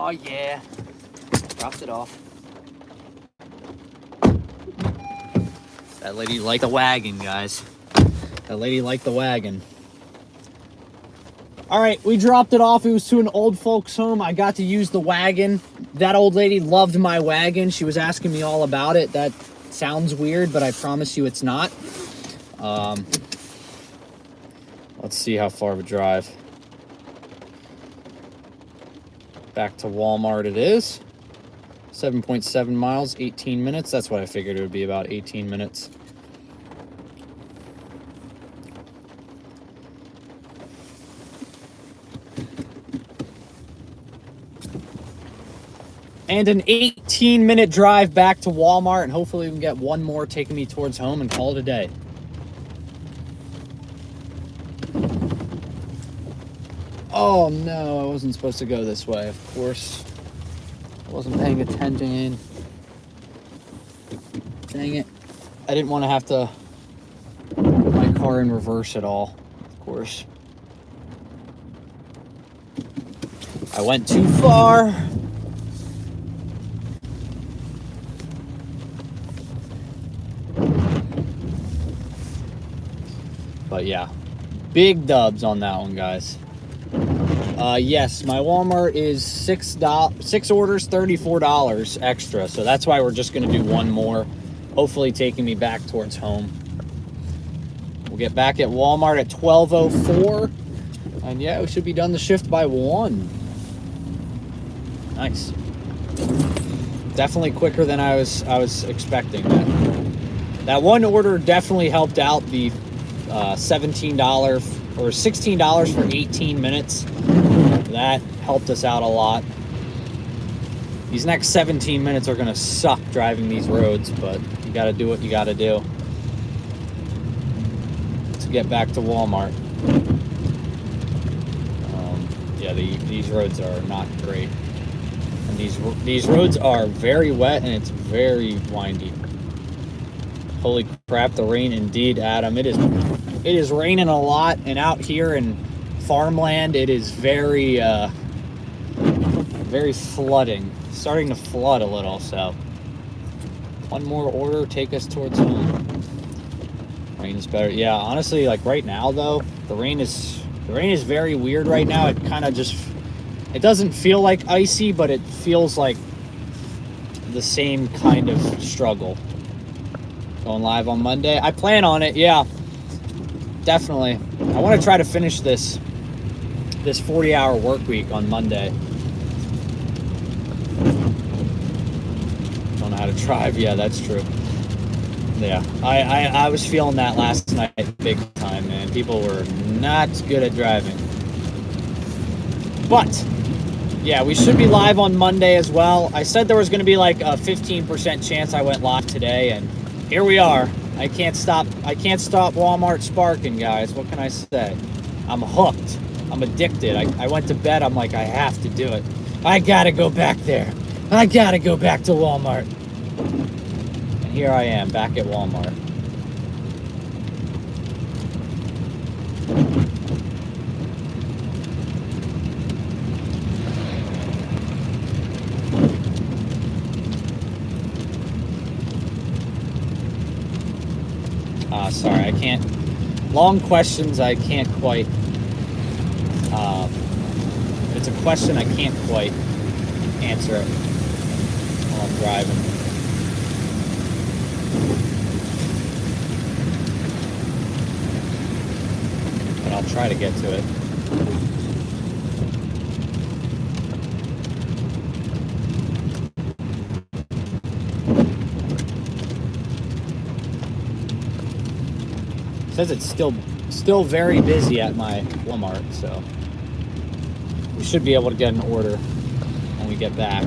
Oh yeah. Dropped it off. That lady liked the wagon, guys. That lady liked the wagon. All right, we dropped it off. It was to an old folks home. I got to use the wagon. That old lady loved my wagon. She was asking me all about it. That sounds weird, but I promise you it's not. Let's see how far of a drive. Back to Walmart it is. 7.7 miles, 18 minutes. That's what I figured it would be, about 18 minutes. And an 18-minute drive back to Walmart, and hopefully we can get one more taking me towards home and call it a day. Oh no, I wasn't supposed to go this way, of course. I wasn't paying attention. Dang it. I didn't want to have to put my car in reverse at all, of course. I went too far. But yeah, big dubs on that one, guys. Yes, my Walmart is six orders, $34 extra. So that's why we're just going to do one more, hopefully taking me back towards home. We'll get back at Walmart at 12:04. And yeah, we should be done the shift by 1. Nice. Definitely quicker than I was expecting. That one order definitely helped out. The $17 or $16 for 18 minutes. That helped us out a lot. These next 17 minutes are gonna suck driving these roads, but you gotta do what you gotta do to get back to Walmart. Yeah, these roads are not great, and these roads are very wet and it's very windy. Holy crap, the rain indeed, Adam. It is raining a lot, and out here in farmland, it is very flooding. It's starting to flood a little, so one more order, take us towards home. Rain is better. Yeah, honestly, like right now though, the rain is very weird right now. It kind of just, it doesn't feel like icy, but it feels like the same kind of struggle. Going live on Monday. I plan on it, yeah. Definitely. I want to try to finish this 40-hour work week on Monday. Don't know how to drive. Yeah, that's true. Yeah, I was feeling that last night big time, man. People were not good at driving. But yeah, we should be live on Monday as well. I said there was going to be like a 15% chance I went live today, and here we are. I can't stop Walmart sparking, guys. What can I say? I'm hooked. I'm addicted. I went to bed. I'm like, I have to do it. I gotta go back there. I gotta go back to Walmart. And here I am, back at Walmart. Sorry, I can't. Long questions, I can't quite. If it's a question, I can't quite answer it while I'm driving. But I'll try to get to it. It says it's still very busy at my Walmart, so we should be able to get an order when we get back.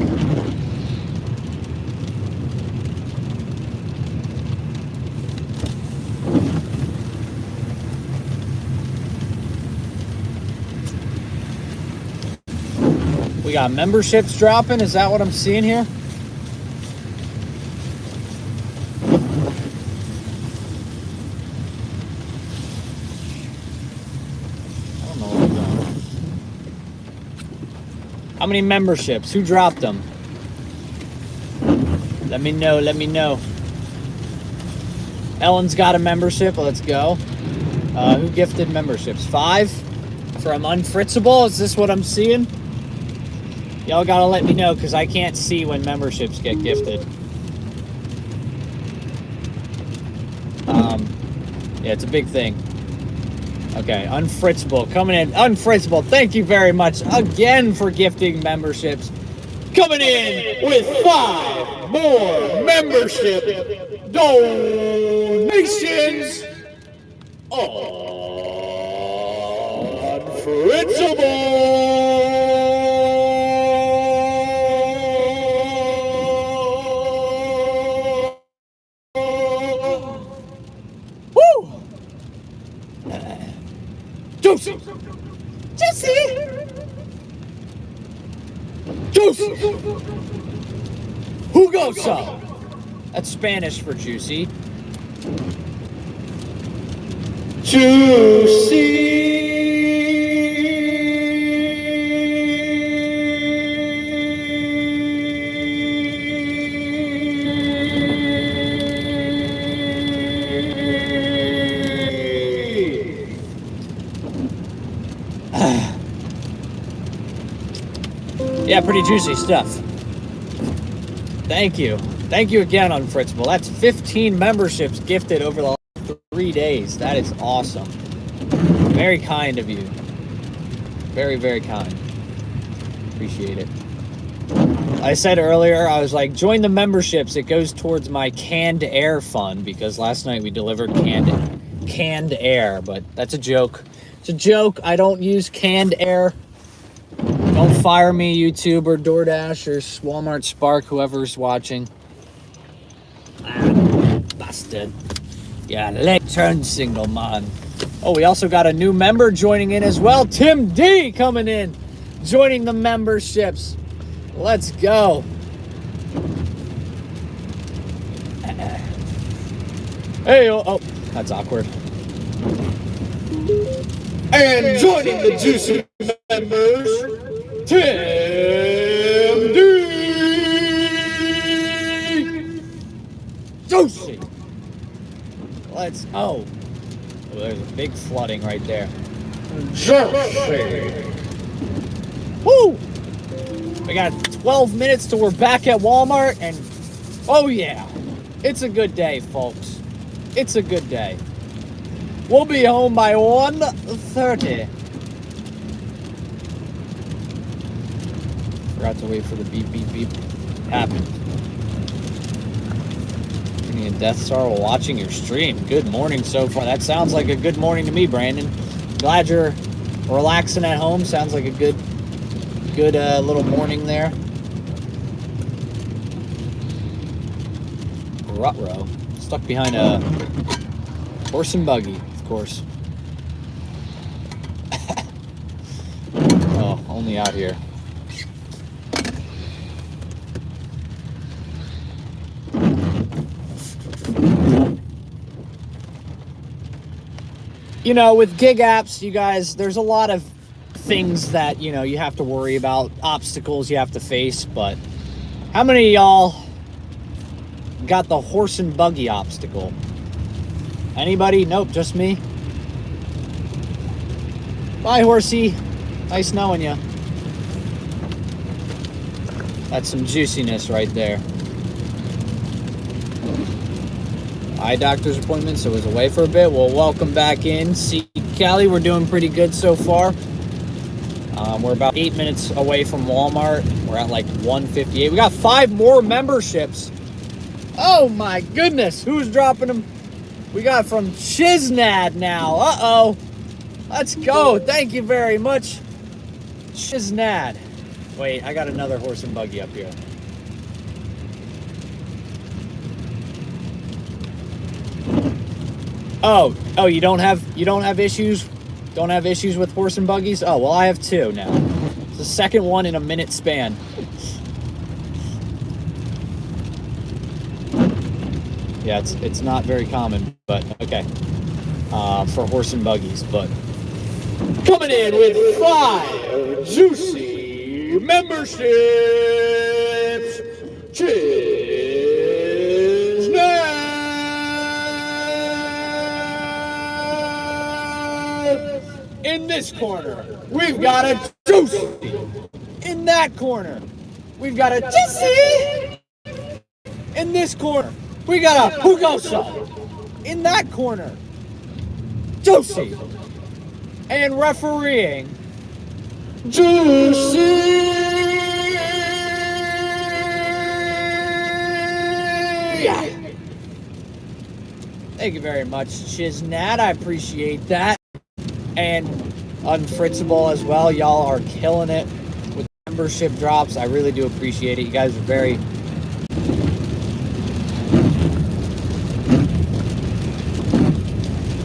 We got memberships dropping. Is that what I'm seeing here? many memberships? Who dropped them? Let me know. Let me know. Ellen's got a membership. Let's go. Who gifted memberships? 5 from Unfritzable. Is this what I'm seeing? Y'all gotta let me know because I can't see when memberships get gifted. Yeah, it's a big thing. Okay, Unfritzable coming in. Unfritzable, thank you very much again for gifting memberships. Coming in with 5 more membership donations. Unfritzable. Woo! Juicy! Juicy! Juicy! Jugoso! That's Spanish for juicy. Yeah, pretty juicy stuff. Thank you. Thank you again, Unfritzable. That's 15 memberships gifted over the last 3 days. That is awesome. Very kind of you. Very, very kind. Appreciate it. I said earlier, I was like, join the memberships. It goes towards my canned air fund because last night we delivered canned air, but that's a joke. It's a joke. I don't use canned air. Don't fire me, YouTube or DoorDash or Walmart Spark, whoever's watching. Bastard. Yeah, let's turn single, man. Oh, we also got a new member joining in as well. Tim D coming in, joining the memberships. Let's go. Hey, oh, that's awkward. And joining the juicy members, Tim D. Juicy. Let's oh, there's a big flooding right there. Juicy. Woo! We got 12 minutes till we're back at Walmart, and oh yeah, it's a good day, folks. It's a good day. We'll be home by 1:30. Forgot to wait for the beep, beep, beep. Happened. Getting a Death Star while watching your stream. Good morning so far. That sounds like a good morning to me, Brandon. Glad you're relaxing at home. Sounds like a good little morning there. Ruh-roh. Stuck behind a horse and buggy, of course. Oh, only out here. You know, with gig apps, you guys, there's a lot of things that, you know, you have to worry about, obstacles you have to face, but how many of y'all got the horse and buggy obstacle? Anybody? Nope, just me. Bye, horsey. Nice knowing you. That's some juiciness right there. Eye doctor's appointment, so it was away for a bit. Well, welcome back in. See, Callie, we're doing pretty good so far. We're about 8 minutes away from Walmart. We're at like 158. We got 5 more memberships. Oh my goodness, who's dropping them? We got from Chiznad now. Uh-oh. Let's go. Thank you very much, Chiznad. Wait, I got another horse and buggy up here. Oh, you don't have issues? Don't have issues with horse and buggies? Oh, well, I have 2 now. It's the second one in a minute span. Yeah, it's not very common, but okay. For horse and buggies, but coming in with 5 juicy memberships. Cheers now. In this corner, we've got a Juicy. In that corner, we've got a Juicy. In this corner, we got a Hugosa. In that corner, Juicy. And refereeing, Juicy. Thank you very much, Chiznat. I appreciate that. And Unfritzable as well. Y'all are killing it with membership drops. I really do appreciate it. You guys are very...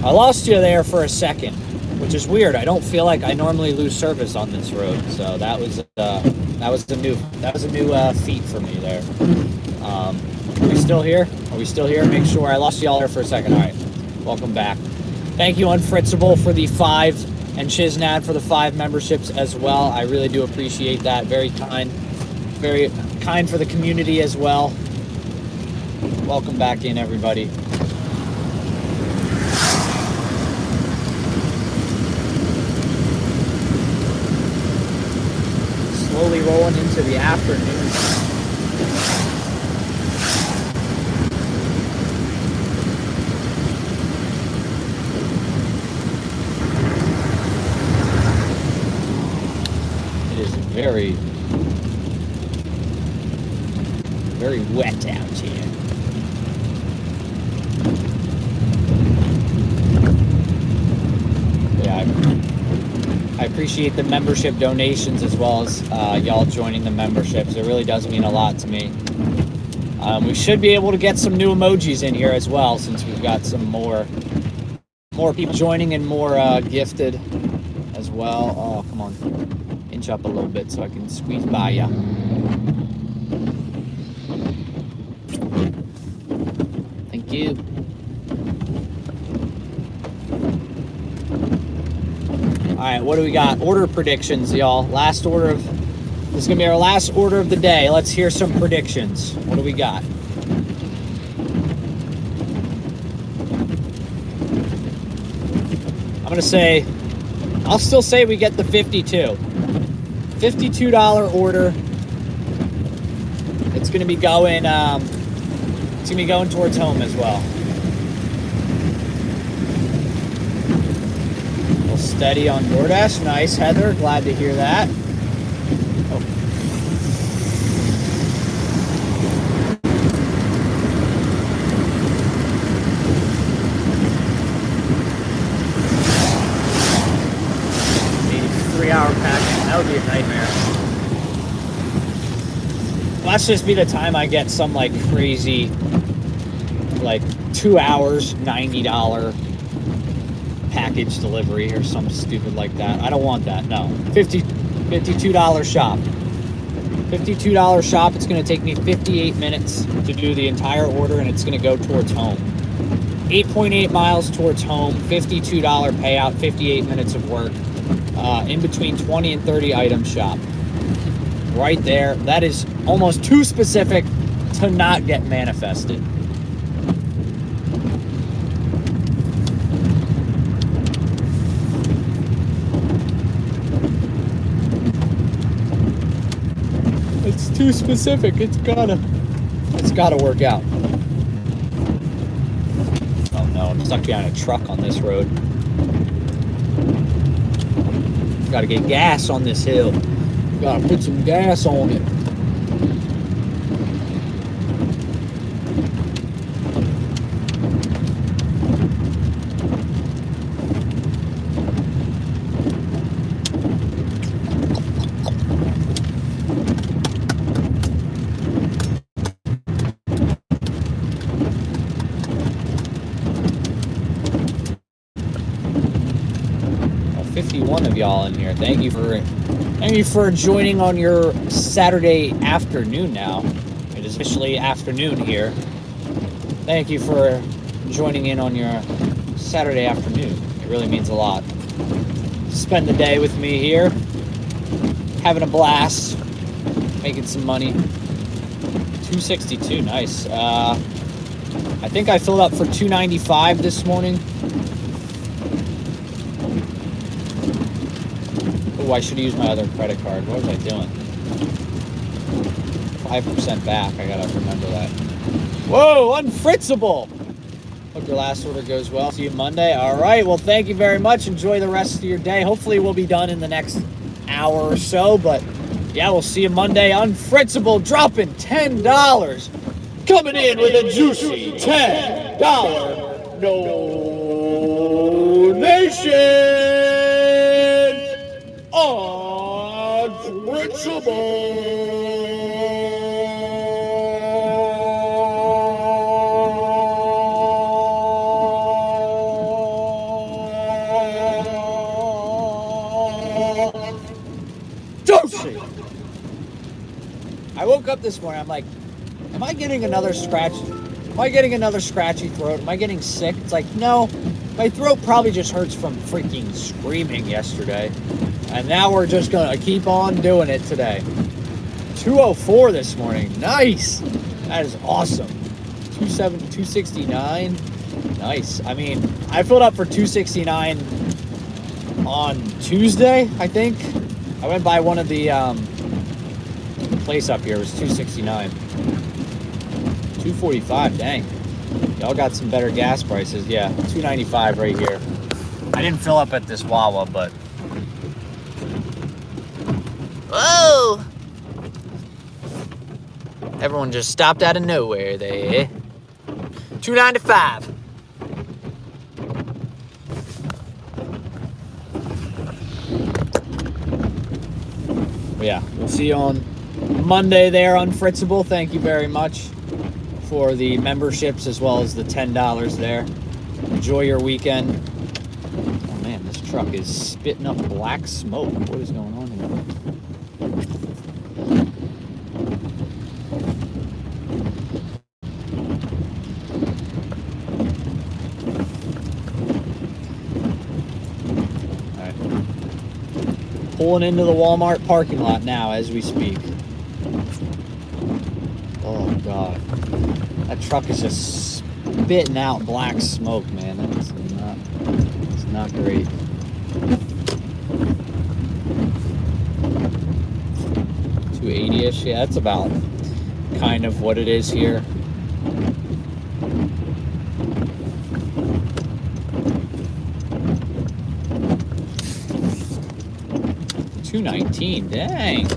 I lost you there for a second, which is weird. I don't feel like I normally lose service on this road, so that was a new feat for me there. Are we still here? Are we still here? Make sure I lost y'all there for a second. All right, welcome back. Thank you, Unfritzable, for the 5, and Chiznad for the 5 memberships as well. I really do appreciate that. Very kind for the community as well. Welcome back in, everybody. Slowly rolling into the afternoon. It is very wet out here. Yeah, I appreciate the membership donations as well as y'all joining the memberships. It really does mean a lot to me. We should be able to get some new emojis in here as well, since we've got some more people joining and more gifted as well. Oh, come on. Inch up a little bit so I can squeeze by ya. Thank you. All right, what do we got? Order predictions, y'all. This is gonna be our last order of the day. Let's hear some predictions. What do we got? I'll still say we get the 52. $52 order. It's gonna be going. It's gonna be going towards home as well. Steady on DoorDash. Nice, Heather. Glad to hear that. Oh. Maybe 3-hour packing. That would be a nightmare. Let's just be the time I get some like crazy, like 2 hours, $90 package delivery or something stupid like that. I don't want that. No. $52 shop. $52 shop. It's going to take me 58 minutes to do the entire order, and it's going to go towards home. 8.8 miles towards home. $52 payout. 58 minutes of work. In between 20 and 30 item shop. Right there. That is almost too specific to not get manifested. It's too specific. It's gotta work out. Oh no, I'm stuck behind a truck on this road. Gotta get gas on this hill. Gotta put some gas on it. Of y'all in here. Thank you for joining on your Saturday afternoon now. It is officially afternoon here. Thank you for joining in on your Saturday afternoon. It really means a lot. Spend the day with me here. having a blast, making some money. 262, nice. I think I filled up for 295 this morning. Oh, I should have used my other credit card. What was I doing? 5% back. I gotta remember that. Whoa, unfritzable. Hope your last order goes well. See you Monday. All right. Well, thank you very much. Enjoy the rest of your day. Hopefully, we'll be done in the next hour or so. But yeah, we'll see you Monday. Unfritzable dropping $10. Coming in with a juicy $10 donation. Unfritzable. Juicy. I woke up this morning. I'm like, am I getting another scratch? Am I getting another scratchy throat? Am I getting sick? It's like, no. My throat probably just hurts from freaking screaming yesterday. And now we're just going to keep on doing it today. 204 this morning. Nice. That is awesome. 269. Nice. I mean, I filled up for 269 on Tuesday, I think. I went by one of the place up here. It was 269. 245, dang. Y'all got some better gas prices. Yeah, 295 right here. I didn't fill up at this Wawa, but... Whoa! Everyone just stopped out of nowhere there. 295. Yeah, we'll see you on Monday there, Unfritzable. Thank you very much for the memberships as well as the $10 there. Enjoy your weekend. Oh man, this truck is spitting up black smoke. What is going on here? All right. Pulling into the Walmart parking lot now as we speak. Oh God. That truck is just spitting out black smoke, man. It's not great. $280-ish, yeah, that's about kind of what it is here. $219, dang.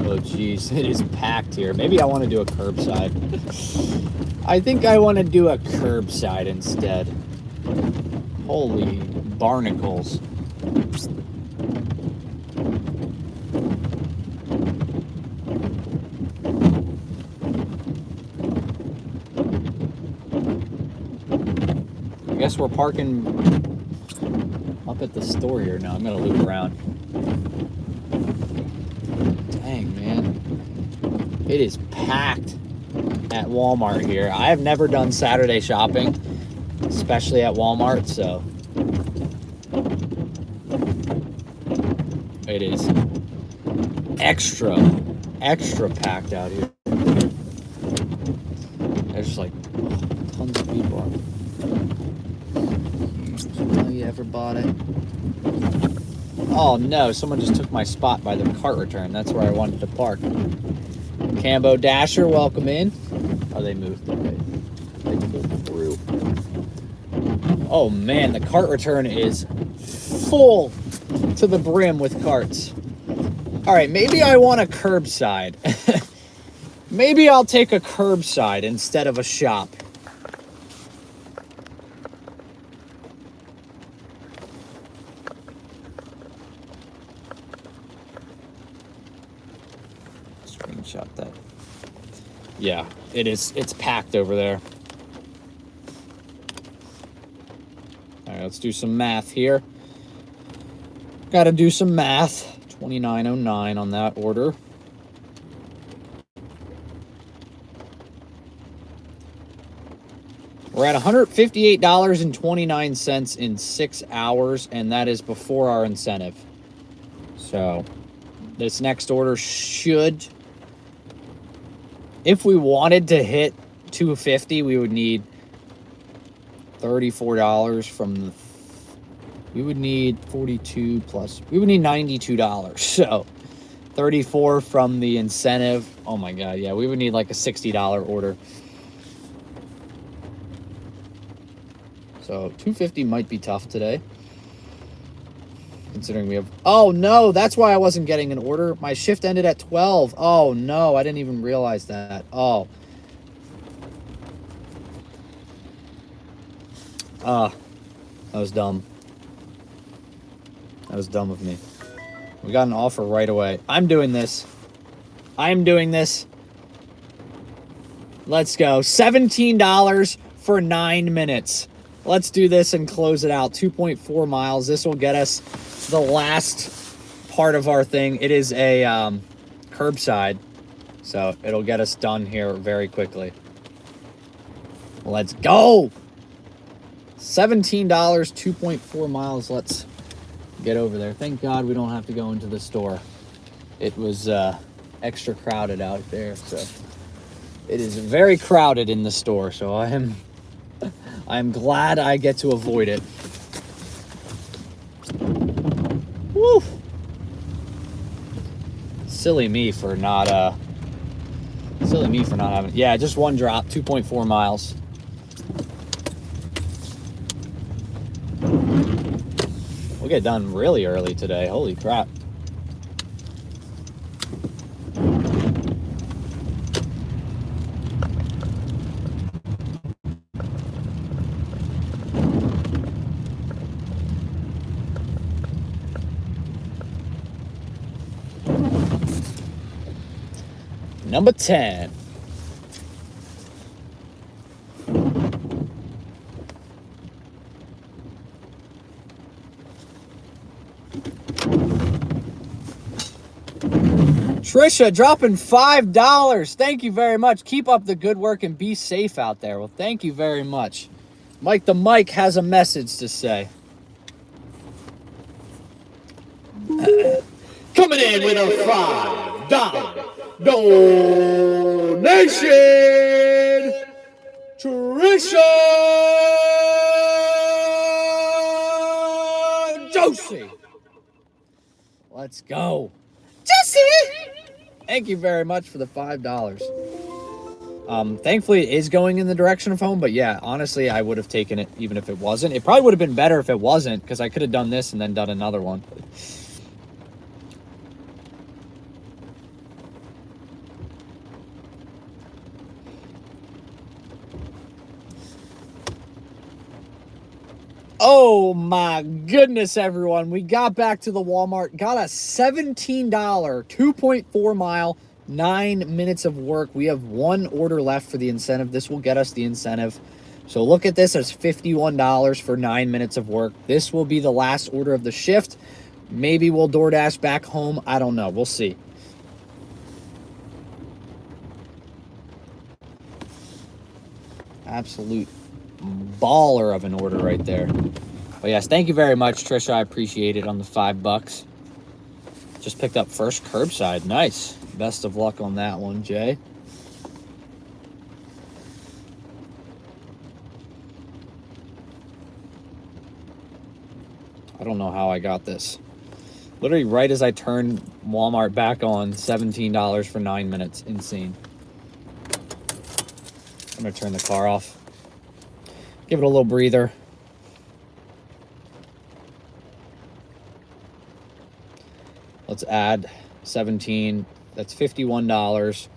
Oh geez, it is packed here. Maybe I want to do a curbside. I think I want to do a curbside instead. Holy barnacles. I guess we're parking up at the store here now. I'm gonna loop around. Dang, man. It is packed at Walmart here. I have never done Saturday shopping, especially at Walmart, so it is extra packed out here. There's like tons of people. Have you ever bought it? Oh no, someone just took my spot by the cart return. That's where I wanted to park. Cambo Dasher, welcome in. Oh, they moved. Okay. They pulled through. Oh man, the cart return is full to the brim with carts. All right, maybe I want a curbside. Maybe I'll take a curbside instead of a shop. Screenshot that. Yeah, it is. It's packed over there. All right, let's do some math here. Got to do some math. $29.09 on that order. We're at $158.29 in 6 hours, and that is before our incentive. So this next order should, if we wanted to hit 250, we would need $34 from the, we would need 42 plus, we would need $92. So 34 from the incentive. Oh my God, yeah, we would need like a $60 order. So 250 might be tough today, considering we have, oh no, that's why I wasn't getting an order. My shift ended at 12. Oh no, I didn't even realize that. Oh. That was dumb. That was dumb of me. We got an offer right away. I'm doing this. I'm doing this. Let's go. $17 for 9 minutes. Let's do this and close it out. 2.4 miles. This will get us the last part of our thing. It is a curbside, so it'll get us done here very quickly. Let's go. $17, 2.4 miles. Let's get over there. Thank God we don't have to go into the store. It was extra crowded out there, so it is very crowded in the store, so I'm glad I get to avoid it. Woo! Silly me for not having, yeah, just one drop, 2.4 miles. We'll get done really early today. Holy crap. Number 10. Trisha dropping $5. Thank you very much. Keep up the good work and be safe out there. Well, thank you very much. Mike the Mike has a message to say. Coming in with a $5 donation, Trisha Josie. Let's go. Josie! Thank you very much for the $5. Thankfully it is going in the direction of home, but yeah, honestly, I would have taken it even if it wasn't. It probably would have been better if it wasn't, because I could have done this and then done another one. Oh my goodness, everyone. We got back to the Walmart, got a $17, 2.4 mile, 9 minutes of work. We have one order left for the incentive. This will get us the incentive. So look at this as $51 for 9 minutes of work. This will be the last order of the shift. Maybe we'll DoorDash back home. I don't know. We'll see. Absolute baller of an order right there. But yes, thank you very much, Trisha. I appreciate it on the $5. Just picked up first curbside. Nice. Best of luck on that one, Jay. I don't know how I got this. Literally right as I turned Walmart back on, $17 for 9 minutes. Insane. I'm gonna turn the car off. Give it a little breather. Let's add 17. That's $51.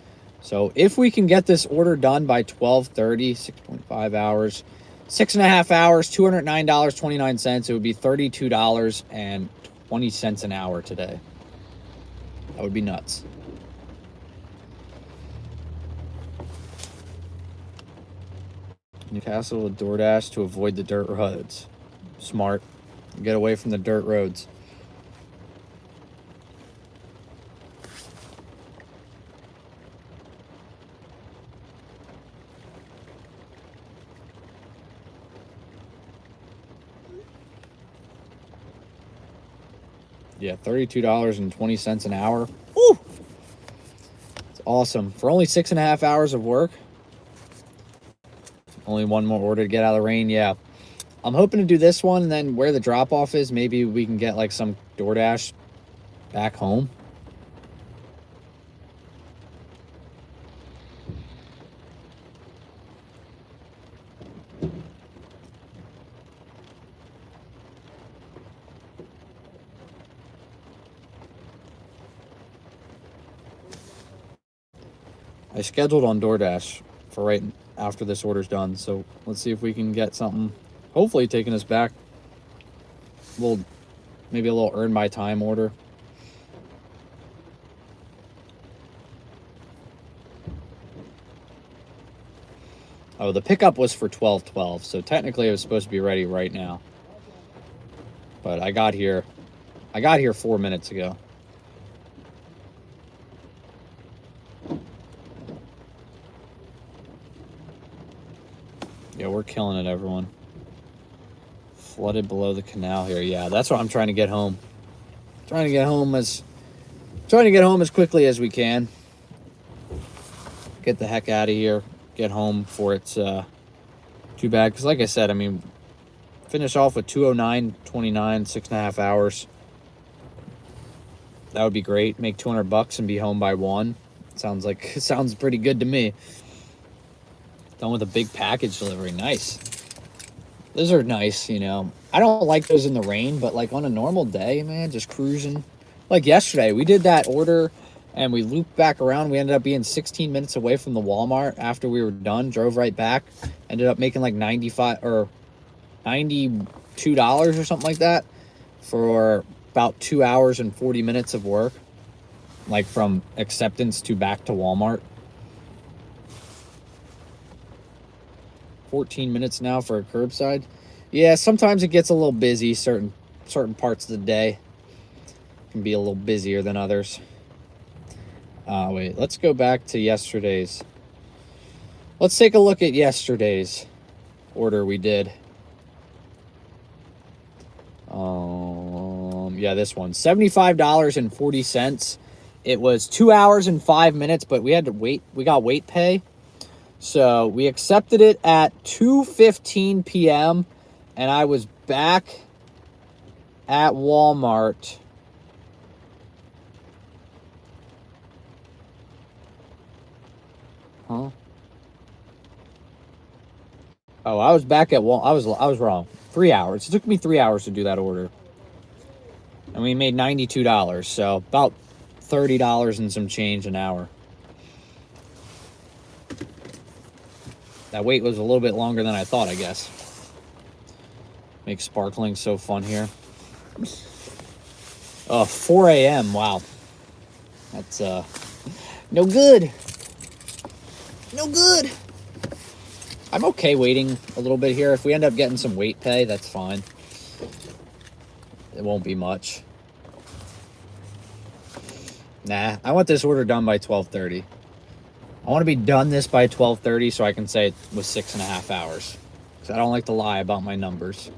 So if we can get this order done by 12:30, 6.5 hours, 6.5 hours, $209.29, it would be $32.20 an hour today. That would be nuts. Newcastle with DoorDash to avoid the dirt roads. Smart. Get away from the dirt roads. Yeah, $32.20 an hour. Woo! It's awesome. For only 6.5 hours of work. Only one more order to get out of the rain. Yeah. I'm hoping to do this one, and then where the drop-off is, maybe we can get like some DoorDash back home. I scheduled on DoorDash for right after this order's done, so let's see if we can get something, hopefully taking us back. Maybe a little earn my time order. Oh, the pickup was for 12:12, so technically it was supposed to be ready right now. But I got here 4 minutes ago. Yeah, we're killing it, everyone. Flooded below the canal here. Yeah, that's what I'm trying to get home. Trying to get home as quickly as we can. Get the heck out of here. Get home before it's too bad. Because like I said, I mean, finish off with 209.29, 6.5 hours. That would be great. Make $200 and be home by 1. Sounds pretty good to me. Done with a big package delivery. Nice. Those are nice, you know. I don't like those in the rain, but like on a normal day, man, just cruising. Like yesterday, we did that order and we looped back around. We ended up being 16 minutes away from the Walmart after we were done. Drove right back. Ended up making like $92 or something like that for about 2 hours and 40 minutes of work. Like from acceptance to back to Walmart. 14 minutes now for a curbside. Yeah, sometimes it gets a little busy. Certain parts of the day can be a little busier than others. Wait, let's go back to yesterday's. Let's take a look at yesterday's order we did. Yeah, this one, $75.40. It was 2 hours and 5 minutes, but we had to wait. We got wait pay. So we accepted it at 2:15 p.m. and I was back at Walmart Oh, I was back at I was wrong. 3 hours. It took me 3 hours to do that order. And we made $92, so about $30 and some change an hour. That wait was a little bit longer than I thought, I guess. Makes sparkling so fun here. 4 a.m. Wow. That's no good. No good. I'm okay waiting a little bit here. If we end up getting some wait pay, that's fine. It won't be much. Nah, I want this order done by 12:30. I want to be done this by 12:30 so I can say it was 6.5 hours. Because I don't like to lie about my numbers.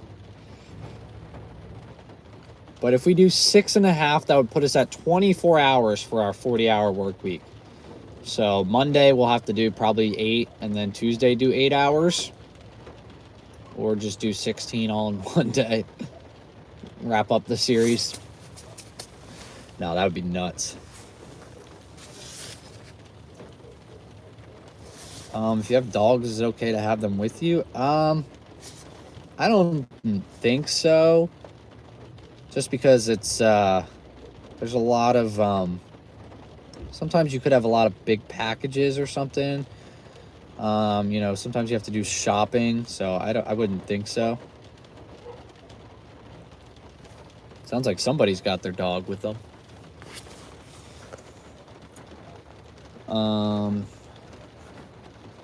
But if we do 6.5, that would put us at 24 hours for our 40-hour work week. So Monday we'll have to do probably 8, and then Tuesday do 8 hours. Or just do 16 all in one day. Wrap up the series. No, that would be nuts. If you have dogs, is it okay to have them with you? I don't think so. Just because it's, there's a lot of, sometimes you could have a lot of big packages or something. You know, sometimes you have to do shopping, so I wouldn't think so. Sounds like somebody's got their dog with them.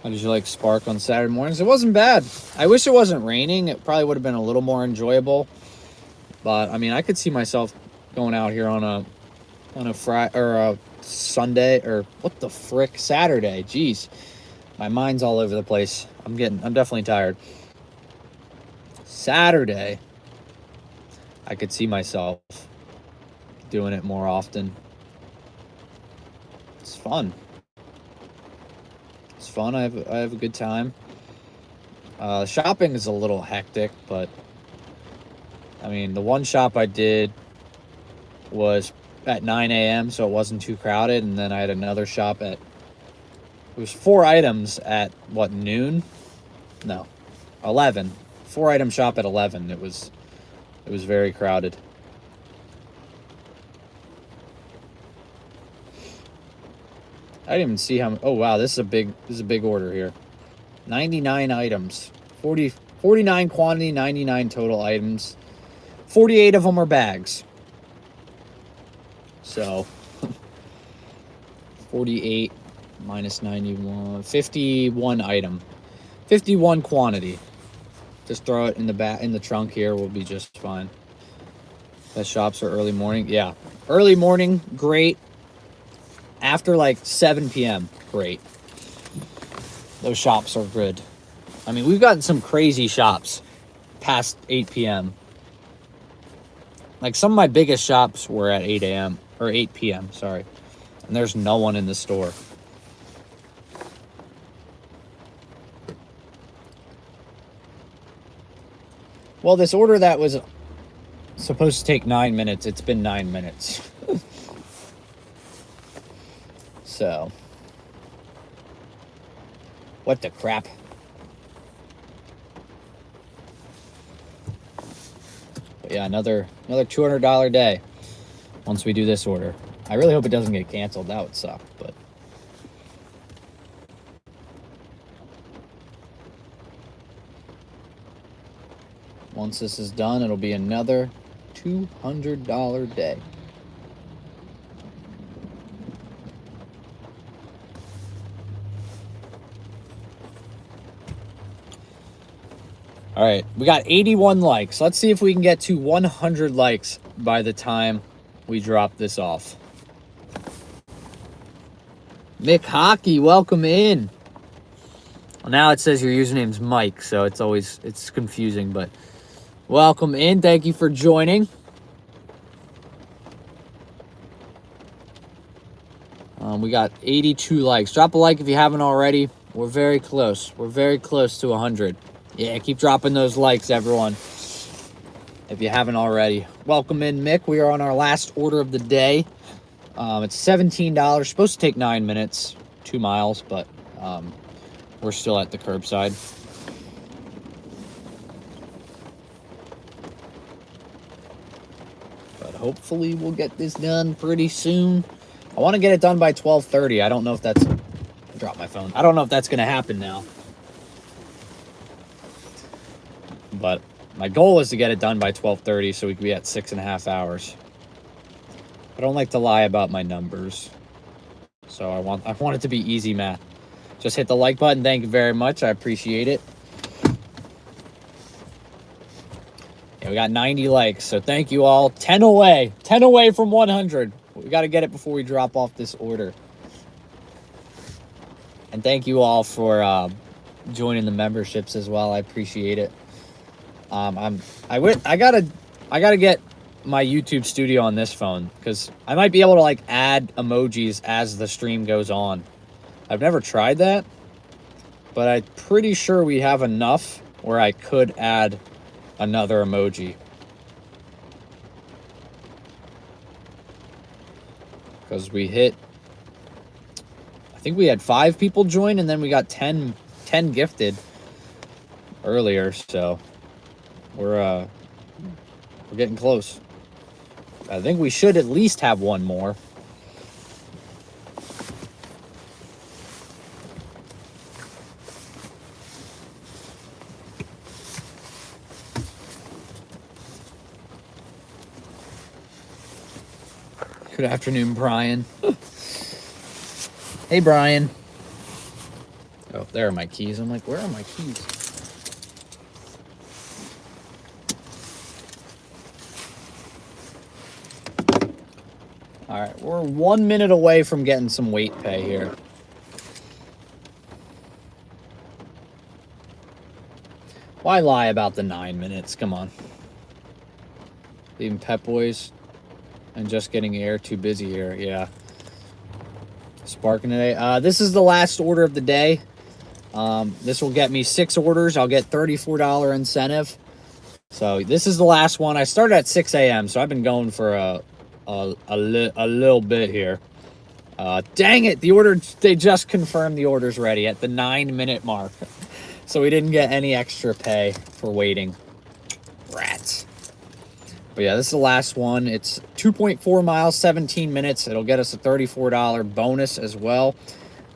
How did you like Spark on Saturday mornings? It wasn't bad. I wish it wasn't raining. It probably would have been a little more enjoyable. But I mean, I could see myself going out here on a Friday or a Sunday, or what the frick, Saturday. Jeez, my mind's all over the place. I'm definitely tired. Saturday, I could see myself doing it more often. It's fun. It's fun. I have a good time. Shopping is a little hectic, but I mean, the one shop I did was at 9 a.m., so it wasn't too crowded, and then I had another shop at, it was 4 items at what, noon? No, 11. 4 item shop at 11. It was very crowded. I didn't even see how. Oh wow, this is a big order here. 99 items, 49 quantity, 99 total items. 48 of them are bags. So 48 minus 91, 51 item, 51 quantity. Just throw it in the trunk here. We'll be just fine. The shops are early morning. Yeah, early morning, great. After like 7 p.m., great. Those shops are good. I mean, we've gotten some crazy shops past 8 p.m. Like some of my biggest shops were at 8 a.m. or 8 p.m., sorry. And there's no one in the store. Well, this order that was supposed to take 9 minutes, it's been 9 minutes. So, what the crap? But yeah, another $200 day once we do this order. I really hope it doesn't get canceled. That would suck, but once this is done, it'll be another $200 day. All right, we got 81 likes. Let's see if we can get to 100 likes by the time we drop this off. Mick Hockey, welcome in. Well, now it says your username's Mike, so it's confusing, but welcome in. Thank you for joining. We got 82 likes. Drop a like if you haven't already. We're very close. We're very close to 100. Yeah, keep dropping those likes, everyone, if you haven't already. Welcome in, Mick. We are on our last order of the day. It's $17. Supposed to take 9 minutes, 2 miles, but we're still at the curbside. But hopefully we'll get this done pretty soon. I want to get it done by 12:30. I don't know if that's... Drop my phone. I don't know if that's going to happen now. But my goal is to get it done by 12:30 so we can be at 6.5 hours. I don't like to lie about my numbers. So I want it to be easy math. Just hit the like button. Thank you very much. I appreciate it. Yeah, we got 90 likes. So thank you all. 10 away. 10 away from 100. We got to get it before we drop off this order. And thank you all for joining the memberships as well. I appreciate it. I gotta get my YouTube studio on this phone because I might be able to like add emojis as the stream goes on. I've never tried that, but I'm pretty sure we have enough where I could add another emoji. Because we hit, I think we had 5 people join and then we got 10 gifted earlier, so we're getting close. I think we should at least have one more. Good afternoon, Brian. Hey, Brian. Oh, there are my keys. I'm like, where are my keys? All right, we're 1 minute away from getting some weight pay here. Why lie about the 9 minutes? Come on. Leaving Pep Boys and just getting air too busy here. Yeah. Sparking today. This is the last order of the day. This will get me 6 orders. I'll get $34 incentive. So this is the last one. I started at 6 a.m. So I've been going for a little bit here. Dang it! The order, they just confirmed the order's ready at the 9-minute mark. So we didn't get any extra pay for waiting. Rats. But yeah, this is the last one. It's 2.4 miles, 17 minutes. It'll get us a $34 bonus as well.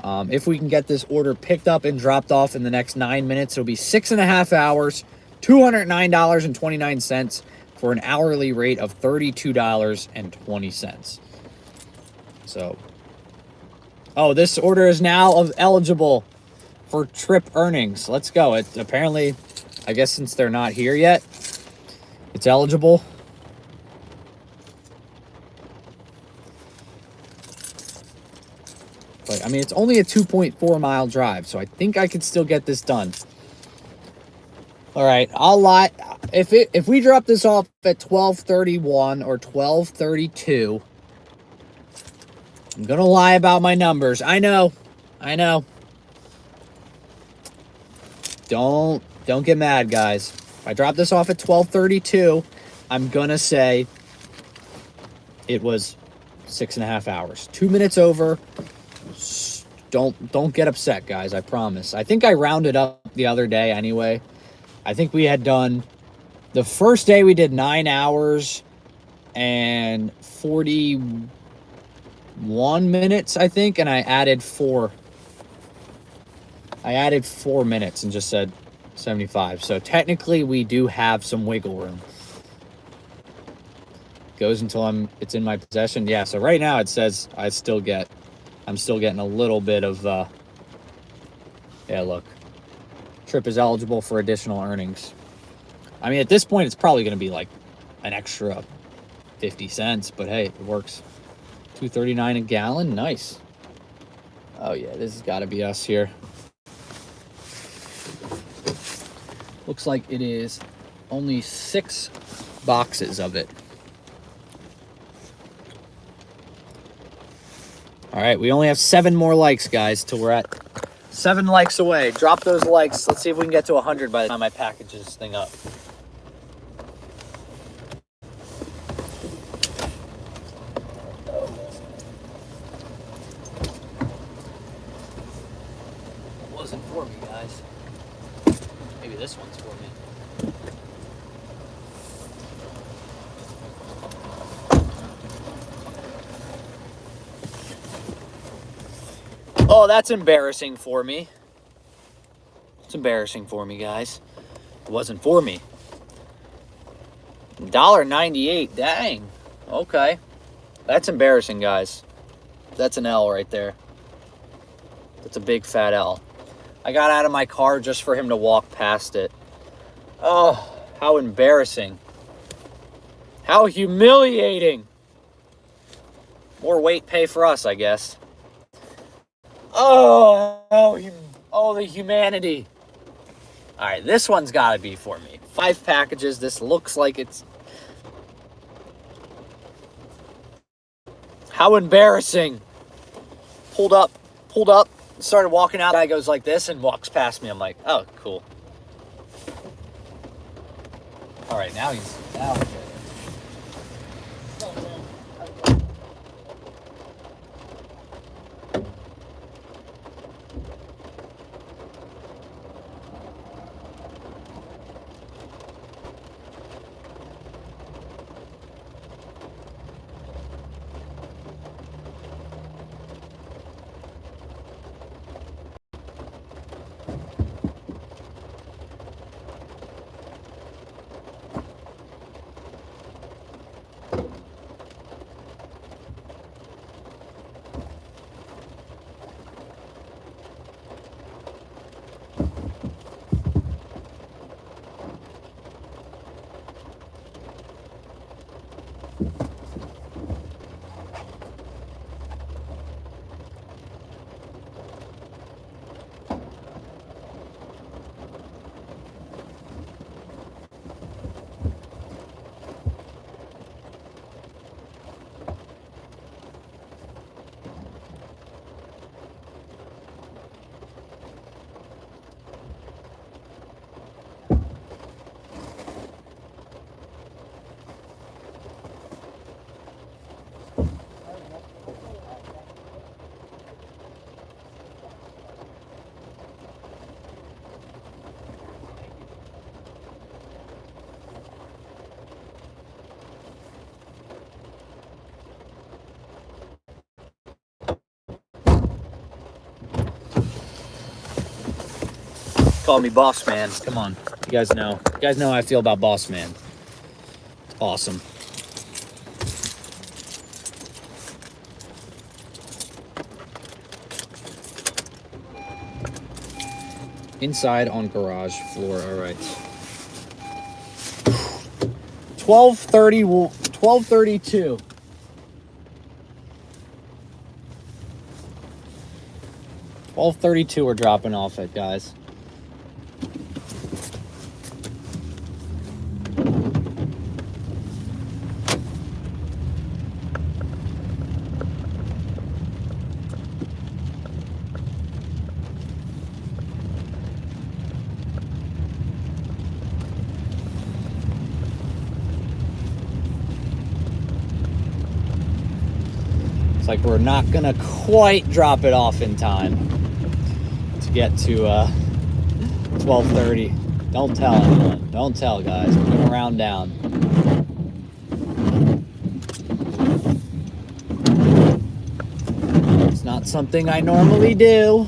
If we can get this order picked up and dropped off in the next 9 minutes, it'll be 6.5 hours, $209.29 for an hourly rate of $32.20. So, oh, this order is now eligible for trip earnings. Let's go. It apparently, I guess since they're not here yet, it's eligible. But I mean, it's only a 2.4 mile drive, so I think I could still get this done. All right, I'll lie. If we drop this off at 12:31 or 12:32, I'm gonna lie about my numbers. I know. Don't get mad, guys. If I drop this off at 12:32, I'm gonna say it was 6.5 hours. 2 minutes over. Don't get upset, guys. I promise. I think I rounded up the other day anyway. I think we had done the first day we did 9 hours and 41 minutes, I think, and I added 4 minutes and just said 75. So technically we do have some wiggle room. Goes until it's in my possession. Yeah, so right now it says I'm still getting a little bit of yeah, look. Trip is eligible for additional earnings. I mean, at this point it's probably going to be like an extra 50 cents, but hey, it works. $2.39 a gallon. Nice. Oh yeah, this has got to be us here. Looks like it is only 6 boxes of it. All right, we only have 7 more likes, guys, till we're at 7 likes away. Drop those likes. Let's see if we can get to 100 by the time I package this thing up. It wasn't for me, guys. Maybe this one's for me. Oh, that's embarrassing for me. It's embarrassing for me, guys. It wasn't for me. $1.98. Dang. Okay. That's embarrassing, guys. That's an L right there. That's a big fat L. I got out of my car just for him to walk past it. Oh, how embarrassing. How humiliating. More weight pay for us, I guess. Oh, the humanity. All right, this one's got to be for me. 5 packages. This looks like it's... How embarrassing. Pulled up, started walking out. Guy goes like this and walks past me. I'm like, oh, cool. All right, now he's good. Call me boss man. Come on. You guys know. You guys know how I feel about boss man. It's awesome. Inside on garage floor. All right. 12:30. 12:32. 12:32. We're dropping off it, guys. It's like we're not gonna quite drop it off in time to get to 12:30. Don't tell anyone. Don't tell, guys. We're gonna round down. It's not something I normally do.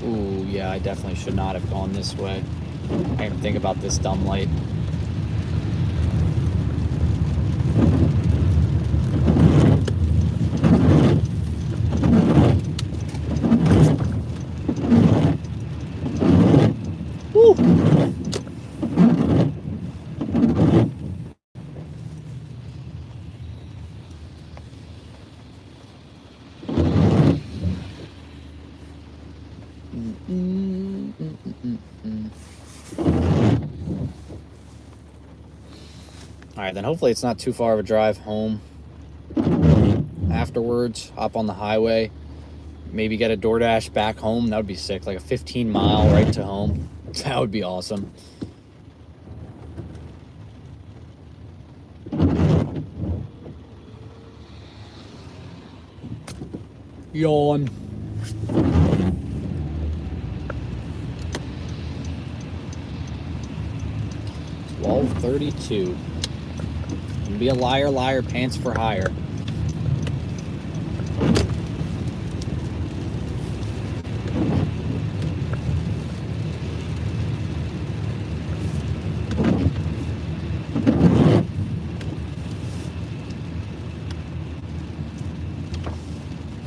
Ooh, yeah, I definitely should not have gone this way. I didn't even think about this dumb light. Woo! All right, then hopefully it's not too far of a drive home. Afterwards, hop on the highway, maybe get a DoorDash back home. That would be sick, like a 15-mile right to home. That would be awesome. Yawn. $12:32. Be a liar, liar, pants for hire.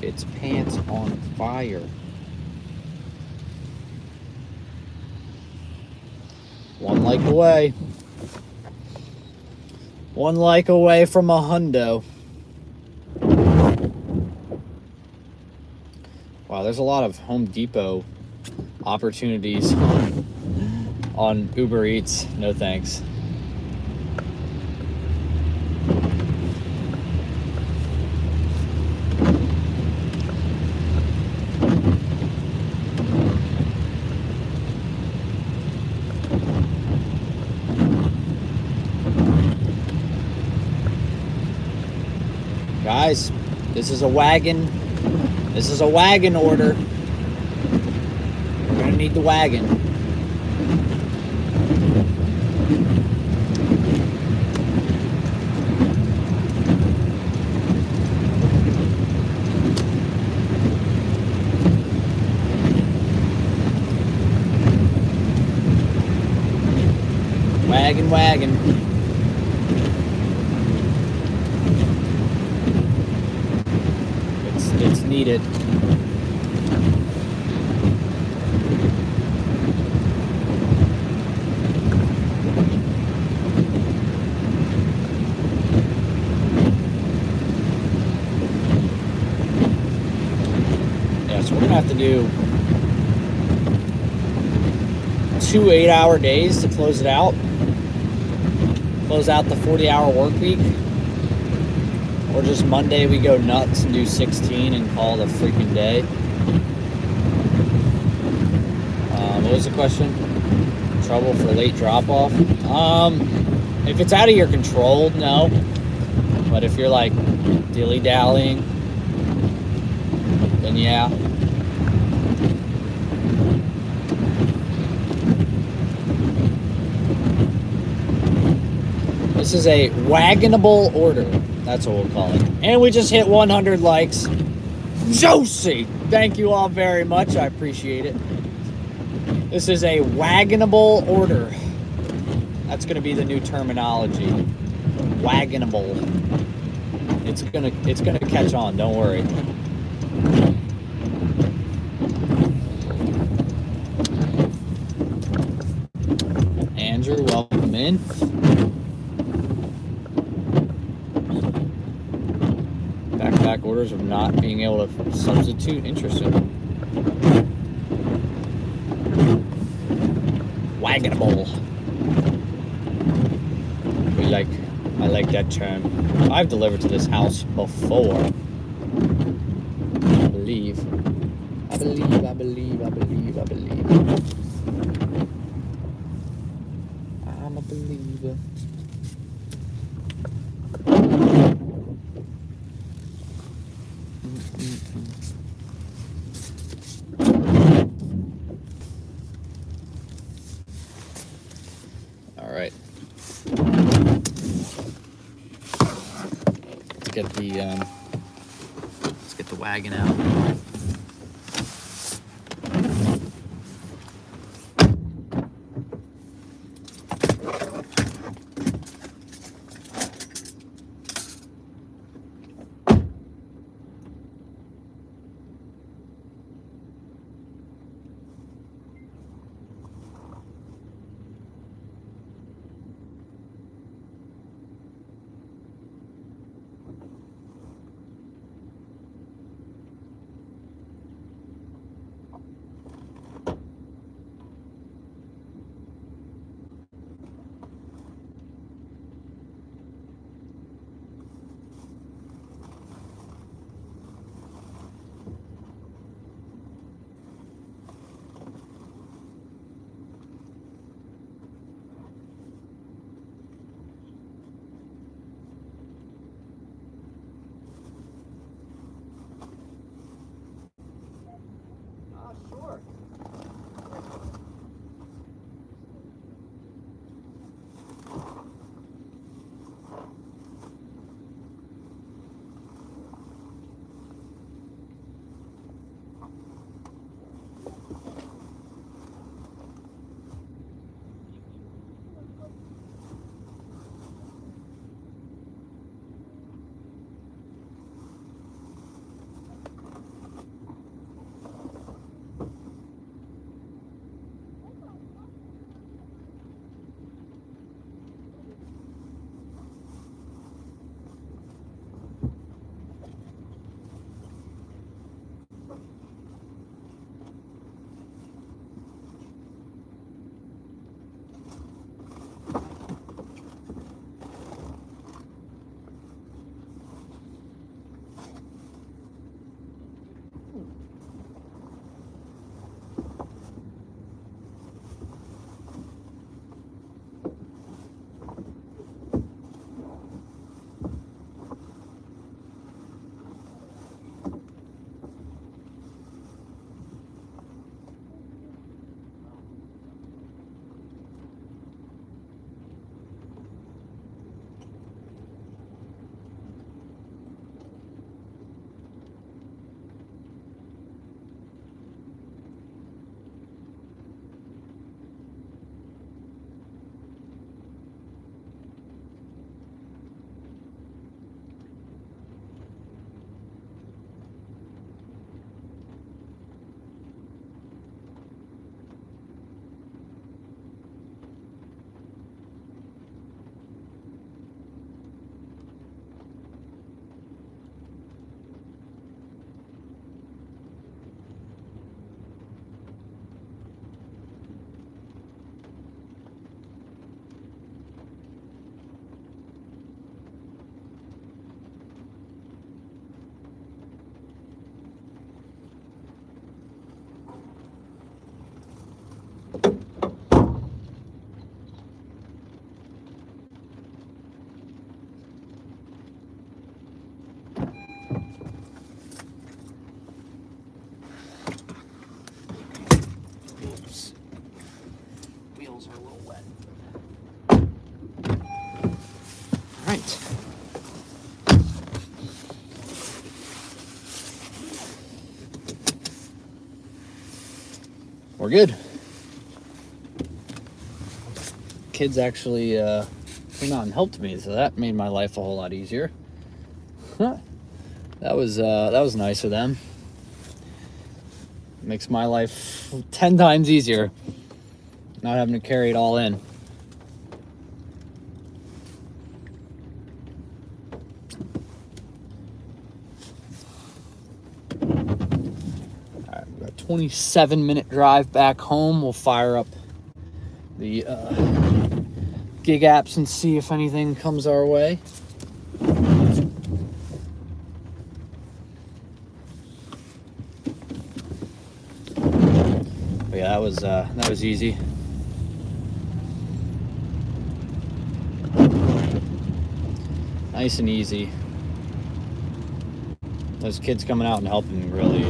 It's pants on fire. One like away. One like away from a hundo. Wow, there's a lot of Home Depot opportunities on Uber Eats. No thanks. Guys, this is a wagon. This is a wagon order. We're gonna need the wagon. Wagon, wagon. It's needed. Yeah, so we're gonna have to do 2 8-hour days to close it out. Close out the 40-hour work week. Or just Monday we go nuts and do 16 and call it a freaking day. What was the question? Trouble for late drop-off? If it's out of your control, no. But if you're like dilly-dallying, then yeah. This is a wagonable order. That's what we'll call it. And we just hit 100 likes. Josie! Thank you all very much. I appreciate it. This is a wagonable order. That's going to be the new terminology. Wagonable. It's gonna catch on, don't worry. Andrew, welcome in. Back-to-back orders of not being able to substitute. Interesting. Wagonable. I like that term. I've delivered to this house before. I believe. I'm a believer. All right. Let's get the wagon out. right. We're good. Kids actually came out and helped me, so that made my life a whole lot easier. Huh. That was nice of them. Makes my life 10 times easier, not having to carry it all in. All right, we've got a 27-minute drive back home. We'll fire up the gig apps and see if anything comes our way. But yeah, that was easy. Nice and easy. Those kids coming out and helping really,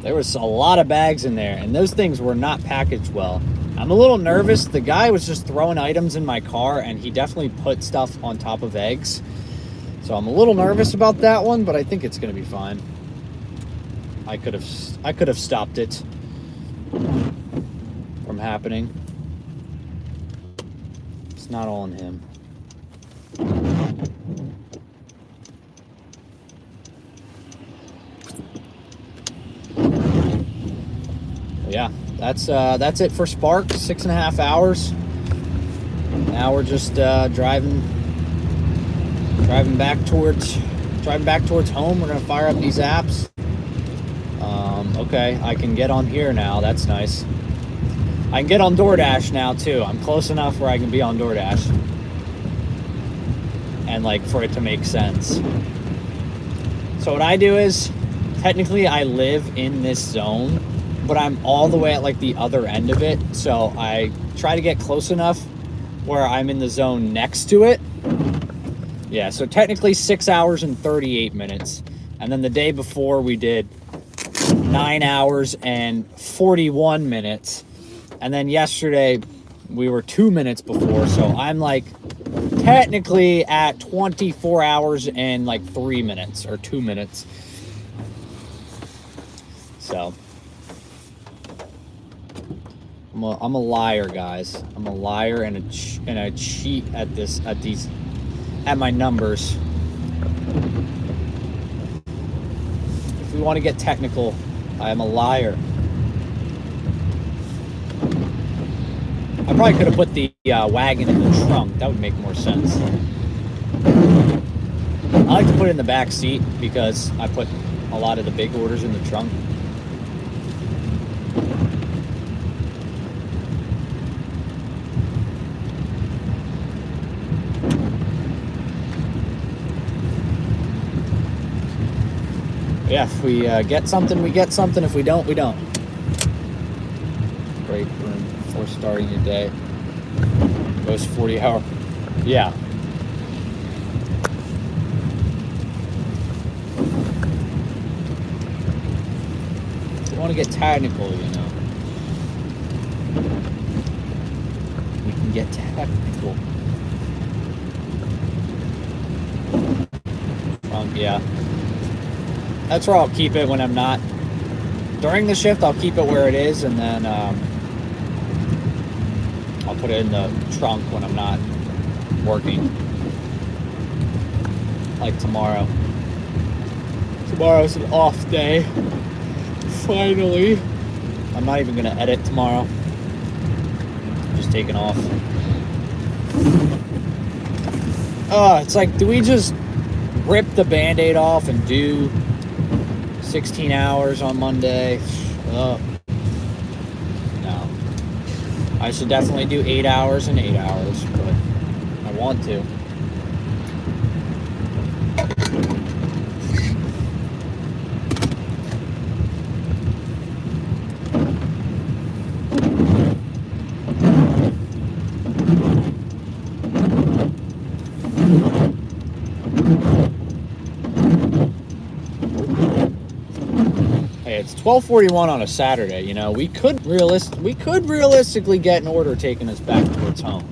there was a lot of bags in there, and those things were not packaged well. I'm a little nervous. The guy was just throwing items in my car, and he definitely put stuff on top of eggs. So I'm a little nervous about that one, but I think it's going to be fine. I could have stopped it from happening. It's not all on him. Yeah, that's it for Spark. 6.5 hours. Now we're just driving back towards home. We're gonna fire up these apps. Okay, I can get on here now. That's nice. I can get on DoorDash now too. I'm close enough where I can be on DoorDash, and like for it to make sense. So what I do is, technically I live in this zone, but I'm all the way at like the other end of it. So I try to get close enough where I'm in the zone next to it. Yeah, so technically 6 hours and 38 minutes. And then the day before we did 9 hours and 41 minutes. And then yesterday we were 2 minutes before. So I'm like technically at 24 hours and like 3 minutes or 2 minutes. So I'm a liar, guys. I'm a liar and a cheat at my numbers. If we want to get technical, I am a liar. I probably could have put the wagon in the trunk. That would make more sense. I like to put it in the back seat because I put a lot of the big orders in the trunk. Yeah, if we get something, we get something. If we don't, we don't. Break room before starting your day. Most 40-hour. Yeah. We want to get technical, you know. We can get technical. Yeah. That's where I'll keep it when I'm not. During the shift, I'll keep it where it is, and then I'll put it in the trunk when I'm not working. Like tomorrow. Tomorrow's an off day. Finally. I'm not even going to edit tomorrow. Just taking off. It's like, do we just rip the Band-Aid off and do 16 hours on Monday? No. I should definitely do 8 hours and 8 hours, but I want to. It's 12:41 on a Saturday. You know, we could realistically get an order taking us back towards home.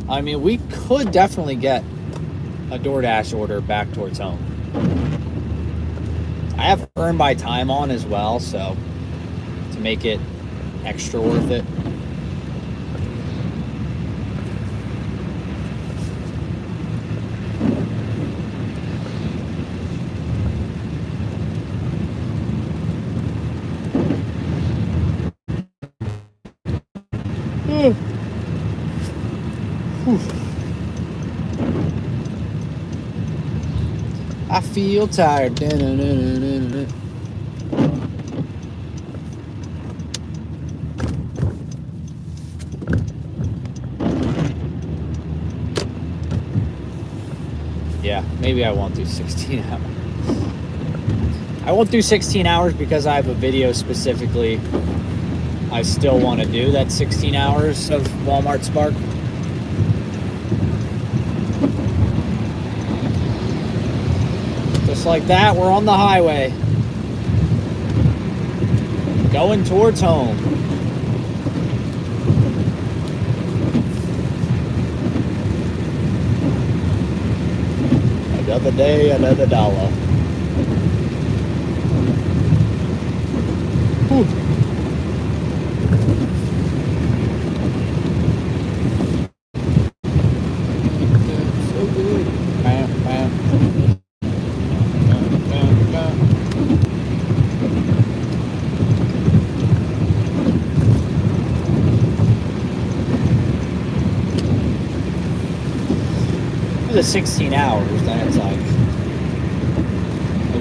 I mean, we could definitely get a DoorDash order back towards home. I have earn by time on as well, so to make it extra worth it. I feel tired. Yeah, maybe I won't do 16 hours. I won't do 16 hours because I have a video specifically I still want to do. That's 16 hours of Walmart Spark. Just like that, we're on the highway. Going towards home. Another day, another dollar. Whew. So good. Bam, bam. The 16 hours, then it's like,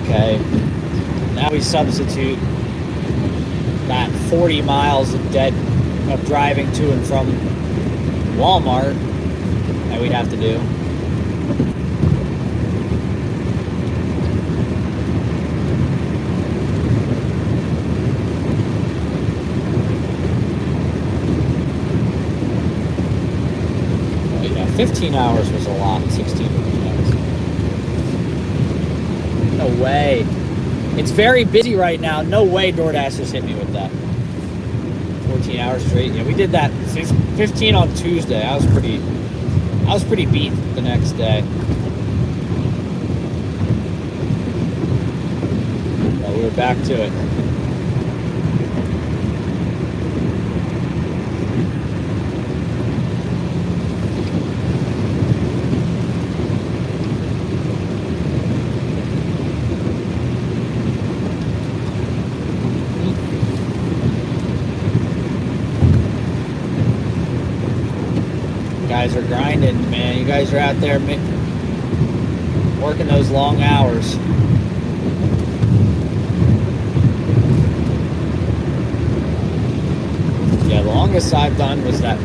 okay, now we substitute that 40 miles of driving to and from Walmart that we'd have to do. But yeah, 15 hours was a lot, 16 hours. No way. It's very busy right now. No way DoorDash has hit me with that. 14 hours straight. Yeah, we did that 15 on Tuesday. I was pretty beat the next day. But we were back to it. You guys are grinding, man. You guys are out there working those long hours. Yeah, the longest I've done was that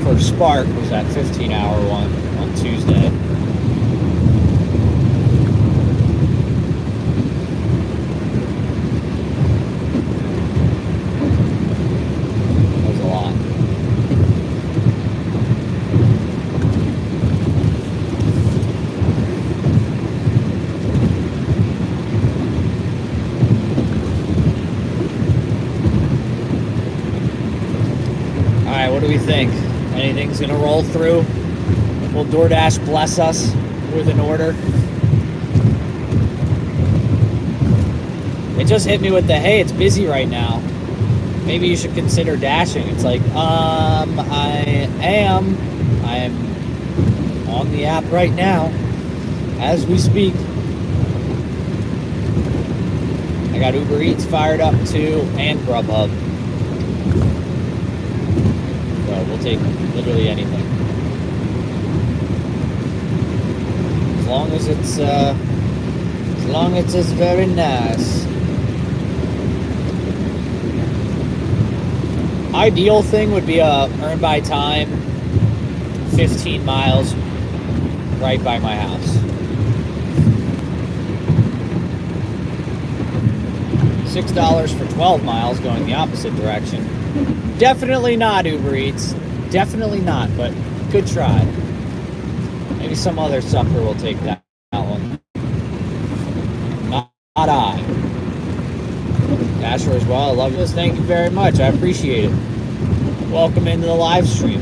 for Spark was that 15-hour one on Tuesday. That was a lot. What do we think? Anything's gonna roll through? Will DoorDash bless us with an order? It just hit me with the, hey, it's busy right now. Maybe you should consider dashing. It's like, I am on the app right now as we speak. I got Uber Eats fired up too, and Grubhub. We'll take literally anything. As long as it's very nice. Ideal thing would be a earn by time 15 miles right by my house. $6 for 12 miles going the opposite direction. Definitely not Uber Eats. Definitely not, but good try. Maybe some other sucker will take that one. Not I. Dasher as well. I love this. Thank you very much. I appreciate it. Welcome into the live stream.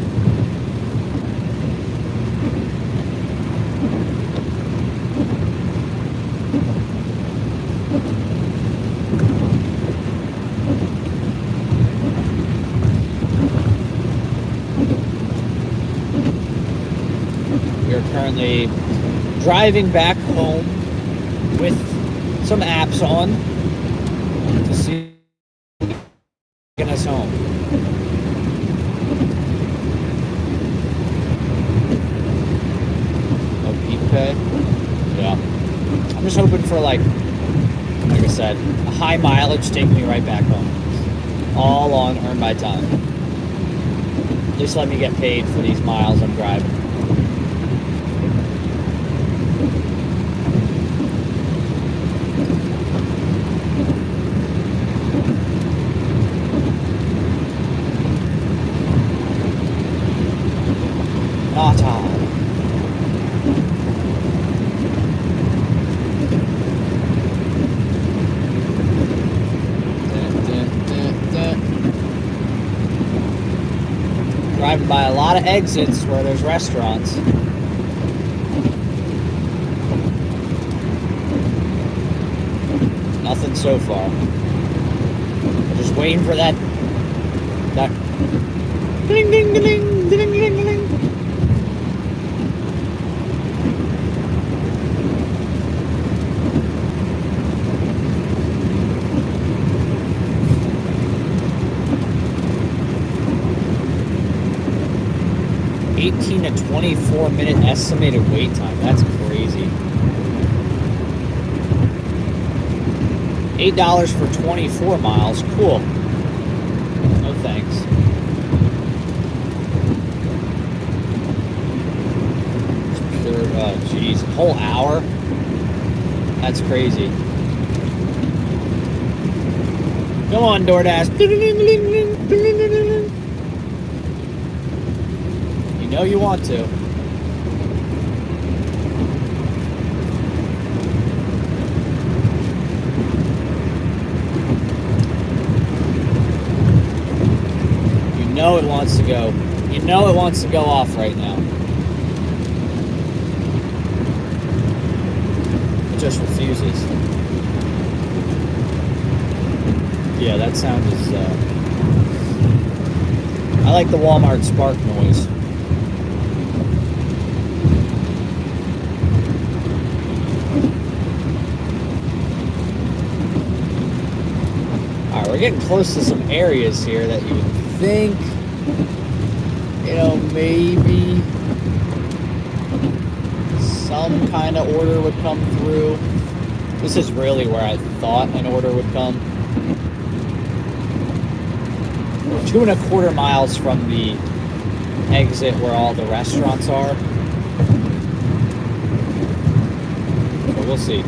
We are currently driving back home with some apps on to see getting us home. Oh, Pay? Yeah. I'm just hoping for like I said, a high mileage take me right back home. All on Earn My Time. Just let me get paid for these miles I'm driving. Not all. Driving by a lot of exits where there's restaurants. Nothing so far. I'm just waiting for that ding ding ding ding ding ding ding. To 24-minute estimated wait time. That's crazy. $8 for 24 miles. Cool. No thanks. Pure, oh, jeez. Whole hour? That's crazy. Come on, DoorDash. You know you want to. You know it wants to go. You know it wants to go off right now. It just refuses. Yeah, that sound is, I like the Walmart spark noise. Alright, we're getting close to some areas here that you would think, you know, maybe some kind of order would come through. This is really where I thought an order would come. We're 2.25 miles from the exit where all the restaurants are. So we'll see.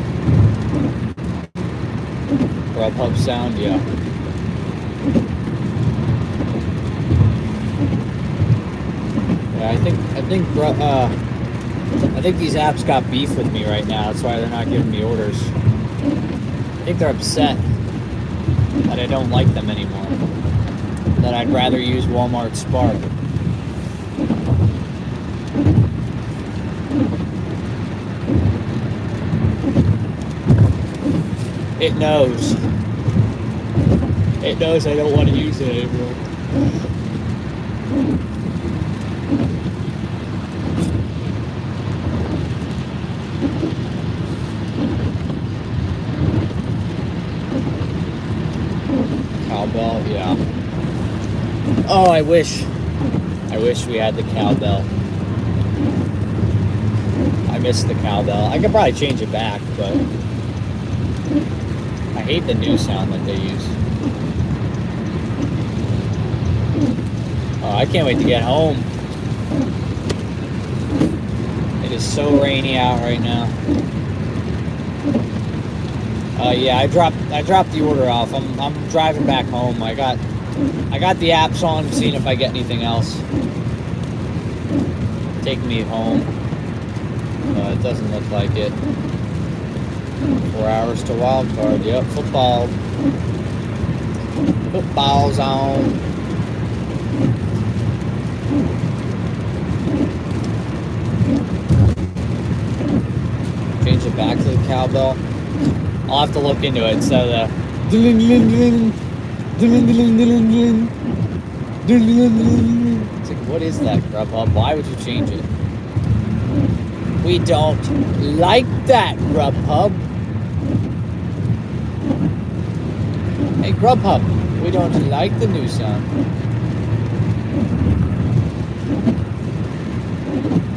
Grubhub sound, yeah. Yeah, I think these apps got beef with me right now. That's why they're not giving me orders. I think they're upset that I don't like them anymore. That I'd rather use Walmart Spark. It knows. It knows I don't want to use it anymore. Cowbell, yeah. Oh, I wish we had the cowbell. I miss the cowbell. I could probably change it back, but I hate the new sound that they use. Oh, I can't wait to get home. It is so rainy out right now. Yeah, I dropped the order off. I'm driving back home. I got the apps on, seeing if I get anything else. Take me home. It doesn't look like it. 4 hours to wild card. Yep, football. Football's on. Change it back to the cowbell. I'll have to look into it. So the it's like, what is that, Grubhub? Why would you change it? We don't like that, Grubhub. Hey, Grubhub, we don't like the new song.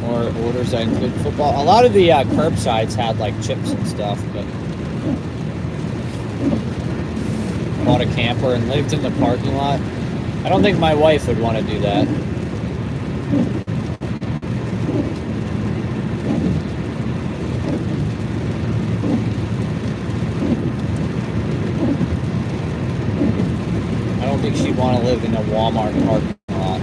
More orders that include football. A lot of the curbsides had like chips and stuff, but bought a camper and lived in the parking lot. I don't think my wife would want to do that. I don't think she'd want to live in a Walmart parking lot.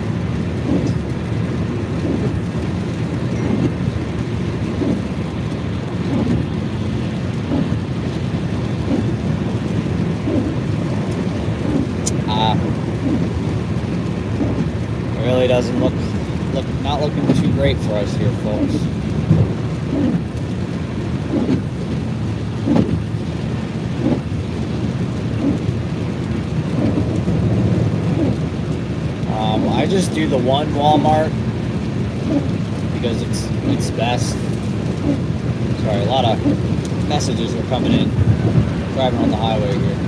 It really doesn't look not looking too great for us here, folks. I just do the one Walmart because it's best. Sorry, a lot of messages are coming in. Driving on the highway here.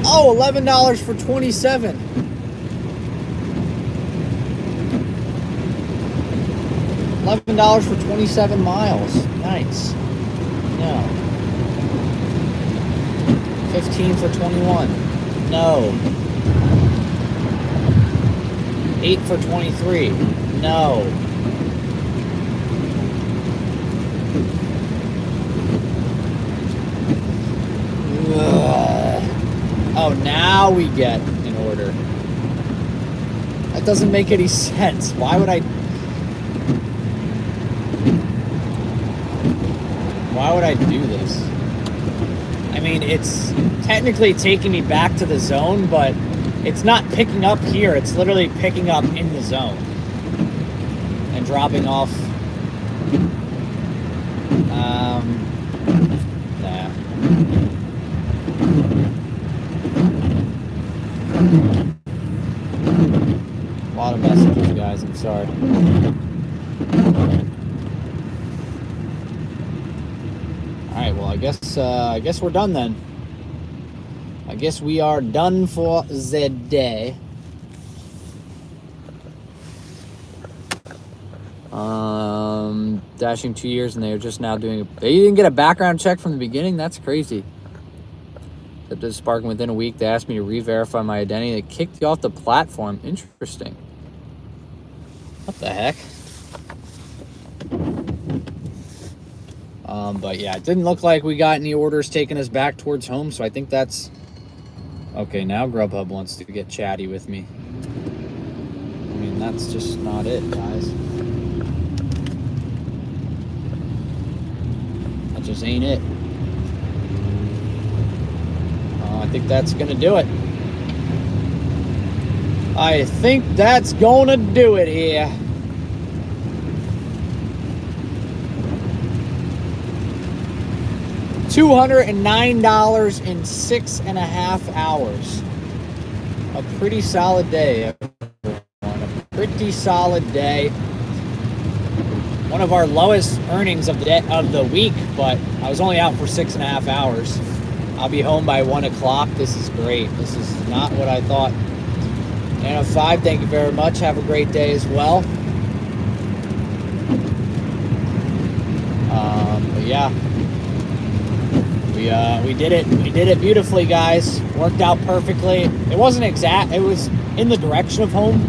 Oh, $11 for 27. $11 for 27 miles. Nice. No. 15 for 21. No. 8 for 23. No. Oh, now we get an order. That doesn't make any sense. Why would I do this? I mean, it's technically taking me back to the zone, but it's not picking up here. It's literally picking up in the zone and dropping off. Nah. A lot of messages, guys. I'm sorry. All right. Well, I guess we're done then. I guess we are done for the day. Dashing 2 years, and they are just now doing. They didn't get a background check from the beginning. That's crazy. Except as Sparking within a week, they asked me to re-verify my identity. They kicked you off the platform. Interesting. What the heck? But yeah, it didn't look like we got any orders taking us back towards home, so I think that's okay. Now Grubhub wants to get chatty with me. I mean, that's just not it, guys. That just ain't it. I think that's gonna do it. I think that's gonna do it here. $209 in 6.5 hours. A pretty solid day, everyone. A pretty solid day. One of our lowest earnings of the week, but I was only out for 6.5 hours. I'll be home by 1 o'clock. This is great. This is not what I thought. And 5, thank you very much. Have a great day as well. But yeah, we did it. We did it beautifully, guys. Worked out perfectly. It wasn't exact. It was in the direction of home.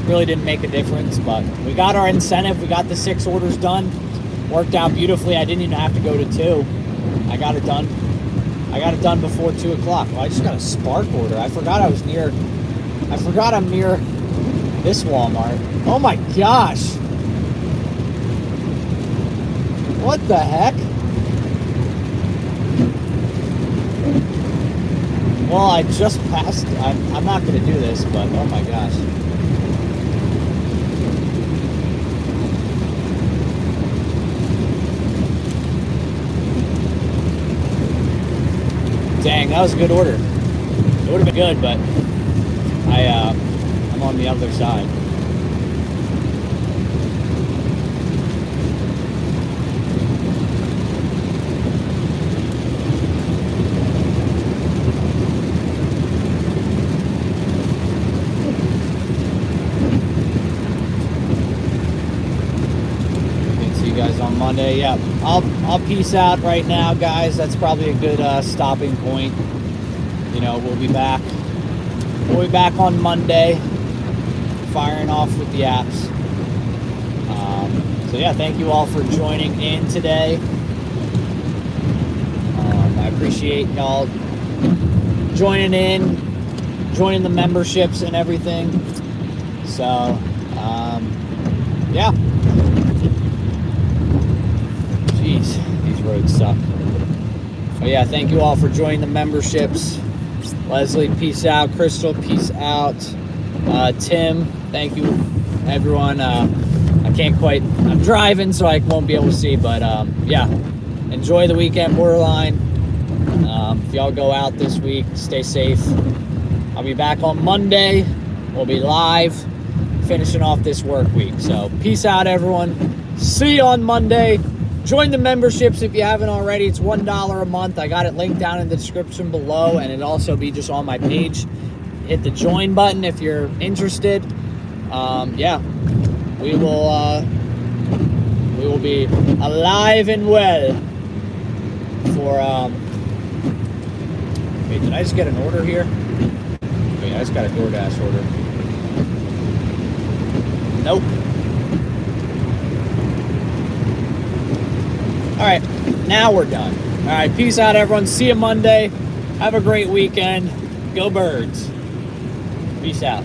Really didn't make a difference, but we got our incentive. We got the 6 orders done. Worked out beautifully. I didn't even have to go to 2. I got it done. I got it done before 2 o'clock. Well, I just got a Spark order. I forgot I'm near this Walmart. Oh my gosh. What the heck? Well, I just passed. I'm not going to do this, but oh my gosh. Dang, that was a good order. It would have been good, but I'm on the other side. Guys on Monday. Yeah, I'll peace out right now, guys. That's probably a good stopping point. You know, we'll be back on Monday, firing off with the apps. So yeah, thank you all for joining in today. I appreciate y'all joining the memberships and everything. So yeah. Jeez, these roads suck. But yeah, thank you all for joining the memberships. Leslie, peace out. Crystal, peace out. Tim, thank you. Everyone, I'm driving, so I won't be able to see, but yeah, enjoy the weekend, Borderline. If y'all go out this week, stay safe. I'll be back on Monday. We'll be live, finishing off this work week. So peace out, everyone. See you on Monday. Join the memberships if you haven't already. It's $1 a month. I got it linked down in the description below, and it'll also be just on my page. Hit the join button if you're interested. Yeah, we will be alive and well for wait, did I just get an order here? Wait, I just got a DoorDash order. Nope. All right, now we're done. All right, peace out, everyone. See you Monday. Have a great weekend. Go Birds. Peace out.